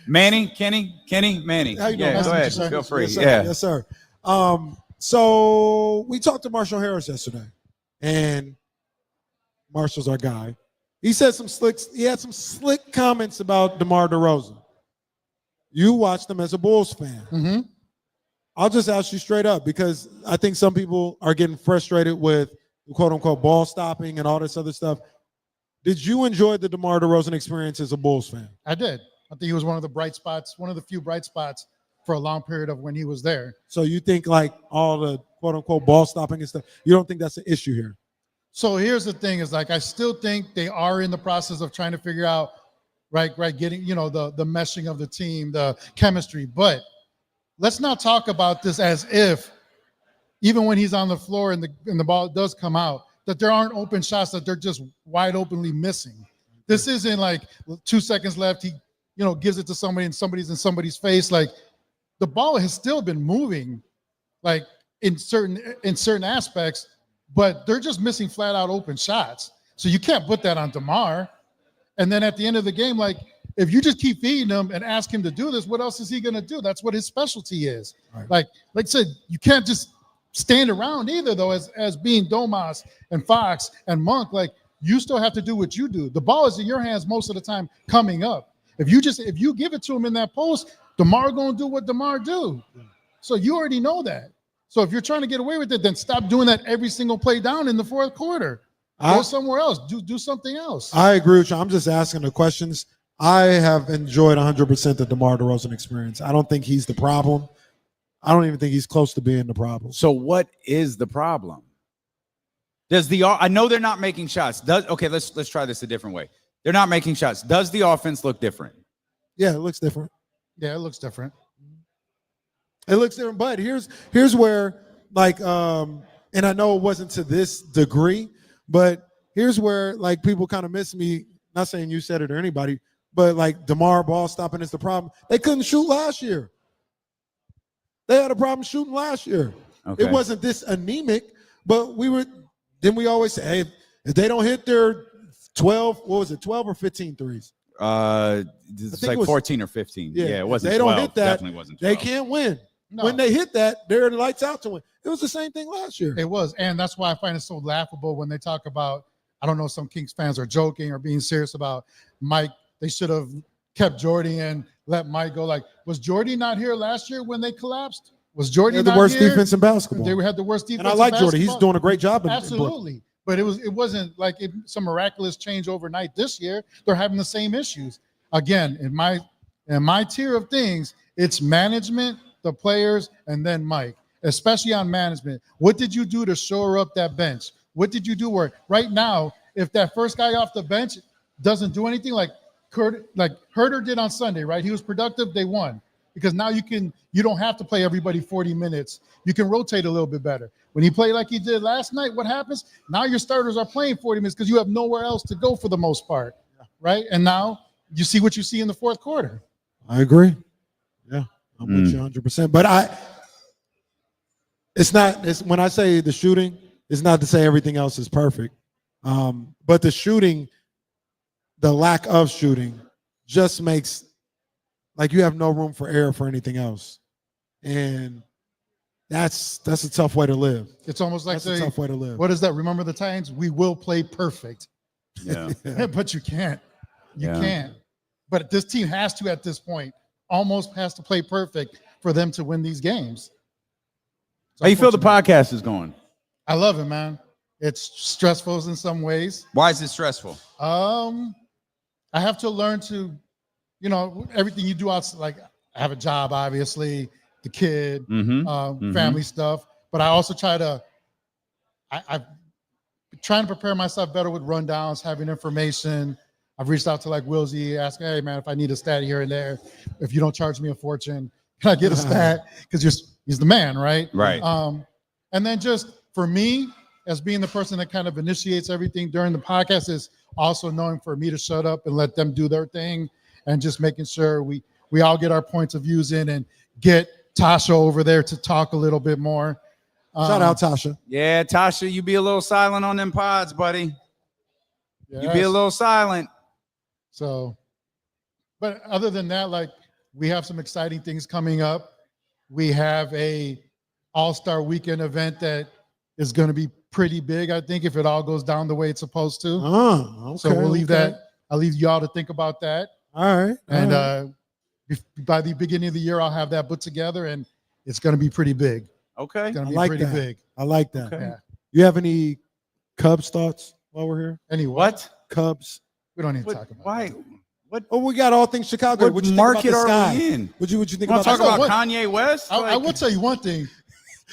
Manny, Kenny, Manny. How you doing? Yeah, Nice go to meet ahead. you, sir. Feel free. Yes, sir. Yeah. Yes, sir. So we talked to Marshall Harris yesterday, and Marshall's our guy. He had some slick comments about DeMar DeRozan. You watched him as a Bulls fan. Mm-hmm. I'll just ask you straight up because I think some people are getting frustrated with quote unquote ball stopping and all this other stuff. Did you enjoy the DeMar DeRozan experience as a Bulls fan? I did. I think he was one of the bright spots, one of the few bright spots for a long period of when he was there. So you think like all the quote unquote ball stopping and stuff, you don't think that's an issue here? So here's the thing is like, I still think they are in the process of trying to figure out, right, getting, the meshing of the team, the chemistry. But let's not talk about this as if even when he's on the floor and the ball does come out, that there aren't open shots that they're just wide openly missing. This isn't like 2 seconds left. He, gives it to somebody and somebody's in somebody's face. Like the ball has still been moving, like in certain aspects, but they're just missing flat out open shots. So you can't put that on DeMar. And then at the end of the game, like if you just keep feeding him and ask him to do this, what else is he going to do? That's what his specialty is. Right. Like I said, you can't just stand around either though, as being Domas and Fox and Monk. Like you still have to do what you do. The ball is in your hands most of the time coming up. If you give it to him in that post, DeMar going to do what DeMar do. So you already know that. So if you're trying to get away with it, then stop doing that every single play down in the fourth quarter. Go somewhere else. Do something else. I agree with you. I'm just asking the questions. I have enjoyed 100% the DeMar DeRozan experience. I don't think he's the problem. I don't even think he's close to being the problem. So what is the problem? I know they're not making shots. Let's try this a different way. They're not making shots. Does the offense look different? Yeah, it looks different. Yeah, it looks different. It looks different, but here's where like and I know it wasn't to this degree, but here's where like people kind of miss me. Not saying you said it or anybody, but like DeMar ball stopping is the problem. They couldn't shoot last year. They had a problem shooting last year. Okay. It wasn't this anemic, but we always say, hey, if they don't hit their 12 or 15 threes? It's like 14 or 15. Yeah, it wasn't. They 12. don't hit that. Definitely wasn't 12. They can't win. No. When they hit that, they're lights out to win. It was the same thing last year. It was, and that's why I find it so laughable when they talk about. I don't know, some Kings fans are joking or being serious about Mike. They should have kept Jordy and let Mike go. Like, was Jordy not here last year when they collapsed? Was Jordy They had not the worst here? defense in basketball. They had the worst defense. And I like in Jordy. He's basketball. doing a great job. Absolutely. But it wasn't like some miraculous change overnight this year. They're having the same issues. Again, in my tier of things, it's management, the players, and then Mike, especially on management. What did you do to shore up that bench? What did you do where right now, if that first guy off the bench doesn't do anything like Herter did on Sunday, right? He was productive, they won. Because now you don't have to play everybody 40 minutes. You can rotate a little bit better. When he played like he did last night, what happens? Now your starters are playing 40 minutes because you have nowhere else to go for the most part, right? And now you see what you see in the fourth quarter. I agree. Yeah, I'm with you 100%. But it's when I say the shooting, it's not to say everything else is perfect. But the shooting, the lack of shooting just makes like you have no room for error for anything else. And that's a tough way to live. It's almost like a tough way to live. What is that? Remember the Titans? We will play perfect. Yeah. But you can't. You Yeah. can't. But this team has to, at this point, almost has to play perfect for them to win these games. How you feel the podcast is going? I love it, man. It's stressful in some ways. Why is it stressful? I have to learn to, everything you do outside, like I have a job, obviously, the kid, family stuff. But I also try to, I'm trying to prepare myself better with rundowns, having information. I've reached out to like Wilsey, asking, hey, man, if I need a stat here and there, if you don't charge me a fortune, can I get a stat? Because he's the man, right? Right. And then just for me, as being the person that kind of initiates everything during the podcast, is also knowing for me to shut up and let them do their thing, and just making sure we all get our points of views in and get Tasha over there to talk a little bit more. Shout out Tasha. Yeah, Tasha, you be a little silent on them pods, buddy. Yes. You be a little silent. So, but other than that, like, we have some exciting things coming up. We have a All-Star Weekend event that is going to be pretty big, I think, if it all goes down the way it's supposed to. Okay, so we'll leave that. I'll leave y'all to think about that. All right. And by the beginning of the year, I'll have that put together, and it's going to be pretty big. Okay. It's going to I be like pretty that. big. I like that. Yeah. You have any Cubs thoughts while we're here? Any what? Cubs. We don't need to talk about why? What? Oh, we got all things Chicago. What What you market think about the are sky? we in? What you think Want about to talk the about sky? Kanye West? I will tell you one thing.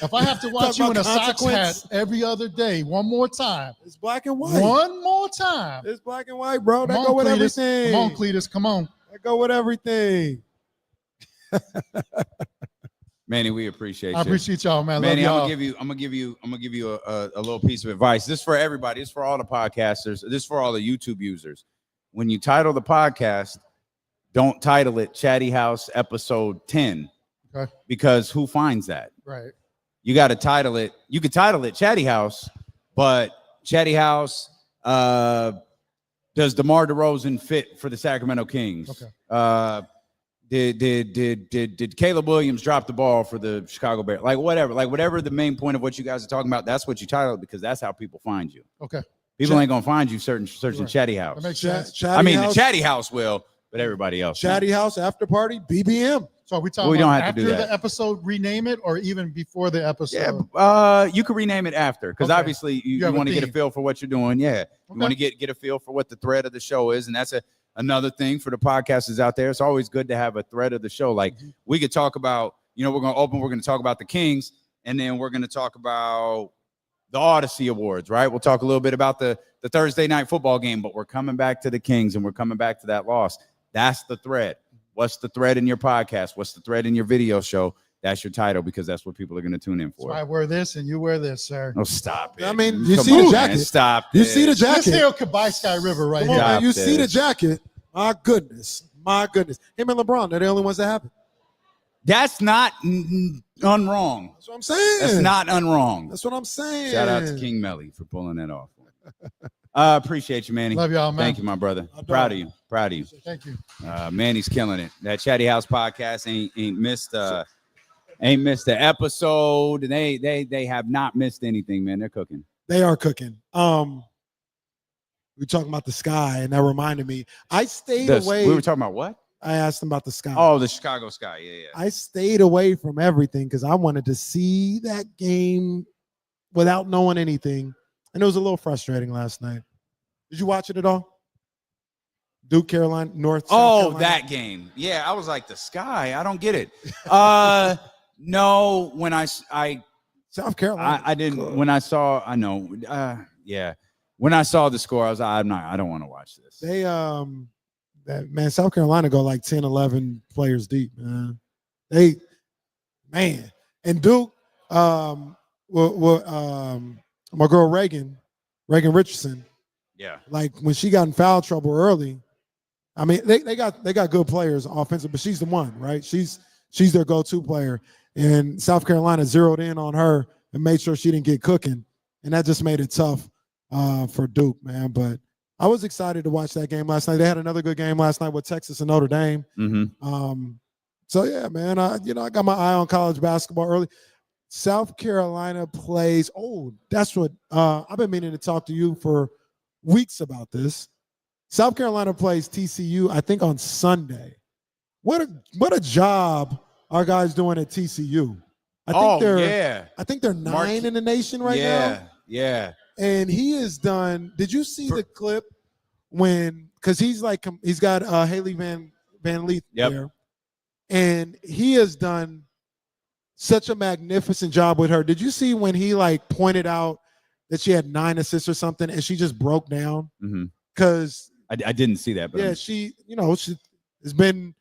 If I have to watch Talk you in a about Sox hat consequence. every other day, one more time. It's black and white. One more time. It's black and white, bro. That Come go on, with Cletus. everything. Come on, Cletus. Come on. That go with everything. Manny, we appreciate you. I appreciate y'all, man. Manny, Love y'all. I'm gonna give you a little piece of advice. This is for everybody. This is for all the podcasters. This is for all the YouTube users. When you title the podcast, don't title it Chatty House Episode 10. Okay. Because who finds that? Right. You got to title it. You could title it Chatty House, but Chatty House, does DeMar DeRozan fit for the Sacramento Kings? Okay. Did Caleb Williams drop the ball for the Chicago Bears? Like whatever the main point of what you guys are talking about, that's what you title it, because that's how people find you. Okay. People ain't gonna find you searching Right. Chatty House. That makes sense. The Chatty House will, but everybody else. Chatty House after party, BBM. So are we talking We don't about have to after do that. the episode, rename it, or even before the episode? Yeah, you can rename it after, because Okay. obviously you have a want to get a theme. feel for what you're doing. Yeah, you Okay. want to get a feel for what the thread of the show is, and that's another thing for the podcasters out there. It's always good to have a thread of the show. Like we could talk about, we're going to talk about the Kings, and then we're going to talk about the Odyssey Awards, right? We'll talk a little bit about the Thursday night football game, but we're coming back to the Kings, and we're coming back to that loss. That's the thread. What's the thread in your podcast? What's the thread in your video show? That's your title, because that's what people are going to tune in for. So I wear this and you wear this, sir. Oh, stop it. I mean, you Come see on, the man. jacket. Stop You it. see the This jacket. here could buy Sky River right Come on, here. man. You Stop see the this. jacket. My goodness. My goodness. Him and LeBron, they're the only ones that have it. That's not unwrong. That's what I'm saying. That's not unwrong. That's what I'm saying. Shout out to King Melly for pulling that off. Appreciate you, Manny. Love y'all, man. Thank you, my brother. Proud of you. Proud of you. Thank you. Manny's killing it. That Chatty House podcast ain't missed the episode. They have not missed anything, man. They're cooking. They are cooking. We were talking about the sky, and that reminded me. I stayed away. We were talking about what? I asked them about the sky. Oh, the Chicago sky. Yeah. I stayed away from everything because I wanted to see that game without knowing anything. And it was a little frustrating last night. Did you watch it at all? Duke, Carolina, North. South Carolina? That game. Yeah, I was like, the sky. I don't get it. No, when I South Carolina. I didn't. When I saw, I know. Yeah. When I saw the score, I was like, I don't want to watch this. They man, South Carolina go like 10, 11 players deep, man. And Duke, my girl Reagan Richardson. Yeah. Like when she got in foul trouble early, I mean, they got good players offensive, but she's the one, right? She's their go-to player. And South Carolina zeroed in on her and made sure she didn't get cooking. And that just made it tough for Duke, man. But I was excited to watch that game last night. They had another good game last night with Texas and Notre Dame. Mm-hmm. So yeah, man, I got my eye on college basketball early. South Carolina plays. Oh, that's what I've been meaning to talk to you for weeks about this. South Carolina plays TCU, I think, on Sunday. What a job our guys doing at TCU. I think they're 9 in the nation right now. Yeah. And he has done. Did you see the clip because he's got Haley Van Leith there, and he has done such a magnificent job with her. Did you see when he pointed out that she had 9 assists or something, and she just broke down? Because I didn't see that, but she has been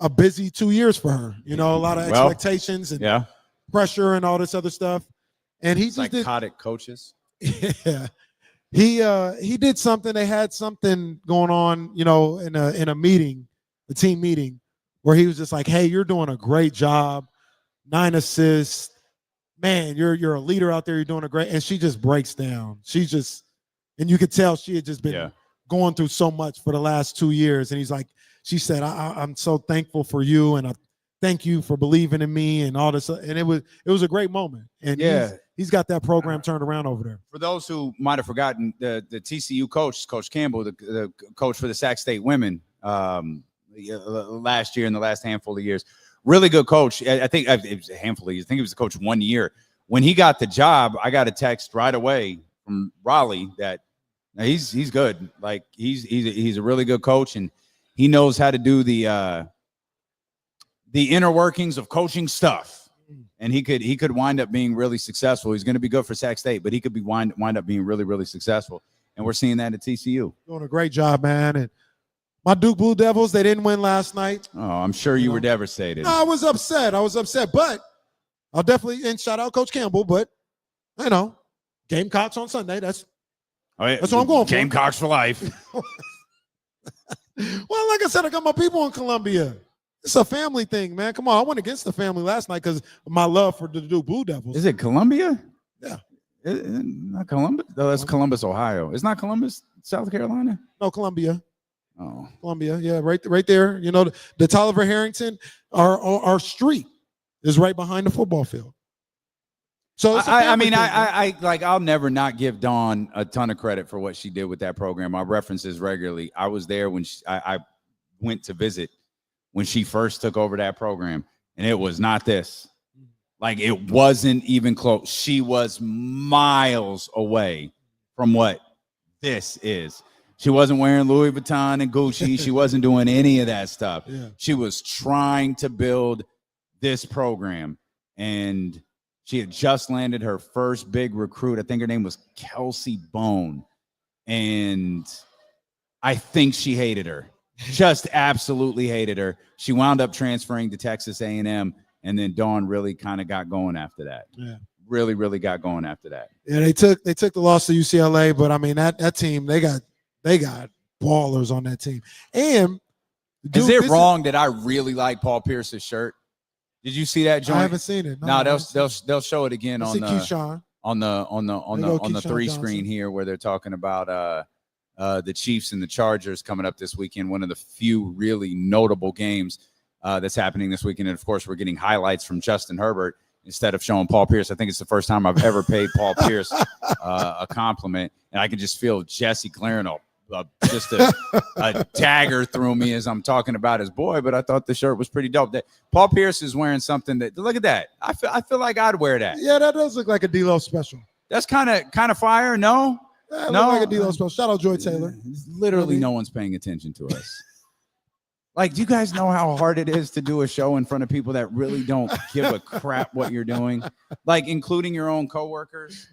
a busy 2 years for her. A lot of expectations and pressure and all this other stuff. And he just psychotic coaches. Yeah. he did something. They had something going on, you know, in a meeting, a team meeting, where he was just like, "Hey, you're doing a great job, 9 assists, man. You're a leader out there. You're doing a great." And she just breaks down. And you could tell she had just been going through so much for the last 2 years. And he's like, she said, I'm so thankful for you, and I thank you for believing in me and all this. And it was a great moment. And he's got that program turned around over there. For those who might have forgotten, the TCU coach, Coach Campbell, the coach for the Sac State women last year and the last handful of years, really good coach. I think it was a handful of years. I think he was the coach 1 year. When he got the job, I got a text right away from Raleigh that he's good. Like he's a really good coach, and he knows how to do the inner workings of coaching stuff. And he could wind up being really successful. He's going to be good for Sac State, but he could be wind up being really, really successful. And we're seeing that at TCU. Doing a great job, man. And my Duke Blue Devils, they didn't win last night. Oh, I'm sure you were devastated. No, I was upset, but I'll definitely, and shout out Coach Campbell, but you know, Gamecocks on Sunday. That's what I'm going for. Gamecocks for life. Well, like I said, I got my people in Columbia. It's a family thing, man. Come on. I went against the family last night because of my love for the Duke Blue Devils. Is it Columbia? Yeah. Not Columbus? No, that's Columbus, Ohio. It's not Columbus, South Carolina? No, Columbia. Oh. Columbia, yeah, right there. You know, the Tolliver Harrington, our street is right behind the football field. So I'll never not give Dawn a ton of credit for what she did with that program. I reference this regularly. I was there when I went to visit when she first took over that program, and it was not this. Like, it wasn't even close. She was miles away from what this is. She wasn't wearing Louis Vuitton and Gucci. She wasn't doing any of that stuff. Yeah. She was trying to build this program, and she had just landed her first big recruit. I think her name was Kelsey Bone, and I think she hated her. Just absolutely hated her. She wound up transferring to Texas A&M, and then Dawn really kind of got going after that. Yeah. Really, really got going after that. Yeah, they took the loss to UCLA, but I mean that team, they got ballers on that team. And is it wrong that I really like Paul Pierce's shirt? Did you see that joint? I haven't seen it. No, they'll show it again on the 3 screen here, where they're talking about the Chiefs and the Chargers coming up this weekend. One of the few really notable games that's happening this weekend. And of course, we're getting highlights from Justin Herbert instead of showing Paul Pierce. I think it's the first time I've ever paid Paul Pierce a compliment, and I can just feel Jesse glaring just a dagger through me as I'm talking about his boy. But I thought the shirt was pretty dope. That Paul Pierce is wearing something that, look at that. I feel like I'd wear that. Yeah, that does look like a D-Lo special. That's kind of fire. No, no, like a D-Lo special. Shout out Joy Taylor. Literally, no one's paying attention to us. Like, do you guys know how hard it is to do a show in front of people that really don't give a crap what you're doing? Like, including your own coworkers.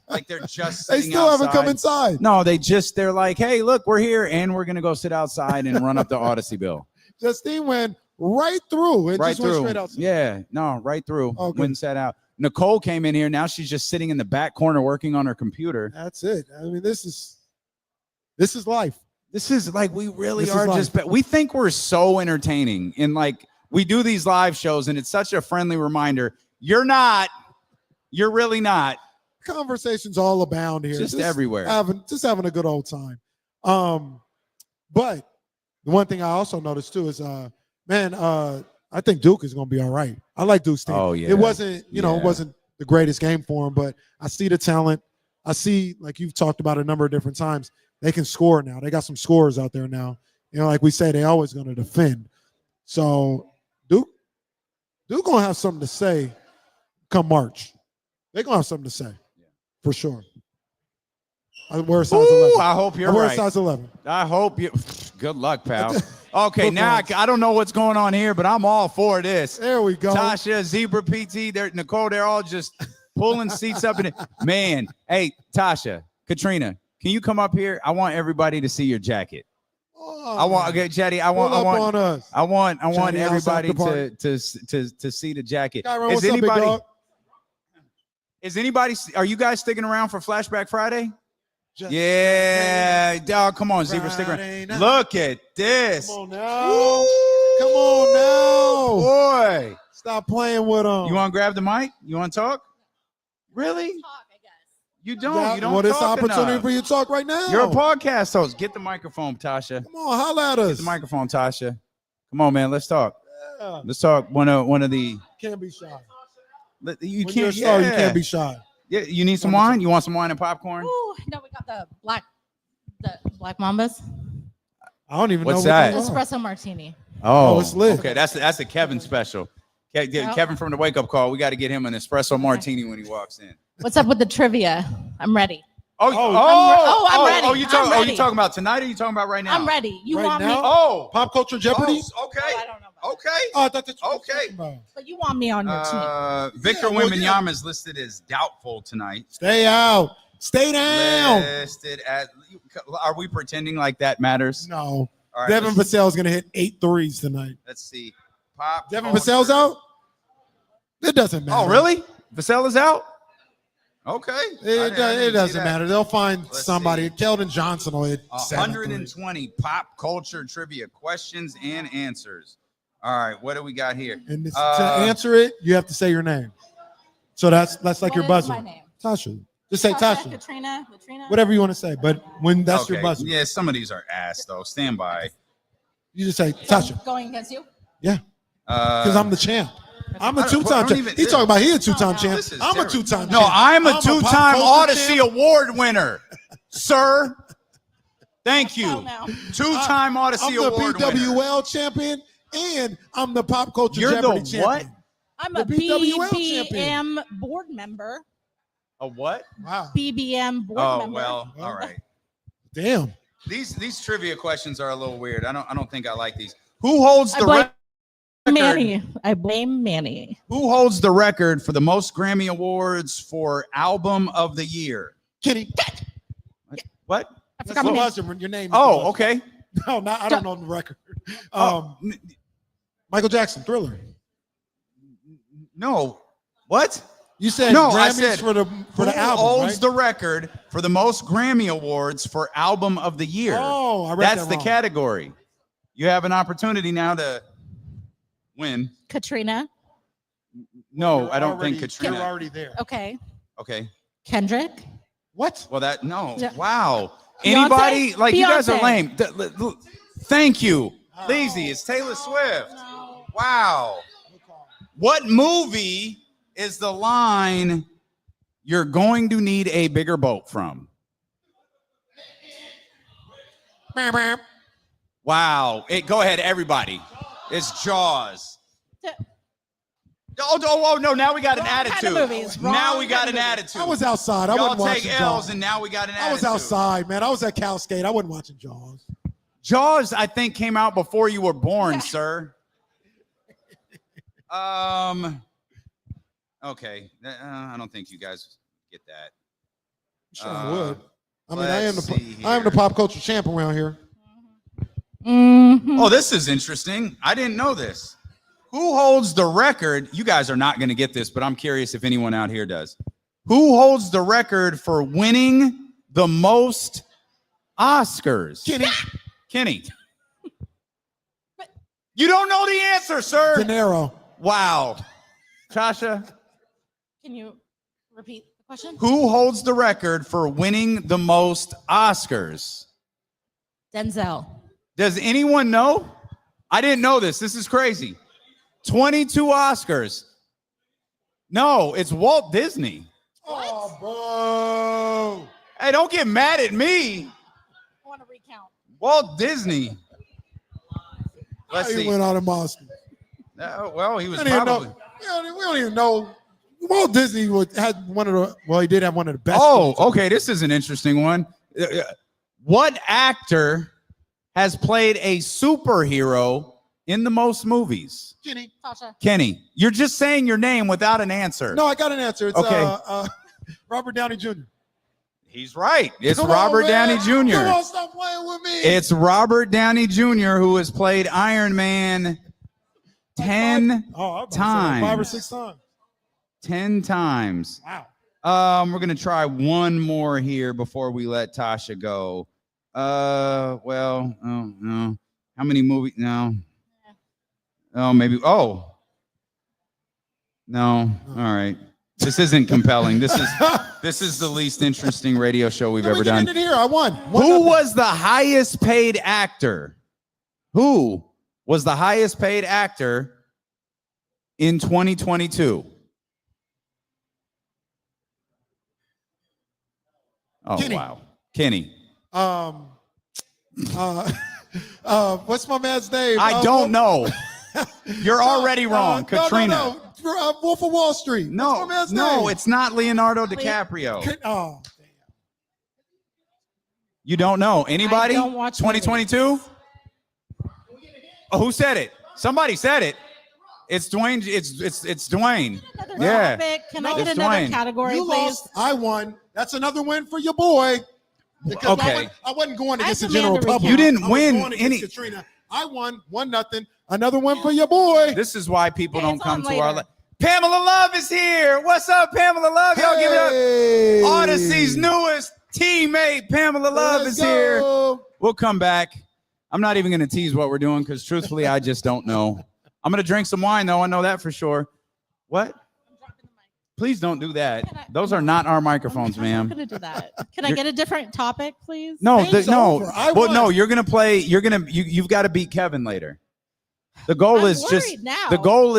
Like, they're just they sitting still outside. haven't come inside. No, they're like, hey, look, we're here, and we're gonna go sit outside and run up the Odyssey bill. Justine went right through and right just through. went straight outside. Yeah, no, right through. Oh, went and sat out. Nicole came in here. Now she's just sitting in the back corner working on her computer. That's it. I mean, this is life. This is like, we really are just, we think we're so entertaining, and like, we do these live shows, and it's such a friendly reminder. You're not. You're really not. Conversations all abound here. Just everywhere. Having a good old time. But the one thing I also noticed too is, I think Duke is going to be all right. I like Duke's team. Oh, yeah. It wasn't, it wasn't the greatest game for him, but I see the talent. I see, like you've talked about a number of different times, they can score now. They got some scorers out there now. You know, like we say, they always going to defend. So Duke going to have something to say come March. They're going to have something to say, for sure. I wear a size 11. I hope you're I wear right. a size 11. I hope you. Good luck, pal. Okay, now I don't know what's going on here, but I'm all for this. There we go. Tasha, Zebra PT, Nicole, they're all just pulling seats up. Man, hey, Tasha, Katrina, can you come up here? I want everybody to see your jacket. I want Jetty. I want everybody to see the jacket. Is anybody? Are you guys sticking around for Flashback Friday? Yeah, dog. Come on, Zebra, stick around. Look at this. Come on now. Come on now. Boy. Stop playing with them. You want to grab the mic? You want to talk? Really? You don't. Yeah, you don't. well, it's talk opportunity enough. for you to talk right now. You're a podcast host. Get the microphone, Tasha. Come on, holla at us. Get the microphone, Tasha. Come on, man. Let's talk. Yeah. Let's talk. One of the. Can't be shy. You When can't. you're a star, you yeah. can't be shy. Yeah. You need some wine. You want some wine and popcorn? Ooh, no, we got the black mambas. I don't even What's know that? what they are. Espresso martini. Oh, it's lit. Okay, that's a Kevin special. Kevin from the Wake Up Call. We got to get him an espresso martini when he walks in. What's up with the trivia? I'm ready. I'm ready. Oh, you talking about tonight or you talking about right now? I'm ready. You Right want now? me? Oh, Pop Culture Jeopardy? okay. I don't know. Okay. Oh, I thought that's what Okay. you were talking about. But you want me on your team? Victor Yeah, well, Wembanyama is listed as doubtful tonight. Stay out. Stay down. Listed as. Are we pretending like that matters? No. All right, Devin Vassell's going to hit 8 threes tonight. Let's see. Pop. Devin culture. Vassell's out? It doesn't matter. Oh, really? Vassell is out? Okay. It doesn't matter. They'll find somebody. see. Keldon Johnson will hit 120 pop culture trivia questions and answers. All right, what do we got here? And to answer it, you have to say your name. So that's like What your is buzzer. my name? Tasha. Just say Tasha. Katrina. Whatever you want to say. But when that's your Okay, buzzer, Yeah, some of these are ass though. Stand by. you just say Tasha. Going against you? Yeah. Because I'm the champ. I'm a I don't two-time champ. even- He talking about he a two-time champ. This is I'm a terrible. two-time champ. No, I'm a pop two-time culture Odyssey champ. Award winner, sir. Thank you. now. Two-time Odyssey I'm the Award winner. BWL champion, and I'm the pop culture You're Jeopardy the champion. what? I'm The a BWL BBM board member. A what? Wow. BBM board Oh member. well, all right. Damn. These trivia questions are a little weird. I don't think I like these. Who holds the blame record? Manny. I blame Manny. Who holds the record for the most Grammy Awards for Album of the Year? Kenny. What? I That's forgot the my name. buzzer. Your name. is Oh, the buzzer. okay. No, I don't know the record. Michael Jackson, Thriller. No. What? You said No, Grammys I said for the who album, holds right? the record for the most Grammy Awards for Album of the Year? Oh, I read That's that the wrong. category. You have an opportunity now to win. Katrina. No, You're I don't already- think You're Katrina. already there. Okay. Okay. Kendrick. What? Well, that no. Yeah. Wow. Beyonce? Anybody like you guys are Beyonce. lame. Thank you. Lazy. It's Taylor Swift. Wow. What movie is the line "You're going to need a bigger boat" from? Wow. Go ahead, everybody. It's Jaws. Oh, no, now we got an Wrong kind of attitude. movies. Now Wrong we got kind an of movies. attitude. I was outside. I Y'all wasn't watching take L's, Jaws. and now we got an attitude. I was outside, man. I was at Cal State. I wasn't watching Jaws. Jaws, I think, came out before you were born, sir. Okay. I don't think you guys get that. Sure, I would. I mean, let's I am the pop culture champ around here. Mm-hmm. Oh, this is interesting. I didn't know this. Who holds the record? You guys are not going to get this, but I'm curious if anyone out here does. Who holds the record for winning the most Oscars? Kenny. You don't know the answer, sir. De Niro. Wow. Tasha? Can you repeat the question? Who holds the record for winning the most Oscars? Denzel. Does anyone know? I didn't know this. This is crazy. 22 Oscars. No, it's Walt Disney. Oh, bro. Hey, don't get mad at me. I want to recount. Walt Disney. Let's He see. went out of Boston. Well, he was We don't even probably. know. We don't even know. Walt Disney had one of the. Well, he did have one of the best. Oh, okay. This is an interesting one. What actor has played a superhero in the most movies? Kenny. Tasha. Kenny, you're just saying your name without an answer. No, I got an answer. It's Okay. Robert Downey Jr. He's right. It's Come on, Robert man. Downey Jr. Come on, stop playing with me. It's Robert Downey Jr. who has played Iron Man 10 I was about to say times. 5 or 6 times. 10 times. Wow. We're gonna try one more here before we let Tasha go. Well, oh no. How many movies? No. Oh, maybe. Oh. No. All right. This isn't compelling. This is the least interesting radio show we've ever done. Here, I won. Who was the highest paid actor? Who was the highest paid actor in 2022? Oh, Kenny. wow. Kenny. What's my man's name? I don't know. You're already wrong. Katrina. No. Wolf of Wall Street. No, What's my man's no, name? it's not Leonardo DiCaprio. Oh, You don't know anybody? I don't watch 2022. Oh, who said it? Somebody said it. It's Dwayne. It's Dwayne. Yeah. Topic. Can I It's get another Dwayne. category, you please? lost. I won. That's another win for your boy. Because Okay. I wasn't going against the demand general a recount. public. You didn't I was win going against any. Katrina. I won 1-0. Another win for your boy. This is why people don't it's come on to our. later. Pamela Love is here. What's up, Pamela Love? Y'all give it up. Odyssey's newest teammate, Pamela Love, Let's is here. go. We'll come back. I'm not even going to tease what we're doing because truthfully, I just don't know. I'm going to drink some wine, though. I know that for sure. What? Please don't do that. Those are not our microphones, I'm not ma'am. going to do that. Can I get a different topic, please? No, Game's no. over. I Well, won. no, you're going to play. You've got to beat Kevin later. The goal I'm is just worried now. the goal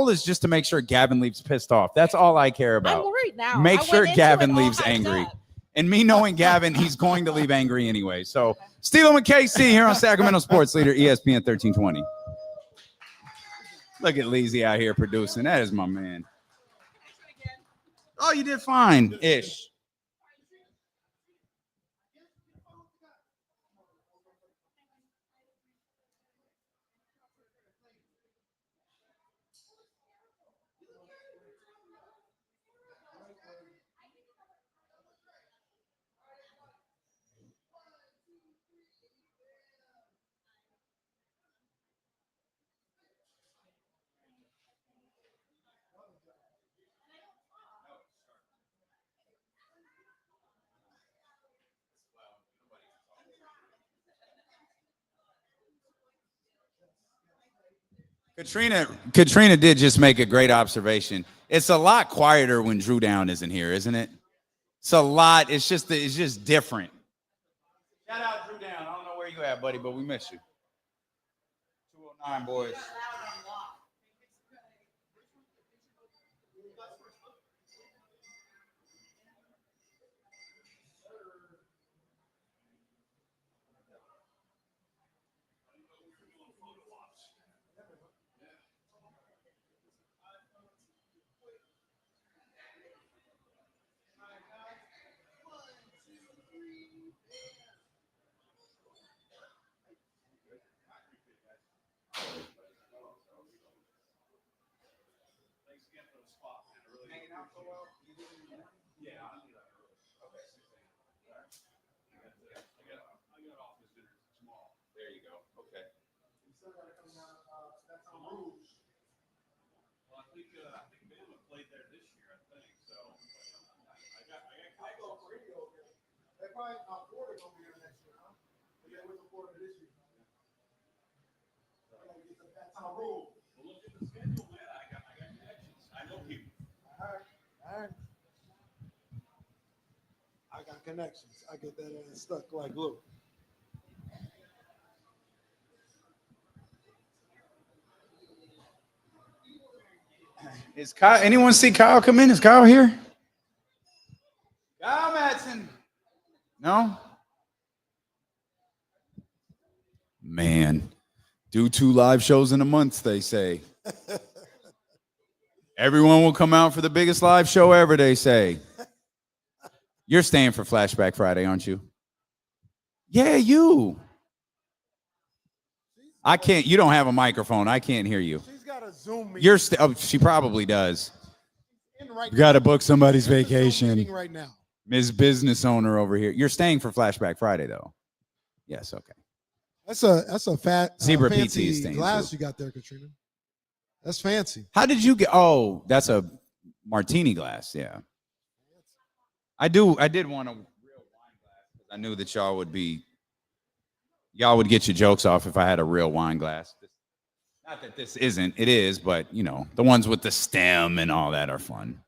is just to make sure Gavin leaves pissed off. That's all I care I'm about. worried now. Make I sure went into Gavin it all leaves hyped angry. up. And me knowing Gavin, he's going to leave angry anyway. So, Steelo and KC here on Sacramento Sports Leader, ESPN 1320. Look at Leezy out here producing. That is my man. Oh, you did fine-ish. Katrina did just make a great observation. It's a lot quieter when Drew Down isn't here, isn't it? It's a lot. It's just different. Shout out Drew Down. I don't know where you at, buddy, but we miss you. 209 boys. I got connections. I get that ass stuck like glue. Is Kyle? Anyone see Kyle come in? Is Kyle here? Kyle Madsen. No? Man, do 2 live shows in a month, they say. Everyone will come out for the biggest live show ever, they say. You're staying for Flashback Friday, aren't you? Yeah, you. I can't. You don't have a microphone. I can't hear you. She's got a Zoom meeting. You're. She probably does. Right Got to book somebody's vacation. right now. Ms. Business Owner over here. You're staying for Flashback Friday, though. Yes. Okay. That's a fat Zebra PT fancy is staying, glass too. you got there, Katrina. That's fancy. How did you get? Oh, that's a martini glass. Yeah. I did want a real wine glass because I knew that y'all would get your jokes off if I had a real wine glass. Not that this isn't, it is, but you know, the ones with the stem and all that are fun.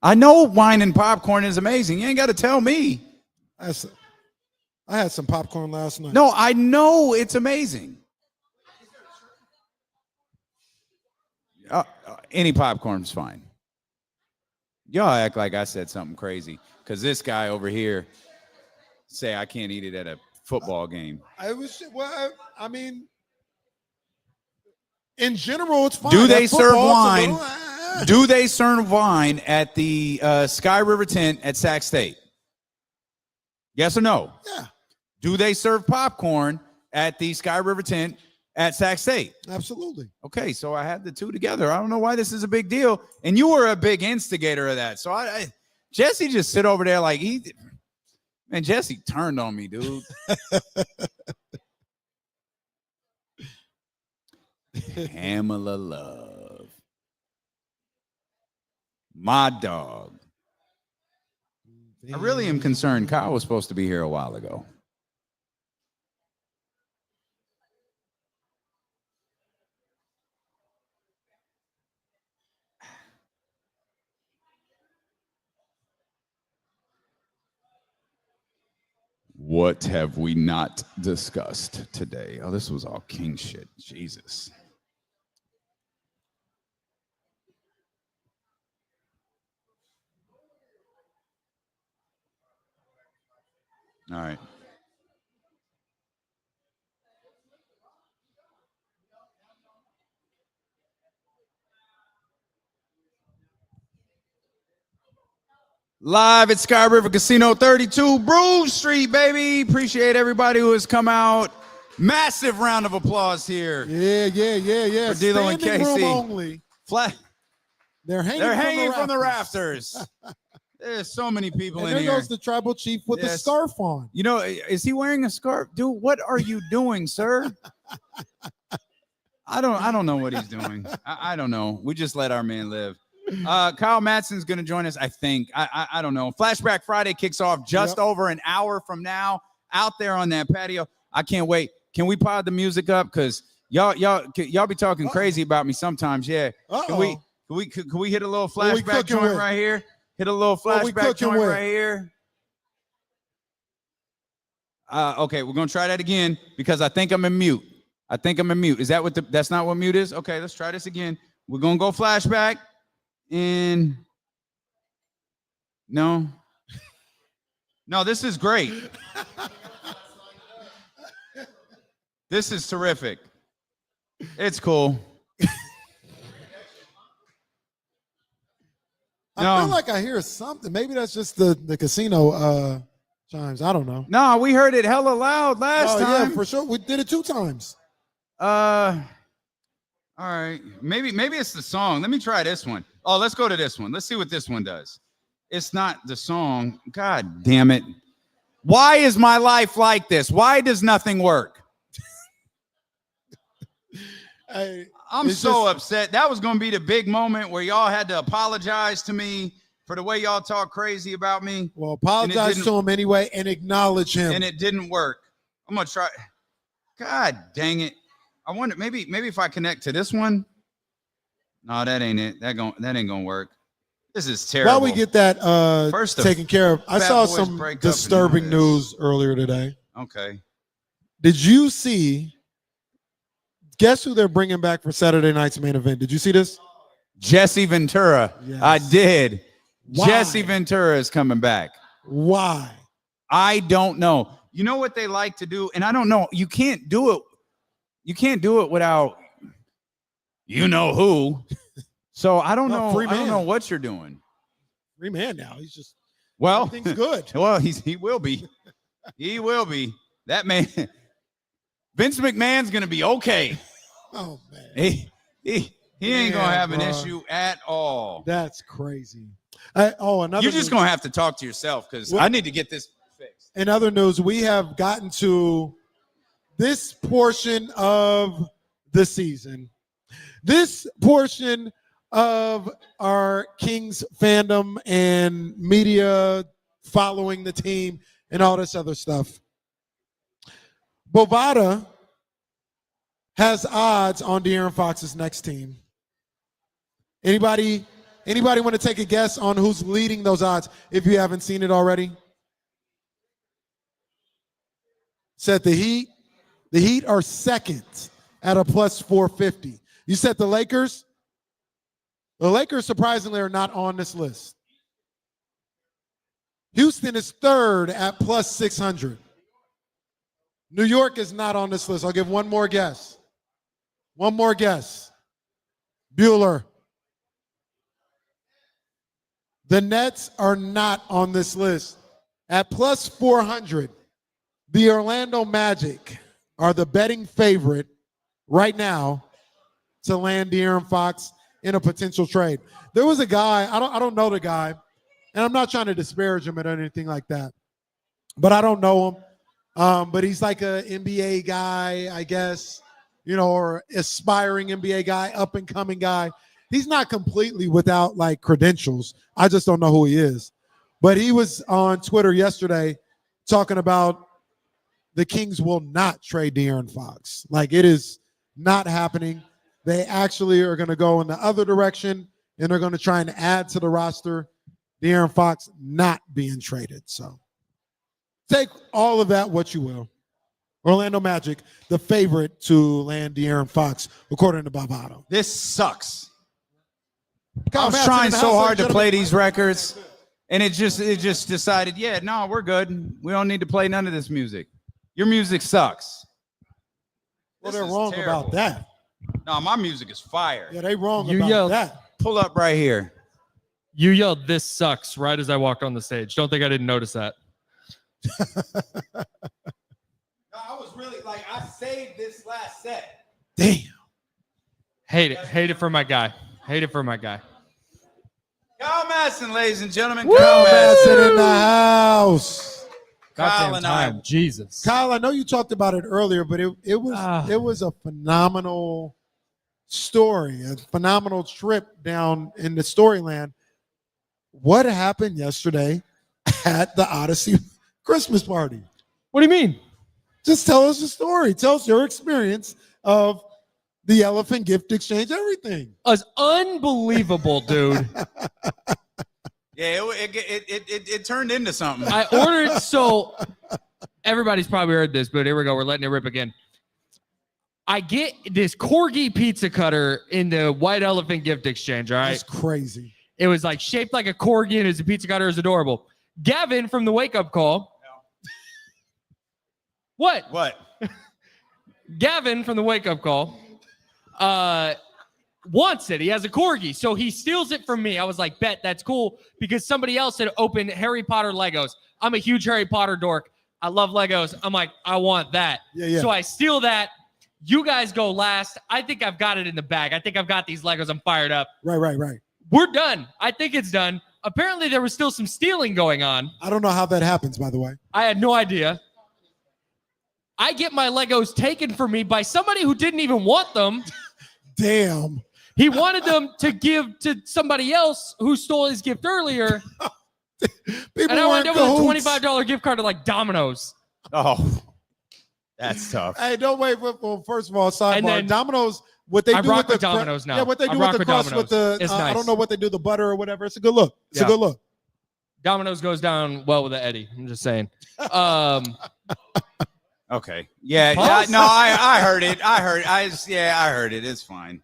I know wine and popcorn is amazing. You ain't got to tell me. I had some popcorn last night. No, I know it's amazing. Any popcorn's fine. Y'all act like I said something crazy because this guy over here say I can't eat it at a football game. I mean, in general, it's fine. Do they serve Football's wine? Do they serve wine at the Sky River tent at Sac State? Yes or no? Yeah. Do they serve popcorn at the Sky River tent at Sac State? Absolutely. Okay, so I had the two together. I don't know why this is a big deal. And you were a big instigator of that. So Jesse just sit over there like man, Jesse turned on me, dude. Pamela Love. My dog. I really am concerned. Kyle was supposed to be here a while ago. What have we not discussed today? Oh, this was all king shit. Jesus. All right. Live at Sky River Casino 32 Broome Street, baby. Appreciate everybody who has come out. Massive round of applause here. Yeah. For D'Lo and Standing room Casey. only. They're hanging from the rafters. There's so many people and in there here. goes the tribal chief with the scarf on. You know, is he wearing a scarf? Dude, what are you doing, sir? I don't know what he's doing. I don't know. We just let our man live. Kyle Matson's going to join us, I think. I don't know. Flashback Friday kicks off just over an hour from now out there on that patio. I can't wait. Can we pod the music up? Because y'all be talking crazy about me sometimes. Yeah. Can we hit a little flashback joint right here? Hit a little flashback joint right here. Okay, we're gonna try that again because I think I'm in mute. Is that that's not what mute is? Okay, let's try this again. We're gonna go flashback. And no, this is great. This is terrific. It's cool. I feel like I hear something. Maybe that's just the casino chimes. I don't know. No, we heard it hella loud last time. Yeah, for sure. We did it 2 times. All right. Maybe it's the song. Let me try this one. Oh, let's go to this one. Let's see what this one does. It's not the song. God damn it. Why is my life like this? Why does nothing work? I'm so upset. That was going to be the big moment where y'all had to apologize to me for the way y'all talk crazy about me. Well, apologize to him anyway and acknowledge him. And it didn't work. I'm going to try. God dang it. I wonder, maybe if I connect to this one. No, that ain't it. That ain't going to work. This is terrible. While we get that taken care of, I saw some disturbing news earlier today. Okay. Did you see? Guess who they're bringing back for Saturday night's main event? Did you see this? Jesse Ventura. Yes. I did. Why? Jesse Ventura is coming back. Why? I don't know. You know what they like to do? And I don't know. You can't do it. You can't do it without you know who. So I don't know. I don't know what you're doing. Free man now. He's just everything's good. Well, he will be. He will be. That man. Vince McMahon's gonna be okay. Oh man. He ain't gonna have an issue at all. That's crazy. Another. You're just gonna have to talk to yourself because I need to get this fixed. In other news, we have gotten to this portion of the season. This portion of our Kings fandom and media following the team and all this other stuff. Bovada has odds on De'Aaron Fox's next team. Anybody want to take a guess on who's leading those odds if you haven't seen it already? Said the Heat. The Heat are second at a plus 450. You said the Lakers? The Lakers, surprisingly, are not on this list. Houston is third at plus 600. New York is not on this list. I'll give one more guess. One more guess. Bueller. The Nets are not on this list. At plus 400, the Orlando Magic are the betting favorite right now to land De'Aaron Fox in a potential trade. There was a guy, I don't know the guy, and I'm not trying to disparage him or anything like that, but I don't know him. But he's like an NBA guy, I guess, or aspiring NBA guy, up and coming guy. He's not completely without like credentials. I just don't know who he is. But he was on Twitter yesterday talking about the Kings will not trade De'Aaron Fox. Like, it is not happening. They actually are going to go in the other direction, and they're going to try and add to the roster. De'Aaron Fox not being traded. So take all of that what you will. Orlando Magic, the favorite to land De'Aaron Fox, according to Bovada. This sucks. I was trying so hard to play these records, and it just decided, yeah, no, we're good. We don't need to play none of this music. Your music sucks. Well, they're wrong about that. No, my music is fire. Yeah, they wrong about that. Pull up right here. You yelled, "This sucks," right as I walked on the stage. Don't think I didn't notice that. No, I was really like, I saved this last set. Damn. Hate it for my guy. Hate it for my guy. Kyle Madsen, ladies and gentlemen. Woo! Kyle Madsen in the house. Kyle and I. Jesus. Kyle, I know you talked about it earlier, but it was a phenomenal story, a phenomenal trip down in the Storyland. What happened yesterday at the Odyssey Christmas party? What do you mean? Just tell us the story. Tell us your experience of the elephant gift exchange, everything. It was unbelievable, dude. Yeah, it turned into something. I ordered, so everybody's probably heard this, but here we go. We're letting it rip again. I get this corgi pizza cutter in the white elephant gift exchange, all right? That's crazy. It was like shaped like a corgi, and it's a pizza cutter. It was adorable. Gavin from the Wake Up Call. No. What? Gavin from the Wake Up Call wants it. He has a corgi, so he steals it from me. I was like, bet, that's cool, because somebody else had opened Harry Potter Legos. I'm a huge Harry Potter dork. I love Legos. I'm like, I want that. Yeah. So I steal that. You guys go last. I think I've got it in the bag. I think I've got these Legos. I'm fired up. Right. We're done. I think it's done. Apparently, there was still some stealing going on. I don't know how that happens, by the way. I had no idea. I get my Legos taken from me by somebody who didn't even want them. Damn. He wanted them to give to somebody else who stole his gift earlier. And I went over with a $25 gift card to like Domino's. Oh, that's tough. Hey, don't wait. Well, first of all, sidebar. then Domino's, what they do with the Domino's now. Yeah, what they do with the crust with the it's nice. I don't know what they do, the butter or whatever. It's a good look. It's a good look. Domino's goes down well with the Eddie. I'm just saying. Okay. Yeah. No, I heard it. I heard it. It's fine.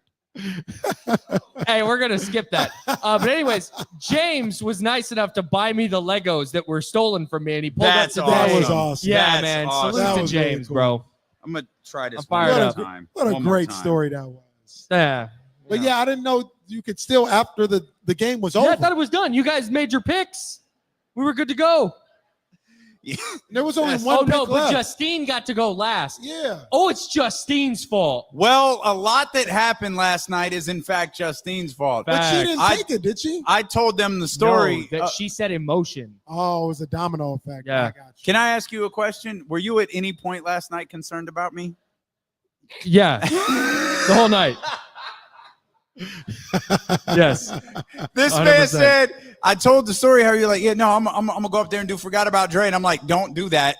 Hey, we're gonna skip that. But anyways, James was nice enough to buy me the Legos that were stolen from me, and he pulled up today. That was awesome. Yeah, That's man. awesome. Salute to was James, really cool. bro. I'm gonna try this I'm fired one more up. time. What a One more great time. story that was. Yeah. But yeah, I didn't know you could still, after the game was over. Yeah, I thought it was done. You guys made your picks. We were good to go. There was only one pick but left. Justine got to go last. Yeah. Oh, it's Justine's fault. Well, a lot that happened last night is in fact Justine's fault. But she didn't take it, did she? I told them the story. No, that she said emotion. Oh, it was a domino effect. Yeah. I got you. Can I ask you a question? Were you at any point last night concerned about me? Yeah. The whole night. Yes. This 100%. man said, I told the story how you're like, yeah, no, I'm gonna go up there and do Forgot About Dre. And I'm like, don't do that.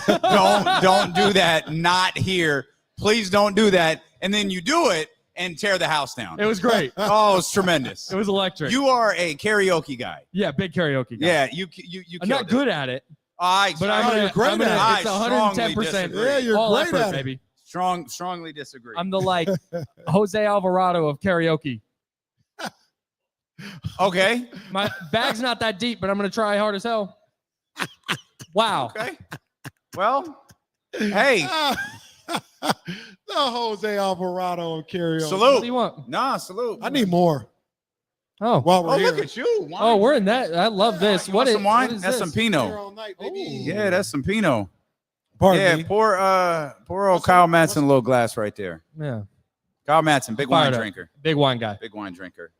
don't do that. Not here. Please don't do that. And then you do it and tear the house down. It was great. Oh, it was tremendous. It was electric. You are a karaoke guy. Yeah, big karaoke guy. Yeah, you I'm not good at it. But I'm gonna, it's 110%. Yeah, you're all great effort, at it. baby. Strongly disagree. I'm the like Jose Alvarado of karaoke. Okay. My bag's not that deep, but I'm gonna try hard as hell. Wow. Okay. Well, hey. The Jose Alvarado of karaoke. Salute. What do you want? Nah, salute. I need more. Oh, while we're here. Look at you. Wine. Oh, we're in that. I love this. You What want is some wine? what is That's this? some Pinot. Here all night, baby. Yeah, that's some Pinot. Pardon Yeah, me. pour old Kyle Madsen a little glass right there. Yeah. Kyle Madsen, big wine Fired up. drinker. Big wine guy. Big wine drinker.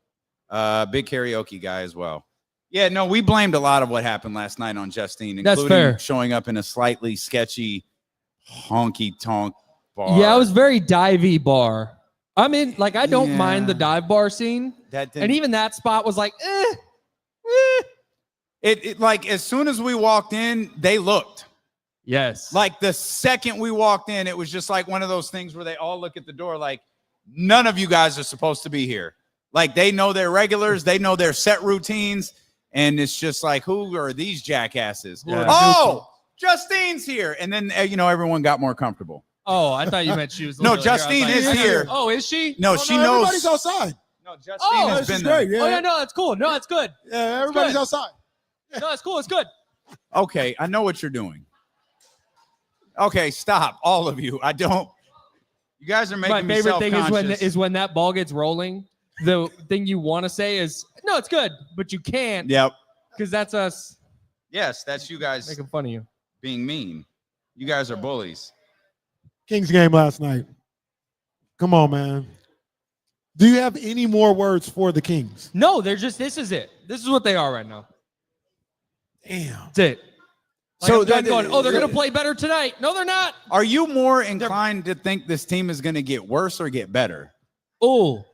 Big karaoke guy as well. Yeah, no, we blamed a lot of what happened last night on Justine, That's including fair. showing up in a slightly sketchy honky-tonk bar. Yeah, it was very divey bar. I mean, like I don't mind the dive bar scene, That and even that spot was like, It like as soon as we walked in, they looked. Yes. Like the second we walked in, it was just like one of those things where they all look at the door like, none of you guys are supposed to be here. Like they know their regulars, they know their set routines, and it's just like, who are these jackasses? Yeah. Oh, Justine's here. And then, everyone got more comfortable. Oh, I thought you meant she was. No, literally here. I was Justine like, is here. Oh, is she? No, she knows. Everybody's outside. No, Justine Oh, has this been is there. great. Yeah. Oh yeah, no, it's cool. No, it's good. Yeah, everybody's good. outside. No, it's cool. It's good. Okay, I know what you're doing. Okay, stop, all of you. I don't. You guys are making My me favorite thing self-conscious. is when that ball gets rolling. The thing you want to say is, no, it's good, but you can't. Yep. Because that's us Yes, that's you guys making fun of you. being mean. You guys are bullies. Kings game last night. Come on, man. Do you have any more words for the Kings? No, they're just. This is it. This is what they are right now. Damn. That's it. Like So I'm done that- going, oh, they're gonna play better tonight. No, they're not. Are you more inclined to think this team is going to get worse or get better? Oh,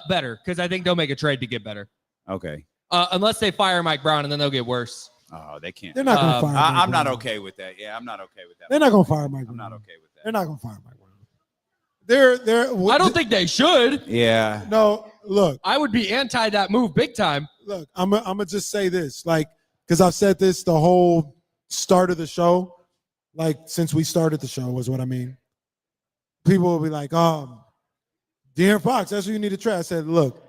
better because I think they'll make a trade to get better. Okay. Unless they fire Mike Brown and then they'll get worse. Oh, they can't. They're not going to fire Mike I'm not Brown. okay with that. Yeah, I'm not okay with that. They're not going to fire Mike I'm Brown. not okay with that. They're not going to fire Mike Brown. They're. I don't think they should. Yeah. No, look. I would be anti that move big time. Look, I'm gonna just say this, like, because I've said this the whole start of the show, like since we started the show, was what I mean. People will be like, De'Aaron Fox, that's who you need to trade. I said, look,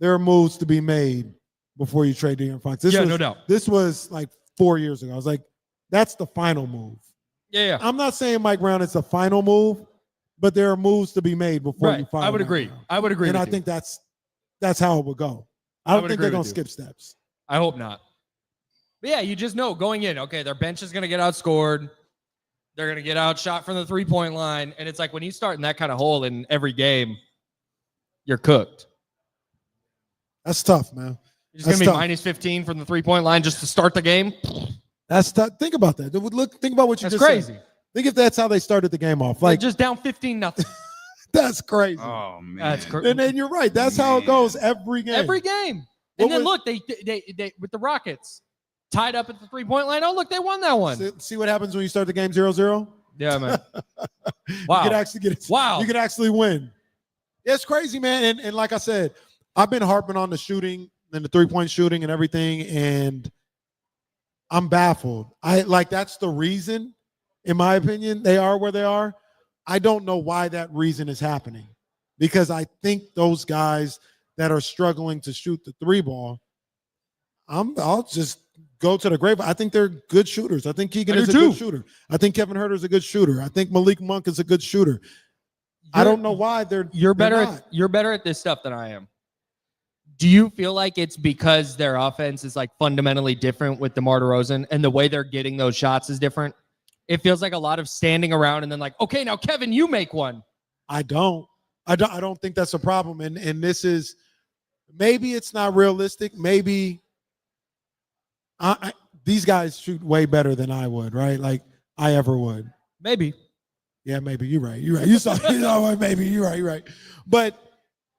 there are moves to be made before you trade De'Aaron Fox. Yeah, no doubt. This was like 4 years ago. I was like, that's the final move. Yeah. I'm not saying Mike Brown is the final move, but there are moves to be made before you Right. fire I would Mike agree. Brown. I would agree. And with I you. think that's how it would go. I don't would think agree they're gonna with you. skip steps. I hope not. But yeah, you just know going in, okay, their bench is going to get outscored. They're going to get outshot from the 3-point line. And it's like when you start in that kind of hole in every game, you're cooked. That's tough, man. You're just That's going to be tough. minus 15 from the 3-point line just to start the game. That's tough. Think about that. Think about what you That's just crazy. said. Think if that's how they started the game off. Like Like, just down 15-0. that's crazy. Oh, man. That's crazy. And then you're right. That's how it goes every game. Every game. What And then was- look, they with the Rockets tied up at the 3-point line. Oh, look, they won that one. See what happens when you start the game 0-0? Yeah, man. You Wow. could actually get it. Wow. You could actually win. It's crazy, man. And like I said, I've been harping on the shooting and the 3-point shooting and everything, and I'm baffled. That's the reason, in my opinion, they are where they are. I don't know why that reason is happening, because I think those guys that are struggling to shoot the 3 ball, I'll just go to the grave. I think they're good shooters. I think Keegan I is do a good too. shooter. I think Kevin Huerter is a good shooter. I think Malik Monk is a good shooter. I don't know why You're better they're at not. you're better at this stuff than I am. Do you feel like it's because their offense is like fundamentally different with DeMar DeRozan and the way they're getting those shots is different? It feels like a lot of standing around and then like, okay, now Kevin, you make one. I don't think that's a problem. And this is, maybe it's not realistic. Maybe these guys shoot way better than I would, right? Like I ever would. Maybe. Yeah, maybe. You're right. You saw maybe. You're right. But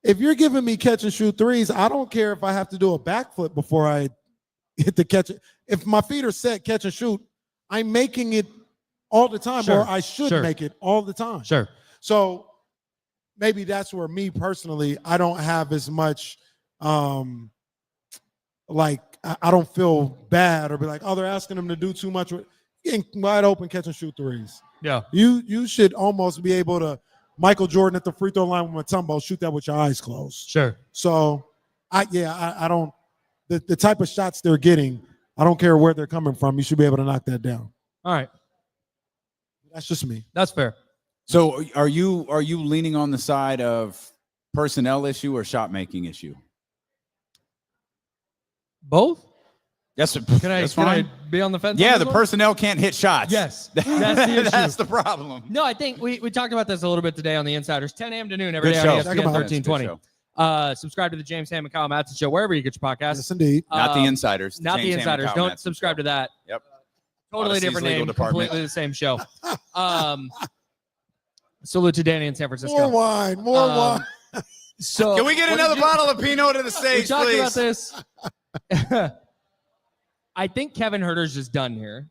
if you're giving me catch and shoot threes, I don't care if I have to do a backflip before I hit the catch. If my feet are set, catch and shoot, I'm making it all the time, Sure. or I should Sure. make it all the time. Sure. So maybe that's where me personally, I don't have as much, like I don't feel bad or be like, oh, they're asking them to do too much. Getting wide open, catch and shoot threes. Yeah. You should almost be able to Michael Jordan at the free throw line with Mutombo, shoot that with your eyes closed. Sure. So I don't the type of shots they're getting, I don't care where they're coming from. You should be able to knock that down. All right. That's just me. That's fair. So are you leaning on the side of personnel issue or shot making issue? Both? That's Can I fine. be on the fence? Yeah, on the this one? personnel can't hit shots. Yes. That's the issue. That's the problem. No, I think we talked about this a little bit today on the Insiders. 10 a.m. to noon every Good day on show. ESPN Good 1320. Subscribe to the James Ham and Kyle Madsen Show wherever you get your podcasts. Yes, indeed. Not the Insiders. Not James the Ham and Insiders. Kyle Don't Madsen subscribe to that. Yep. Totally Odyssey's different legal name. department. Completely the same show. Salute to Danny in San Francisco. More wine. More wine. So Can we get another bottle of Pinot to the stage, we talked please? about this. I think Kevin Huerter's just done here.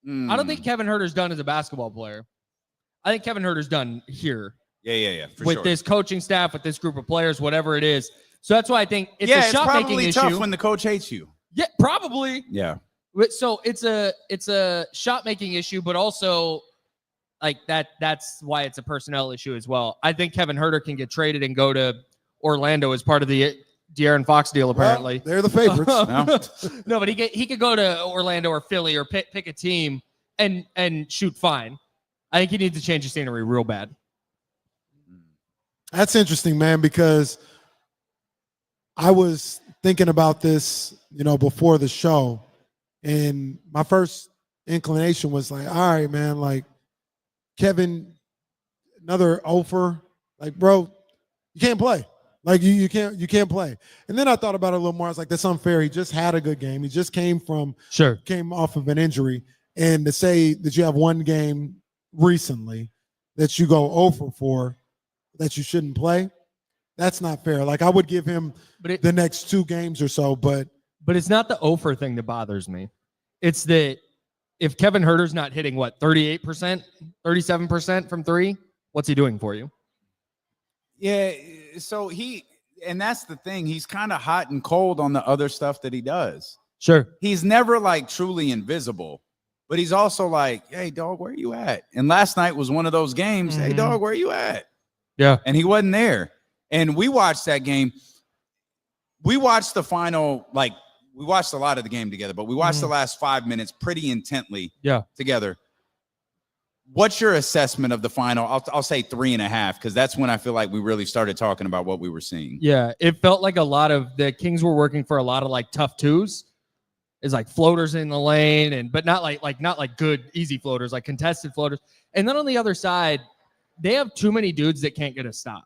I don't think Kevin Huerter's done as a basketball player. I think Kevin Huerter's done here. Yeah. For With sure. this coaching staff, with this group of players, whatever it is. So that's why I think it's yeah, a it's shot making probably issue. tough when the coach hates you. Yeah, probably. Yeah. So it's a shot making issue, but also like that's why it's a personnel issue as well. I think Kevin Huerter can get traded and go to Orlando as part of the De'Aaron Fox deal, apparently. Well, they're the favorites. No, but he could go to Orlando or Philly or pick a team and shoot fine. I think he needs to change the scenery real bad. That's interesting, man, because I was thinking about this, before the show, and my first inclination was like, all right, man, like Kevin, another offer, like, bro, you can't play. Like you can't play. And then I thought about it a little more. I was like, that's unfair. He just had a good game. He just came off of an injury. And to say that you have one game recently that you go over for, that you shouldn't play, that's not fair. Like I would give him the next 2 games or so, but it's not the offer thing that bothers me. It's that if Kevin Huerter's not hitting 38%, 37% from 3, what's he doing for you? Yeah, so and that's the thing. He's kind of hot and cold on the other stuff that he does. Sure. He's never like truly invisible, but he's also like, hey, dog, where you at? And last night was one of those games. Hey, dog, where you at? Yeah. And he wasn't there. And we watched that game. We watched the final, we watched a lot of the game together, but we watched the last 5 minutes pretty intently together. What's your assessment of the final? I'll say 3.5, because that's when I feel like we really started talking about what we were seeing. Yeah, it felt like a lot of the Kings were working for a lot of tough twos. It's like floaters in the lane, but not like good easy floaters, like contested floaters. And then on the other side, they have too many dudes that can't get a stop.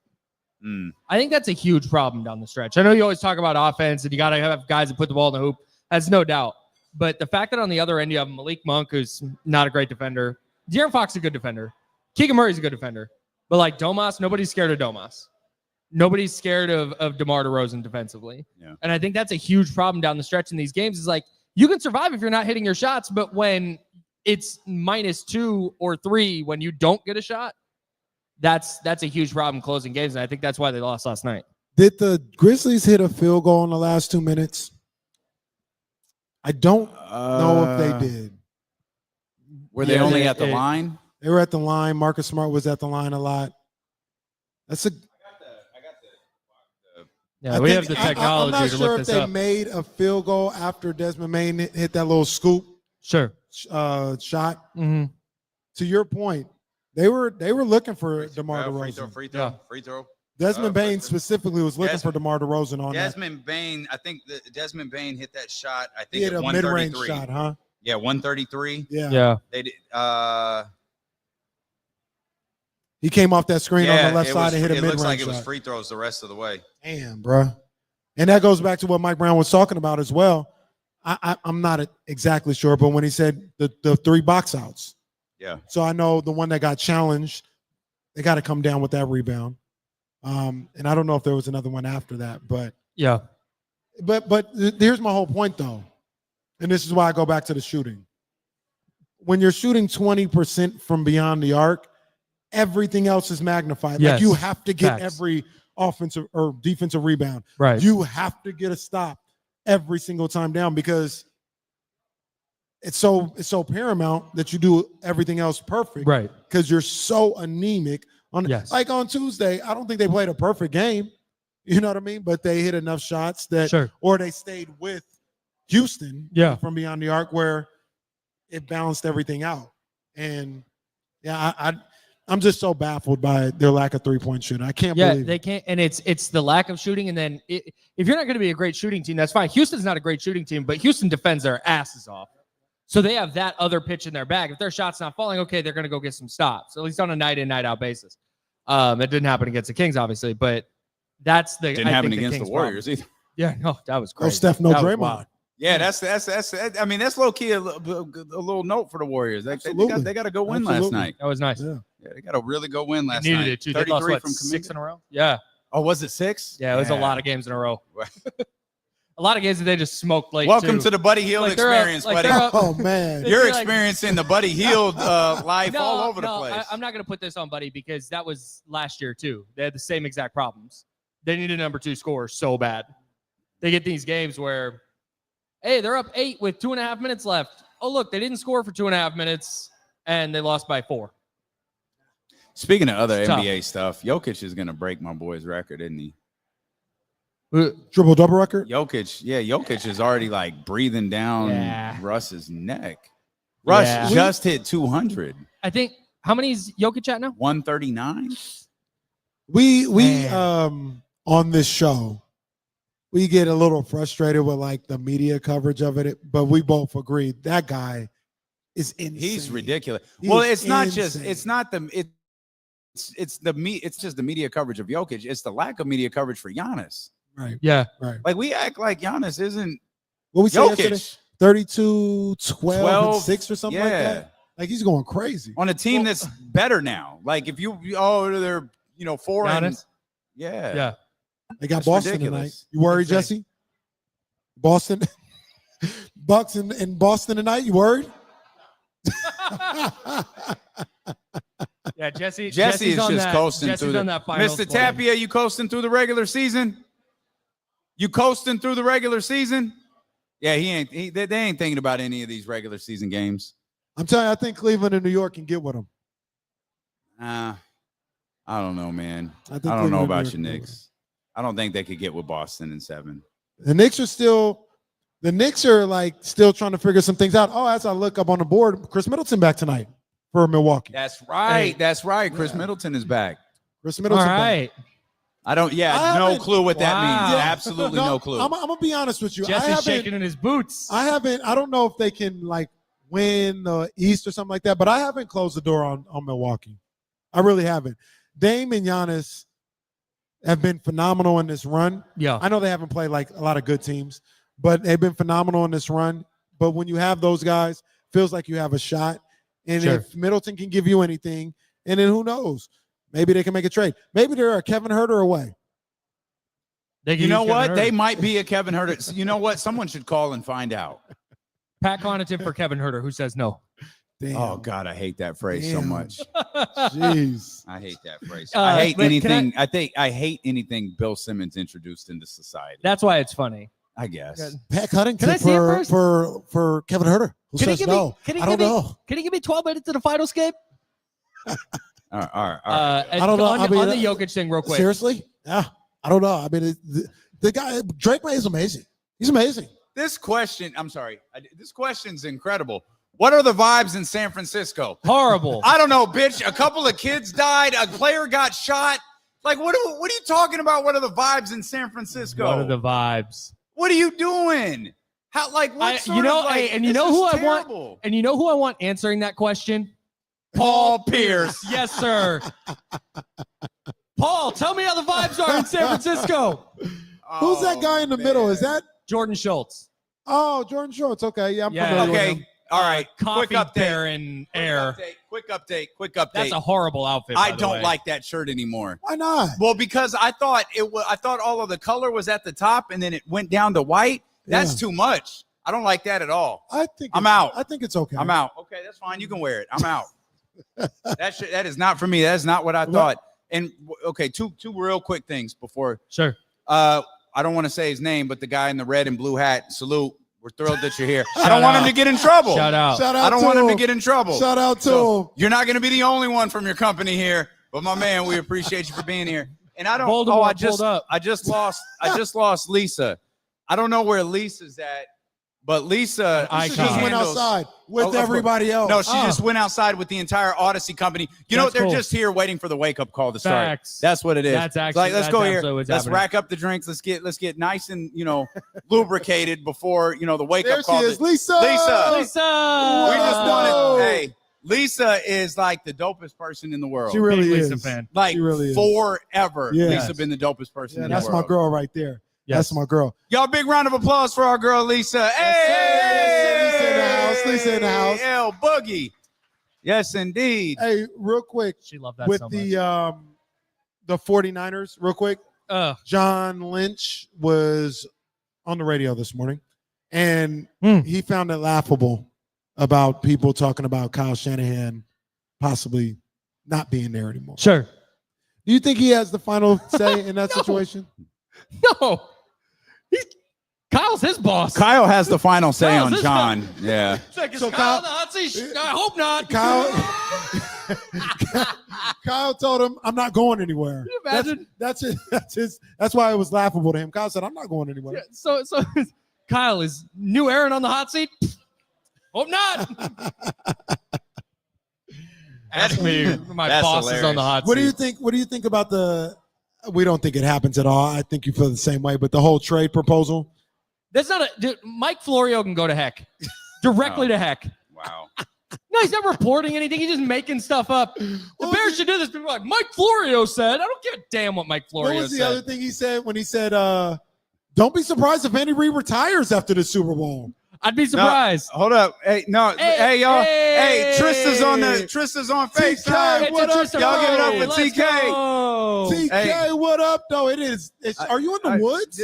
I think that's a huge problem down the stretch. I know you always talk about offense and you got to have guys that put the ball in the hoop. That's no doubt. But the fact that on the other end you have Malik Monk, who's not a great defender. De'Aaron Fox is a good defender. Keegan Murray's a good defender. But Domas, nobody's scared of Domas. Nobody's scared of DeMar DeRozan defensively. Yeah. And I think that's a huge problem down the stretch in these games is you can survive if you're not hitting your shots, but when it's -2 or 3 when you don't get a shot, that's a huge problem closing games, and I think that's why they lost last night. Did the Grizzlies hit a field goal in the last 2 minutes? I don't know if they did. Were they only at the line? They were at the line. Marcus Smart was at the line a lot. That's a. Yeah, we have the technology I'm not to sure look if this they up. made a field goal after Desmond Bain hit that little scoop. Sure. Shot. Mm-hmm. To your point, they were looking for DeMar DeRozan. Free throw. Desmond Bain specifically was looking for DeMar DeRozan on Desmond Bain, I think Desmond Bain hit that shot. I think he hit at a mid-range 133. shot, huh? Yeah, 133. Yeah. They did. He came off that screen on the left side and hit a It mid-range looks like it shot. was free throws the rest of the way. Damn, bro. And that goes back to what Mike Brown was talking about as well. I'm not exactly sure, but when he said the 3 box outs. Yeah. So I know the one that got challenged, they got to come down with that rebound. And I don't know if there was another one after that, but Yeah. But here's my whole point, though, and this is why I go back to the shooting. When you're shooting 20% from beyond the arc, everything else is magnified. Yes. Like you have to get Facts. every offensive or defensive rebound. Right. You have to get a stop every single time down because it's so paramount that you do everything else perfect. Right. Because you're so anemic. Yes. Like on Tuesday, I don't think they played a perfect game. You know what I mean? But they hit enough shots that, or they stayed with Houston from beyond the arc where it balanced everything out. And yeah, I'm just so baffled by their lack of three-point shooting. I can't believe they can't. And it's the lack of shooting. And then if you're not going to be a great shooting team, that's fine. Houston's not a great shooting team, but Houston defends their asses off. So they have that other pitch in their bag. If their shot's not falling, okay, they're going to go get some stops, at least on a night in, night out basis. It didn't happen against the Kings, obviously, but that's the didn't happen against the Warriors either. Yeah, no, that was crazy. Oh, Steph, no Draymond. Yeah, that's. I mean, that's low key a little note for the Warriors. They got a good win last night. That was nice. Yeah, they got a really good win last needed night. It too. They lost, 33 what, from 6 in a row. Yeah. Oh, was it 6? Yeah, it was a lot of games in a row. A lot of games that they just smoked late. Welcome too. to the Buddy Hield experience, buddy. Oh man, you're experiencing the Buddy Hield life all over the place. I'm not going to put this on Buddy because that was last year too. They had the same exact problems. They need a number 2 scorer so bad. They get these games where, hey, they're up 8 with 2.5 minutes left. Oh, look, they didn't score for 2.5 minutes and they lost by 4. Speaking of other It's NBA tough. stuff, Jokic is going to break my boy's record, isn't he? Triple-double record? Jokic is already like breathing down Russ's neck. Russ Yeah. just hit 200. I think, how many is Jokic at now? 139. We on this show, we get a little frustrated with like the media coverage of it, but we both agree that guy is insane. He's ridiculous. He Well, is it's not insane. just it's just the media coverage of Jokic. It's the lack of media coverage for Giannis. Right. Yeah. Right. Like we act like Giannis isn't What we say yesterday? Jokic 32, 12, and 6 or something like yeah. that. Like he's going crazy. On a team that's better now. Like if they're 4 and Giannis? yeah. They got That's Boston ridiculous. tonight. You worried, Insane. Jesse? Boston, Bucks in Boston tonight. You worried? Yeah, Jesse is Jesse's on just that, coasting Jesse's through on that finals Mr. play. Tapia, you coasting through the regular season? You coasting through the regular season? Yeah, they ain't thinking about any of these regular season games. I'm telling you, I think Cleveland and New York can get with them. I don't know, man. I I think don't know Cleveland about and your New York Knicks. I don't think they could get with Boston in 7. The Knicks are like still trying to figure some things out. Oh, as I look up on the board, Chris Middleton back tonight for Milwaukee. That's right. That's right. Chris Middleton is back. Chris Middleton. All back. right. I don't. Yeah, no clue what that means. Wow. Absolutely no clue. I'm gonna be honest with you. Jesse's shaking in his boots. I don't know if they can like win the East or something like that, but I haven't closed the door on Milwaukee. I really haven't. Dame and Giannis have been phenomenal in this run. Yeah. I know they haven't played like a lot of good teams, but they've been phenomenal in this run. But when you have those guys, feels like you have a shot. And Sure. if Middleton can give you anything, and then who knows? Maybe they can make a trade. Maybe they're a Kevin Huerter away. You know what? They might be a Kevin Huerter. You know what? Someone should call and find out. Pat Connaughton for Kevin Huerter, who says no. Damn. Oh God, I hate that phrase so Damn. much. Jeez. I hate that phrase. Uh, I hate but can anything. I hate anything Bill Simmons introduced into society. That's why it's funny. I guess. Pat Cuttington Can I see it first? for Kevin Huerter. Who Can he says give no? me? Can he I give don't me? know. Can he give me 12 minutes to the finals game? All right. I don't know. On, I mean, on the Jokic thing, real quick. Seriously? Yeah. I don't know. I mean, the guy Drake May is amazing. He's amazing. This question, I'm sorry. This question's incredible. What are the vibes in San Francisco? Horrible. I don't know, bitch. A couple of kids died. A player got shot. Like, what are you talking about? What are the vibes in San Francisco? What are the vibes? What are you doing? How, like, what sort you know, of, like, hey, and you this know who is I want? terrible. And you know who I want answering that question? Paul Pierce. Yes, sir. Paul, tell me how the vibes are in San Francisco. Who's that guy in the middle? Is that Jordan Schultz? Jordan Schultz? Okay, yeah, I'm Yeah. familiar with Okay. him. All right, coffee quick update. pair in air. Quick update. That's a horrible outfit. I by the don't way. like that shirt anymore. Why not? Well, because I thought I thought all of the color was at the top, and then it went down to white. That's too much. I don't like that at all. I'm out. I think it's okay. I'm out. Okay, that's fine. You can wear it. I'm out. That is not for me. That's not what I thought. And okay, two real quick things before. Sure. I don't want to say his name, but the guy in the red and blue hat. Salute. We're thrilled that you're here. I don't want him to get in trouble. Shout out. I don't want him to get in trouble. Shout out to him. You're not going to be the only one from your company here, but my man, we appreciate you for being here. And I don't. Voldemort I just lost Lisa. I don't know where Lisa's at, but Lisa just went outside with everybody else. No, she just went outside with the entire Odyssey company. You know what? They're just here waiting for the wake up call to start. Facts. That's what it is. That's actually let's go here. what's Let's happening. rack up the drinks. Let's get nice and lubricated before the wake up call. There she is, Lisa. Lisa. Lisa. We just wanted. Hey, Lisa is like the dopest person in the world. She really Big is. Lisa fan. Like She really is. forever. Yeah. Lisa been the dopest person in the That's world. my girl right there. Yes. That's my girl. Y'all, big round of applause for our girl Lisa. Hey, Lisa in the house. Lisa in the house. L Boogie. Yes, indeed. Hey, real quick, She loved that with so much. the 49ers, real quick. John Lynch was on the radio this morning, and he found it laughable about people talking about Kyle Shanahan possibly not being there anymore. Sure. Do you think he has the final say in that situation? No. Kyle's his boss. Kyle has the final say Kyle's on his John. Yeah. It's like, is So Kyle Kyle- in the hot seat? I hope not. Kyle told him, "I'm not going anywhere." Can you imagine? That's why it was laughable to him. Kyle said, "I'm not going anywhere." Yeah, so Kyle is new Aaron on the hot seat. Hope not. Ask me. My That's boss is on the hot What seat. do you think? What do you think about the? We don't think it happens at all. I think you feel the same way. But the whole trade proposal. That's not a dude, Mike Florio can go to heck. Directly to heck. Wow. No, he's not reporting anything. He's just making stuff up. The Bears should do this. People are like, Mike Florio said. I don't give a damn what Mike Florio What was the said. other thing he said when he said, "Don't be surprised if Andy Reid retires after the Super Bowl"? I'd be surprised. No, hold up. Hey, no. Hey, y'all. Hey, Trista's on FaceTime. TK, what up? Y'all give it up for Let's TK. go. TK, Hey. what up? Though it is. Are you in the woods?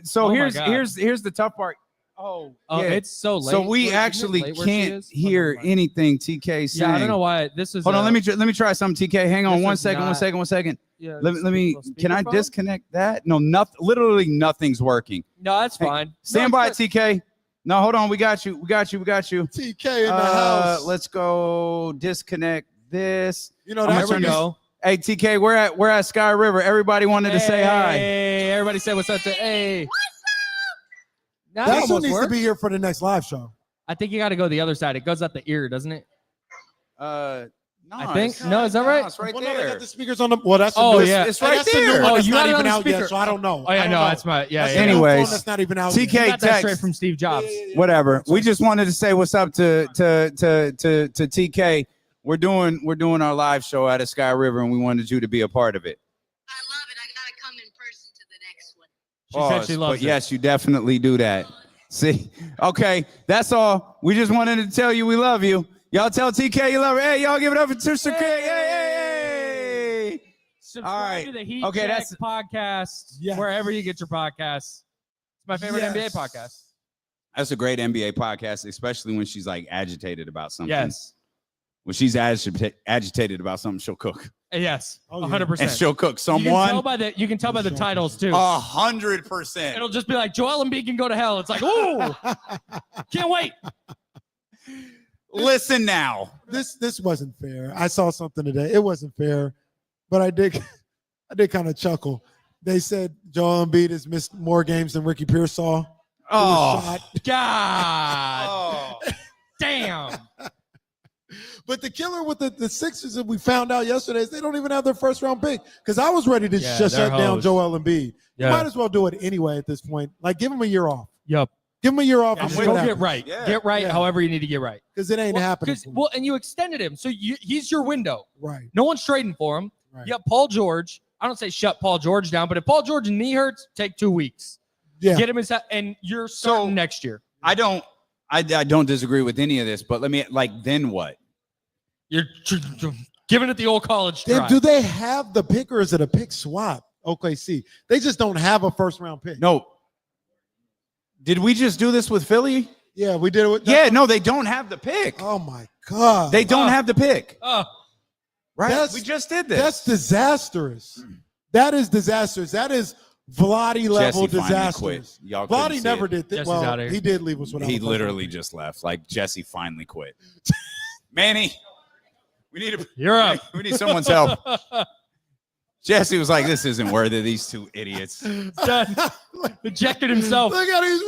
So Oh my here's God. the tough part. Oh, Oh, yeah. it's so late. So we Isn't it actually late where she can't is? hear anything TK saying. Yeah, I don't know why. This is. Hold on, let me try something. TK, hang on This one is second. not- Yeah, Let me. Can I speakerphone? disconnect that? No, nothing. Literally nothing's working. No, that's Hey, fine. Stand No, by, it's good. TK. No, hold on. We got you. TK in the house. Let's go disconnect this. You know I'm that's gonna There we turn go. Hey, TK, we're at Sky River. Everybody wanted to say hi. Hey, everybody say what's up to hey. That That's who almost needs to worked. be here for the next live show. I think you got to go the other side. It goes out the ear, doesn't it? No, I think. it's No, is that right? It's right Well, no, they there. got the speakers on the. Well, that's the Oh, new, yeah. It's and right that's the new there. one Oh, that's you not got it even on the out speaker. yet, so I don't know. Oh yeah, I don't no, know. that's my yeah. That's yeah. the new Anyways, phone that's not even out TK yet. You got that text. straight from Steve Jobs. Whatever. We just wanted to say what's up to TK. We're doing our live show out of Sky River, and we wanted you to be a part of it. I love it. I gotta come in person to the next one. She said she loves but it. yes, you definitely do that. See, okay, that's all. We just wanted to tell you we love you. Y'all tell TK you love her. Hey, y'all give it up for Trisha K. Hey. Subscribe All right. to the Heat Okay, Check that's- podcast Yes. wherever you get your podcasts. It's my favorite Yes. NBA podcast. That's a great NBA podcast, especially when she's like agitated about something. Yes. When she's agitated about something, she'll cook. Yes. Oh, yeah. 100%. And she'll cook You can tell someone. by the titles too. 100%. It'll just be like Joel Embiid can go to hell. It's like, ooh, can't wait. Listen now. This wasn't fair. I saw something today. It wasn't fair, but I did kind of chuckle. They said Joel Embiid has missed more games than Ricky Pearsall. Oh, God. oh. Damn. But the killer with the Sixers that we found out yesterday is they don't even have their first round pick. Because I was ready to Yeah, shut they're down hoes. Joel Embiid. Yeah. You might as well do it anyway at this point. Like, give him a year off. Yep. Give him a year off. Yeah, and just see what go get happens. right. Yeah. Get right Yeah. however you need to get right. Because it ain't happening. Well, and you extended him. So he's your window. Right. No one's trading for him. Right. You got Paul George. I don't say shut Paul George down, but if Paul George's knee hurts, take 2 weeks. Yeah. Get him and you're starting next year. I don't I don't disagree with any of this, but then what? You're giving it the old college Then try. do they have the pick, or is it a pick swap? OKC. They just don't have a first round pick. No. Did we just do this with Philly? Yeah, we did it with. No, they don't have the pick. Oh my God. They don't have the pick. Right? We just did this. That's disastrous. That is disastrous. That is Vlade level Jesse finally disastrous. quit. Y'all couldn't Vlade see never it. did that. Jesse's Well, outta here. he did leave us without. He a first literally round just left. Like Jesse finally quit. Manny, we need You're up. We need someone's help. Jesse was like, "This isn't worth it. These two idiots." Ejected himself. Look at him.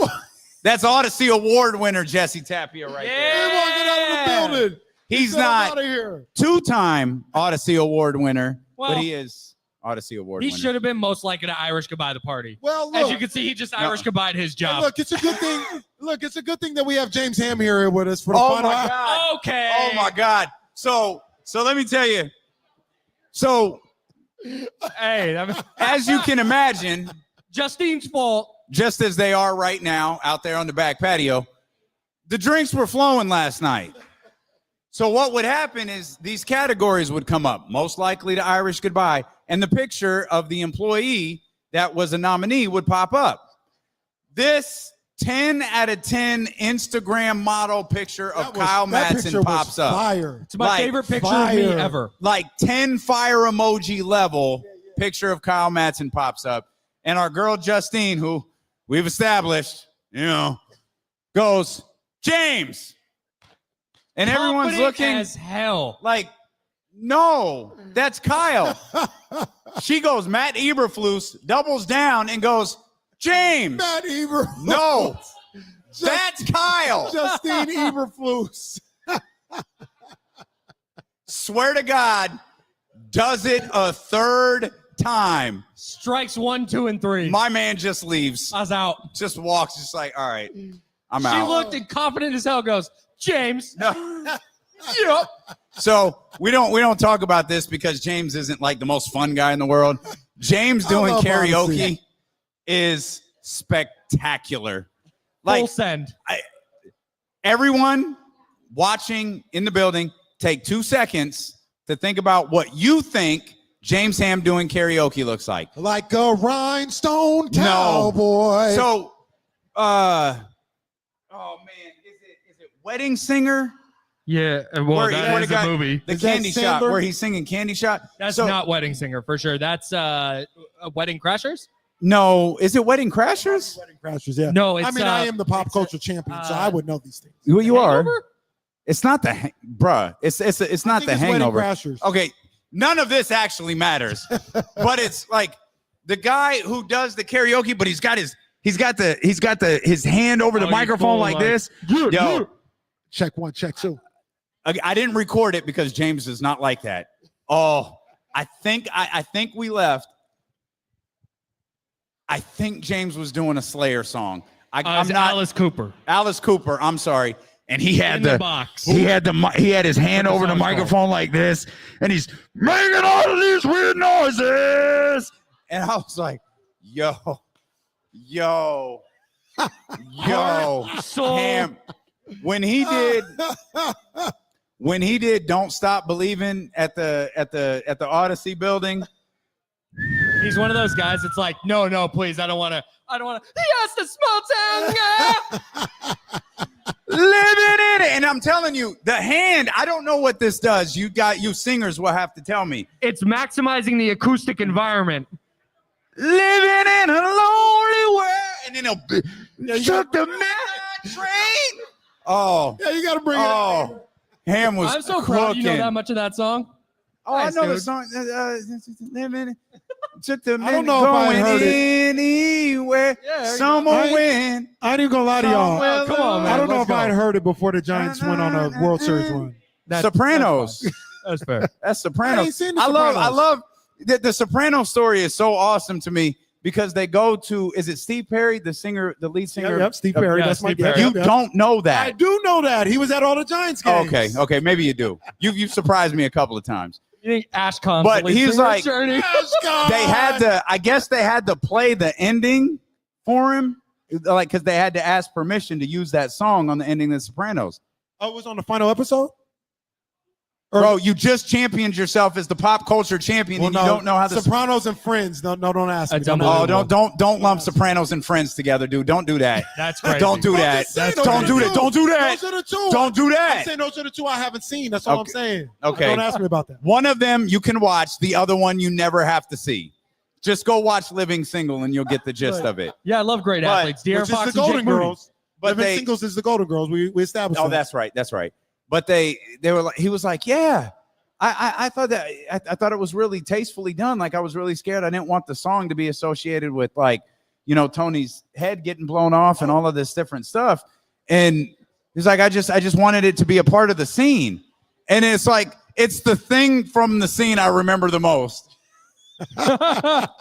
That's Odyssey Award winner Jesse Tapia right there. He's walking out of the building. He's Get him not out of here. two-time Odyssey Award winner, Well, but he is Odyssey Award He winner. should have been most likely to Irish goodbye the party. Well, As look. you can see, he just Irish goodbye his job. Look, it's a good thing. Look, it's a good thing that we have James Ham here with us for the Oh final. my God. Okay. Oh my God. So let me tell you. So Hey, as you can imagine, Justine's fault. just as they are right now out there on the back patio, the drinks were flowing last night. So what would happen is these categories would come up, most likely to Irish goodbye, and the picture of the employee that was a nominee would pop up. This 10 out of 10 Instagram model picture of Kyle Madsen pops up. Fire. It's my favorite picture of me ever. Like 10 fire emoji level picture of Kyle Madsen pops up. And our girl Justine, who we've established, goes, James. And everyone's Confident looking as hell. like, no, that's Kyle. She goes, Matt Eberflus doubles down and goes, James. Matt Eberflus. No, that's Kyle. Justine Eberflus. Swear to God, does it a third time. Strikes 1, 2, and 3. My man just leaves. I was out. Just walks, just like, all right, I'm She out. looked and confident as hell goes, James. No. Yep. So we don't talk about this because James isn't like the most fun guy in the world. James doing karaoke is spectacular. Like, Full send. Everyone watching in the building, take 2 seconds to think about what you think James Ham doing karaoke looks like. Like a rhinestone cowboy. No. So, oh man, is it Wedding Singer? Yeah, well, that is a movie. The Candy Shot, where he's singing Candy Shot. That's not Wedding Singer for sure. That's Wedding Crashers. No, is it Wedding Crashers? Wedding Crashers, yeah. No, it's, I mean, I am the pop culture champion, so I would know these things. Well, you are. Hangover? It's not the bruh. It's not the it's Wedding Hangover. Crashers. Okay, none of this actually matters, but it's like the guy who does the karaoke, but he's got his hand over the microphone like this. Yo, check 1, check 2. I didn't record it because James is not like that. Oh, I think we left. I think James was doing a Slayer song. I'm not Alice Cooper. Alice Cooper. I'm sorry. And he had In the box. He had his hand over the microphone like this, and he's making all of these weird noises. And I was like, yo, Ham. When he did "Don't Stop Believing" at the Odyssey building. He's one of those guys. It's like, no, please, I don't want to. Yes, the small town. Living in it. And I'm telling you, the hand, I don't know what this does. You singers will have to tell me. It's maximizing the acoustic environment. Living in a lonely world. And then he'll shook the midnight train. Oh. Yeah, you got to bring it up. Ham was I'm so cooking. proud you know that much of that song. Oh, Nice, I know dude. the song. Living took the I don't know if I heard it. anywhere. Yeah, Someone win. I ain't even gonna lie to y'all. Oh, come on, man. I don't know Let's if I had go. heard it before the Giants went on a World Series run. Sopranos. That's fair. That's I Sopranos. ain't seen the I Sopranos. love that the Sopranos story is so awesome to me because they go to, is it Steve Perry, the lead singer? Yep, Steve Perry. yeah, That's my Steve Perry. You don't know that. I do know that. He was at all the Giants games. Okay, maybe you do. You've surprised me a couple of times. You think Ashcon? But he's like, Journey? Ashcon. I guess they had to play the ending for him. like because they had to ask permission to use that song on the ending of The Sopranos. Oh, it was on the final episode? Bro, you just championed yourself as the pop culture champion, and you don't know how the Sopranos and Friends. Don't ask me. Oh, don't lump Sopranos and Friends together, dude. Don't do that. That's crazy. Don't do that. Don't do that. Don't do that. Those are the two. Don't do that. I'm saying those are the two I haven't seen. That's all I'm saying. Okay. Don't ask me about that. One of them you can watch. The other one you never have to see. Just go watch Living Single, and you'll get the gist of it. Yeah, I love great athletes. De'Aaron Which Fox is the and Golden Jake Moody. Girls. Living Singles is the Golden Girls. We established Oh, that. that's right. That's right. But they were like, he was like, yeah. I thought that I thought it was really tastefully done. Like I was really scared. I didn't want the song to be associated with like, you know, Tony's head getting blown off and all of this different stuff. And he's like, I just wanted it to be a part of the scene. And it's like, it's the thing from the scene I remember the most.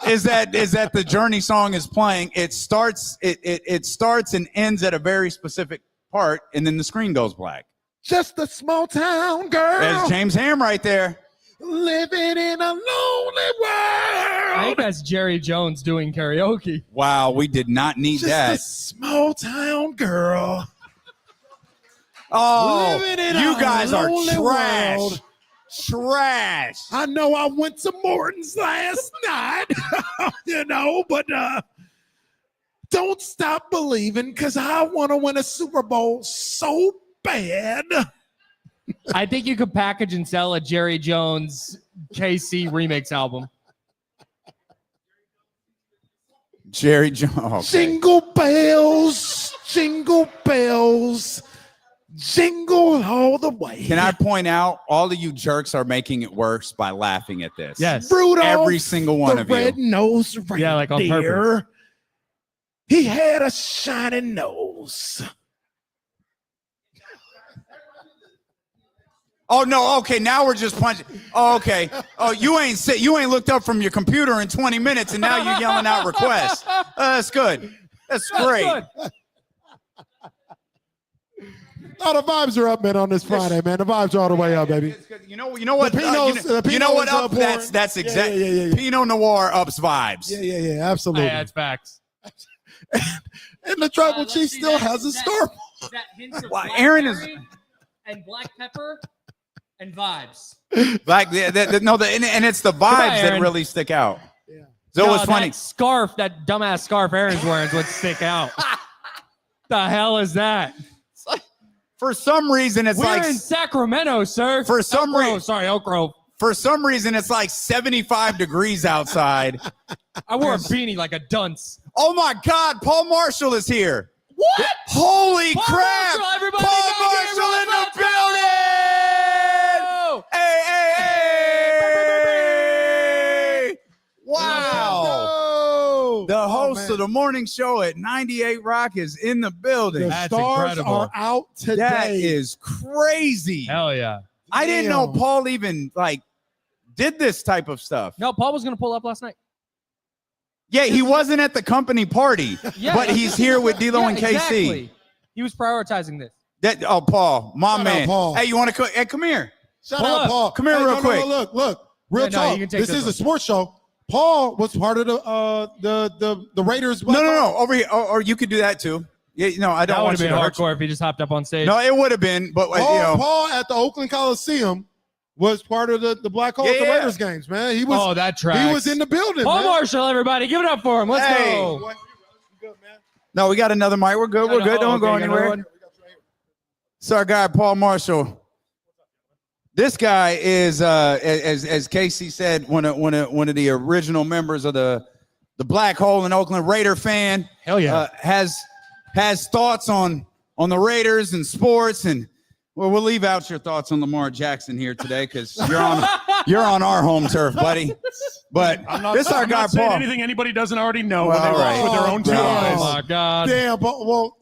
is that the Journey song is playing. It starts and ends at a very specific part, and then the screen goes black. Just a small town girl. There's James Ham right there. Living in a lonely world. I think that's Jerry Jones doing karaoke. Wow, we did not need Just that. a small town girl. Oh, Living in you a guys are lonely trash. world. Trash. I know I went to Morton's last night, you know, but don't stop believing because I want to win a Super Bowl so bad. I think you could package and sell a Jerry Jones KC remix album. Jerry Jones. Okay. Jingle bells, jingle all the way. Can I point out, all of you jerks are making it worse by laughing at this. Yes. Rudolph, every single one the of you. red-nosed reindeer. Yeah, like on purpose. He had a shiny nose. Oh no, okay, now we're just punching. Oh, okay. Oh, you ain't looked up from your computer in 20 minutes and now you're yelling out requests. That's good. That's great. Oh, the vibes are up, man, on this Friday, man. The vibes are all the way up, baby. You know what? The Pinots, you know what? Pinots Up. pouring. That's exactly. Yeah. Pinot Noir ups vibes. Yeah, absolutely. Yeah, it's facts. And the tribal chief still has a scarf. That hints of Wow, Aaron is and black pepper and vibes. like and it's the vibes that Aaron. really stick out. Yeah. So it was funny. That scarf, that dumbass scarf Aaron's wearing is what stick out. The hell is that? For some reason, it's We're in Sacramento, sir. For some reason, Elk Grove. For some reason, it's like 75 degrees outside. I wore a beanie like a dunce. Oh my God, Paul Marshall is here. What? Holy Paul crap! Marshall, everybody Paul go Marshall here, in the let's building! Hey! Wow! The host of the morning show at 98 Rock is in the building. The stars are out today. That is crazy. Hell yeah. I didn't know Paul even did this type of stuff. No, Paul was going to pull up last night. Yeah, he wasn't at the company party, but he's here with D-Lo and KC. Exactly. He was prioritizing this. Paul, my Shout man. out, Paul. Hey, you want to? Hey, come here. Shout out, Paul. Come here real quick. Look. Real talk. you can take This this is one. a sports show. Paul was part of the Raiders. No, over here. Or you could do that too. Yeah, no, I don't That would want have you been to hurt you. hardcore if he just hopped up on stage. No, it would have been, but Paul at the Oakland Coliseum was part of the Black Hole at the Yeah. Raiders games, man. He was. Oh, that tracks. He was in the building. Paul man. Marshall, everybody. Give it up for him. Let's Hey. go. No, we got another mic. We're good. We're good. Don't go okay, another anywhere. one. It's our guy, Paul Marshall. This guy is, as Casey said, one of the original members of the Black Hole in Oakland, Raider fan. Hell yeah. Has thoughts on the Raiders and sports, and well, we'll leave out your thoughts on Lamar Jackson here today because you're on our home turf, buddy. But this is our guy, saying Paul. anything anybody doesn't already know Well, when they all watch right. with their own two eyes. Oh, my God. Damn, well,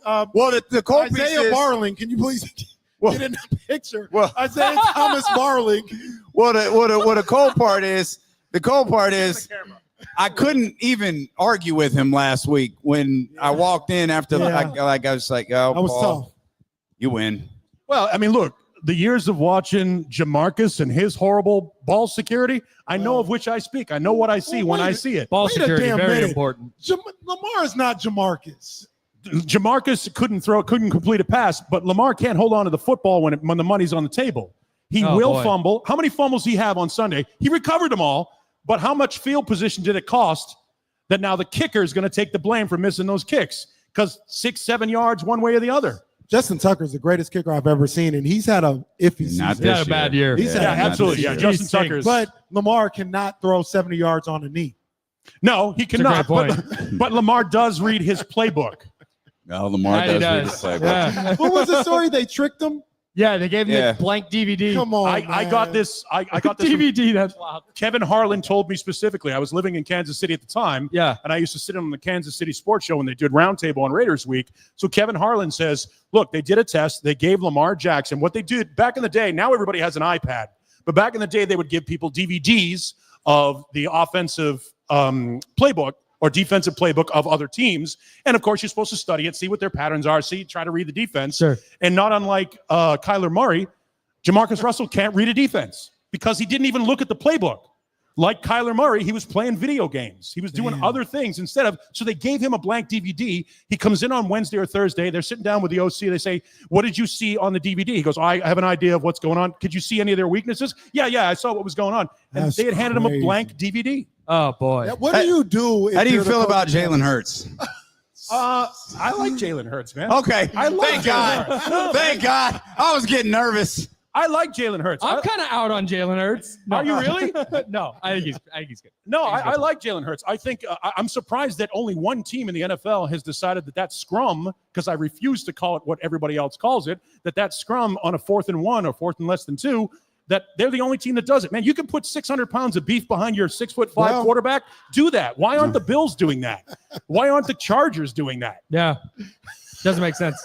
the cold piece Isaiah is- Barling, can you please get in the picture? Well- Isaiah Thomas Barling. What the cold part is, I couldn't even argue with him last week when I walked in after I was like, oh, I was Paul, tough. you win. Well, I mean, look, the years of watching Jamarcus and his horrible ball security, I know of which I speak. I know what I see when I see it. Ball Wait a security, damn very minute. important. Lamar is not Jamarcus. Jamarcus couldn't complete a pass, but Lamar can't hold on to the football when the money's on the table. He will fumble. How many fumbles did he have on Sunday? He recovered them all, but how much field position did it cost that now the kicker is going to take the blame for missing those kicks? Because 6-7 yards one way or the other. Justin Tucker's the greatest kicker I've ever seen, and he's had a iffy season. He's had a bad year. Absolutely. Yeah, Justin Tucker's. But Lamar cannot throw 70 yards on a knee. No, he cannot. But Lamar does read his playbook. No, Lamar does read his playbook. Yeah. What was the story? They tricked him? Yeah, they gave him a blank DVD. Come on, I got this. I got this DVD. That's wild. Kevin Harlan told me specifically. I was living in Kansas City at the time. Yeah. And I used to sit on the Kansas City Sports Show when they did Roundtable on Raiders Week. So Kevin Harlan says, look, they did a test. They gave Lamar Jackson what they did back in the day. Now everybody has an iPad. But back in the day, they would give people DVDs of the offensive playbook or defensive playbook of other teams. And of course, you're supposed to study it, see what their patterns are, try to read the defense. Sure. And not unlike Kyler Murray, Jamarcus Russell can't read a defense because he didn't even look at the playbook. Like Kyler Murray, he was playing video games. He was doing other things instead of, so they gave him a blank DVD. He comes in on Wednesday or Thursday. They're sitting down with the OC. They say, what did you see on the DVD? He goes, I have an idea of what's going on. Could you see any of their weaknesses? Yeah, I saw what was going on. And they had handed him a blank DVD. Oh, boy. Yeah, what do you do? How do you feel about Jalen Hurts? I like Jalen Hurts, man. Okay. Thank God. Thank God. I was getting nervous. I like Jalen Hurts. I'm kind of out on Jalen Hurts. No. Are you really? No, I think he's good. No, I like Jalen Hurts. I think I'm surprised that only one team in the NFL has decided that scrum, because I refuse to call it what everybody else calls it, that scrum on a 4th and 1 or 4th and less than 2, that they're the only team that does it. Man, you can put 600 pounds of beef behind your 6'5" quarterback. Do that. Why aren't the Bills doing that? Why aren't the Chargers doing that? Yeah, doesn't make sense.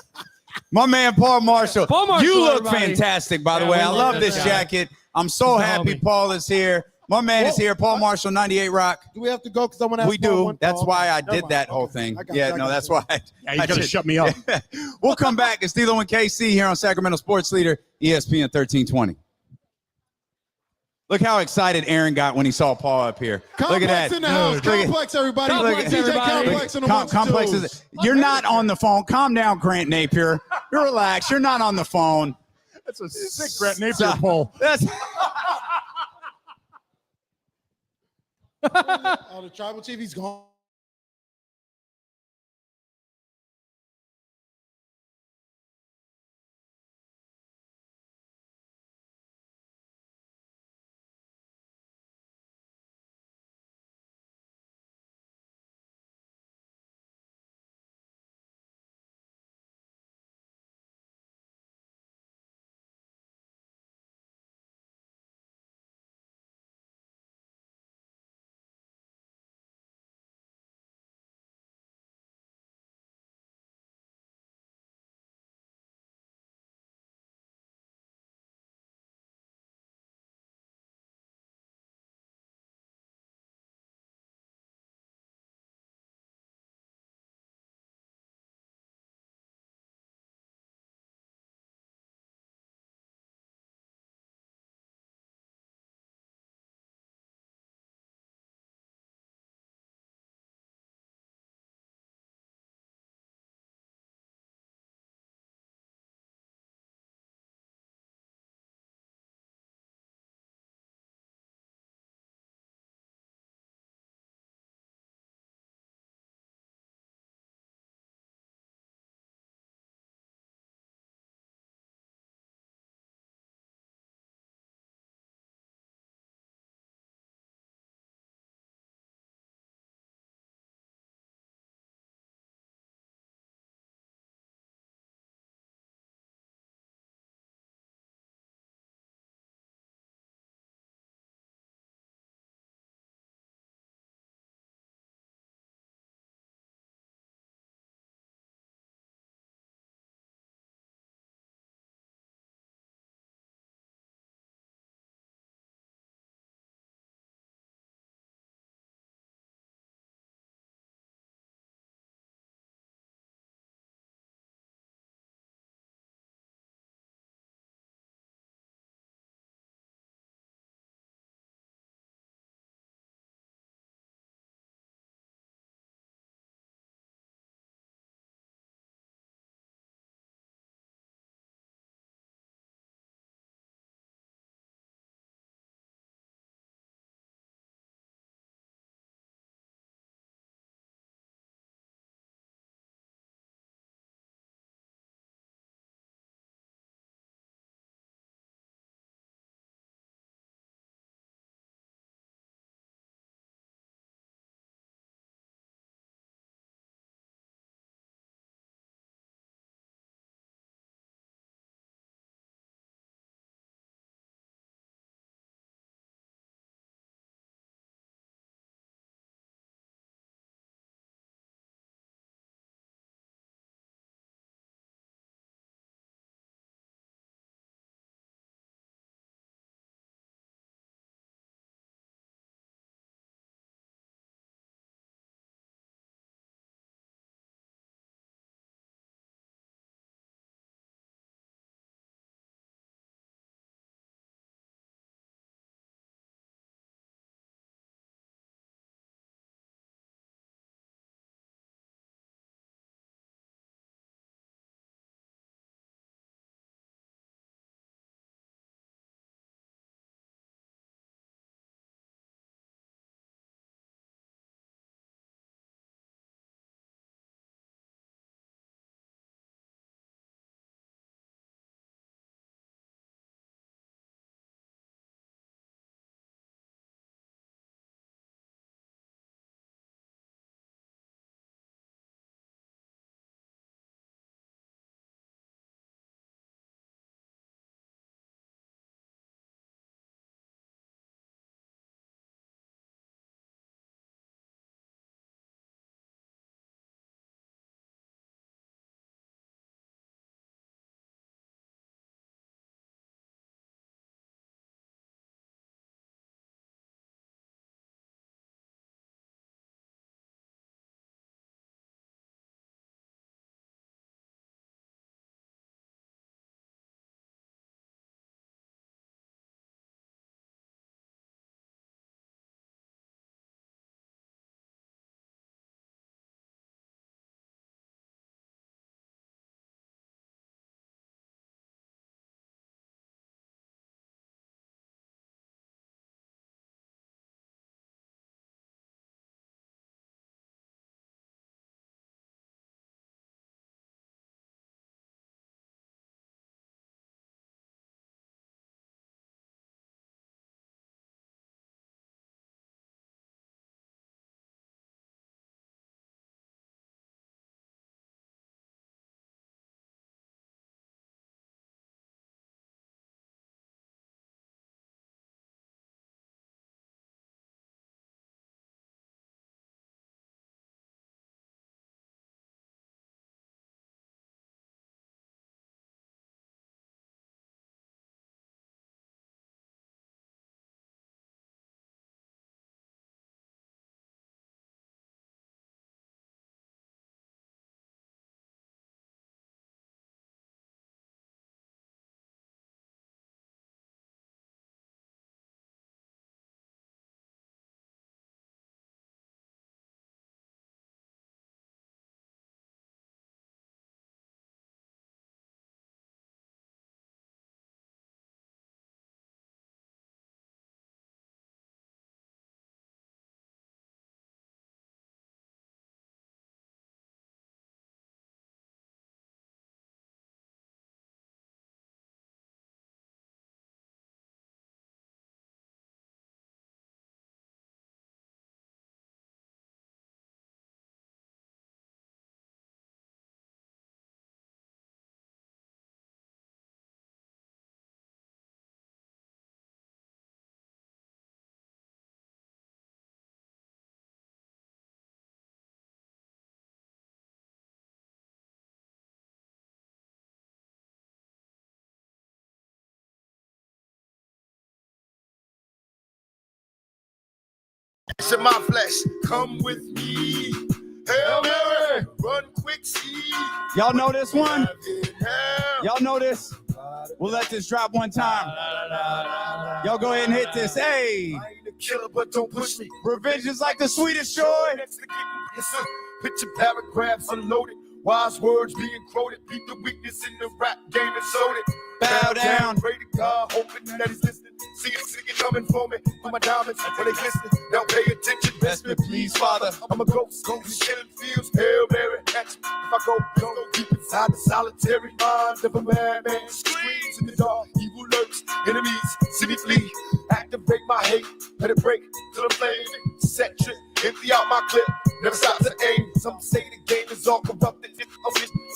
My man, Paul Marshall. You look everybody. Fantastic, by the way. I love this jacket. I'm so happy Paul is here. My man is here. Paul Marshall, 98 Rock. Do we have to go? Because I want to ask We do. one, That's Paul. why I Never did mind. that whole thing. That's why. You got to shut me up. We'll come back. It's D'Lo and KC here on Sacramento Sports Leader, ESPN 1320. Look how excited Aaron got when he saw Paul up here. Complex Look at that. in the house. Complex, everybody. Complex, DJ everybody. Complex in the ones and Complex twos. is. You're not on the phone. Calm down, Grant Napier. You're relaxed. You're not on the phone. That's a sick Grant Napier poll. That's. Oh, the tribal TV's gone. It's in my flesh. Come with me. Hail Mary, run quick, see. Y'all know this one? Y'all know this? We'll let this drop one time. Y'all go ahead and hit this. Hey. I ain't a killer, but don't push me. Revenge is like the sweetest joy. Picture paragraphs unloaded. Wise words being quoted. Beat the weakness in the rap game and showed it. Bow down. Pray to God, hoping that he's listening. See it singing coming for me. Through my diamonds, when they glisten. Now pay attention. Best me, please, Father. I'm a ghost in the killing fields. Hail Mary, catch me. If I go deep inside the solitary mind of a madman. Screams in the dark, evil lurks. Enemies see me flee. Activate my hate. Let it break till I'm flaming. Set trip, empty out my clip. Never stop to aim. Some say the game is all corrupted.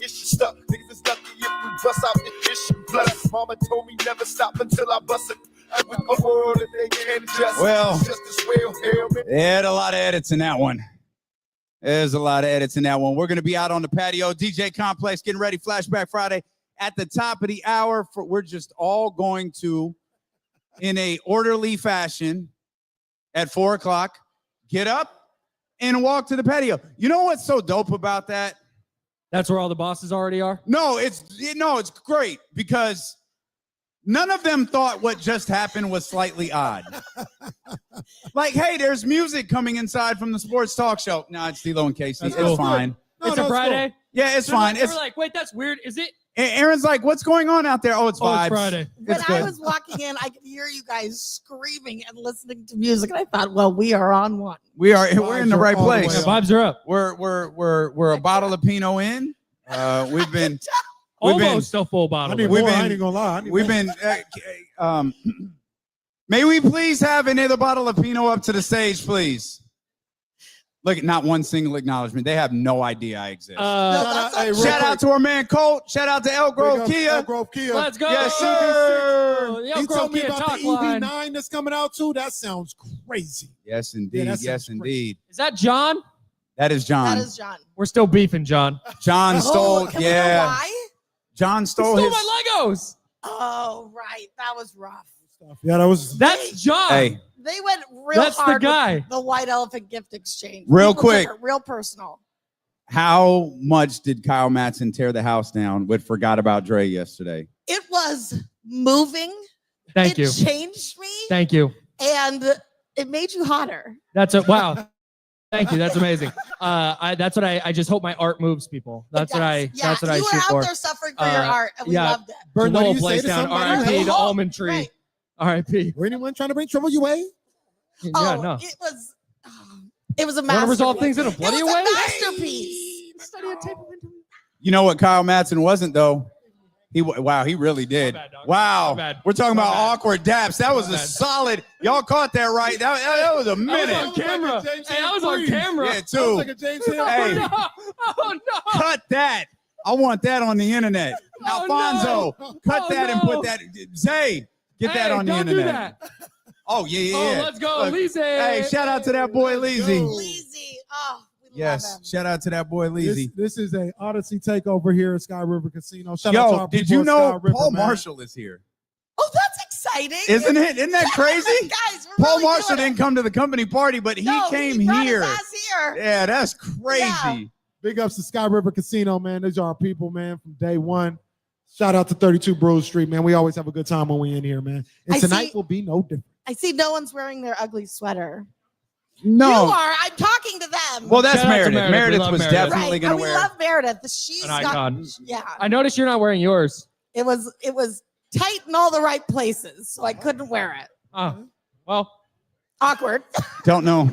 It's stuck. Niggas is lucky if we bust out the issue. Plus, mama told me never stop until I bust it. With a world that they can't adjust. Well, just as well. Hail Mary. They had a lot of edits in that one. There's a lot of edits in that one. We're going to be out on the patio. DJ Complex getting ready. Flashback Friday at the top of the hour. We're just all going to, in a orderly fashion, at 4 o'clock, get up and walk to the patio. You know what's so dope about that? That's where all the bosses already are? No, it's great because none of them thought what just happened was slightly odd. Like, hey, there's music coming inside from the sports talk show. No, it's D-Lo and Casey. That's it's cool. fine. It's a Friday? Cool. Yeah, it's fine. They were like, wait, that's weird. Is it? Aaron's like, what's going on out there? Oh, it's vibes. It's Friday. When I was walking in, I could hear you guys screaming and listening to music, and I thought, well, we are on one. We're in the right place. The vibes are up. We're a bottle of Pinot in. We've been almost a full bottle. I ain't gonna lie. We've been. May we please have another bottle of Pinot up to the stage, please? Look, not one single acknowledgement. They have no idea I exist. Shout out to our man Colt. Shout out to Elk Grove Kia. Elk Grove Kia. Let's go. Yes, sir. He told me about the EV9 that's coming out too. That sounds crazy. Yes, indeed. Yeah, yes, indeed. Is that John? That is John. That is John. We're still beefing, John. John stole. Can we know why? John stole He his. stole my Legos. Oh, right. That was rough. Yeah, That's John. Hey. They went real That's the hard guy. with the white elephant gift exchange. Real People quick. took it real personal. How much did Kyle Matson tear the house down with Forgot About Dre yesterday? It was moving. Thank you. It changed me. Thank you. And it made you hotter. That's a wow. Thank you. That's amazing. That's what I just hope my art moves people. That's what I shoot You were out for. there suffering for your art, and we yeah, loved it. Burn the So what whole do you place say to down. somebody R.I.P. who- to Almond Tree. Right. R.I.P. Were anyone trying to bring trouble your way? Yeah, Oh, no. it was a Want to masterpiece. resolve things in a bloody it was way? a masterpiece. Study a tape of You know what Kyle Matson wasn't though? He really did. My bad, dog. Wow. My bad. We're talking My about bad. awkward daps. That was My a bad. solid. Y'all caught that right. That was a I was minute. on camera. Hey, I was on camera. Yeah, too. Like a James Hill. Hey. Oh, no. Oh, no. Cut that. I want that on the internet. Oh, Alfonso, no. cut Oh, that and no. put that. Zay, get that Hey, on the don't internet. do that. Oh, yeah. Oh, let's go, Look, Lizzie. Hey, shout out to that boy, Leezy. Leezy. Oh, we Yes, love him. shout out to that boy, Leezy. This is a Odyssey takeover here at Sky River Casino. Shout out to Yo, our did people you at Sky know River, Paul man. Marshall is here? Oh, that's exciting. Isn't it? Isn't that crazy? Guys, we're Paul really Marshall doing didn't come to the company party, but he No, came he brought here. His ass here. Yeah, that's crazy. Yeah. Big ups to Sky River Casino, man. These are our people, man, from day one. Shout out to 32 Broad Street, man. We always have a good time when we in here, man. And I tonight see- will be no different. I see no one's wearing their ugly sweater. No. You are. I'm talking to them. Well, that's Shout out to Meredith. Meredith. We Meredith love was Meredith. definitely right. going And to we wear. love Meredith. She's An got, icon. yeah. I noticed you're not wearing yours. It was tight in all the right places, so I couldn't wear it. Oh, well. Awkward. Don't know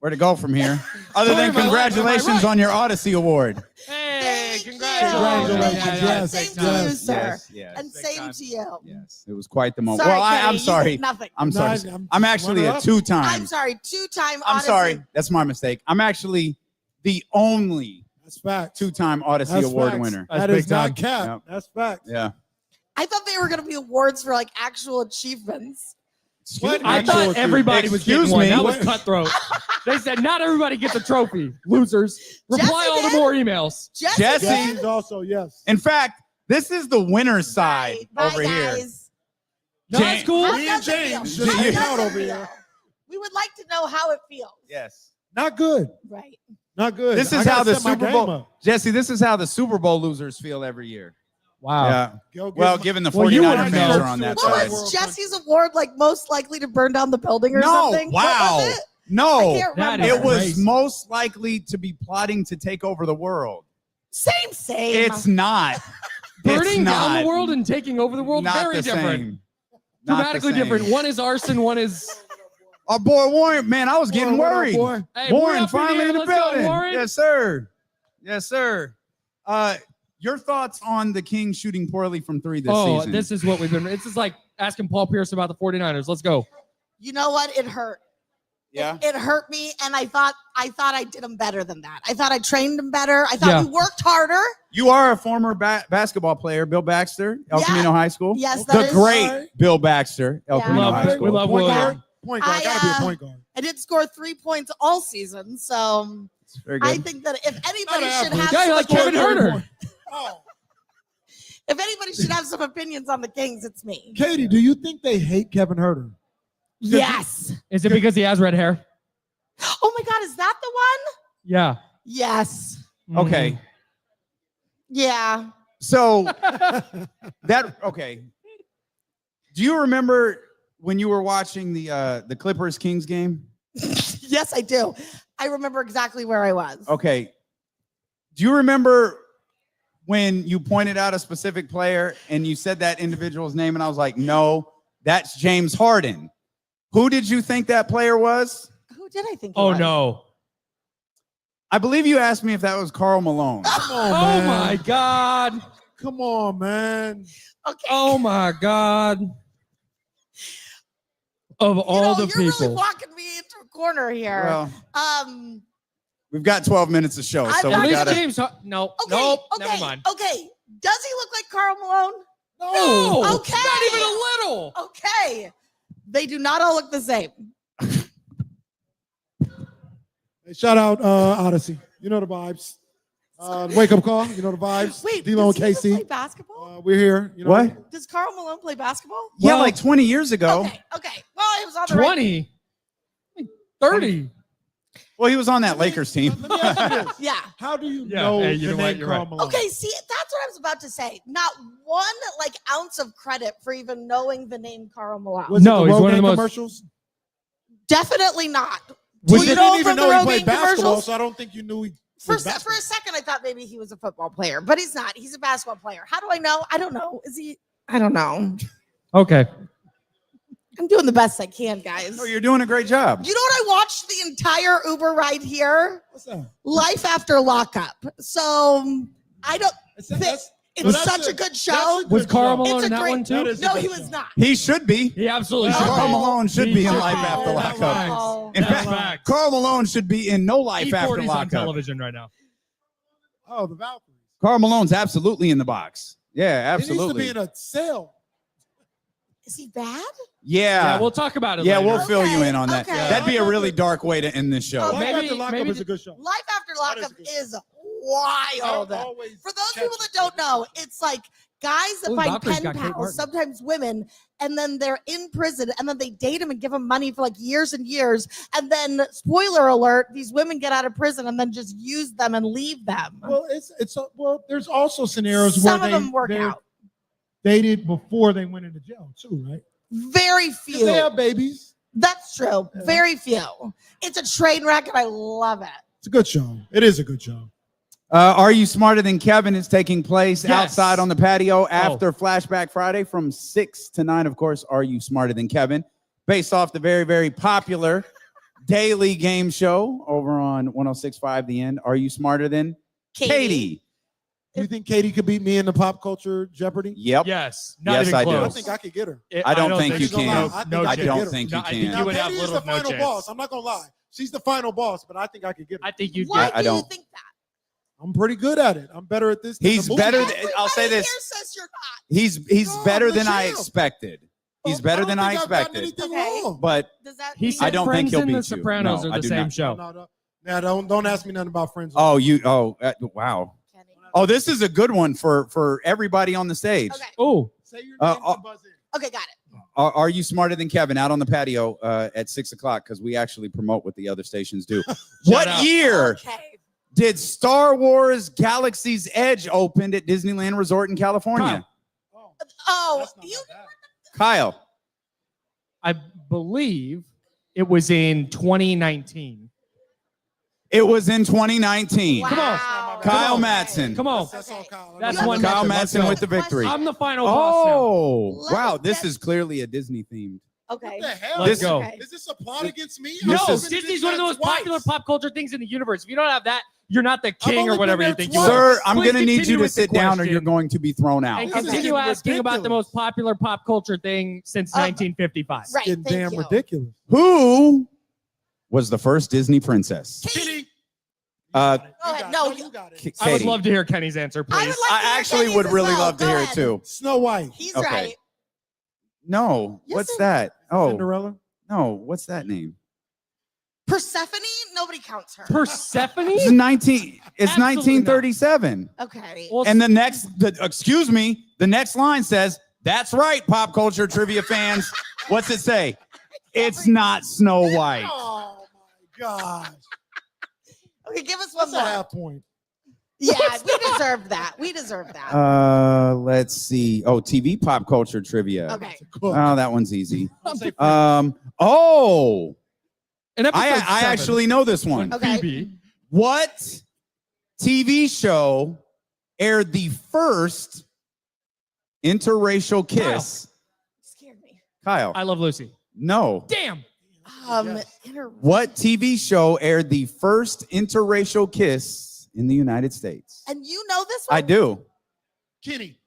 where to go from here. Other Story than of my life, am I congratulations right? on your Odyssey Award. Hey, Congratulations. Yes, Same to yes, you, sir. yes, yes. And same to you. Yes, it was quite the moment. Sorry, well, I'm Kenny, you sorry. did nothing. I'm sorry. No, I'm actually a runner-up. two-time. I'm sorry. Two-time I'm Odyssey. sorry. That's my mistake. I'm actually the only That's fact. two-time Odyssey That's Award facts. winner. That That's is big not time. cap. Yep. That's fact. Yeah. I thought they were going to be awards for like actual achievements. What? I Actual thought truth. everybody was getting Excuse one. me. That was cutthroat. They said not everybody gets a trophy. Losers. Reply Jesse all the did. more emails. Jesse. Jesse's also, yes. In fact, this is the winner's side Bye, over here. guys. No, that's cool. Me and James just How's hang that out over feel? here. We would like to know how it feels. Yes. Not good. Right. Not good. This I is gotta how the set my Super game Bowl, up. Jesse. This is how the Super Bowl losers feel every year. Wow. Yeah. Go get Well, my- given the Well, you 49er would fans know. are on that What side. was Jesse's award like? Most likely to burn down the building or No, something? wow. What was it? No, I can't remember. it was crazy. most likely to be plotting to take over the world. Same. It's not. Burning It's down not. the world and taking over the world, Not very the different. same. Not the Dramatically same. different. One is arson, one is. Oh boy, Warren, man, I was getting Warren, what up, worried. boy? Hey, we're Warren up finally here. in the Let's go, building. Warren. Yes, sir. Yes, sir. Your thoughts on the Kings shooting poorly from 3 this season? This is what we've been. It's just like asking Paul Pierce about the 49ers. Let's go. You know what? It hurt. Yeah. It hurt me, and I thought I did them better than that. I thought I trained them better. I thought Yeah. we worked harder. You are a former basketball player, Bill Baxter, El Yeah. Camino High School. Yes, the that is great right. Bill Baxter, El Yeah. Camino High School. We love Point William. guard. Point guard. Gotta be a point guard. I did score 3 points all season, so Very good. I think that if anybody Not should average. have Yeah, some like Kevin opinions- Herter. Oh. if anybody should have some opinions on the Kings, it's me. Katie, do you think they hate Kevin Herter? Yes. Is it because he has red hair? Oh my God, is that the one? Yeah. Yes. Okay. Yeah. So okay. Do you remember when you were watching the Clippers Kings game? Yes, I do. I remember exactly where I was. Okay. Do you remember when you pointed out a specific player and you said that individual's name and I was like, "No, that's James Harden." Who did you think that player was? Who did I think? Oh, it was? no. I believe you asked me if that was Karl Malone. Come on, Oh, man. my God. Come on, man. Okay. Oh, my God. Of all the you're really people. walking me into a corner here. Well, we've got 12 minutes of show, so At we least gotta. James. No. Okay, Nope. okay, Never mind. okay. Does he look like Karl Malone? No. Okay. Not even a little. Okay. They do not all look the same. Hey, shout out Odyssey. You know the vibes. Wake up call. You know the vibes. Wait, D-Lo does and he even play KC. basketball? We're here. You know What? Does Karl Malone play basketball? Yeah, Well- like 20 years ago. Okay. Well, it was on the right. 20. 30. Well, he was on that Lakers team. Let me ask you this. Yeah. How do you Yeah, know hey, you the know what? name You're Karl right. Malone? Okay, see, that's what I was about to say. Not one ounce of credit for even knowing the name Karl Malone. Was No, it the he's one of Rogaine the most- commercials? Definitely not. Well, Do you know didn't him even from know the he played Rogaine basketball, commercials? so I don't think you knew he For was basketball. a second, I thought maybe he was a football player, but he's not. He's a basketball player. How do I know? I don't know. Is he? I don't know. Okay. I'm doing the best I can, guys. Oh, you're doing a great job. You know what? I watched the entire Uber ride here. What's that? Life After Lockup. So I don't think that's- it's well, that's such a- a good that's show. a good Was Karl show. Malone It's a in that great- one too? That is a No, good he show. was not. He should be. He absolutely No. should. Karl Malone should be in should. Life After Oh, Lockup. no. In That's fact, facts. Karl Malone should be in No Life After E40's on Lockup. television right now. Oh, the Valkyries. Karl Malone's absolutely in the box. Yeah, He needs to absolutely. be in a cell. Is he bad? Yeah. We'll talk about it Yeah, later. we'll fill you Okay, in on that. okay. That'd be a really dark way to end this show. Okay. Life Maybe- After Lockup maybe is a good show. Life After Lockup good. is wild. Always For those catchy. people that don't know, it's like guys that Ooh, find Valkyrie's pen got Kate pals, Martin. sometimes women, and then they're in prison, and then they date them and give them money for like years and years, and then spoiler alert, these women get out of prison and then just use them and leave them. Well, well. There's also scenarios Some where of them work they're out. dated before they went into jail too, right? Very 'Cause few. they have babies. That's true. Yeah. Very few. It's a train wreck, and I love it. It's a good show. It is a good show. Are You Smarter Than Kevin is taking place Yes. outside on the patio after Flashback Friday from 6 to 9. Of course, Are You Smarter Than Kevin? Based off the very, very popular daily game show over on 106.5 The End. Are You Smarter Than Katie? Do you think Katie could beat me in the pop culture Jeopardy? Yep. Yes. Not Yes, even I do. I close. think I could get her. I don't think you so. can. No, I no think I chance. don't think No, you I can. think Now, you would have Katie is little the to no final chance. boss. I'm not gonna lie. She's the final boss, but I think I could get her. I think you'd Why get I do you don't. think that? I'm pretty good at it. I'm better at this. than He's the movie. better. Everybody I'll say this. here says you're not. He's No, better I'm the than I champ. expected. He's Oh, better don't than I think I've gotten expected. anything Okay. wrong. But Does that He mean said I don't think Friends he'll and beat The you. Sopranos No, are I the do same not. show. No. Now don't ask me nothing about Friends. wow. Oh, this is a good one for everybody on the stage. Okay. Oh, Say your Uh, name to buzz in. Okay, got it. Are you smarter than Kevin out on the patio at 6 o'clock? Because we actually promote what the other stations do. What year did Star Wars Galaxy's Edge opened at Disneyland Resort in California? Kyle. I believe it was in 2019. It was in 2019. Come on. Kyle Madsen. Come on. That's one. Kyle Madsen with the victory. I'm the final boss now. Oh, wow. This is clearly a Disney themed. Okay. What the hell? Let's go. Is this a plot against me? No, I've been to Disney's one of the most twice. popular pop culture things in the universe. If you don't have that, you're not the king only or whatever been you there think you twice. are. Sir, I'm Please going to need continue you to with the sit down or question you're going to be thrown out. And This is continue getting asking about the most popular pop culture thing since 1955. Right. Getting Thank damn you. ridiculous. Who was the first Disney princess? Kitty. Go ahead. No, you got it. I would Katie. love to hear Kenny's answer, please. I actually would really love to hear it too. Snow White. He's Okay. right. No, Yes, what's it- that? Oh, Cinderella. no, what's that name? Persephone? Nobody counts her. Persephone? It's 19. It's Absolutely not. 1937. Okay. Well, And the next line says, "That's right, pop culture trivia fans." What's it say? It's not Snow White. Oh my gosh. Okay, give us one That's a more. half point. Yeah, we deserve that. We deserve that. Let's see. Oh, TV pop culture trivia. Okay. Oh, that one's easy. In episode I 7, actually know this one. Okay. Phoebe. What TV show aired the first interracial kiss? Scared me. Kyle. I Love Lucy. No. Damn. What TV show aired the first interracial kiss in the United States? And you know this one? I do. Kenny.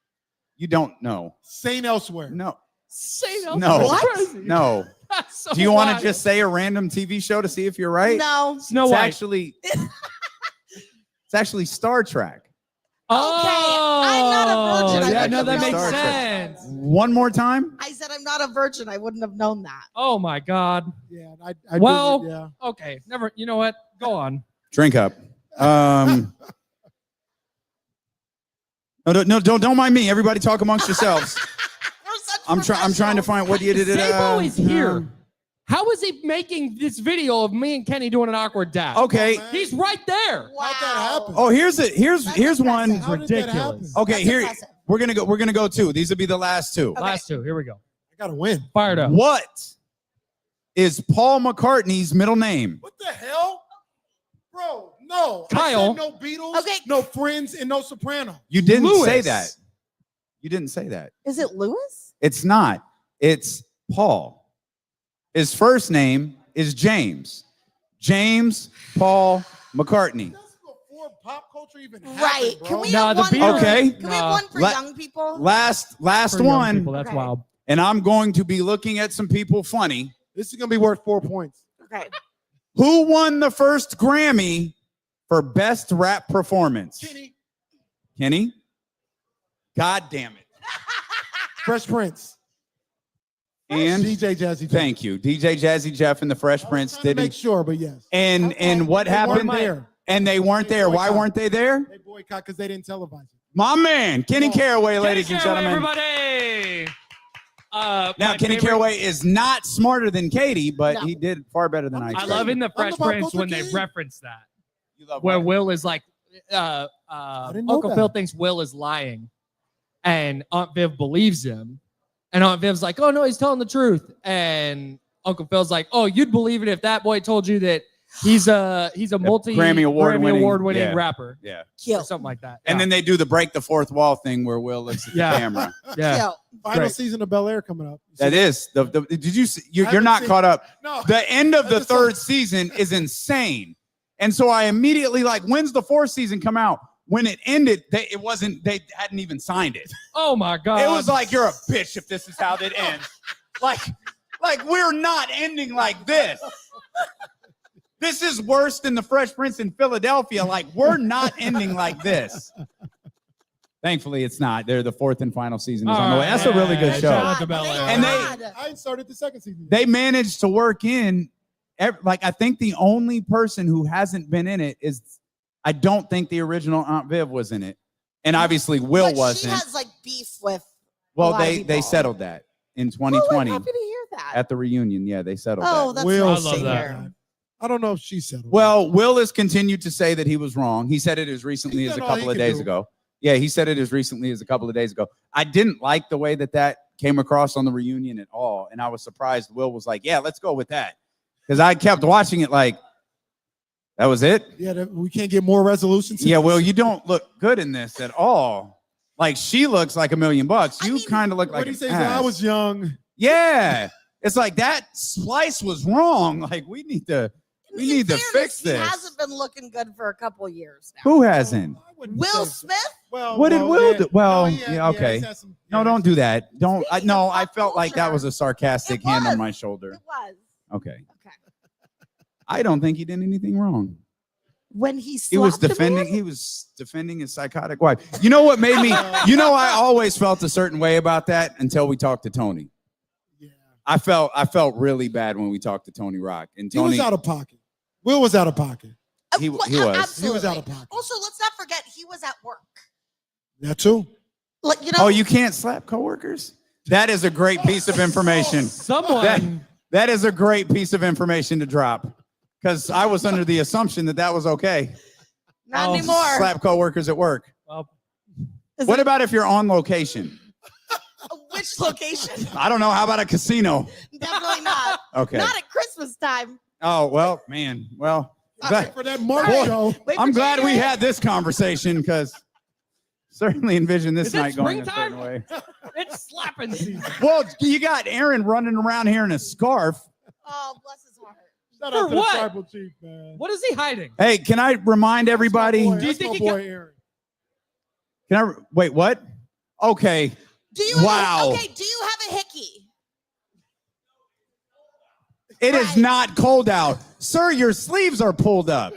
You don't know. Saint Elsewhere. No. Say no. No. That's crazy. No. That's so Do you want to wild. just say a random TV show to see if you're right? No. Snow It's White? actually it's actually Star Trek. Oh, I'm not a virgin. I yeah, wouldn't no, have that known makes Star Trek. sense. One more time? I said I'm not a virgin. I wouldn't have known that. Oh my God. Yeah, I Well, did, yeah. okay, never. You know what? Go on. Drink up. No, don't mind me. Everybody talk amongst yourselves. I'm trying to find what you did. Sabo is here. How is he making this video of me and Kenny doing an awkward dab? Okay. He's right there. Wow. How'd that happen? Oh, here's one. How did that happen? Okay, That's here impressive. we're gonna go two. These will be the last two. Okay. Last two. Here we go. I gotta win. Fired up. What is Paul McCartney's middle name? What the hell? Bro, no. Kyle. I said no Beatles, Okay. no Friends, and no Soprano. You didn't Lewis. say that. You didn't say that. Is it Lewis? It's not. It's Paul. His first name is James. James Paul McCartney. That's before pop culture even Right. happened, bro. Can we No, have the one? Beatles- Okay. Can we have one for La- young people? Last For young one. people, that's Okay. wild. And I'm going to be looking at some people funny. This is gonna be worth 4 points. Okay. Who won the first Grammy for Best Rap Performance? Kenny, Kenny? God damn it. Fresh Prince, And DJ Jazzy Jeff. thank you. DJ Jazzy Jeff and the Fresh I was Prince trying to didn't. make sure, but yes. And Okay. what They weren't happened? there. And they weren't They there. Why boycott. weren't they there? They boycott because they didn't televise it. My man, Kenny Caraway, ladies Kenny and Caraway, gentlemen. everybody. Now, My Kenny favorite- Caraway is not smarter than Katie, but No. he did far better than I I expected. love in the Fresh the pop Prince culture when they king. reference that. You love Where what? Will is like, didn't know Uncle that. Phil thinks Will is lying, and Aunt Viv believes him, and Aunt Viv's like, "Oh no, he's telling the truth," and Uncle Phil's like, "Oh, you'd believe it if that boy told you that he's a multi Grammy award-winning, award-winning yeah. rapper, Yeah. or Cute. something like that." And Yeah. then they do the break the fourth wall thing where Will looks at the Yeah. camera. yeah, Cute. Final Great. season of Bel Air coming up. You That see is. Did you see? You're haven't not seen- caught up. No. The end of I the just saw- third season is insane. And so I immediately like, when's the fourth season come out? When it ended, they hadn't even signed it. oh my god, It was like, you're a bitch if this is how that ends. like we're not ending like this. This is worse than the Fresh Prince in Philadelphia. Like, we're not ending like this. Thankfully, it's not. They're the fourth and final season is on the way. That's a really good show. Shout out to Bel Air. And I started the second season. they managed to work in, like, I think the only person who hasn't been in it is, I don't think the original Aunt Viv was in it. And obviously Will But wasn't. She has like beef with. a Well, lot of they people. settled that. in 2020 happy to hear that. at the reunion. Yeah, they settled Oh, that. that's nice to hear. I don't know if she settled. Well, Will has continued to say that he was wrong. He said it as recently as a couple of days ago. Yeah, he said it as recently as a couple of days ago. I didn't like the way that came across on the reunion at all, and I was surprised Will was like, yeah, let's go with that. Because I kept watching it like, that was it? Yeah, we can't get more resolutions. Yeah, Will, you don't look good in this at all. Like, she looks like $1 million. You kind of look like What he an says, ass. I was young. Yeah. It's like that slice was wrong. Like, we need to fix He this. hasn't been looking good for a couple years now. Who hasn't? Will Smith? What did Will do? Well, yeah, okay. he's had some- No, don't do that. Don't. I felt like that was a sarcastic hand on my shoulder. It was. Okay. I don't think he did anything wrong. When he was slapped a man? He was defending his psychotic wife. You know what made me? I always felt a certain way about that until we talked to Tony. Yeah. I felt really bad when we talked to Tony Rock, and Tony He was out of pocket. Will was out of pocket. He was. Absolutely. He was out of pocket. Also, let's not forget he was at work. That too. Like, you know. Oh, you can't slap coworkers? That is a great piece of information. That is a great piece of information to drop. Because I was under the assumption that was okay. Not anymore. Slap coworkers at work. Well, what about if you're on location? Which location? I don't know. How about a casino? Definitely not. Okay. Not at Christmas time. Oh, well, man. Well, for that March show. I'm glad we had this conversation because certainly envision this night going a certain way. It's slapping season. Well, you got Aaron running around here in a scarf. Oh, bless his heart. Shout For out to what? the tribal chief, man. What is he hiding? Hey, can I remind everybody? Do you think he got? Aaron. Can I wait? What? Okay. Do you Wow. do you have a hickey? It is not cold out. Sir, your sleeves are pulled up.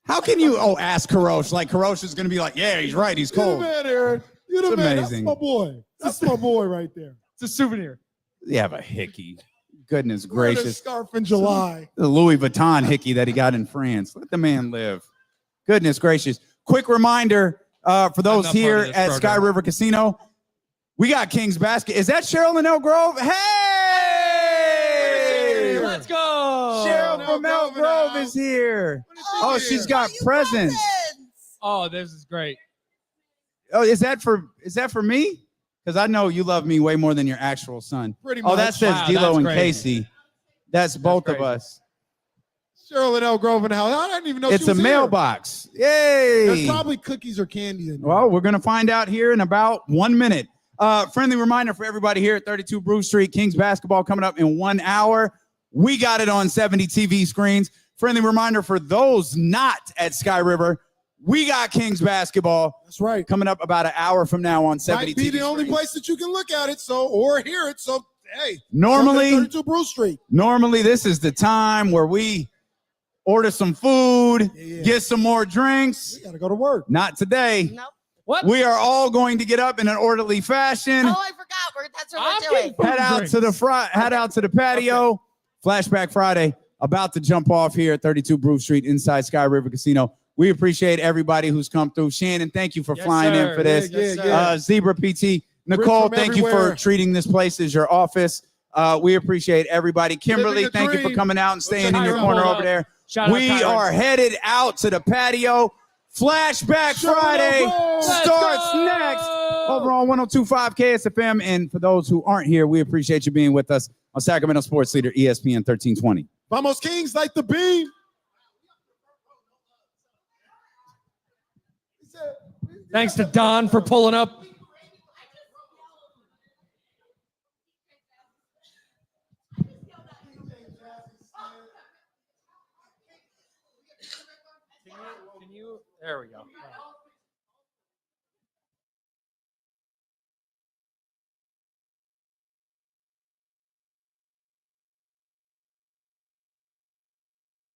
How can you ask Karosh? Like Karosh is gonna be like, yeah, he's right, he's cold. You're the man, Aaron. You're the It's man. amazing. That's my boy. That's my boy right there. It's a souvenir. You have a hickey. Goodness Wearing a gracious. scarf in July. The Louis Vuitton hickey that he got in France. Let the man live. Goodness gracious. Quick reminder for those not here part of this at Sky program. River Casino. We got King's Basket. Is that Cheryl in Elk Grove? Hey! Let's go. Cheryl from Elk Grove is here. Oh, she's got presents. Oh, this is great. Oh, is that for me? Because I know you love me way more than your actual son. Pretty Oh, that much. says Wow, D'Lo that's and crazy. Casey. That's both of crazy. us. Cheryl and El Grove in the house. I didn't even know It's she a was here. mailbox. Yay! There's probably cookies or candy in there. Well, we're going to find out here in about 1 minute. Friendly reminder for everybody here at 32 Bruce Street, Kings basketball coming up in 1 hour. We got it on 70 TV screens. Friendly reminder for those not at Sky River, we got Kings basketball. That's right. Coming up about an hour from now on 70 Might be TV the only screens. place that you can look at it, or hear it. So hey, Normally- come to 32 Bruce Street. Normally, this is the time where we order some food, Yeah. get some more drinks. We gotta go to work. Not today. Nope. What? We are all going to get up in an orderly fashion. Oh, I forgot. That's what I'm we're doing. getting Head out to the head out to the patio. Flashback Friday, about to jump off here at 32 Bruce Street inside Sky River Casino. We appreciate everybody who's come through. Shannon, thank you for Yes, flying in sir. for this. Yeah. Zebra PT, Nicole, from thank you everywhere. for treating this place as your office. We appreciate everybody. Kimberly, Living the thank you for dream. coming out and staying check in your it corner out. over there. Shout out We Kyron. are headed out to the patio. Flashback Show it Friday up, bro. starts next over on 102.5 KSFM. And for those who aren't here, we appreciate you being with us on Sacramento Sports Leader ESPN 1320. Vamos Kings, like the beam. Thanks to Don for pulling up. Can you? There we go.